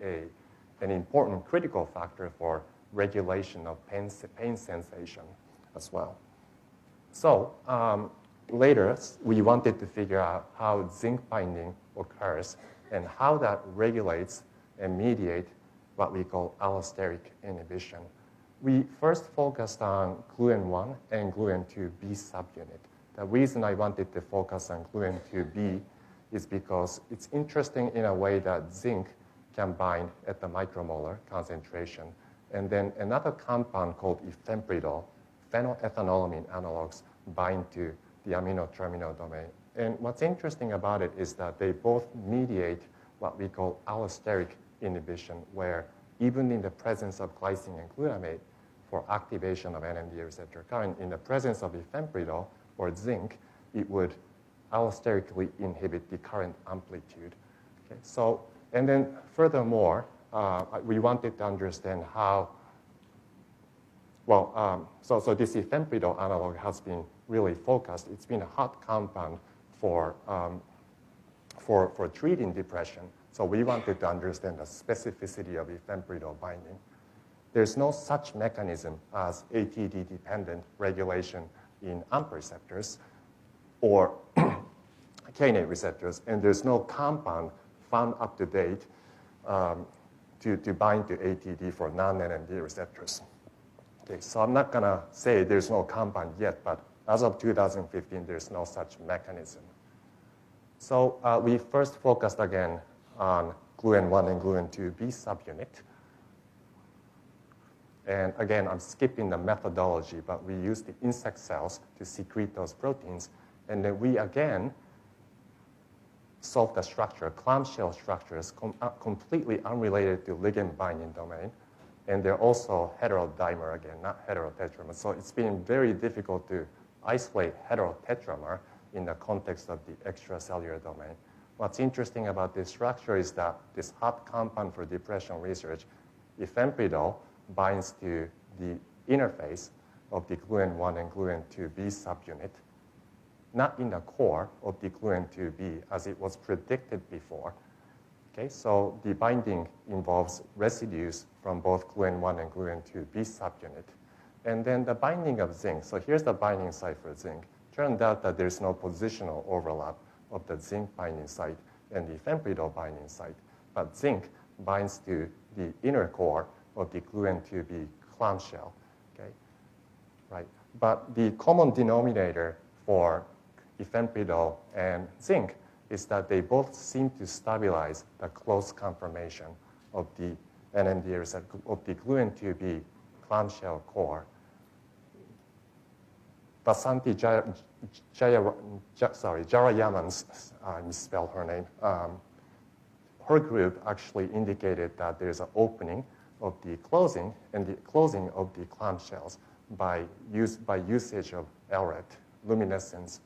an important critical factor for regulation of pain sensation as well. So later, we wanted to figure out how zinc binding occurs and how that regulates and mediates what we call allosteric inhibition. We first focused on gluN1 and gluN2B subunit. The reason I wanted to focus on gluN2B is because it's interesting in a way that zinc can bind at the micromolar concentration. And then another compound called ethempridol, phenylethanolamin analogs, bind to the amino terminal domain. And what's interesting about it is that they both mediate what we call allosteric inhibition, where even in the presence of glycine and glutamate for activation of NMDA receptor current, in the presence of ethempridol or zinc, it would allosterically inhibit the current amplitude. Okay, so, and then furthermore, we wanted to understand how, so this ethempridol analog has been really focused. It's been a hot compound for treating depression. So we wanted to understand the specificity of ethempridol binding. There's no such mechanism as ATD-dependent regulation in AMPA receptors or Kainate receptors, and there's no compound found up to date to bind to ATD for non-NMDA receptors. Okay, so I'm not going to say there's no compound yet, but as of 2015, there's no such mechanism. So we first focused again on gluN1 and gluN2B subunit. And again, I'm skipping the methodology, but we used the insect cells to secrete those proteins. And then we again solved the structure, clamshell structures, completely unrelated to ligand binding domain. And they're also heterodimer again, not heterotetramer. So it's been very difficult to isolate heterotetramer in the context of the extracellular domain. What's interesting about this structure is that this hot compound for depression research, ethempridol, binds to the interface of the gluN1 and gluN2B subunit, not in the core of the gluN2B as it was predicted before. Okay, so the binding involves residues from both gluN1 and gluN2B subunit. And then the binding of zinc. So here's the binding site for zinc. Turned out that there's no positional overlap of the zinc binding site and the ethempridol binding site. But zinc binds to the inner core of the gluN2B clamshell. Okay, right. But the common denominator for ethempridol and zinc is that they both seem to stabilize the close conformation of the NMDA receptor, of the gluN2B clamshell core. Basanti Jarayaman's, I misspelled her name, her group actually indicated that there's an opening of the closing and the closing of the clamshells by usage of LRET, luminescence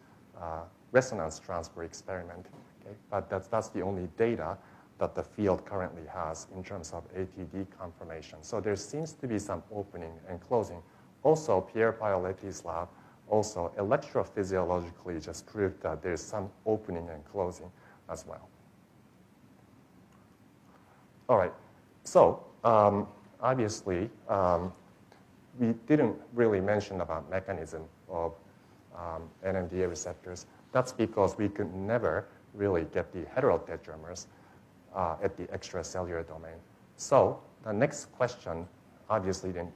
resonance transfer experiment. Okay? But that's the only data that the field currently has in terms of ATD conformation. So there seems to be some opening and closing. Also, Pierre Pioletti's lab also electrophysiologically just proved that there's some opening and closing as well. All right, so obviously we didn't really mention about mechanism of NMDA receptors. That's because we could never really get the heterotetramers at the extracellular domain. So the next question, obviously the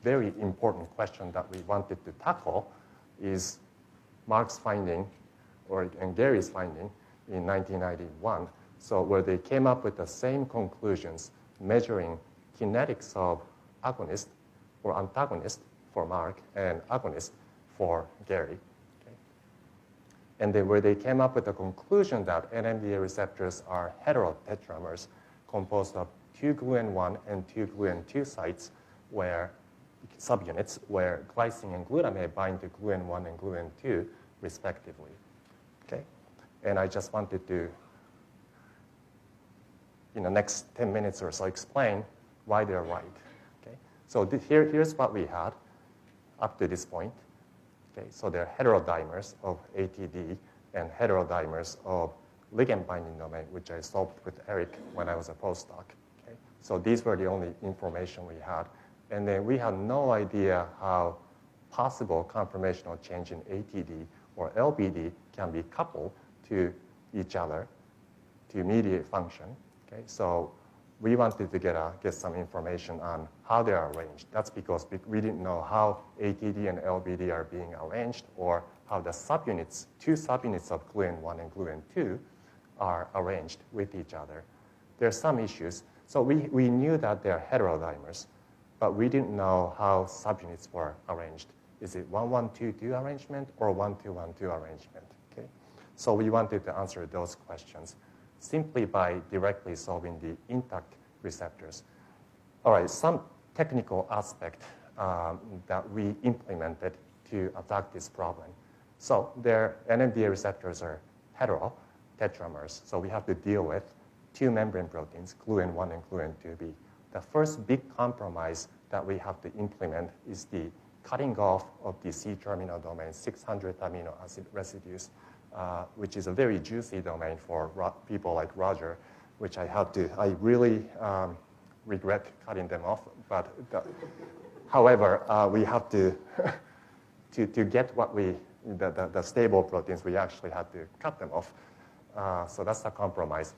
very important question that we wanted to tackle is Mark's finding, and Gary's finding in 1991. So where they came up with the same conclusions, measuring kinetics of agonist or antagonist for Mark and agonist for Gary. Okay? And then where they came up with the conclusion that NMDA receptors are heterotetramers composed of 2 gluN1 and 2 gluN2 sites where subunits where glycine and glutamate bind to gluN1 and gluN2 respectively. Okay? And I just wanted to, in the next 10 minutes or so, explain why they're right. Okay? So here's what we had up to this point. Okay, so they're heterodimers of ATD and heterodimers of ligand binding domain, which I solved with Eric when I was a postdoc. Okay? So these were the only information we had. And then we had no idea how possible conformational change in ATD or LBD can be coupled to each other to mediate function. Okay? So we wanted to get some information on how they are arranged. That's because we didn't know how ATD and LBD are being arranged or how the subunits, two subunits of gluN1 and gluN2 are arranged with each other. There are some issues. So we knew that they're heterodimers, but we didn't know how subunits were arranged. Is it 1-1-2-2 arrangement or 1-2-1-2 arrangement? Okay? So we wanted to answer those questions simply by directly solving the intact receptors. All right, some technical aspect that we implemented to attack this problem. So their NMDA receptors are hetero, tetramers. So we have to deal with two membrane proteins, gluN1 and gluN2B. The first big compromise that we have to implement is the cutting off of the C-terminal domain, 600 amino acid residues, which is a very juicy domain for people like Roger, which I really regret cutting them off. But however, we have to get what the stable proteins, we actually had to cut them off. So that's a compromise.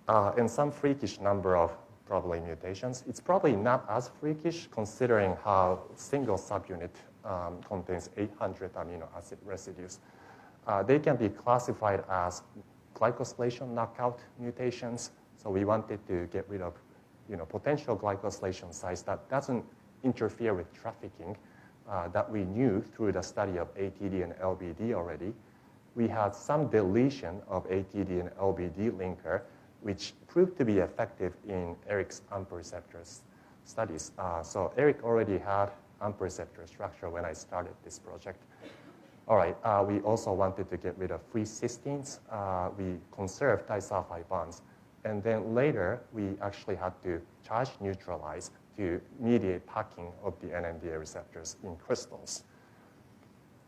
And some freakish number of probably mutations. It's probably not as freakish considering how single subunit contains 800 amino acid residues. They can be classified as glycosylation knockout mutations. So we wanted to get rid of potential glycosylation sites that doesn't interfere with trafficking that we knew through the study of ATD and LBD already. We had some deletion of ATD and LBD linker, which proved to be effective in Eric's AMPA receptors studies. So Eric already had AMPA receptor structure when I started this project. All right, we also wanted to get rid of free cysteines. We conserved disulfide bonds. And then later, we actually had to charge neutralize to mediate packing of the NMDA receptors in crystals.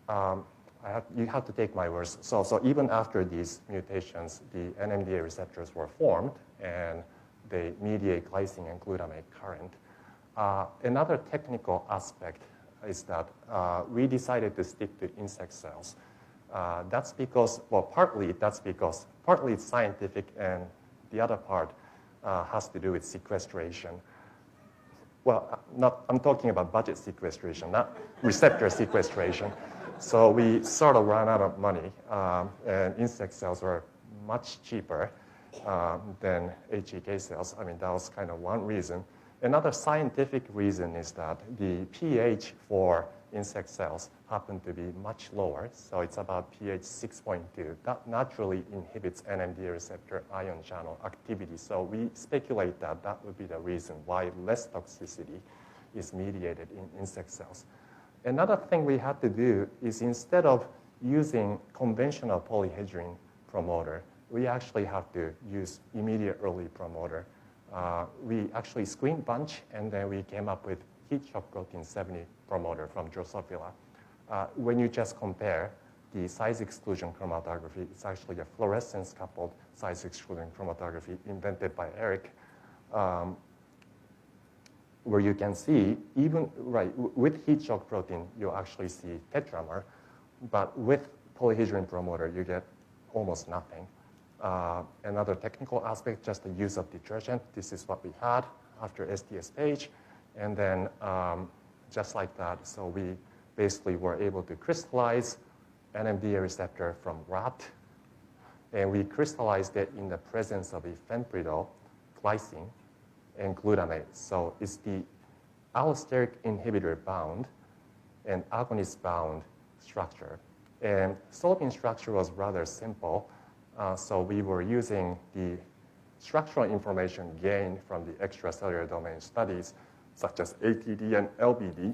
You have to take my words. So even after these mutations, the NMDA receptors were formed, and they mediate glycine and glutamate current. Another technical aspect is that we decided to stick to insect cells. That's because, well, partly it's scientific, and the other part has to do with sequestration. Well, I'm talking about budget sequestration, not receptor sequestration. So we sort of ran out of money, and insect cells were much cheaper than HEK cells. I mean, that was kind of one reason. Another scientific reason is that the pH for insect cells happen to be much lower. So it's about pH 6.2. That naturally inhibits NMDA receptor ion channel activity. So we speculate that that would be the reason why less toxicity is mediated in insect cells. Another thing we had to do is instead of using conventional polyhedrine promoter, we actually have to use immediate early promoter. We actually screened bunch, and then we came up with heat shock protein 70 promoter from Drosophila. When you just compare the size exclusion chromatography, it's actually a fluorescence coupled size exclusion chromatography invented by Eric, where you can see, even with heat shock protein, you actually see tetramer, but with polyhedrine promoter, you get almost nothing. Another technical aspect, just the use of detergent. This is what we had after STS page. And then just like that, so we basically were able to crystallize NMDA receptor from rat. And we crystallized it in the presence of a fempridol, glycine, and glutamate. So it's the allosteric inhibitor bound and agonist bound structure. And solving structure was rather simple. So we were using the structural information gained from the extracellular domain studies, such as ATD and LBD.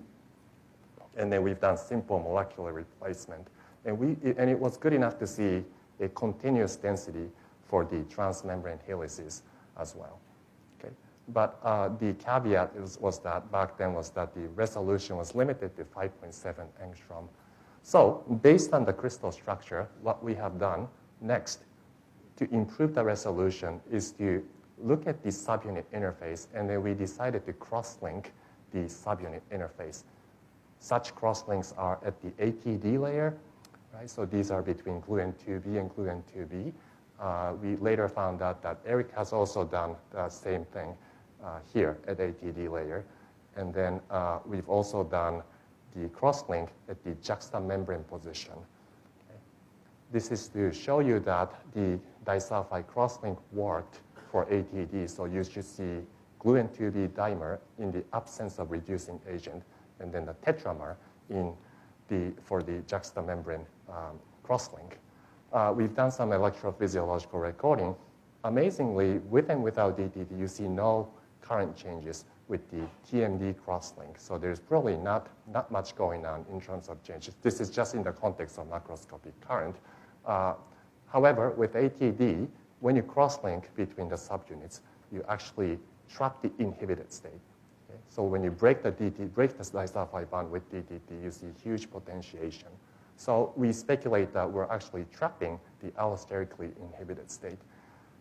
And then we've done simple molecular replacement. And it was good enough to see a continuous density for the transmembrane helices as well. Okay? But the caveat was that back then was that the resolution was limited to 5.7 angstrom. So based on the crystal structure, what we have done next to improve the resolution is to look at the subunit interface, and then we decided to cross-link the subunit interface. Such cross-links are at the ATD layer, right? So these are between gluN 2B and gluN 2B. We later found out that Eric has also done the same thing here at ATD layer. And then we've also done the cross-link at the juxtamembrane position. Okay. This is to show you that the disulfide cross-link worked for ATD. So you should see gluN 2B dimer in the absence of reducing agent, and then the tetramer for the juxtamembrane cross-link. We've done some electrophysiological recording. Amazingly, with and without DTD, you see no current changes with the TMD cross-link. So there's probably not much going on in terms of changes. This is just in the context of macroscopic current. However, with ATD, when you cross-link between the subunits, you actually trap the inhibited state. Okay? So when you break the disulfide bond with DTD, you see huge potentiation. So we speculate that we're actually trapping the allosterically inhibited state.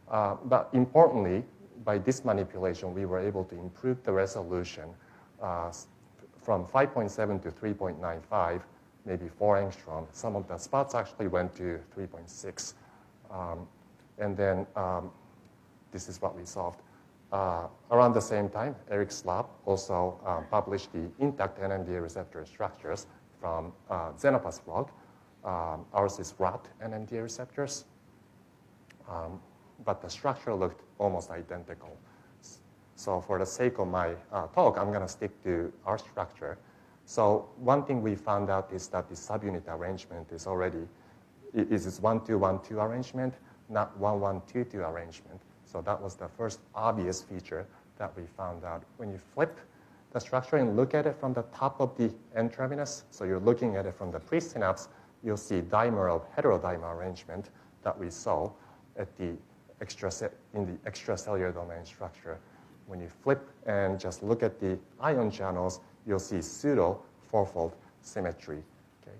But importantly, by this manipulation, we were able to improve the resolution from 5.7 to 3.95, maybe 4 angstrom. Some of the spots actually went to 3.6. And then this is what we solved. Around the same time, Eric's lab also published the intact NMDA receptor structures from Xenopus blog. Ours is rat NMDA receptors. But the structure looked almost identical. So for the sake of my talk, I'm going to stick to our structure. So one thing we found out is that the subunit arrangement is already, is this 1-2-1-2 arrangement, not 1-1-2-2 arrangement. So that was the first obvious feature that we found out. When you flip the structure and look at it from the top of the N-terminus, so you're looking at it from the presynapse, you'll see dimer of heterodimer arrangement that we saw at the in the extracellular domain structure. When you flip and just look at the ion channels, you'll see pseudo fourfold symmetry. Okay.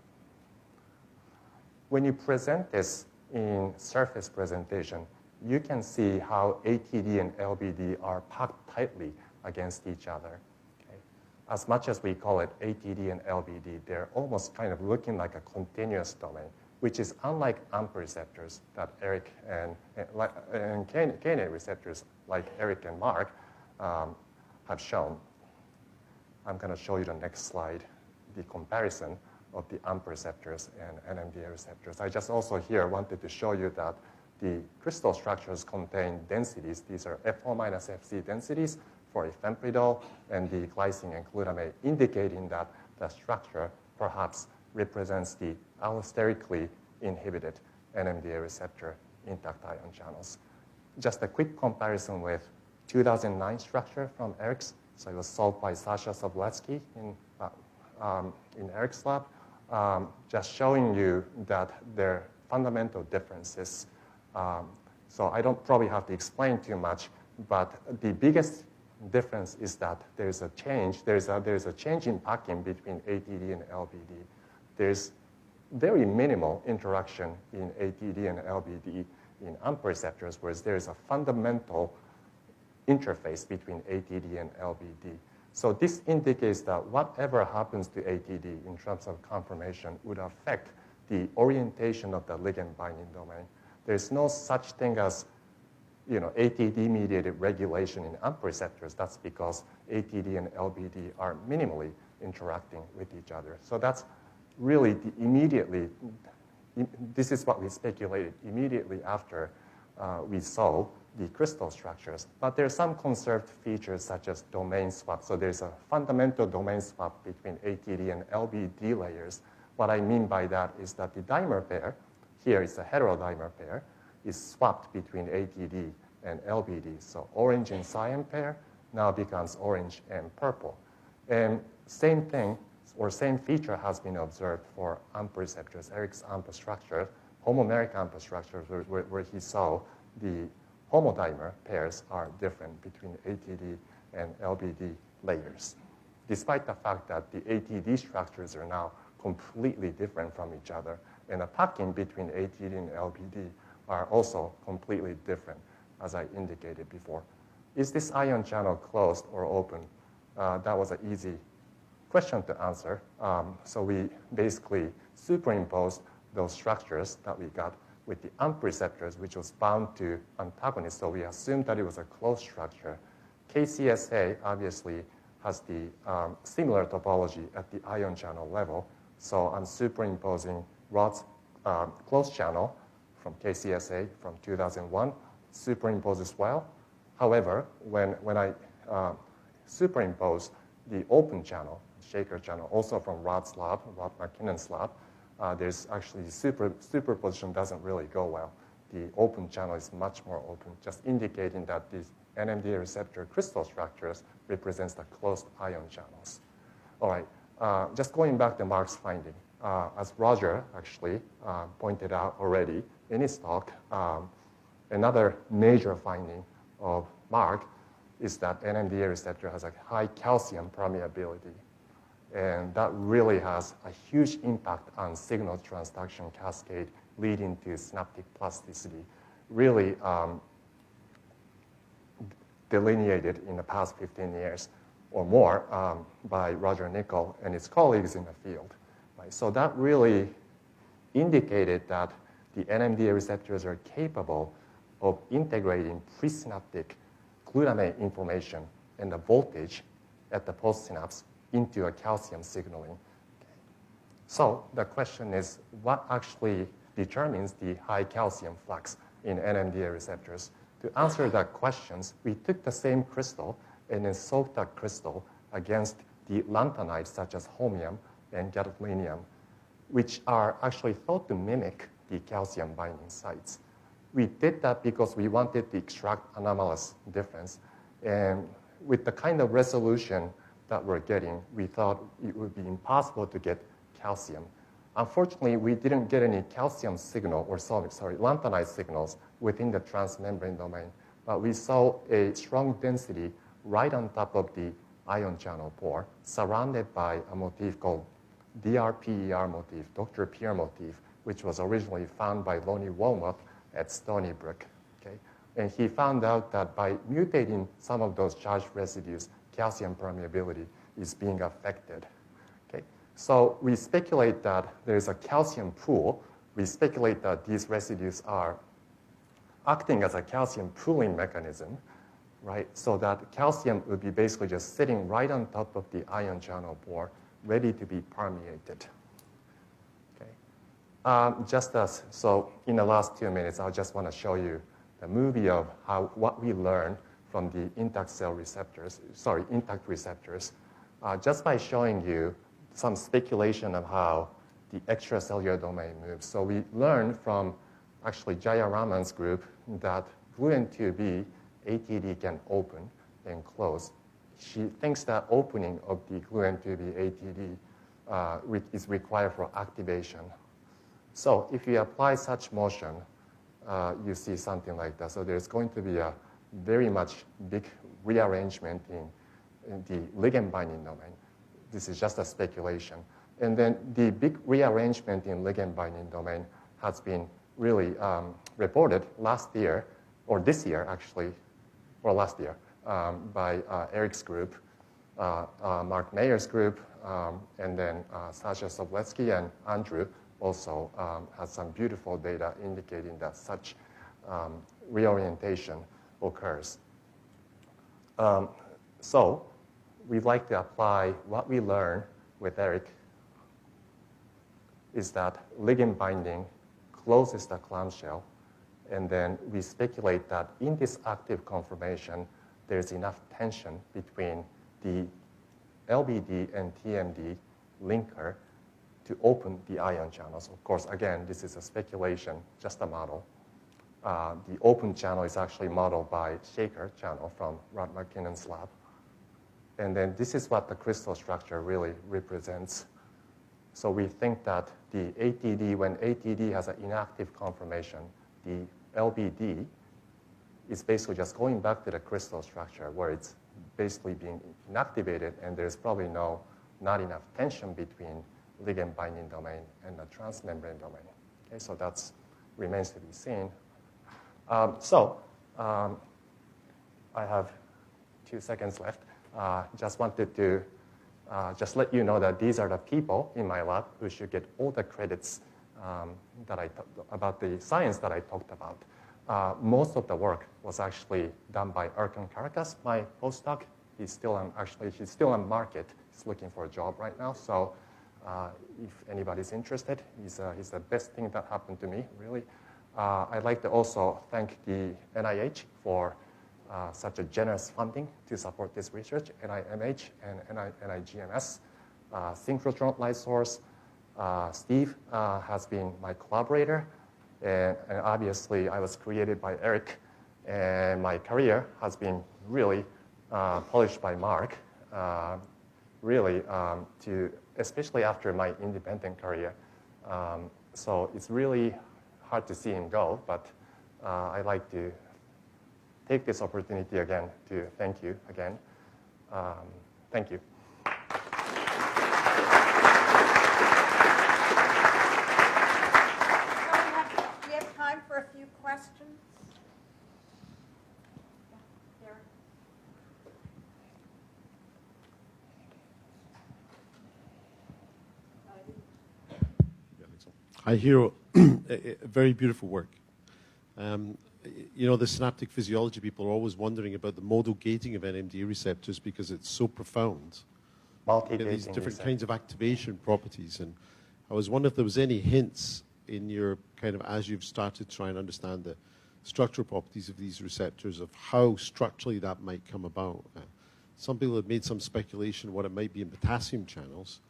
When you present this in surface presentation, you can see how ATD and LBD are packed tightly against each other. Okay. As much as we call it ATD and LBD, they're almost kind of looking like a continuous domain, which is unlike AMPA receptors that Eric and Kainate receptors like Eric and Mark have shown. I'm going to show you the next slide, the comparison of the AMPA receptors and NMDA receptors. I just also here wanted to show you that the crystal structures contain densities. These are F0 minus Fc densities for ethempridol and the glycine and glutamate, indicating that the structure perhaps represents the allosterically inhibited NMDA receptor intact ion channels. Just a quick comparison with 2009 structure from Eric's. So it was solved by Sasha Soboletsky in Eric's lab, just showing you that there are fundamental differences. So I don't probably have to explain too much, but the biggest difference is that there's a change. There's a change in packing between ATD and LBD. There's very minimal interaction in ATD and LBD in AMPA receptors, whereas there's a fundamental interface between ATD and LBD. So this indicates that whatever happens to ATD in terms of conformation would affect the orientation of the ligand binding domain. There's no such thing as ATD-mediated regulation in AMPA receptors. That's because ATD and LBD are minimally interacting with each other. So that's really this is what we speculated immediately after we saw the crystal structures. But there are some conserved features such as domain swap. So there's a fundamental domain swap between ATD and LBD layers. What I mean by that is that the dimer pair, here is a heterodimer pair, is swapped between ATD and LBD. So orange and cyan pair now becomes orange and purple. And same thing, or same feature has been observed for AMPA receptors, Eric's AMPA structure, homomeric AMPA structures, where he saw the homodimer pairs are different between ATD and LBD layers, despite the fact that the ATD structures are now completely different from each other. And the packing between ATD and LBD are also completely different, as I indicated before. Is this ion channel closed or open? That was an easy question to answer. So we basically superimposed those structures that we got with the AMPA receptors, which was bound to antagonists. So we assumed that it was a closed structure. KCSA obviously has the similar topology at the ion channel level. So I'm superimposing Rod's closed channel from KCSA from 2001, superimpose as well. However, when I superimpose the open channel, shaker channel, also from Rod's lab, Rod McKinnon's lab, there's actually superposition doesn't really go well. The open channel is much more open, just indicating that these NMDA receptor crystal structures represents the closed ion channels. All right, just going back to Mark's finding. As Roger actually pointed out already in his talk, another major finding of Mark is that NMDA receptor has a high calcium permeability. And that really has a huge impact on signal transduction cascade leading to synaptic plasticity, really delineated in the past 15 years or more by Roger Nichol and his colleagues in the field. Right? So that really indicated that the NMDA receptors are capable of integrating presynaptic glutamate information and the voltage at the postsynapse into a calcium signaling. Okay. So the question is, what actually determines the high calcium flux in NMDA receptors? To answer that question, we took the same crystal and then soaked that crystal against the lanthanides such as holmium and gadolinium, which are actually thought to mimic the calcium binding sites. We did that because we wanted to extract anomalous difference. And with the kind of resolution that we're getting, we thought it would be impossible to get calcium. Unfortunately, we didn't get any calcium signal, or lanthanide signals within the transmembrane domain. But we saw a strong density right on top of the ion channel pore, surrounded by a motif called DRPER motif, Dr. Pierre motif, which was originally found by Lonnie Woolmuth at Stony Brook. Okay? And he found out that by mutating some of those charged residues, calcium permeability is being affected. Okay? So we speculate that there's a calcium pool. We speculate that these residues are acting as a calcium pooling mechanism, right? So that calcium would be basically just sitting right on top of the ion channel pore, ready to be permeated. So in the last 2 minutes, I just want to show you the movie of what we learned from the intact receptors, just by showing you some speculation of how the extracellular domain moves. So we learned from actually Jaya Raman's group that GluN2B ATD can open and close. She thinks that opening of the GluN2B ATD is required for activation. So if you apply such motion, you see something like that. So there's going to be a very much big rearrangement in the ligand binding domain. This is just a speculation. And then the big rearrangement in ligand binding domain has been really reported last year, or this year actually, or last year, by Eric's group, Mark Mayer's group, and then Sasha Sobletsky and Andrew also has some beautiful data indicating that such reorientation occurs. So we'd like to apply what we learned with Eric is that ligand binding closes the clamshell, and then we speculate that in this active conformation, there's enough tension between the LBD and TMD linker to open the ion channels. Of course, again, this is a speculation, just a model. The open channel is actually modeled by shaker channel from Rod McKinnon's lab. And then this is what the crystal structure really represents. So we think that the ATD, when ATD has an inactive conformation, the LBD is basically just going back to the crystal structure where it's basically being inactivated, and there's probably not enough tension between ligand binding domain and the transmembrane domain. Okay, so that remains to be seen. I have 2 seconds left. Just wanted to just let you know that these are the people in my lab who should get all the credits about the science that I talked about. Most of the work was actually done by Erkan Karakas, my postdoc. He's still on market. He's looking for a job right now. So if anybody's interested, he's the best thing that happened to me, really. I'd like to also thank the NIH for such a generous funding to support this research, NIMH and NIGMS. Synchrotron Light Source, Steve has been my collaborator, and obviously I was created by Eric, and my career has been really polished by Mark, especially after my independent career. So it's really hard to see him go, but I'd like to take this opportunity again to thank you again. Thank you. Do we have time for a few questions? I hear very beautiful work. The synaptic physiology people are always wondering about the modal gating of NMDA receptors because it's so profound. These different kinds of activation properties. And I was wondering if there was any hints in your kind of, as you've started to try and understand the structural properties of these receptors, of how structurally that might come about. Some people have made some speculation what it might be in potassium channels.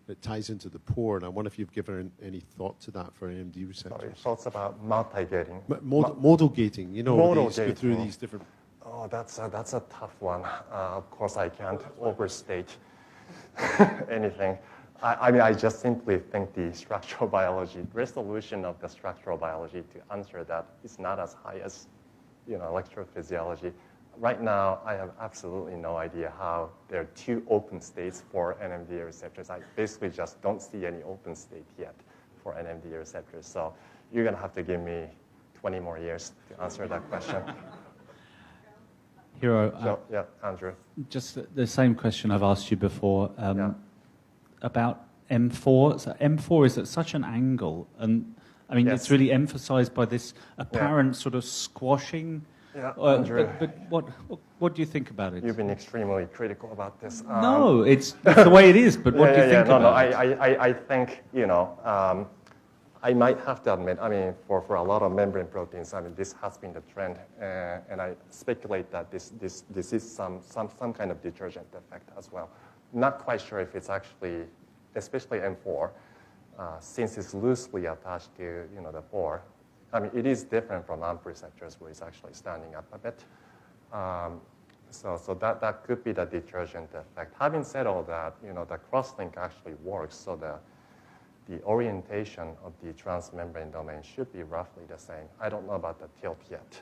It ties into the pore, and I wonder if you've given any thought to that for NMD receptors. Sorry, thoughts about multi-gating. Modal gating, go through these different... Oh, that's a tough one. Of course, I can't overstate anything. I just simply think the structural biology, resolution of the structural biology to answer that is not as high as, electrophysiology. Right now, I have absolutely no idea how there are 2 open states for NMDA receptors. I basically just don't see any open state yet for NMDA receptors. So you're going to have to give me 20 more years to answer that question. Hiro, yeah, Andrew. Just the same question I've asked you before about M4. So M4 is at such an angle, and I mean, it's really emphasized by this apparent sort of squashing. Yeah, Andrew. But what do you think about it? You've been extremely critical about this. No, it's the way it is, but what do you think about it? I think, I might have to admit, for a lot of membrane proteins, this has been the trend, and I speculate that this is some kind of detergent effect as well. Not quite sure if it's actually, especially M4, since it's loosely attached to, the pore. It is different from AMPA receptors where it's actually standing up a bit. So that could be the detergent effect. Having said all that, the cross-link actually works, so the orientation of the transmembrane domain should be roughly the same. I don't know about the tilt yet.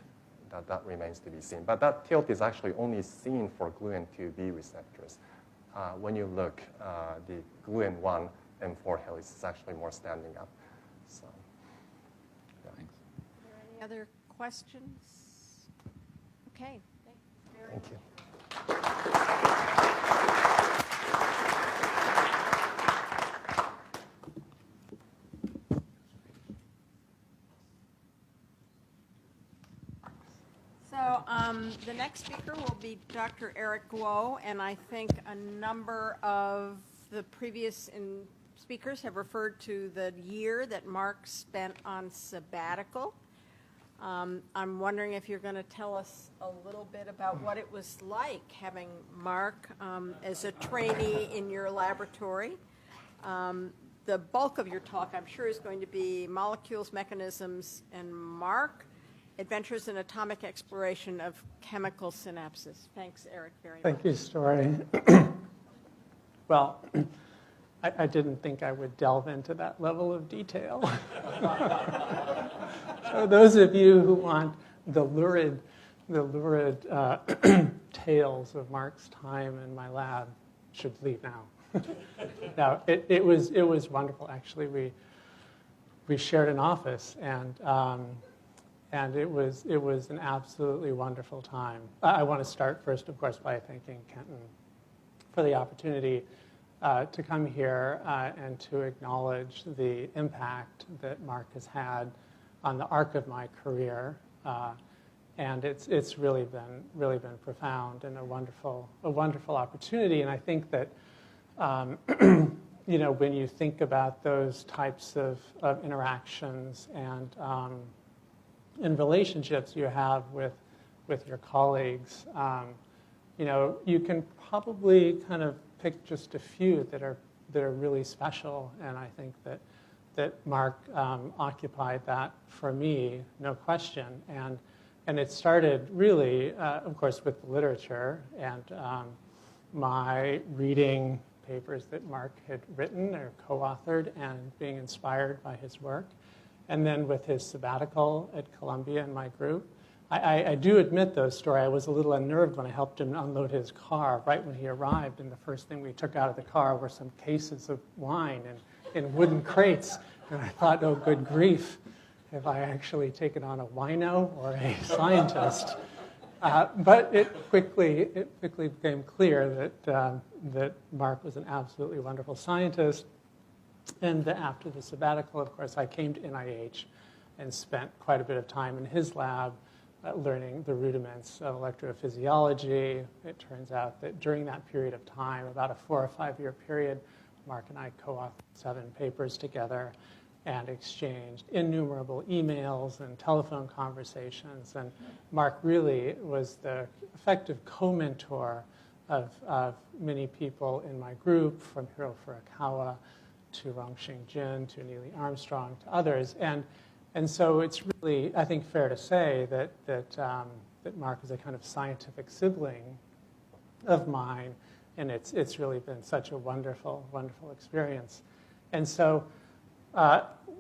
That remains to be seen. But that tilt is actually only seen for gluN2B receptors. When you look, the gluN1 M4 helix is actually more standing up. So. Other questions? Okay. Thank you. So the next speaker will be Dr. Eric Guo, and I think a number of the previous speakers have referred to the year that Mark spent on sabbatical. I'm wondering if you're going to tell us a little bit about what it was like having Mark as a trainee in your laboratory. The bulk of your talk, I'm sure, is going to be molecules, mechanisms, and Mark, adventures in atomic exploration of chemical synapses. Thanks, Eric, very much. Thank you, Story. Well, I didn't think I would delve into that level of detail. So those of you who want the lurid tales of Mark's time in my lab should leave now. No, it was wonderful. Actually, we shared an office, and it was an absolutely wonderful time. I want to start first, of course, by thanking Kenton for the opportunity to come here and to acknowledge the impact that Mark has had on the arc of my career. And it's really been profound and a wonderful opportunity. And I think that you know, when you think about those types of interactions and relationships you have with your colleagues, you know, you can probably kind of pick just a few that are really special. And I think that Mark occupied that for me, no question. And it started really, of course, with the literature and my reading papers that Mark had written or co-authored and being inspired by his work. And then with his sabbatical at Columbia and my group. I do admit, though, story, I was a little unnerved when I helped him unload his car right when he arrived. And the first thing we took out of the car were some cases of wine in wooden crates. And I thought, oh, good grief. Have I actually taken on a wino or a scientist? But it quickly became clear that Mark was an absolutely wonderful scientist. And after the sabbatical, of course, I came to NIH and spent quite a bit of time in his lab learning the rudiments of electrophysiology. It turns out that during that period of time, about a 4 or 5 year period, Mark and I co-authored 7 papers together and exchanged innumerable emails and telephone conversations. And Mark really was the effective co-mentor of many people in my group, from Hiro Furukawa to Rongxing Jin to Neely Armstrong to others. And so it's really, I think, fair to say that Mark is a kind of scientific sibling of mine, and it's really been such a wonderful, wonderful experience. And so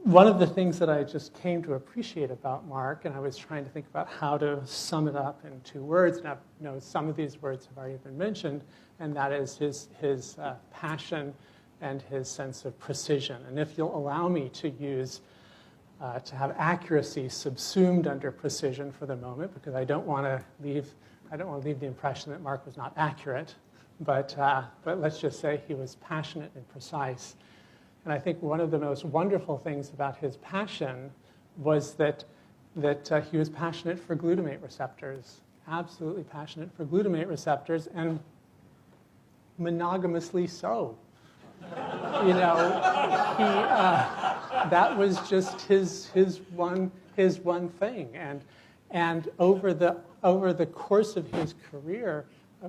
one of the things that I just came to appreciate about Mark, and I was trying to think about how to sum it up in 2 words, and I know some of these words have already been mentioned, and that is his passion and his sense of precision. And if you'll allow me to use to have accuracy subsumed under precision for the moment, because I don't want to leave the impression that Mark was not accurate, but let's just say he was passionate and precise. And I think one of the most wonderful things about his passion was that he was passionate for glutamate receptors, absolutely passionate for glutamate receptors, and monogamously so. You know, that was just his one thing. And over the course of his career,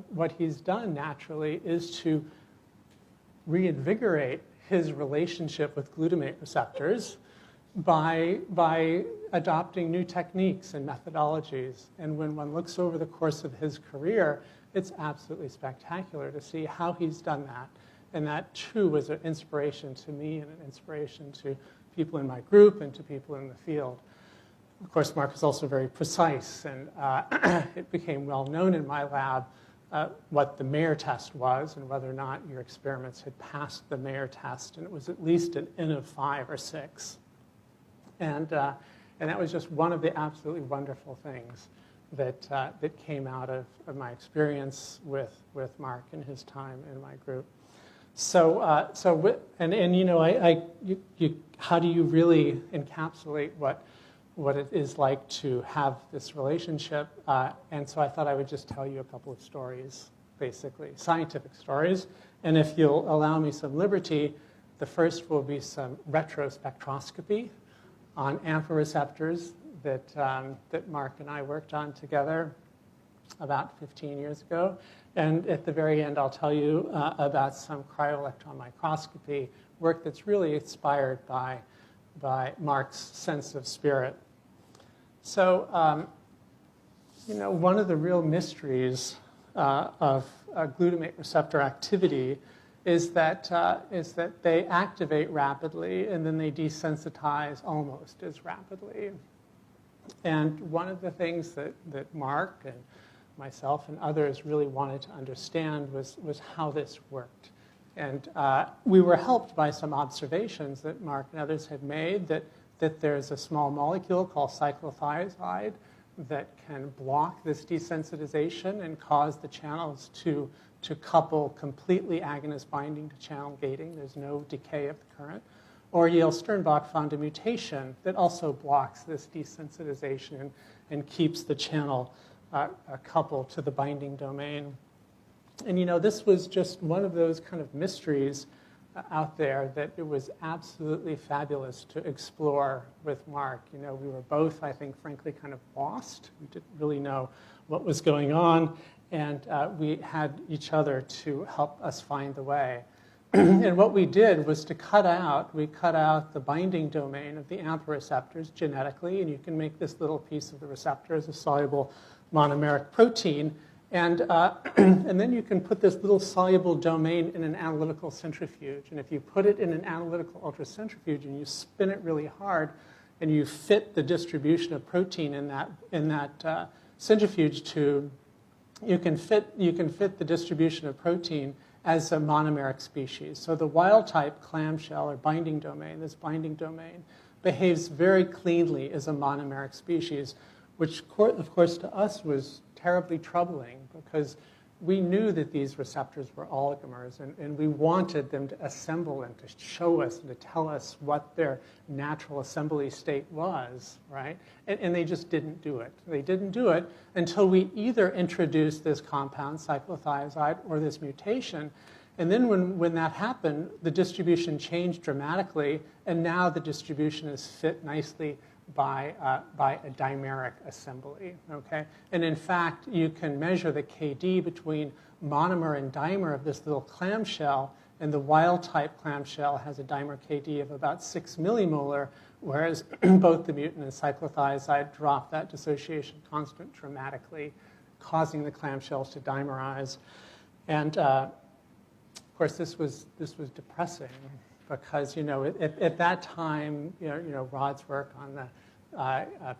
what he's done naturally is to reinvigorate his relationship with glutamate receptors by adopting new techniques and methodologies. And when one looks over the course of his career, it's absolutely spectacular to see how he's done that. And that, too, was an inspiration to me and an inspiration to people in my group and to people in the field. Of course, Mark is also very precise, and it became well known in my lab what the Mayer test was and whether or not your experiments had passed the Mayer test, and it was at least an N of 5 or 6. And that was just one of the absolutely wonderful things that came out of my experience with Mark and his time in my group. So you know, how do you really encapsulate what it is like to have this relationship? And so I thought I would just tell you a couple of stories, basically, scientific stories. And if you'll allow me some liberty, the first will be some retrospectroscopy on AMPA receptors that Mark and I worked on together about 15 years ago. And at the very end, I'll tell you about some cryo-electron microscopy work that's really inspired by Mark's sense of spirit. So, you know, one of the real mysteries of glutamate receptor activity is that they activate rapidly and then they desensitize almost as rapidly. And one of the things that Mark and myself and others really wanted to understand was how this worked. And we were helped by some observations that Mark and others had made that there's a small molecule called cyclothiazide that can block this desensitization and cause the channels to couple completely agonist binding to channel gating. There's no decay of the current. Or Yale-Sternbach found a mutation that also blocks this desensitization and keeps the channel coupled to the binding domain. And this was just one of those kind of mysteries out there that it was absolutely fabulous to explore with Mark. We were both, I think, frankly, kind of lost. We didn't really know what was going on, and we had each other to help us find the way. And what we did was to cut out the binding domain of the AMPA receptors genetically, and you can make this little piece of the receptor as a soluble monomeric protein. And then you can put this little soluble domain in an analytical centrifuge. And if you put it in an analytical ultracentrifuge and you spin it really hard, and you fit the distribution of protein in that centrifuge tube, you can fit the distribution of protein as a monomeric species. So the wild-type clamshell or binding domain, this binding domain, behaves very cleanly as a monomeric species, which, of course, to us was terribly troubling because we knew that these receptors were oligomers, and we wanted them to assemble and to show us and to tell us what their natural assembly state was, right? And they just didn't do it. They didn't do it until we either introduced this compound, cyclothiazide, or this mutation. And then when that happened, the distribution changed dramatically, and now the distribution is fit nicely by a dimeric assembly, okay? And in fact, you can measure the KD between monomer and dimer of this little clamshell, and the wild-type clamshell has a dimer KD of about 6 millimolar, whereas both the mutant and cyclothiazide drop that dissociation constant dramatically, causing the clamshells to dimerize. And of course, this was depressing. Because at that time, Rod's work on the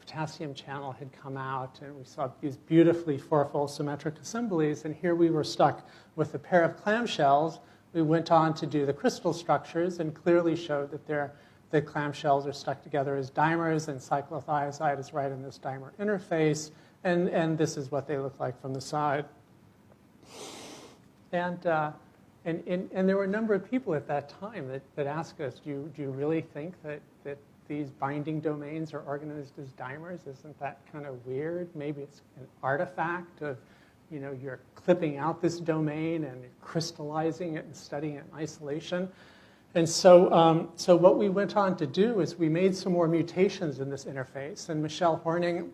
potassium channel had come out, and we saw these beautifully fourfold symmetric assemblies. And here we were stuck with a pair of clamshells. We went on to do the crystal structures and clearly showed that the clamshells are stuck together as dimers, and cyclothiazide is right in this dimer interface. And this is what they look like from the side. And there were a number of people at that time that asked us, do you really think that these binding domains are organized as dimers? Isn't that kind of weird? Maybe it's an artifact of, you're clipping out this domain and crystallizing it and studying it in isolation. And so what we went on to do is we made some more mutations in this interface. And Michelle Horning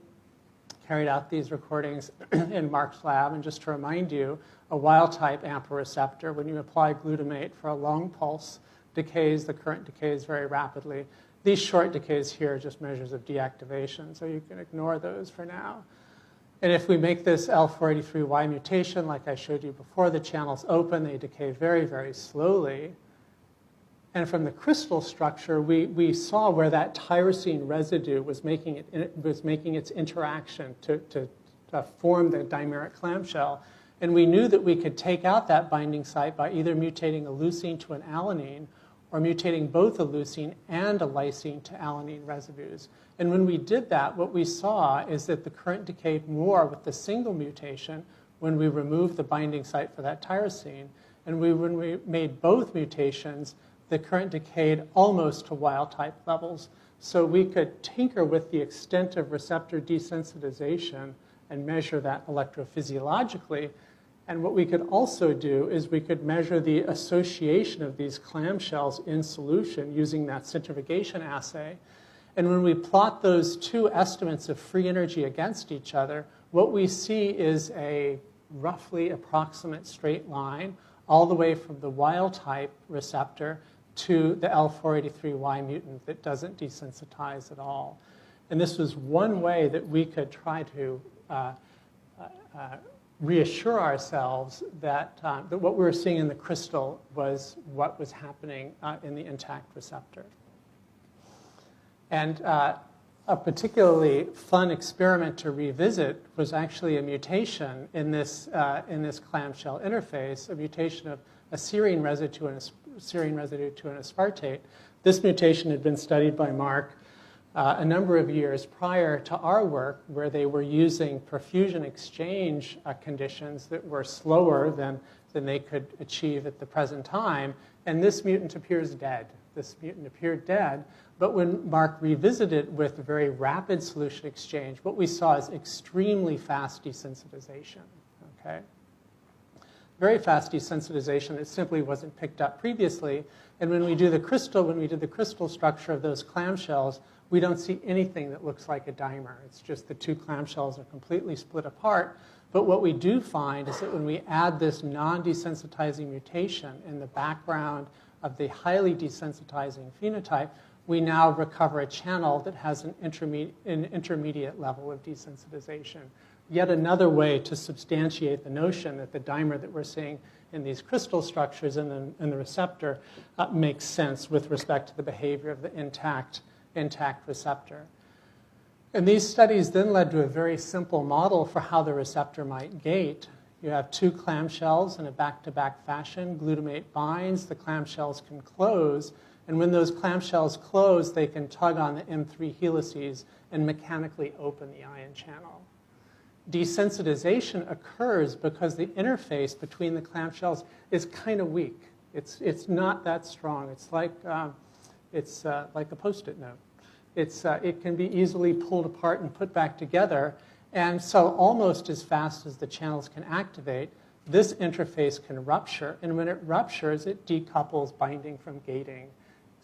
carried out these recordings in Mark's lab. And just to remind you, a wild-type AMPA receptor, when you apply glutamate for a long pulse, decays. The current decays very rapidly. These short decays here are just measures of deactivation, so you can ignore those for now. And if we make this L483Y mutation, like I showed you before, the channels open, they decay very, very slowly. And from the crystal structure, we saw where that tyrosine residue was making its interaction to form the dimeric clamshell. And we knew that we could take out that binding site by either mutating a leucine to an alanine or mutating both a leucine and a lysine to alanine residues. And when we did that, what we saw is that the current decayed more with the single mutation when we removed the binding site for that tyrosine. And when we made both mutations, the current decayed almost to wild-type levels. So we could tinker with the extent of receptor desensitization and measure that electrophysiologically. And what we could also do is we could measure the association of these clamshells in solution using that centrifugation assay. And when we plot those two estimates of free energy against each other, what we see is a roughly approximate straight line all the way from the wild-type receptor to the L483Y mutant that doesn't desensitize at all. And this was one way that we could try to reassure ourselves that what we were seeing in the crystal was what was happening in the intact receptor. And a particularly fun experiment to revisit was actually a mutation in this clamshell interface, a mutation of a serine residue to an aspartate. This mutation had been studied by Mark a number of years prior to our work, where they were using perfusion exchange conditions that were slower than they could achieve at the present time. And this mutant appears dead. This mutant appeared dead. But when Mark revisited with very rapid solution exchange, what we saw is extremely fast desensitization. Okay? Very fast desensitization. It simply wasn't picked up previously. And when we did the crystal structure of those clamshells, we don't see anything that looks like a dimer. It's just the two clamshells are completely split apart. But what we do find is that when we add this non-desensitizing mutation in the background of the highly desensitizing phenotype, we now recover a channel that has an intermediate level of desensitization. Yet another way to substantiate the notion that the dimer that we're seeing in these crystal structures in the receptor makes sense with respect to the behavior of the intact receptor. And these studies then led to a very simple model for how the receptor might gate. You have two clamshells in a back-to-back fashion. Glutamate binds, the clamshells can close, and when those clamshells close, they can tug on the M3 helices and mechanically open the ion channel. Desensitization occurs because the interface between the clamshells is kind of weak. It's not that strong. It's like a Post-it note. It can be easily pulled apart and put back together. And so almost as fast as the channels can activate, this interface can rupture. And when it ruptures, it decouples binding from gating.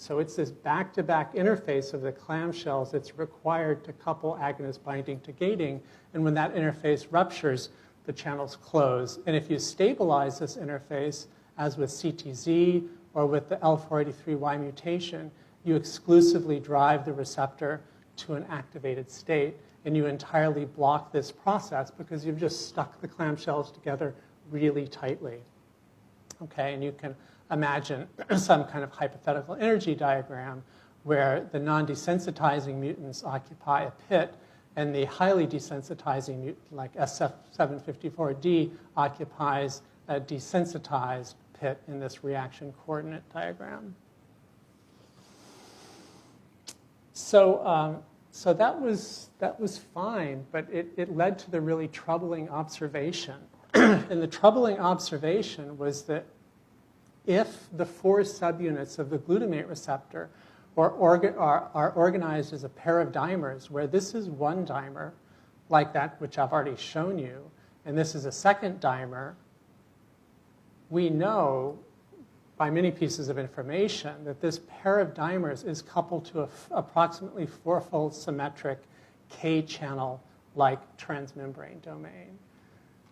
So it's this back-to-back interface of the clamshells that's required to couple agonist binding to gating. And when that interface ruptures, the channels close. And if you stabilize this interface, as with CTZ or with the L483Y mutation, you exclusively drive the receptor to an activated state, and you entirely block this process because you've just stuck the clamshells together really tightly. Okay, and you can imagine some kind of hypothetical energy diagram where the non-desensitizing mutants occupy a pit and the highly desensitizing mutant, like SF754D, occupies a desensitized pit in this reaction coordinate diagram. So that was fine, but it led to the really troubling observation. And the troubling observation was that if the four subunits of the glutamate receptor are organized as a pair of dimers, where this is one dimer, like that which I've already shown you, and this is a second dimer, we know by many pieces of information that this pair of dimers is coupled to an approximately fourfold symmetric K-channel-like transmembrane domain.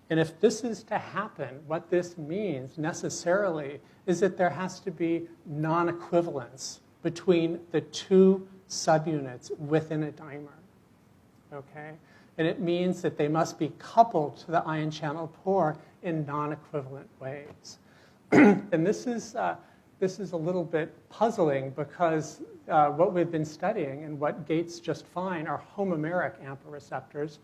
And if this is to happen, what this means necessarily is that there has to be non-equivalence between the two subunits within a dimer. Okay? And it means that they must be coupled to the ion channel pore in non-equivalent ways. And this is a little bit puzzling because what we've been studying and what gates just fine are homomeric AMPA receptors.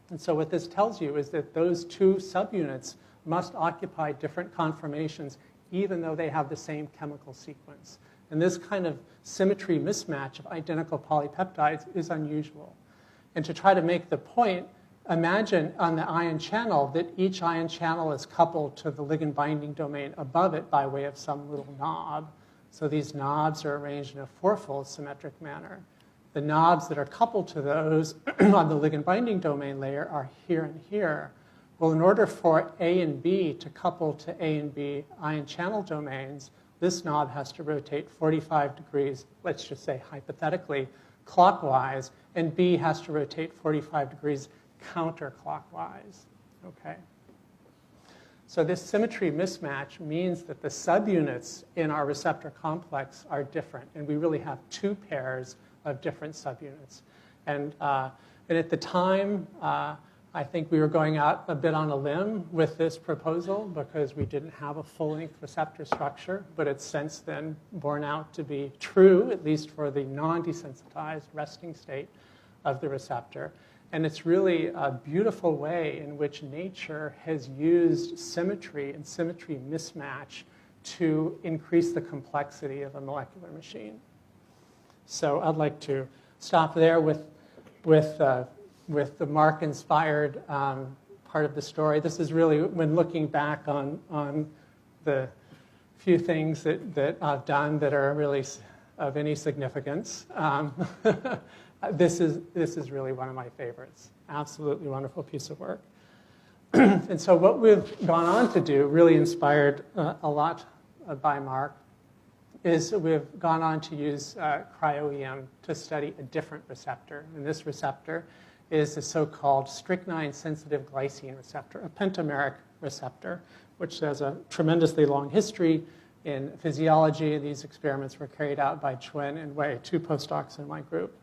And so what this tells you is that those two subunits must occupy different conformations even though they have the same chemical sequence. And this kind of symmetry mismatch of identical polypeptides is unusual. And to try to make the point, imagine on the ion channel that each ion channel is coupled to the ligand binding domain above it by way of some little knob. So these knobs are arranged in a fourfold symmetric manner. The knobs that are coupled to those on the ligand binding domain layer are here and here. Well, in order for A and B to couple to A and B ion channel domains, this knob has to rotate 45 degrees, let's just say hypothetically, clockwise, and B has to rotate 45 degrees counterclockwise. Okay? So this symmetry mismatch means that the subunits in our receptor complex are different, and we really have two pairs of different subunits. And at the time, I I think we were going out a bit on a limb with this proposal because we didn't have a full-length receptor structure, but it's since then borne out to be true, at least for the non-desensitized resting state of the receptor. And it's really a beautiful way in which nature has used symmetry and symmetry mismatch to increase the complexity of a molecular machine. So I'd like to stop there with the Mark-inspired part of the story. This is really, when looking back on the few things that I've done that are really of any significance, this is really one of my favorites. Absolutely wonderful piece of work. And so what we've gone on to do, really inspired a lot by Mark, is we've gone on to use cryo-EM to study a different receptor. And this receptor is the so-called strychnine-sensitive glycine receptor, a pentameric receptor, which has a tremendously long history in physiology. These experiments were carried out by Chuen and Wei, two postdocs in my group.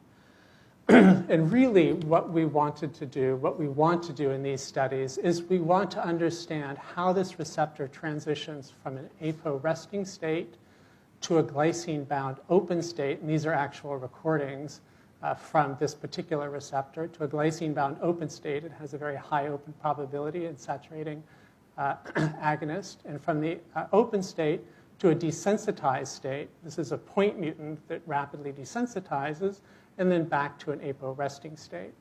And really what we want to do in these studies is we want to understand how this receptor transitions from an apo resting state to a glycine-bound open state, and these are actual recordings from this particular receptor, to a glycine-bound open state. It has a very high open probability in saturating agonist. And from the open state to a desensitized state, this is a point mutant that rapidly desensitizes, and then back to an apo resting state.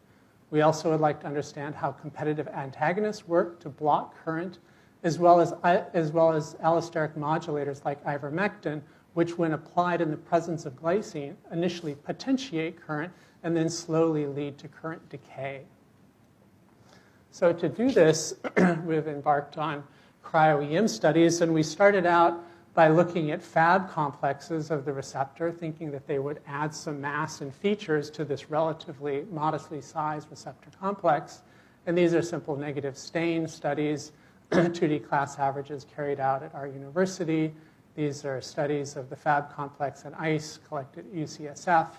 We also would like to understand how competitive antagonists work to block current, as well as allosteric modulators like ivermectin, which when applied in the presence of glycine, initially potentiate current and then slowly lead to current decay. So to do this, we've embarked on cryo-EM studies, and we started out by looking at Fab complexes of the receptor, thinking that they would add some mass and features to this relatively modestly sized receptor complex. And these are simple negative stain studies, 2D class averages carried out at our university. These are studies of the Fab complex and ice collected at UCSF.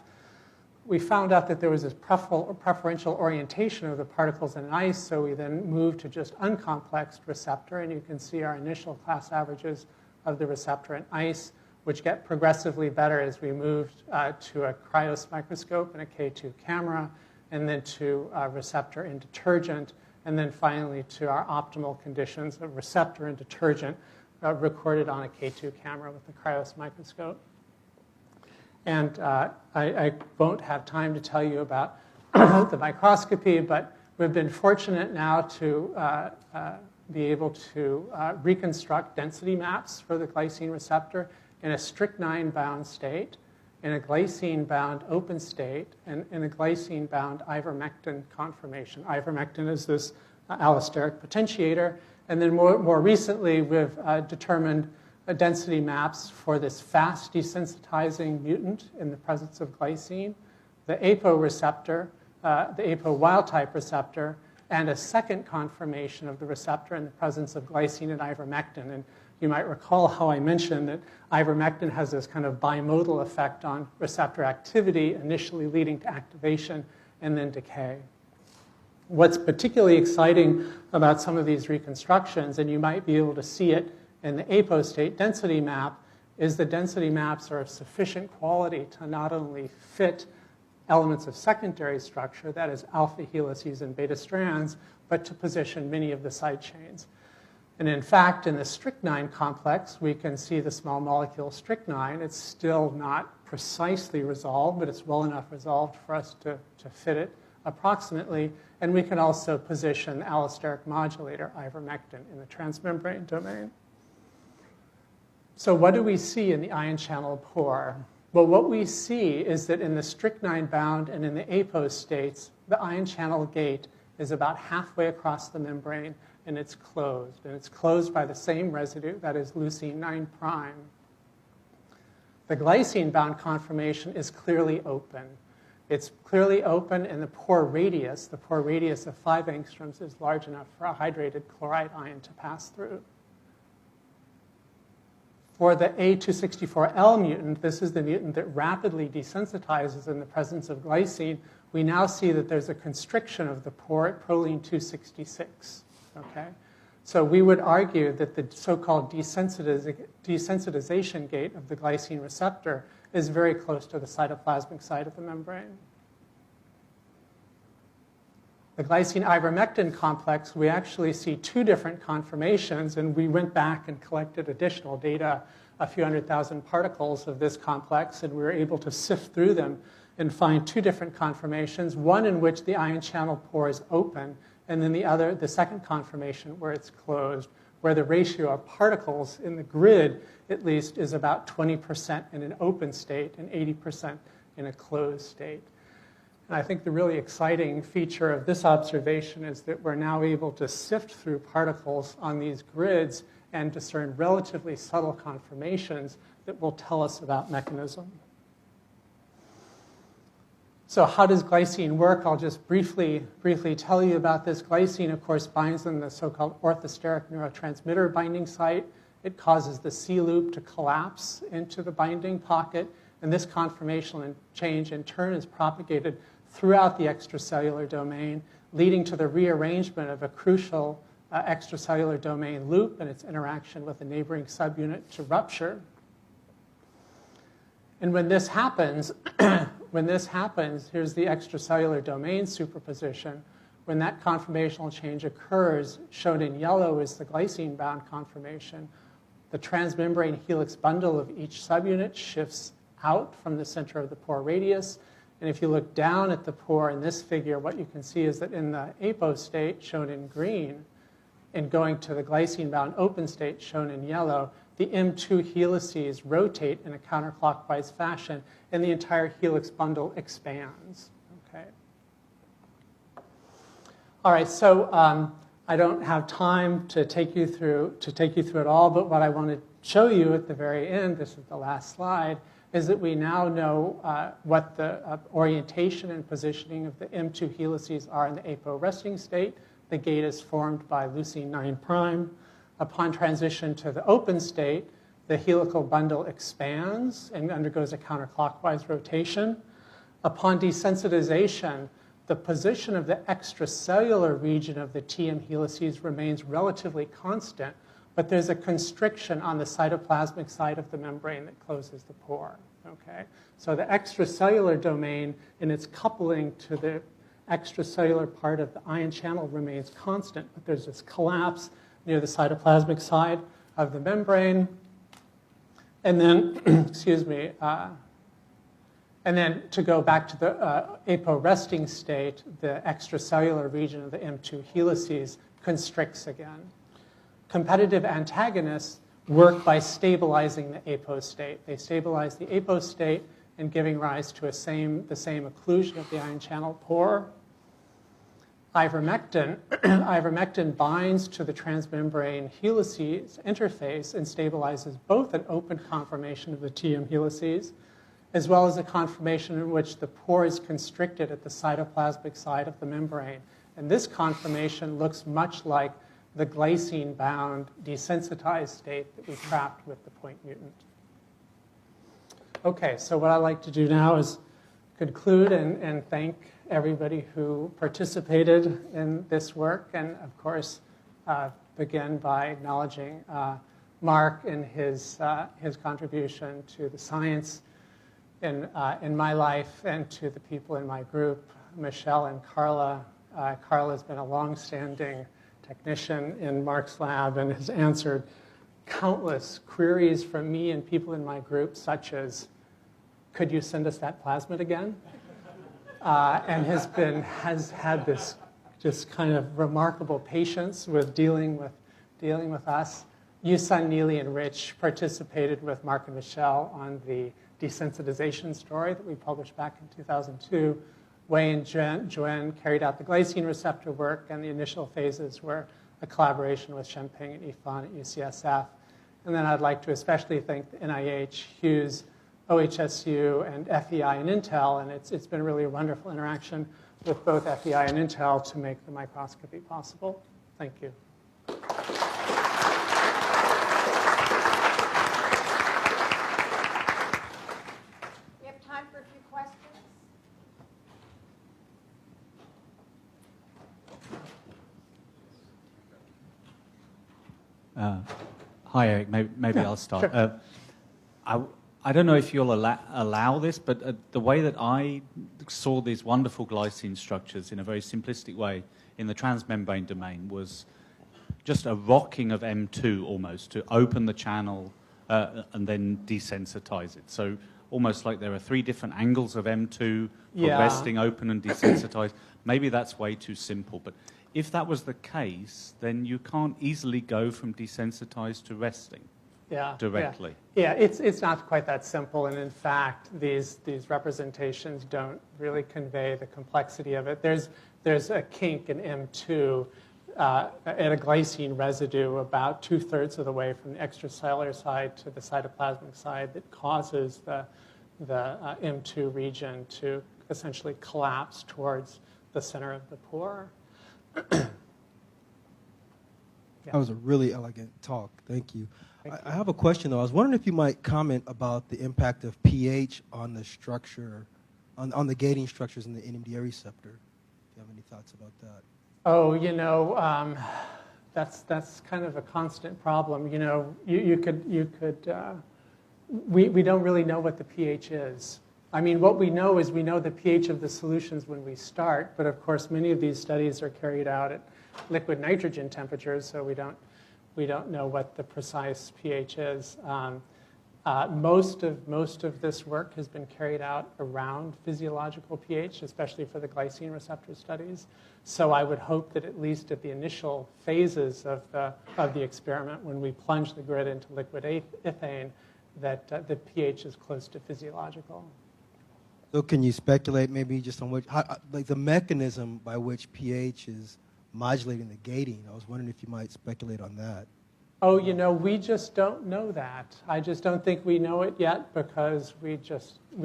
We found out that there was this preferential orientation of the particles in ice, so we then moved to just uncomplexed receptor, and you can see our initial class averages of the receptor in ice, which get progressively better as we moved to a cryos microscope and a K2 camera, and then to a receptor in detergent, and then finally to our optimal conditions of receptor and detergent recorded on a K2 camera with the cryos microscope. And I won't have time to tell you about the microscopy, but we've been fortunate now to be able to reconstruct density maps for the glycine receptor in a strychnine-bound state, in a glycine-bound open state, and in a glycine-bound ivermectin conformation. Ivermectin is this allosteric potentiator. And then more recently, we've determined density maps for this fast desensitizing mutant in the presence of glycine, the APO receptor, the APO wild-type receptor, and a second conformation of the receptor in the presence of glycine and ivermectin. And you might recall how I mentioned that ivermectin has this kind of bimodal effect on receptor activity, initially leading to activation and then decay. What's particularly exciting about some of these reconstructions, and you might be able to see it in the APO state density map, is the density maps are of sufficient quality to not only fit elements of secondary structure, that is alpha helices and beta strands, but to position many of the side chains. And in fact, in the strychnine complex, we can see the small molecule strychnine. It's still not precisely resolved, but it's well enough resolved for us to fit it approximately. And we can also position the allosteric modulator ivermectin in the transmembrane domain. So what do we see in the ion channel pore? Well, what we see is that in the strychnine-bound and in the APO states, the ion channel gate is about halfway across the membrane, and it's closed. And it's closed by the same residue, that is leucine 9'. The glycine-bound conformation is clearly open. It's clearly open, and the pore radius of 5 angstroms is large enough for a hydrated chloride ion to pass through. For the A264L mutant, this is the mutant that rapidly desensitizes in the presence of glycine. we now see that there's a constriction of the pore at proline 266. Okay? So we would argue that the so-called desensitization gate of the glycine receptor is very close to the cytoplasmic side of the membrane. The glycine-ivermectin complex, we actually see two different conformations, and we went back and collected additional data, a few 100,000 particles of this complex, and we were able to sift through them and find two different conformations, one in which the ion channel pore is open, and then the second conformation where it's closed, where the ratio of particles in the grid, at least, is about 20% in an open state and 80% in a closed state. And I think the really exciting feature of this observation is that we're now able to sift through particles on these grids and discern relatively subtle conformations that will tell us about mechanism. So how does glycine work? I'll just briefly tell you about this. Glycine, of course, binds on the so-called orthosteric neurotransmitter binding site. It causes the C loop to collapse into the binding pocket, and this conformational change in turn is propagated throughout the extracellular domain, leading to the rearrangement of a crucial extracellular domain loop and its interaction with a neighboring subunit to rupture. And when this happens, here's the extracellular domain superposition. When that conformational change occurs, shown in yellow is the glycine-bound conformation. The transmembrane helix bundle of each subunit shifts out from the center of the pore radius. And if you look down at the pore in this figure, what you can see is that in the apo state, shown in green, and going to the glycine-bound open state, shown in yellow, the M2 helices rotate in a counterclockwise fashion, and the entire helix bundle expands. Okay. All right, so I don't have time to take you through it all, but what I want to show you at the very end, this is the last slide, is that we now know what the orientation and positioning of the M2 helices are in the apo resting state. The gate is formed by leucine 9'. Upon transition to the open state, the helical bundle expands and undergoes a counterclockwise rotation. Upon desensitization, the position of the extracellular region of the TM helices remains relatively constant, but there's a constriction on the cytoplasmic side of the membrane that closes the pore. Okay? So the extracellular domain in its coupling to the extracellular part of the ion channel remains constant, but there's this collapse near the cytoplasmic side of the membrane. And then, and then to go back to the apo resting state, the extracellular region of the M2 helices constricts again. Competitive antagonists work by stabilizing the apo state. They stabilize the apo state and giving rise to the same occlusion of the ion channel pore. Ivermectin binds to the transmembrane helices interface and stabilizes both an open conformation of the TM helices, as well as a conformation in which the pore is constricted at the cytoplasmic side of the membrane. And this conformation looks much like the glycine-bound desensitized state that we trapped with the point mutant. Okay, so what I'd like to do now is conclude and thank everybody who participated in this work, and of course begin by acknowledging Mark and his contribution to the science in my life and to the people in my group, Michelle and Carla. Carla's been a long-standing technician in Mark's lab and has answered countless queries from me and people in my group, such as, could you send us that plasmid again? And has had this just kind of remarkable patience with dealing with us. Yusun, Neely, and Rich participated with Mark and Michelle on the desensitization story that we published back in 2002. Wei and Joanne carried out the glycine receptor work, and the initial phases were a collaboration with Shemping and Yifan at UCSF. And then I'd like to especially thank the NIH, Hughes, OHSU, and FEI and Intel, and it's been really a wonderful interaction with both FEI and Intel to make the microscopy possible. Thank you. We have time for a few questions. Hi, Eric. Maybe I'll start. Sure. I don't know if you'll allow this, but the way that I saw these wonderful glycine structures in a very simplistic way in the transmembrane domain was just a rocking of M2 almost to open the channel and then desensitize it. So almost like there are 3 different angles of M2 for resting, open, and desensitize. Maybe that's way too simple, but if that was the case, then you can't easily go from desensitized to resting directly. Yeah, it's not quite that simple, and in fact, these representations don't really convey the complexity of it. There's a kink in M2 at a glycine residue about 2/3 of the way from the extracellular side to the cytoplasmic side that causes the M2 region to essentially collapse towards the center of the pore. That was a really elegant talk. Thank you. I have a question, though. I was wondering if you might comment about the impact of pH on the structure, on the gating structures in the NMDA receptor. Do you have any thoughts about that? Oh, that's kind of a constant problem. We don't really know what the pH is. I mean, what we know is we know the pH of the solutions when we start, but of course many of these studies are carried out at liquid nitrogen temperatures, so we don't know what the precise pH is. Most of this work has been carried out around physiological pH, especially for the glycine receptor studies. So I would hope that at least at the initial phases of the experiment, when we plunge the grid into liquid ethane, that the pH is close to physiological. So can you speculate maybe just on like the mechanism by which pH is modulating the gating? I was wondering if you might speculate on that. Oh, we just don't know that. I just don't think we know it yet because we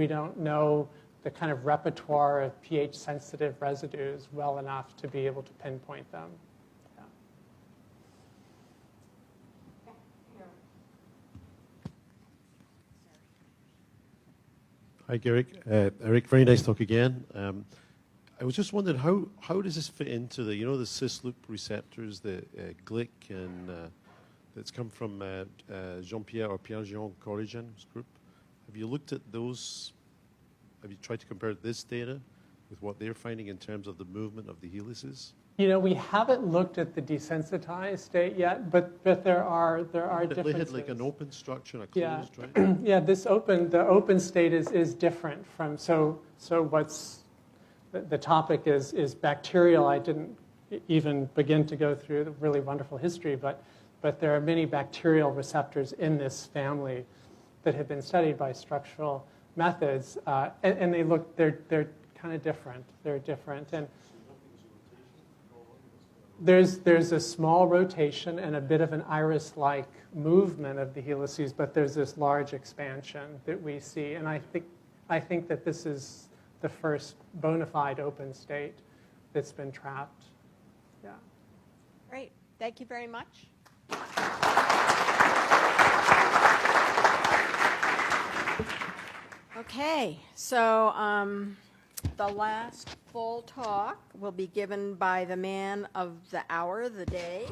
don't know the kind of repertoire of pH-sensitive residues well enough to be able to pinpoint them. Hi, Eric. Eric, very nice talk again. I was just wondering how does this fit into the the cis-loop receptors, the GLIC, and that's come from Jean-Pierre or Pierre-Jean Corrigan's group. Have you looked at those? Have you tried to compare this data with what they're finding in terms of the movement of the helices? We haven't looked at the desensitized state yet, but there are differences. They had like an open structure and a closed, right? Yeah, the open state is different from so what's the topic is bacterial. I didn't even begin to go through the really wonderful history, but there are many bacterial receptors in this family that have been studied by structural methods, and they're kind of different. They're different, and there's a small rotation and a bit of an iris-like movement of the helices, but there's this large expansion that we see, and I think that this is the first bona fide open state that's been trapped. Yeah. Great. Thank you very much. Okay, so the last full talk will be given by the man of the hour, the day,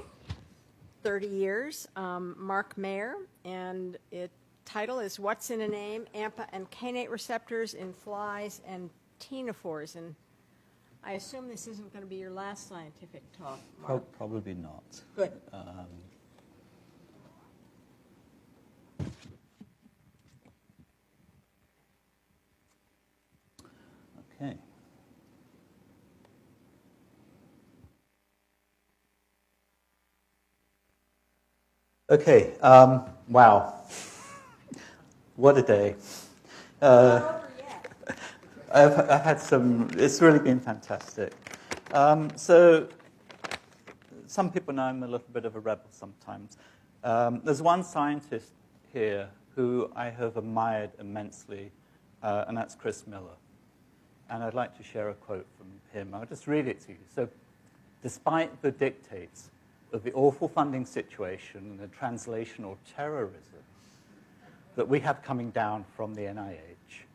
30 years, Mark Mayer, and its title is What's in a Name? AMPA and Kainate Receptors in Flies and Ctenophores. And I assume this isn't going to be your last scientific talk, Mark. Probably not. Good. Okay. Okay. Wow. What a day. I've had some. It's really been fantastic. So some people know I'm a little bit of a rebel sometimes. There's one scientist here who I have admired immensely, and that's Chris Miller. And I'd like to share a quote from him. I'll just read it to you. So, despite the dictates of the awful funding situation and the translational terrorism that we have coming down from the NIH,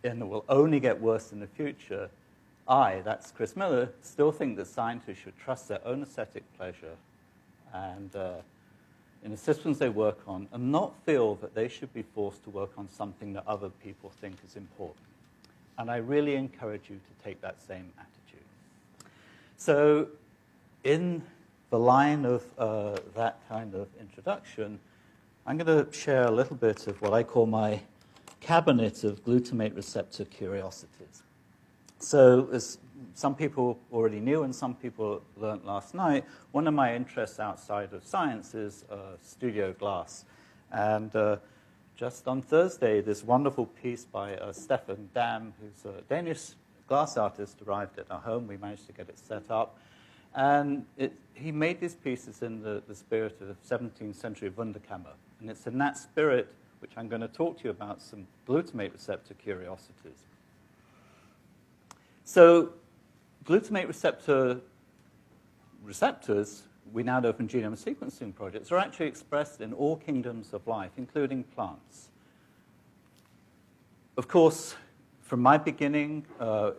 and it will only get worse in the future, that's Chris Miller, still think that scientists should trust their own aesthetic pleasure and in the systems they work on and not feel that they should be forced to work on something that other people think is important. And I really encourage you to take that same attitude. So in the line of that kind of introduction, I'm going to share a little bit of what I call my cabinet of glutamate receptor curiosities. So as some people already knew and some people learned last night, one of my interests outside of science is studio glass. And just on Thursday, this wonderful piece by Stefan Dam, who's a Danish glass artist, arrived at our home. We managed to get it set up. And he made these pieces in the spirit of the 17th century Wunderkammer. And it's in that spirit which I'm going to talk to you about some glutamate receptor curiosities. So glutamate receptors, we now know from genome sequencing projects, are actually expressed in all kingdoms of life, including plants. Of course, from my beginning,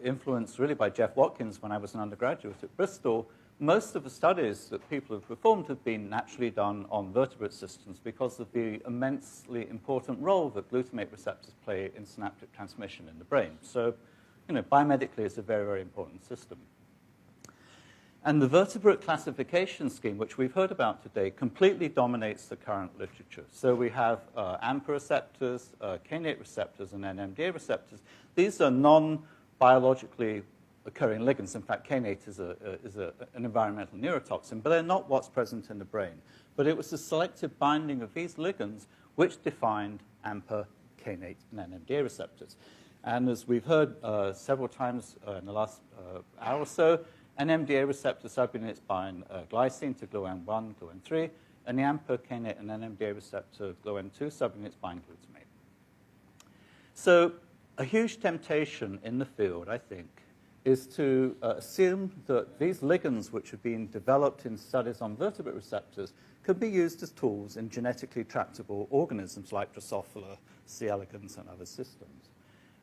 influenced really by Jeff Watkins when I was an undergraduate at Bristol, most of the studies that people have performed have been naturally done on vertebrate systems because of the immensely important role that glutamate receptors play in synaptic transmission in the brain. So, biomedically, it's a very, very important system. And the vertebrate classification scheme, which we've heard about today, completely dominates the current literature. So we have AMPA receptors, Kainate receptors, and NMDA receptors. These are non-biologically occurring ligands. In fact, Kainate is an environmental neurotoxin, but they're not what's present in the brain. But it was the selective binding of these ligands which defined AMPA, Kainate, and NMDA receptors. And as we've heard several times in the last hour or so, NMDA receptor subunits bind glycine to GluN1, GluN3, and the AMPA, Kainate, and NMDA receptor GluN2 subunits bind glutamate. So a huge temptation in the field, I think, is to assume that these ligands which have been developed in studies on vertebrate receptors could be used as tools in genetically tractable organisms like Drosophila, C. elegans, and other systems.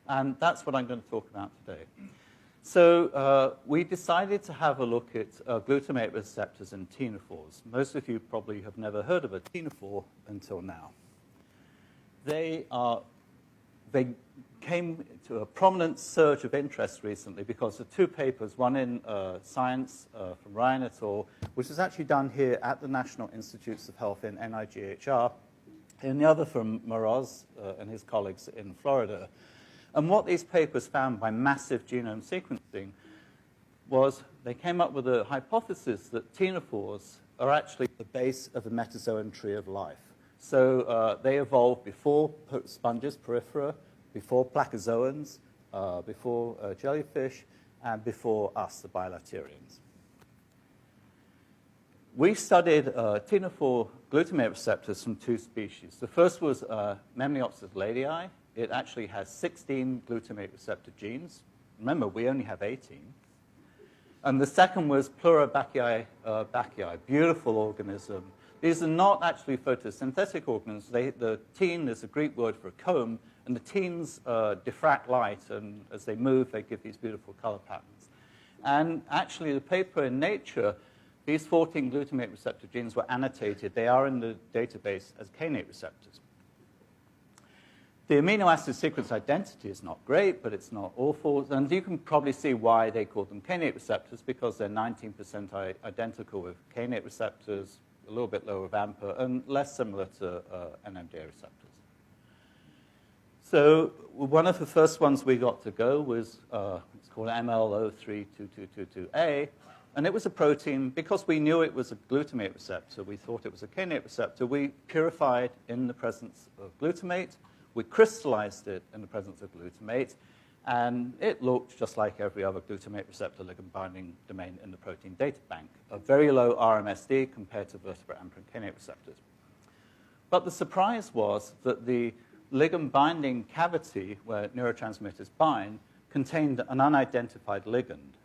And that's what I'm going to talk about today. So we decided to have a look at glutamate receptors in ctenophores. Most of you probably have never heard of a ctenophore until now. They came to a prominent surge of interest recently because of two papers, one in Science from Ryan et al., which was actually done here at the National Institutes of Health in NIGHR, and the other from Moroz and his colleagues in Florida. And what these papers found by massive genome sequencing was they came up with a hypothesis that ctenophores are actually the base of the metazoan tree of life. So they evolved before sponges, porifera, before placozoans, before jellyfish, and before us, the bilaterians. We studied ctenophore glutamate receptors from two species. The first was Memniopsis ladii. It actually has 16 glutamate receptor genes. Remember, we only have 18. And the second was Pluribacchi bacchi, beautiful organism. These are not actually photosynthetic organisms. The tene is a Greek word for a comb, and the tenes diffract light, and as they move, they give these beautiful color patterns. And actually, the paper in Nature, these 14 glutamate receptor genes were annotated. They are in the database as kainate receptors. The amino acid sequence identity is not great, but it's not awful. And you can probably see why they call them kainate receptors, because they're 19% identical with kainate receptors, a little bit lower with AMPA, and less similar to NMDA receptors. So one of the first ones we got to go was, it's called ML032222A, and it was a protein. Because we knew it was a glutamate receptor, we thought it was a kainate receptor, we purified in the presence of glutamate. We crystallized it in the presence of glutamate, and it looked just like every other glutamate receptor ligand binding domain in the protein data bank, a very low RMSD compared to vertebrate AMPA and kainate receptors. But the surprise was that the ligand binding cavity where neurotransmitters bind contained an unidentified ligand.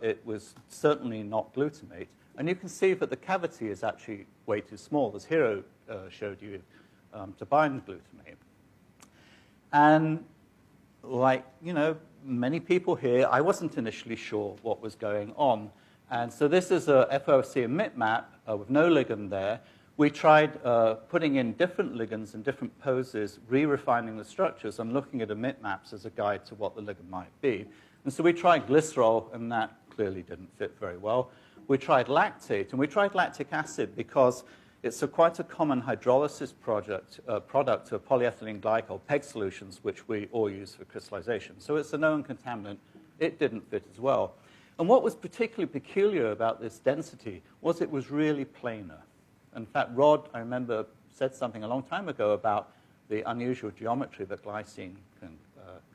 It was certainly not glutamate, and you can see that the cavity is actually way too small, as Hiro showed you, to bind glutamate. And like, many people here, I wasn't initially sure what was going on. And so this is a FOC emit map with no ligand there. we tried putting in different ligands in different poses, re-refining the structures, and looking at emit maps as a guide to what the ligand might be. And so we tried glycerol, and that clearly didn't fit very well. We tried lactate, and we tried lactic acid because it's quite a common hydrolysis product of polyethylene glycol, PEG solutions, which we all use for crystallization. So it's a known contaminant. It didn't fit as well. And what was particularly peculiar about this density was it was really planar. In fact, Rod, I remember, said something a long time ago about the unusual geometry that glycine can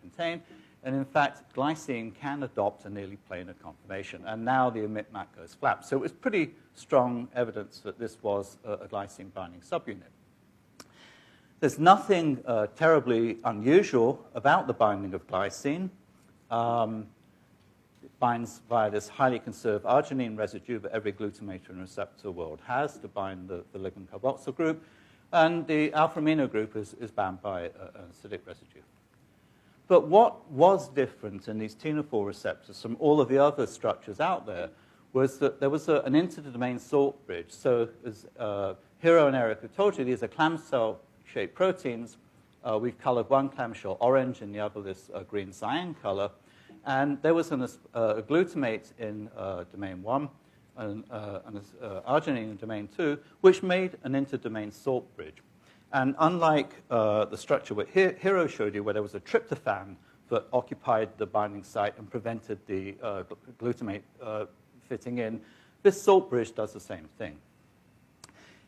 contain. And in fact, glycine can adopt a nearly planar conformation. And now the emit map goes flat. So it was pretty strong evidence that this was a glycine-binding subunit. There's nothing terribly unusual about the binding of glycine. It binds via this highly conserved arginine residue that every glutamate in receptor world has to bind the ligand carboxyl group. And the alpha amino group is bound by an acidic residue. But what was different in these tenophore receptors from all of the other structures out there was that there was an interdomain salt bridge. So as Hiro and Eric have told you, these are clamshell-shaped proteins. We've colored one clamshell orange and the other this green cyan color. And there was a glutamate in domain 1 and arginine in domain 2, which made an interdomain salt bridge. And unlike the structure what Hiro showed you, where there was a tryptophan that occupied the binding site and prevented the glutamate fitting in, this salt bridge does the same thing.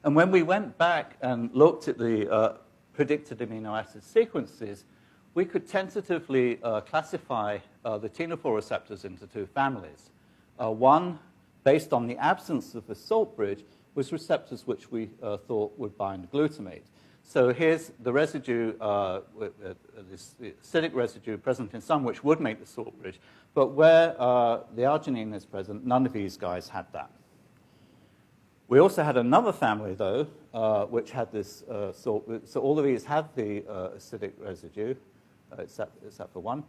And when we went back and looked at the predicted amino acid sequences, we could tentatively classify the tenophore receptors into two families. One, based on the absence of the salt bridge, was receptors which we thought would bind glutamate. So here's the residue, this acidic residue present in some, which would make the salt bridge. But where the arginine is present, none of these guys had that. We also had another family, though, which had this salt. So all of these have the acidic residue, except for one.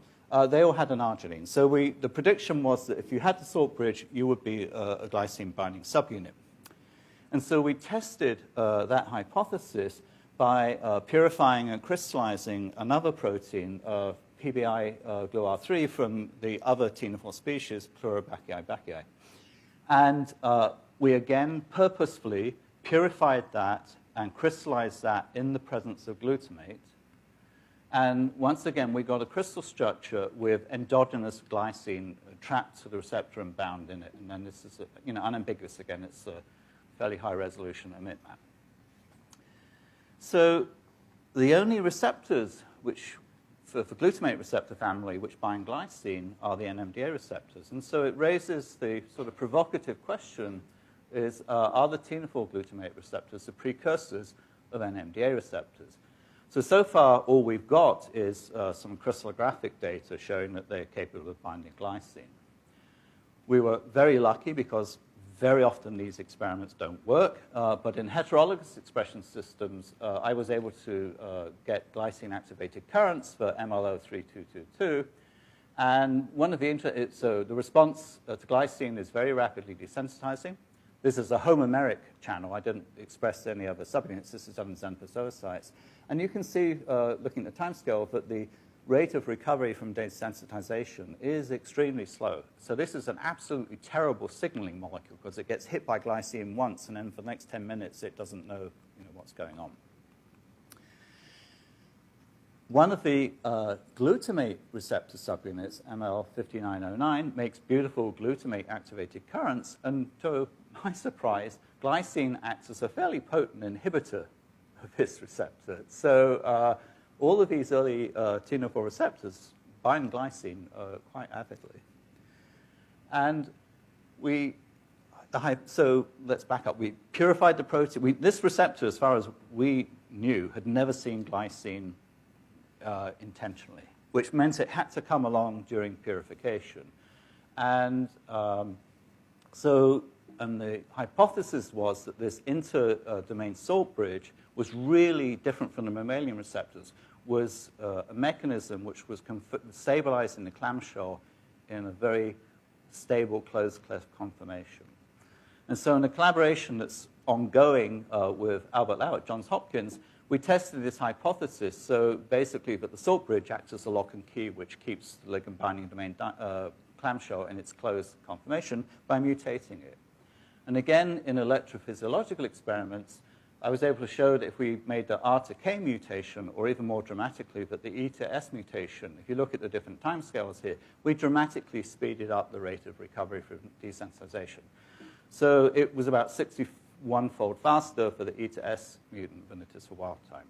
They all had an arginine. So the prediction was that if you had the salt bridge, you would be a glycine-binding subunit. And so we tested that hypothesis by purifying and crystallizing another protein, PBI-GluR3, from the other tenophore species, Pluribacchae. And we again purposefully purified that and crystallized that in the presence of glutamate. And once again, we got a crystal structure with endogenous glycine trapped to the receptor and bound in it. And then this is unambiguous again. It's a fairly high resolution emit map. So the only receptors which, for glutamate receptor family, which bind glycine are the NMDA receptors. And so it raises the sort of provocative question is, are the tenophore glutamate receptors the precursors of NMDA receptors? So far, all we've got is some crystallographic data showing that they're capable of binding glycine. We were very lucky because very often these experiments don't work, but in heterologous expression systems, I was able to get glycine-activated currents for MLO3222. And one of the so the response to glycine is very rapidly desensitizing. This is a homomeric channel. I didn't express any other subunits. This is done in xanthosoocytes. And you can see, looking at the timescale, that the rate of recovery from desensitization is extremely slow. So this is an absolutely terrible signaling molecule because it gets hit by glycine once, and then for the next 10 minutes, it doesn't know, what's going on. One of the glutamate receptor subunits, ML5909, makes beautiful glutamate-activated currents, and to my surprise, glycine acts as a fairly potent inhibitor of this receptor. So all of these early tenophore receptors bind glycine quite avidly. And so let's back up. We purified the protein. This receptor, as far as we knew, had never seen glycine intentionally, which meant it had to come along during purification. And and the hypothesis was that this inter-domain salt bridge was really different from the mammalian receptors, was a mechanism which was stabilizing the clamshell in a very stable closed cleft conformation. And so in a collaboration that's ongoing with Albert Lau at Johns Hopkins, we tested this hypothesis. So basically that the salt bridge acts as a lock and key, which keeps the ligand binding domain clamshell in its closed conformation by mutating it. And again, in electrophysiological experiments, I was able to show that if we made the R to K mutation, or even more dramatically, that the E to S mutation, if you look at the different timescales here, we dramatically speeded up the rate of recovery from desensitization. So it was about 61-fold faster for the E to S mutant than it is for wild type.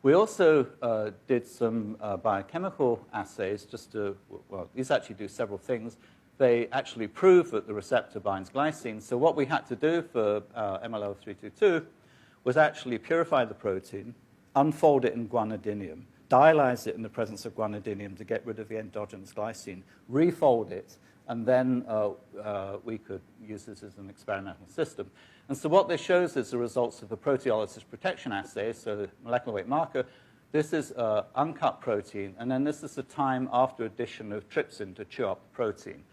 We also did some biochemical assays just to, well, these actually do several things. They actually prove that the receptor binds glycine. So what we had to do for MLL322 was actually purify the protein, unfold it in guanidinium, dialyze it in the presence of guanidinium to get rid of the endogenous glycine, refold it, and then we could use this as an experimental system. And so what this shows is the results of the proteolysis protection assay, so the molecular weight marker. This is uncut protein, and then this is the time after addition of trypsin to chew up the protein.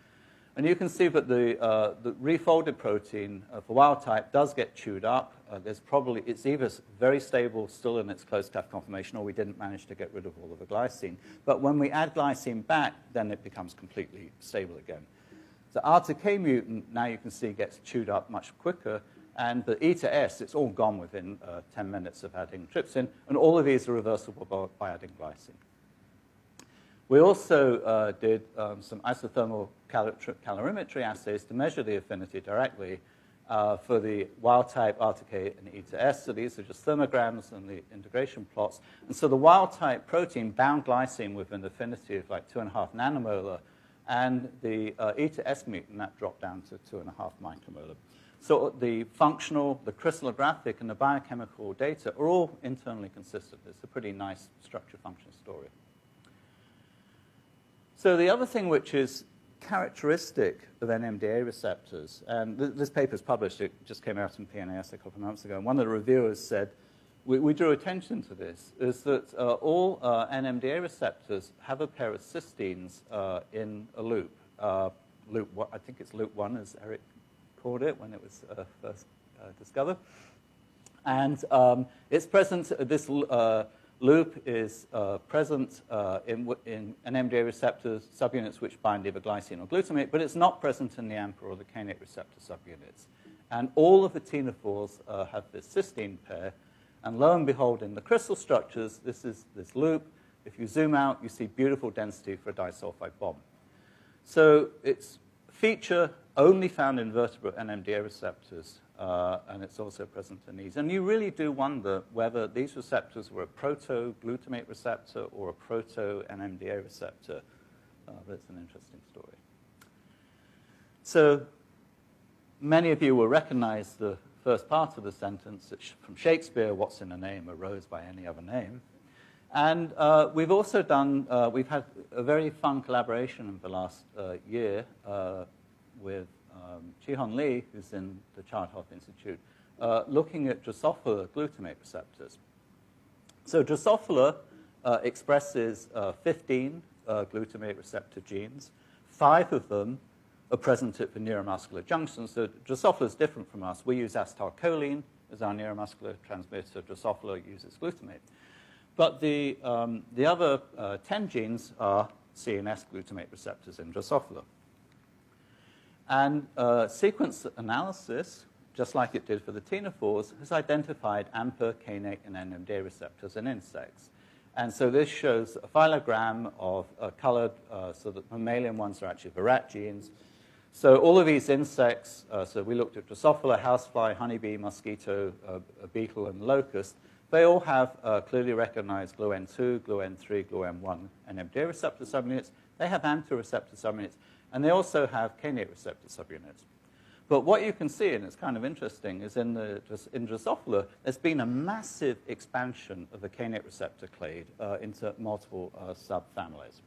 And you can see that the refolded protein for wild type does get chewed up. It's either very stable, still in its closed cleft conformation, or we didn't manage to get rid of all of the glycine. But when we add glycine back, then it becomes completely stable again. The R to K mutant, now you can see, gets chewed up much quicker. And the E to S, it's all gone within 10 minutes of adding trypsin. And all of these are reversible by adding glycine. We also did some isothermal calorimetry assays to measure the affinity directly for the wild type R to K and E to S. So these are just thermograms and the integration plots. And so the wild type protein bound glycine with an affinity of like 2.5 nanomolar, and the E to S mutant, that dropped down to 2.5 micromolar. So the functional, the crystallographic, and the biochemical data are all internally consistent. It's a pretty nice structure-function story. So the other thing which is characteristic of NMDA receptors, and this paper is published, it just came out in PNAS a couple of months ago, and one of the reviewers said, we drew attention to this, is that all NMDA receptors have a pair of cysteines in a loop. I think it's loop 1, as Eric called it when it was first discovered. And it's present, this loop is present in NMDA receptor subunits which bind either glycine or glutamate, but it's not present in the AMPA or the kainate receptor subunits. And all of the tenophores have this cysteine pair. And lo and behold, in the crystal structures, this is this loop. If you zoom out, you see beautiful density for a disulfide bond. So it's feature only found in vertebrate NMDA receptors. And it's also present in these. And you really do wonder whether these receptors were a proto-glutamate receptor or a proto-NMDA receptor. But it's an interesting story. So many of you will recognize the first part of the sentence from Shakespeare, what's in a name arose by any other name. And we've also done, we've had a very fun collaboration in the last year with Ji-Hon Lee, who's in the Child Health Institute, looking at Drosophila glutamate receptors. So Drosophila expresses 15 glutamate receptor genes. 5 of them are present at the neuromuscular junction. So Drosophila is different from us. We use acetylcholine as our neuromuscular transmitter. Drosophila uses glutamate. But the other 10 genes are CNS glutamate receptors in Drosophila. And sequence analysis, just like it did for the tenophores, has identified AMPA, kainate, and NMDA receptors in insects. And so this shows a phylogram of colored, so that mammalian ones are actually the rat genes. So all of these insects, so we looked at Drosophila, housefly, honeybee, mosquito, beetle, and locust. They all have clearly recognized GluN2, GluN3, GluN1 NMDA receptor subunits. They have AMPA receptor subunits. And they also have kainate receptor subunits. But what you can see, and it's kind of interesting, is in Drosophila, there's been a massive expansion of the kainate receptor clade into multiple subfamilies.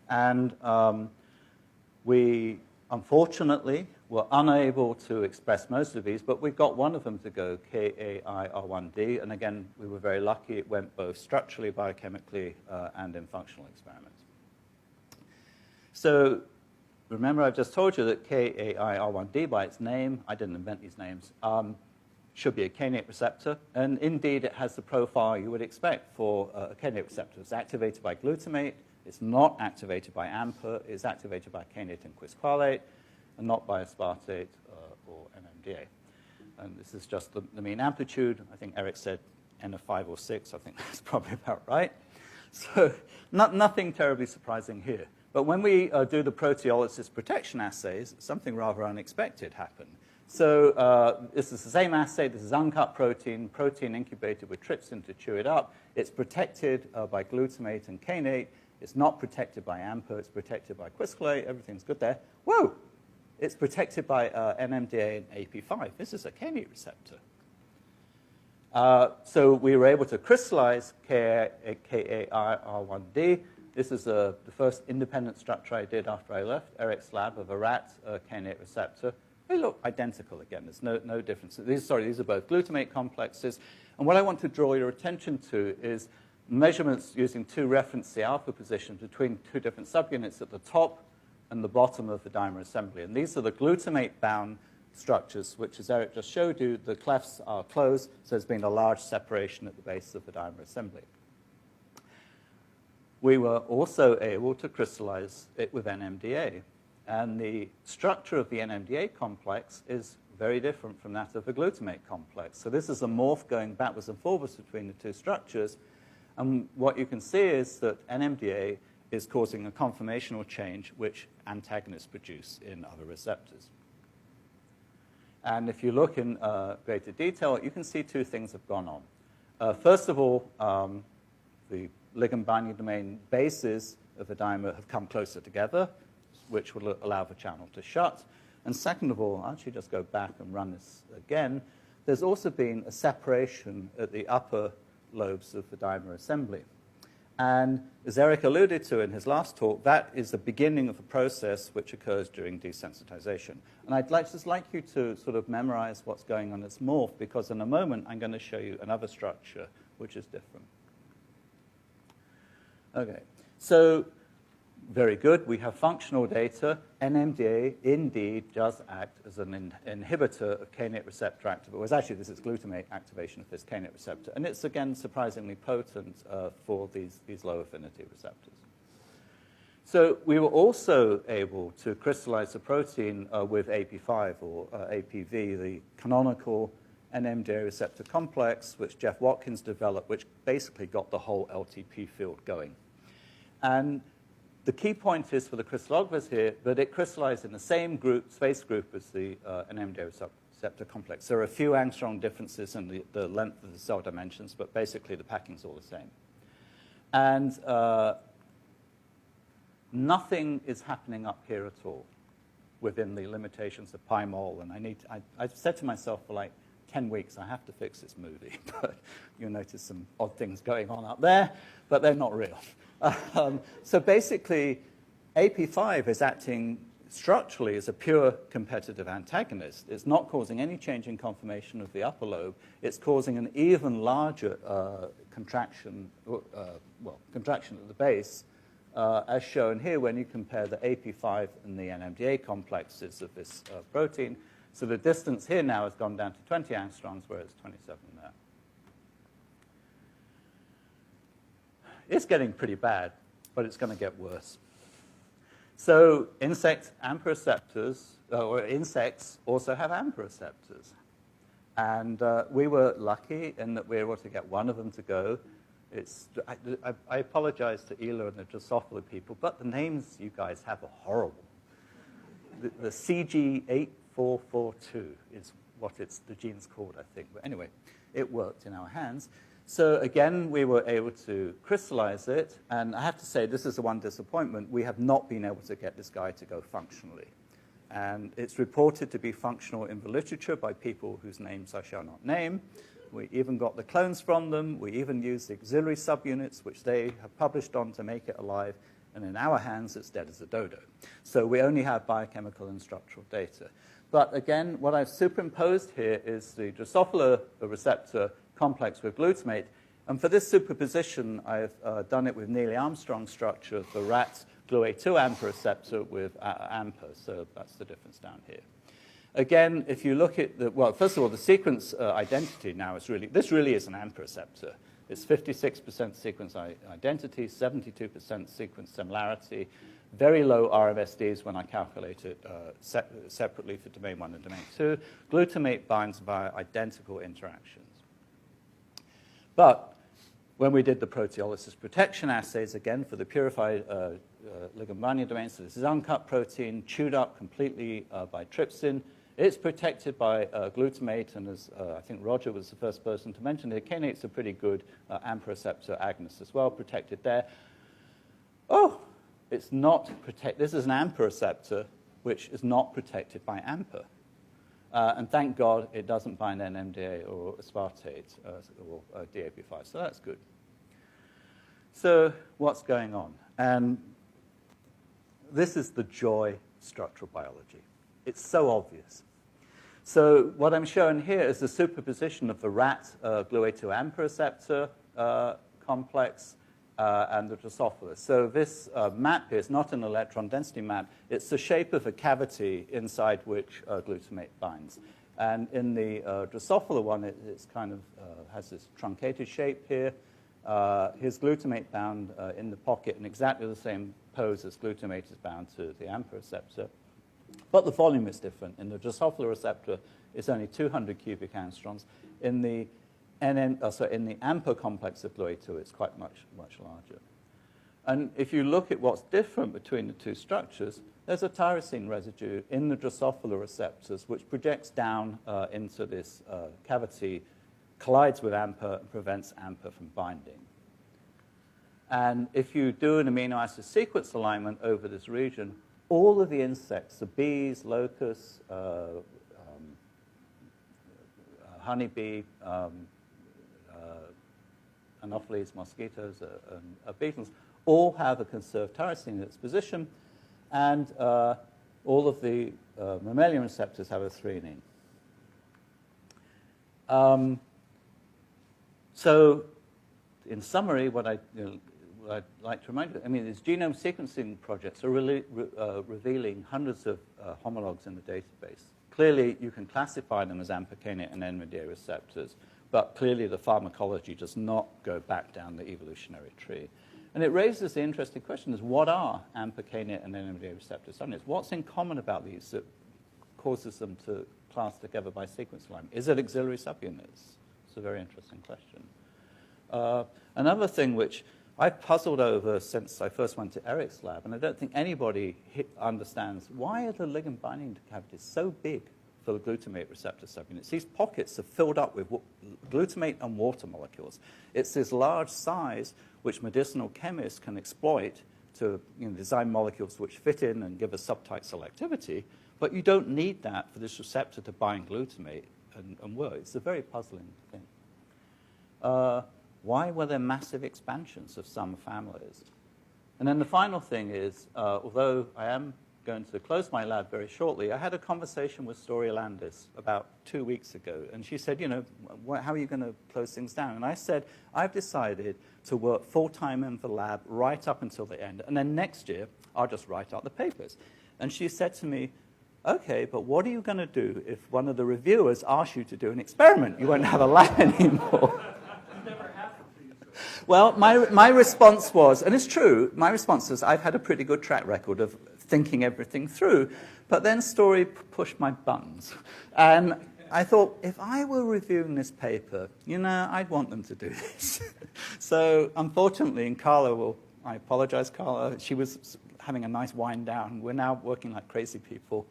And we, unfortunately, were unable to express most of these, but we got one of them to go, KAIR1D. And again, we were very lucky. It went both structurally, biochemically, and in functional experiments. So remember I've just told you that KAIR1D by its name, I didn't invent these names, should be a kainate receptor. And indeed, it has the profile you would expect for a kainate receptor. It's activated by glutamate. It's not activated by AMPA. It's activated by kainate and quisqualate, and not by aspartate or NMDA. And this is just the mean amplitude. I think Eric said N of 5 or 6. I think that's probably about right. So nothing terribly surprising here. But when we do the proteolysis protection assays, something rather unexpected happened. So this is the same assay. This is uncut protein incubated with trypsin to chew it up. It's protected by glutamate and kainate. It's not protected by AMPA. It's protected by quisqualate. Everything's good there. Whoa! It's protected by NMDA and AP5. This is a kainate receptor. So we were able to crystallize KAIR1D. This is the first independent structure I did after I left Eric's lab of a rat kainate receptor. They look identical again. There's no difference. These are both glutamate complexes. And what I want to draw your attention to is measurements using two reference C alpha positions between two different subunits at the top and the bottom of the dimer assembly. And these are the glutamate-bound structures, which, as Eric just showed you, the clefts are closed, so there's been a large separation at the base of the dimer assembly. We were also able to crystallize it with NMDA. And the structure of the NMDA complex is very different from that of the glutamate complex. So this is a morph going backwards and forwards between the two structures. And what you can see is that NMDA is causing a conformational change which antagonists produce in other receptors. And if you look in greater detail, you can see two things have gone on. First of all, the ligand binding domain bases of the dimer have come closer together, which will allow the channel to shut. And second of all, I'll actually just go back and run this again. There's also been a separation at the upper lobes of the dimer assembly. And as Eric alluded to in his last talk, that is the beginning of a process which occurs during desensitization. And I'd just like you to sort of memorize what's going on as morph, because in a moment I'm going to show you another structure which is different. Okay, so very good. We have functional data. NMDA indeed does act as an inhibitor of kainate receptor activation. Well, actually, this is glutamate activation of this kainate receptor. And it's, again, surprisingly potent for these low affinity receptors. So we were also able to crystallize the protein with AP5 or APV, the canonical NMDA receptor complex, which Jeff Watkins developed, which basically got the whole LTP field going. And the key point is for the crystallographers here that it crystallized in the same space group as the NMDA receptor complex. There are a few angstrom differences in the length of the cell dimensions, but basically the packing's all the same. And nothing is happening up here at all within the limitations of pi mole. And I've said to myself for like 10 weeks, I have to fix this movie. But you'll notice some odd things going on up there, but they're not real. So basically, AP5 is acting structurally as a pure competitive antagonist. It's not causing any change in conformation of the upper lobe. It's causing an even larger contraction at the base, as shown here when you compare the AP5 and the NMDA complexes of this protein. So the distance here now has gone down to 20 angstroms, whereas 27 there. It's getting pretty bad, but it's going to get worse. So insect AMPA receptors, or insects also have AMPA receptors. And we were lucky in that we were able to get one of them to go. I apologize to Ela and the Drosophila people, but the names you guys have are horrible. The CG8442 is what the gene's called, I think. But anyway, it worked in our hands. So again, we were able to crystallize it. And I have to say, this is the one disappointment. We have not been able to get this guy to go functionally. And it's reported to be functional in the literature by people whose names I shall not name. We even got the clones from them. We even used the auxiliary subunits, which they have published on to make it alive. And in our hands, it's dead as a dodo. So we only have biochemical and structural data. But again, what I've superimposed here is the Drosophila receptor complex with glutamate. And for this superposition, I've done it with Neil Armstrong structure, the rat GluA2 AMPA receptor with AMPA, so that's the difference down here. Again, if you look at the, well, first of all, the sequence identity now is really, this really is an AMPA receptor. It's 56% sequence identity, 72% sequence similarity, very low RMSDs when I calculate it separately for domain 1 and domain 2. Glutamate binds via identical interactions. But when we did the proteolysis protection assays, again, for the purified ligand binding domain, so this is uncut protein, chewed up completely by trypsin. It's protected by glutamate, and as I think Roger was the first person to mention it, Kainate's a pretty good AMPA receptor agonist as well, protected there. Oh, it's not protected. This is an AMPA receptor, which is not protected by AMPA. And thank God it doesn't bind NMDA or aspartate or DAP5, so that's good. So what's going on? And this is the joy of structural biology. It's so obvious. So what I'm showing here is the superposition of the rat GluA2 AMPA receptor complex and the Drosophila. So this map here is not an electron density map. It's the shape of a cavity inside which glutamate binds. And in the Drosophila one, it's kind of has this truncated shape here. Here's glutamate bound in the pocket in exactly the same pose as glutamate is bound to the AMPA receptor. But the volume is different. In the Drosophila receptor, it's only 200 cubic angstroms. In the AMPA complex of GluA2, it's quite much larger. And if you look at what's different between the two structures, there's a tyrosine residue in the Drosophila receptors which projects down into this cavity, collides with AMPA, and prevents AMPA from binding. And if you do an amino acid sequence alignment over this region, all of the insects, the bees, locusts, honeybee, anopheles, mosquitoes, and beetles, all have a conserved tyrosine in its position, and all of the mammalian receptors have a threonine. So, in summary, what I'd like to remind you, I mean, these genome sequencing projects are really revealing hundreds of homologs in the database. Clearly, you can classify them as AMPA, Kainate, and NMDA receptors, but clearly the pharmacology does not go back down the evolutionary tree. And it raises the interesting question is, what are AMPA, Kainate, and NMDA receptor subunits? What's in common about these that causes them to class together by sequence alignment? Is it auxiliary subunits? It's a very interesting question. Another thing which I've puzzled over since I first went to Eric's lab, and I don't think anybody understands, why are the ligand binding cavities so big for the glutamate receptor subunits? These pockets are filled up with glutamate and water molecules. It's this large size which medicinal chemists can exploit to design molecules which fit in and give a subtype selectivity, but you don't need that for this receptor to bind glutamate and work. It's a very puzzling thing. Why were there massive expansions of some families? And then the final thing is, although I am going to close my lab very shortly, I had a conversation with Storia Landis about 2 weeks ago, and she said, how are you going to close things down? And I said, I've decided to work full-time in the lab right up until the end, and then next year, I'll just write out the papers. And she said to me, okay, but what are you going to do if one of the reviewers asks you to do an experiment? You won't have a lab anymore. Well, my response was, and it's true, my response was I've had a pretty good track record of thinking everything through, but then Story pushed my buttons. And I thought, if I were reviewing this paper, I'd want them to do this. So unfortunately, and I apologize, Carla, she was having a nice wind down. We're now working like crazy people.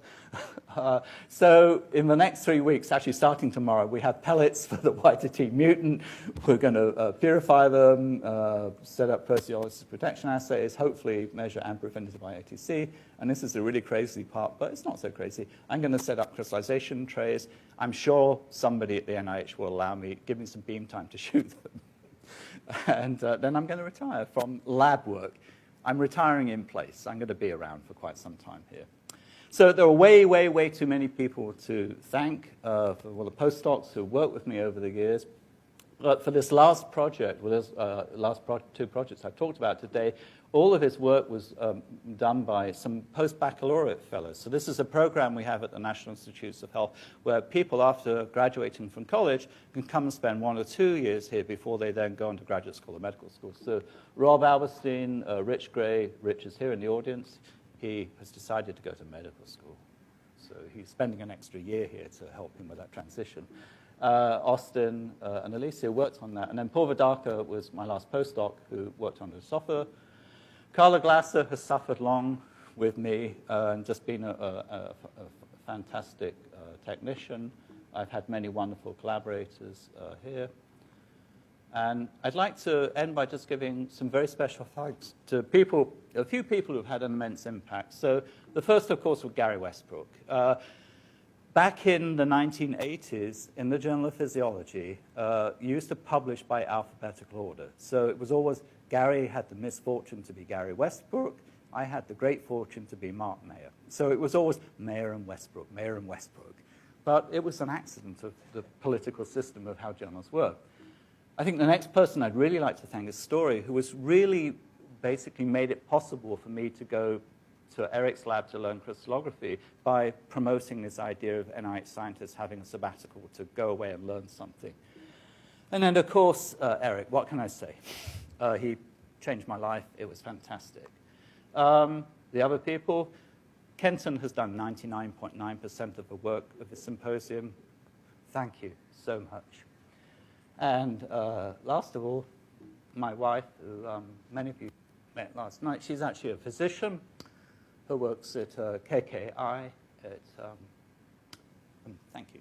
So in the next 3 weeks, actually starting tomorrow, we have pellets for the YTT mutant. We're going to purify them, set up proteolysis protection assays, hopefully measure AMPA affinity by ATC. And this is the really crazy part, but it's not so crazy. I'm going to set up crystallization trays. I'm sure somebody at the NIH will allow me, give me some beam time to shoot them. And then I'm going to retire from lab work. I'm retiring in place. I'm going to be around for quite some time here. So there are way, way, way too many people to thank for all the postdocs who worked with me over the years. But for this last project, well, this two projects I've talked about today, all of his work was done by some post-baccalaureate fellows. So this is a program we have at the National Institutes of Health where people, after graduating from college, can come and spend 1 or 2 years here before they then go on to graduate school or medical school. So Rob Alberstein, Rich Gray, Rich is here in the audience. He has decided to go to medical school. So he's spending an extra year here to help him with that transition. Austin and Alicia worked on that. And then Paul Vidaka was my last postdoc who worked on the software. Carla Glasser has suffered long with me and just been a fantastic technician. I've had many wonderful collaborators here. And I'd like to end by just giving some very special thanks to people, a few people who've had an immense impact. So the first, of course, was Gary Westbrook. Back in the 1980s, in the Journal of Physiology, you used to publish by alphabetical order. So it was always Gary had the misfortune to be Gary Westbrook. I had the great fortune to be Mark Mayer. So it was always Mayer and Westbrook, Mayer and Westbrook. But it was an accident of the political system of how journals work. I think the next person I'd really like to thank is Story, who was really basically made it possible for me to go to Eric's lab to learn crystallography by promoting this idea of NIH scientists having a sabbatical to go away and learn something. And then, of course, Eric, what can I say? He changed my life. It was fantastic. The other people, Kenton has done 99.9% of the work of the symposium. Thank you so much. And last of all, my wife, who many of you met last night, she's actually a physician who works at KKI. Thank you.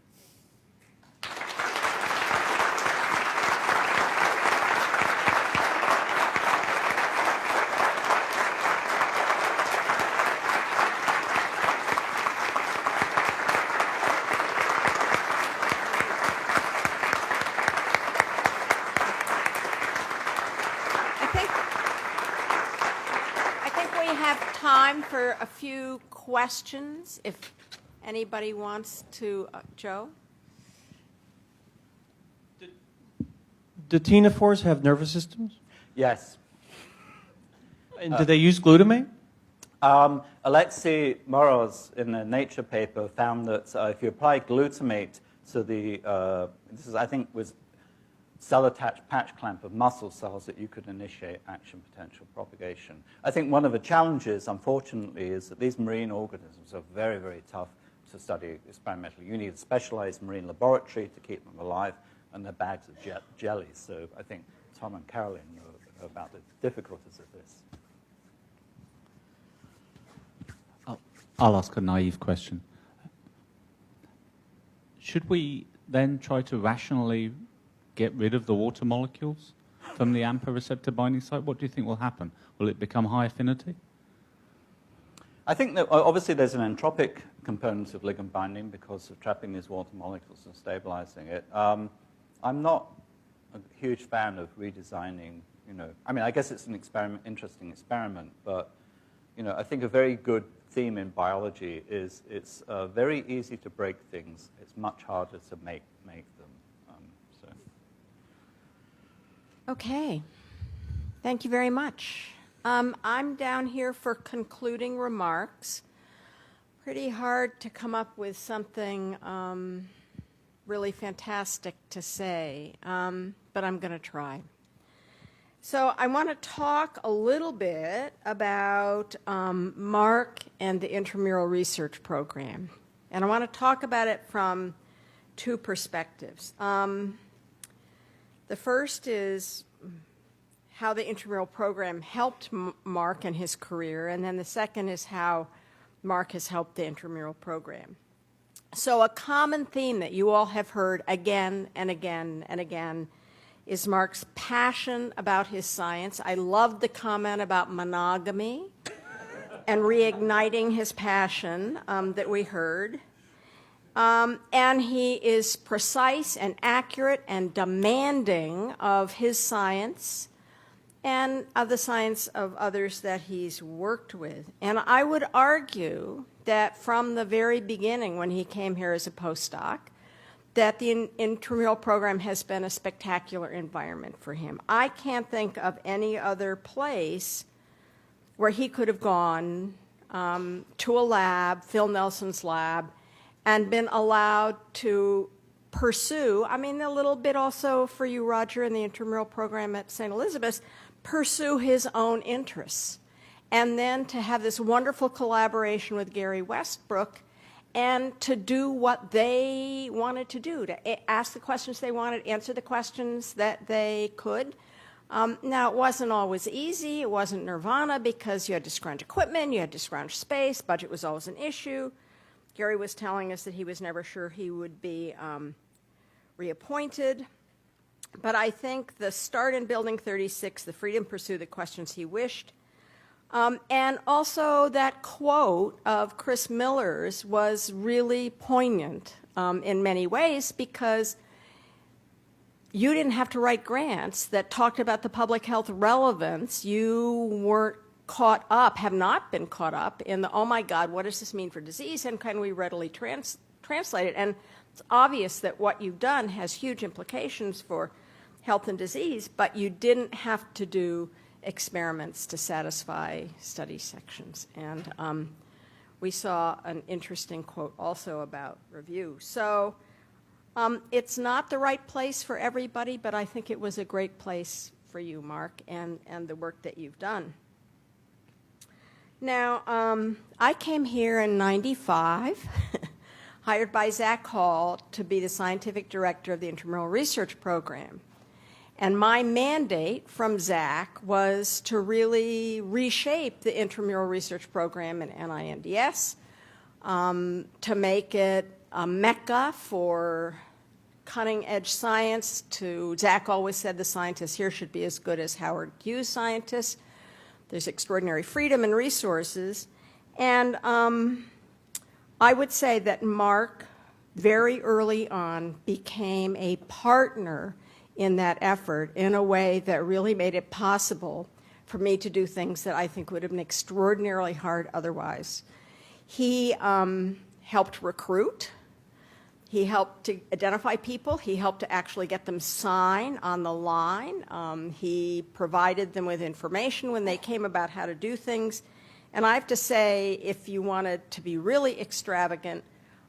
Time for a few questions, if anybody wants to. Joe? Do ctenophores have nervous systems? Yes. And do they use glutamate? Alexei Moroz, in a Nature paper, found that if you apply glutamate to the, this is, I think, was cell-attached patch clamp of muscle cells, that you could initiate action potential propagation. I think one of the challenges, unfortunately, is that these marine organisms are very, very tough to study experimentally. You need a specialized marine laboratory to keep them alive, and they're bags of jelly. So I think Tom and Carolyn know about the difficulties of this. I'll ask a naive question. Should we then try to rationally get rid of the water molecules from the AMPA receptor binding site? What do you think will happen? Will it become high affinity? I think that obviously there's an entropic component of ligand binding because of trapping these water molecules and stabilizing it. I'm not a huge fan of redesigning, I mean, I guess it's an interesting experiment, but, I think a very good theme in biology is it's very easy to break things. It's much harder to make them. Okay. Thank you very much. I'm down here for concluding remarks. Pretty hard to come up with something really fantastic to say, but I'm going to try. So I want to talk a little bit about Mark and the intramural research program. And I want to talk about it from two perspectives. The first is how the intramural program helped Mark in his career, and then the second is how Mark has helped the intramural program. So a common theme that you all have heard again and again and again is Mark's passion about his science. I loved the comment about monogamy and reigniting his passion that we heard. And he is precise and accurate and demanding of his science and of the science of others that he's worked with. And I would argue that from the very beginning when he came here as a postdoc, that the intramural program has been a spectacular environment for him. I can't think of any other place where he could have gone to a lab, Phil Nelson's lab, and been allowed to pursue, I mean, a little bit also for you, Roger, in the intramural program at St. Elizabeth's, pursue his own interests. And then to have this wonderful collaboration with Gary Westbrook and to do what they wanted to do, to ask the questions they wanted, answer the questions that they could. Now, it wasn't always easy. It wasn't nirvana because you had to scrounge equipment, you had to scrounge space, budget was always an issue. Gary was telling us that he was never sure he would be reappointed. But I think the start in Building 36, the freedom to pursue the questions he wished, and also that quote of Chris Miller's was really poignant in many ways because you didn't have to write grants that talked about the public health relevance. You weren't caught up, have not been caught up in the, oh my God, what does this mean for disease and can we readily translate it? And it's obvious that what you've done has huge implications for health and disease, but you didn't have to do experiments to satisfy study sections. And we saw an interesting quote also about review. So it's not the right place for everybody, but I think it was a great place for you, Mark, and the work that you've done. Now, I came here in '95, hired by Zach Hall to be the scientific director of the Intramural Research Program. And my mandate from Zach was to really reshape the Intramural Research Program in NINDS, to make it a mecca for cutting-edge science. Zach always said the scientists here should be as good as Howard Hughes scientists. There's extraordinary freedom and resources. And I would say that Mark, very early on, became a partner in that effort in a way that really made it possible for me to do things that I think would have been extraordinarily hard otherwise. He helped recruit. He helped to identify people. He helped to actually get them sign on the line. He provided them with information when they came about how to do things. And I have to say, if you wanted to be really extravagant,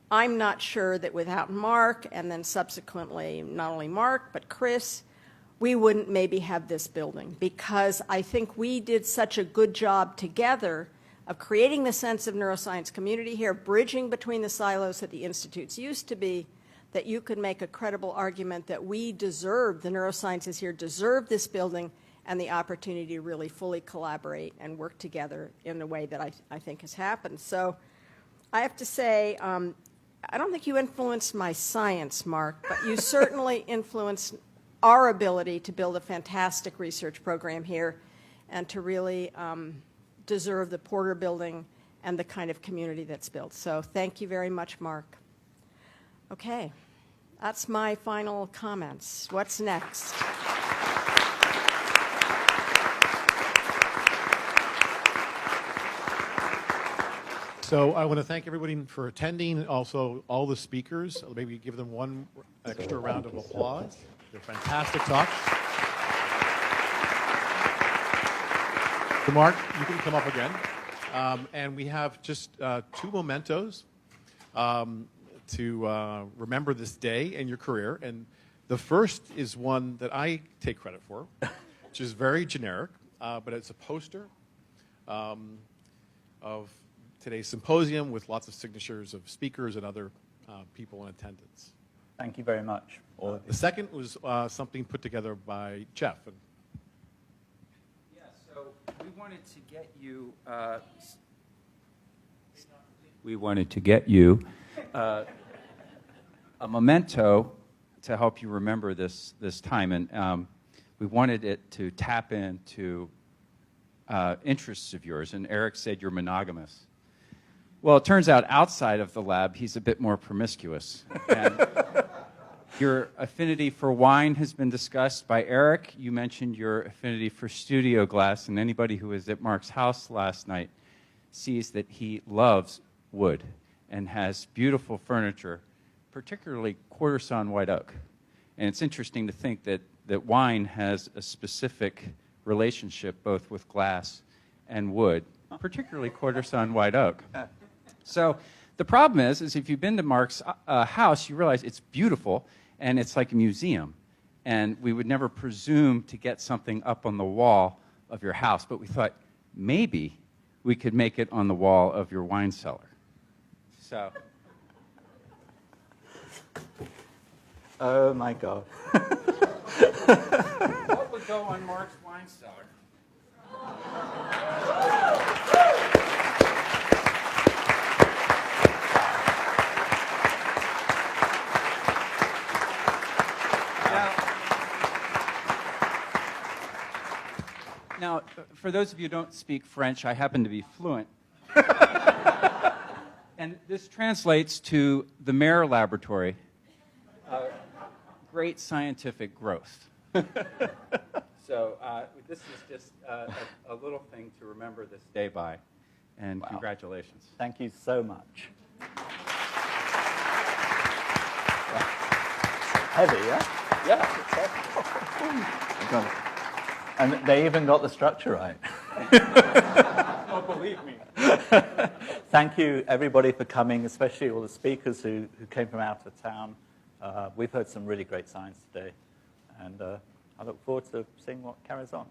I'm not sure that without Mark, and then subsequently not only Mark, but Chris, we wouldn't maybe have this building, because I think we did such a good job together of creating the sense of neuroscience community here, bridging between the silos that the institutes used to be, that you could make a credible argument that we deserve, the neurosciences here deserve this building and the opportunity to really fully collaborate and work together in a way that I think has happened. So I have to say, I don't think you influenced my science, Mark, but you certainly influenced our ability to build a fantastic research program here and to really deserve the Porter Building and the kind of community that's built. So thank you very much, Mark. Okay, that's my final comments. What's next? So I want to thank everybody for attending, and also all the speakers. Maybe give them one extra round of applause. They're fantastic talks. So Mark, you can come up again. And we have just two mementos to remember this day in your career. And the first is one that I take credit for, which is very generic, but it's a poster of today's symposium with lots of signatures of speakers and other people in attendance. Thank you very much. The second was something put together by Jeff. Yeah, so we wanted to get you a memento to help you remember this time, and we wanted it to tap into interests of yours. And Eric said you're monogamous. Well, it turns out outside of the lab, he's a bit more promiscuous. And your affinity for wine has been discussed by Eric. You mentioned your affinity for studio glass, and anybody who was at Mark's house last night sees that he loves wood and has beautiful furniture particularly quarter-sawn white oak. And it's interesting to think that wine has a specific relationship both with glass and wood, particularly quarter-sawn white oak. So the problem is if you've been to Mark's house, you realize it's beautiful and it's like a museum. And we would never presume to get something up on the wall of your house, but we thought maybe we could make it on the wall of your wine cellar. So. Oh my God. What would go on Mark's wine cellar? Now, for those of you who don't speak French, I happen to be fluent. And this translates to the Mayer Laboratory, great scientific growth. So this is just a little thing to remember this day by, and wow. Congratulations. Thank you so much. Heavy, yeah? Yeah, it's heavy. And they even got the structure right. Oh, believe me. Thank you, everybody, for coming, especially all the speakers who came from out of town. We've heard some really great science today, and I look forward to seeing what carries on.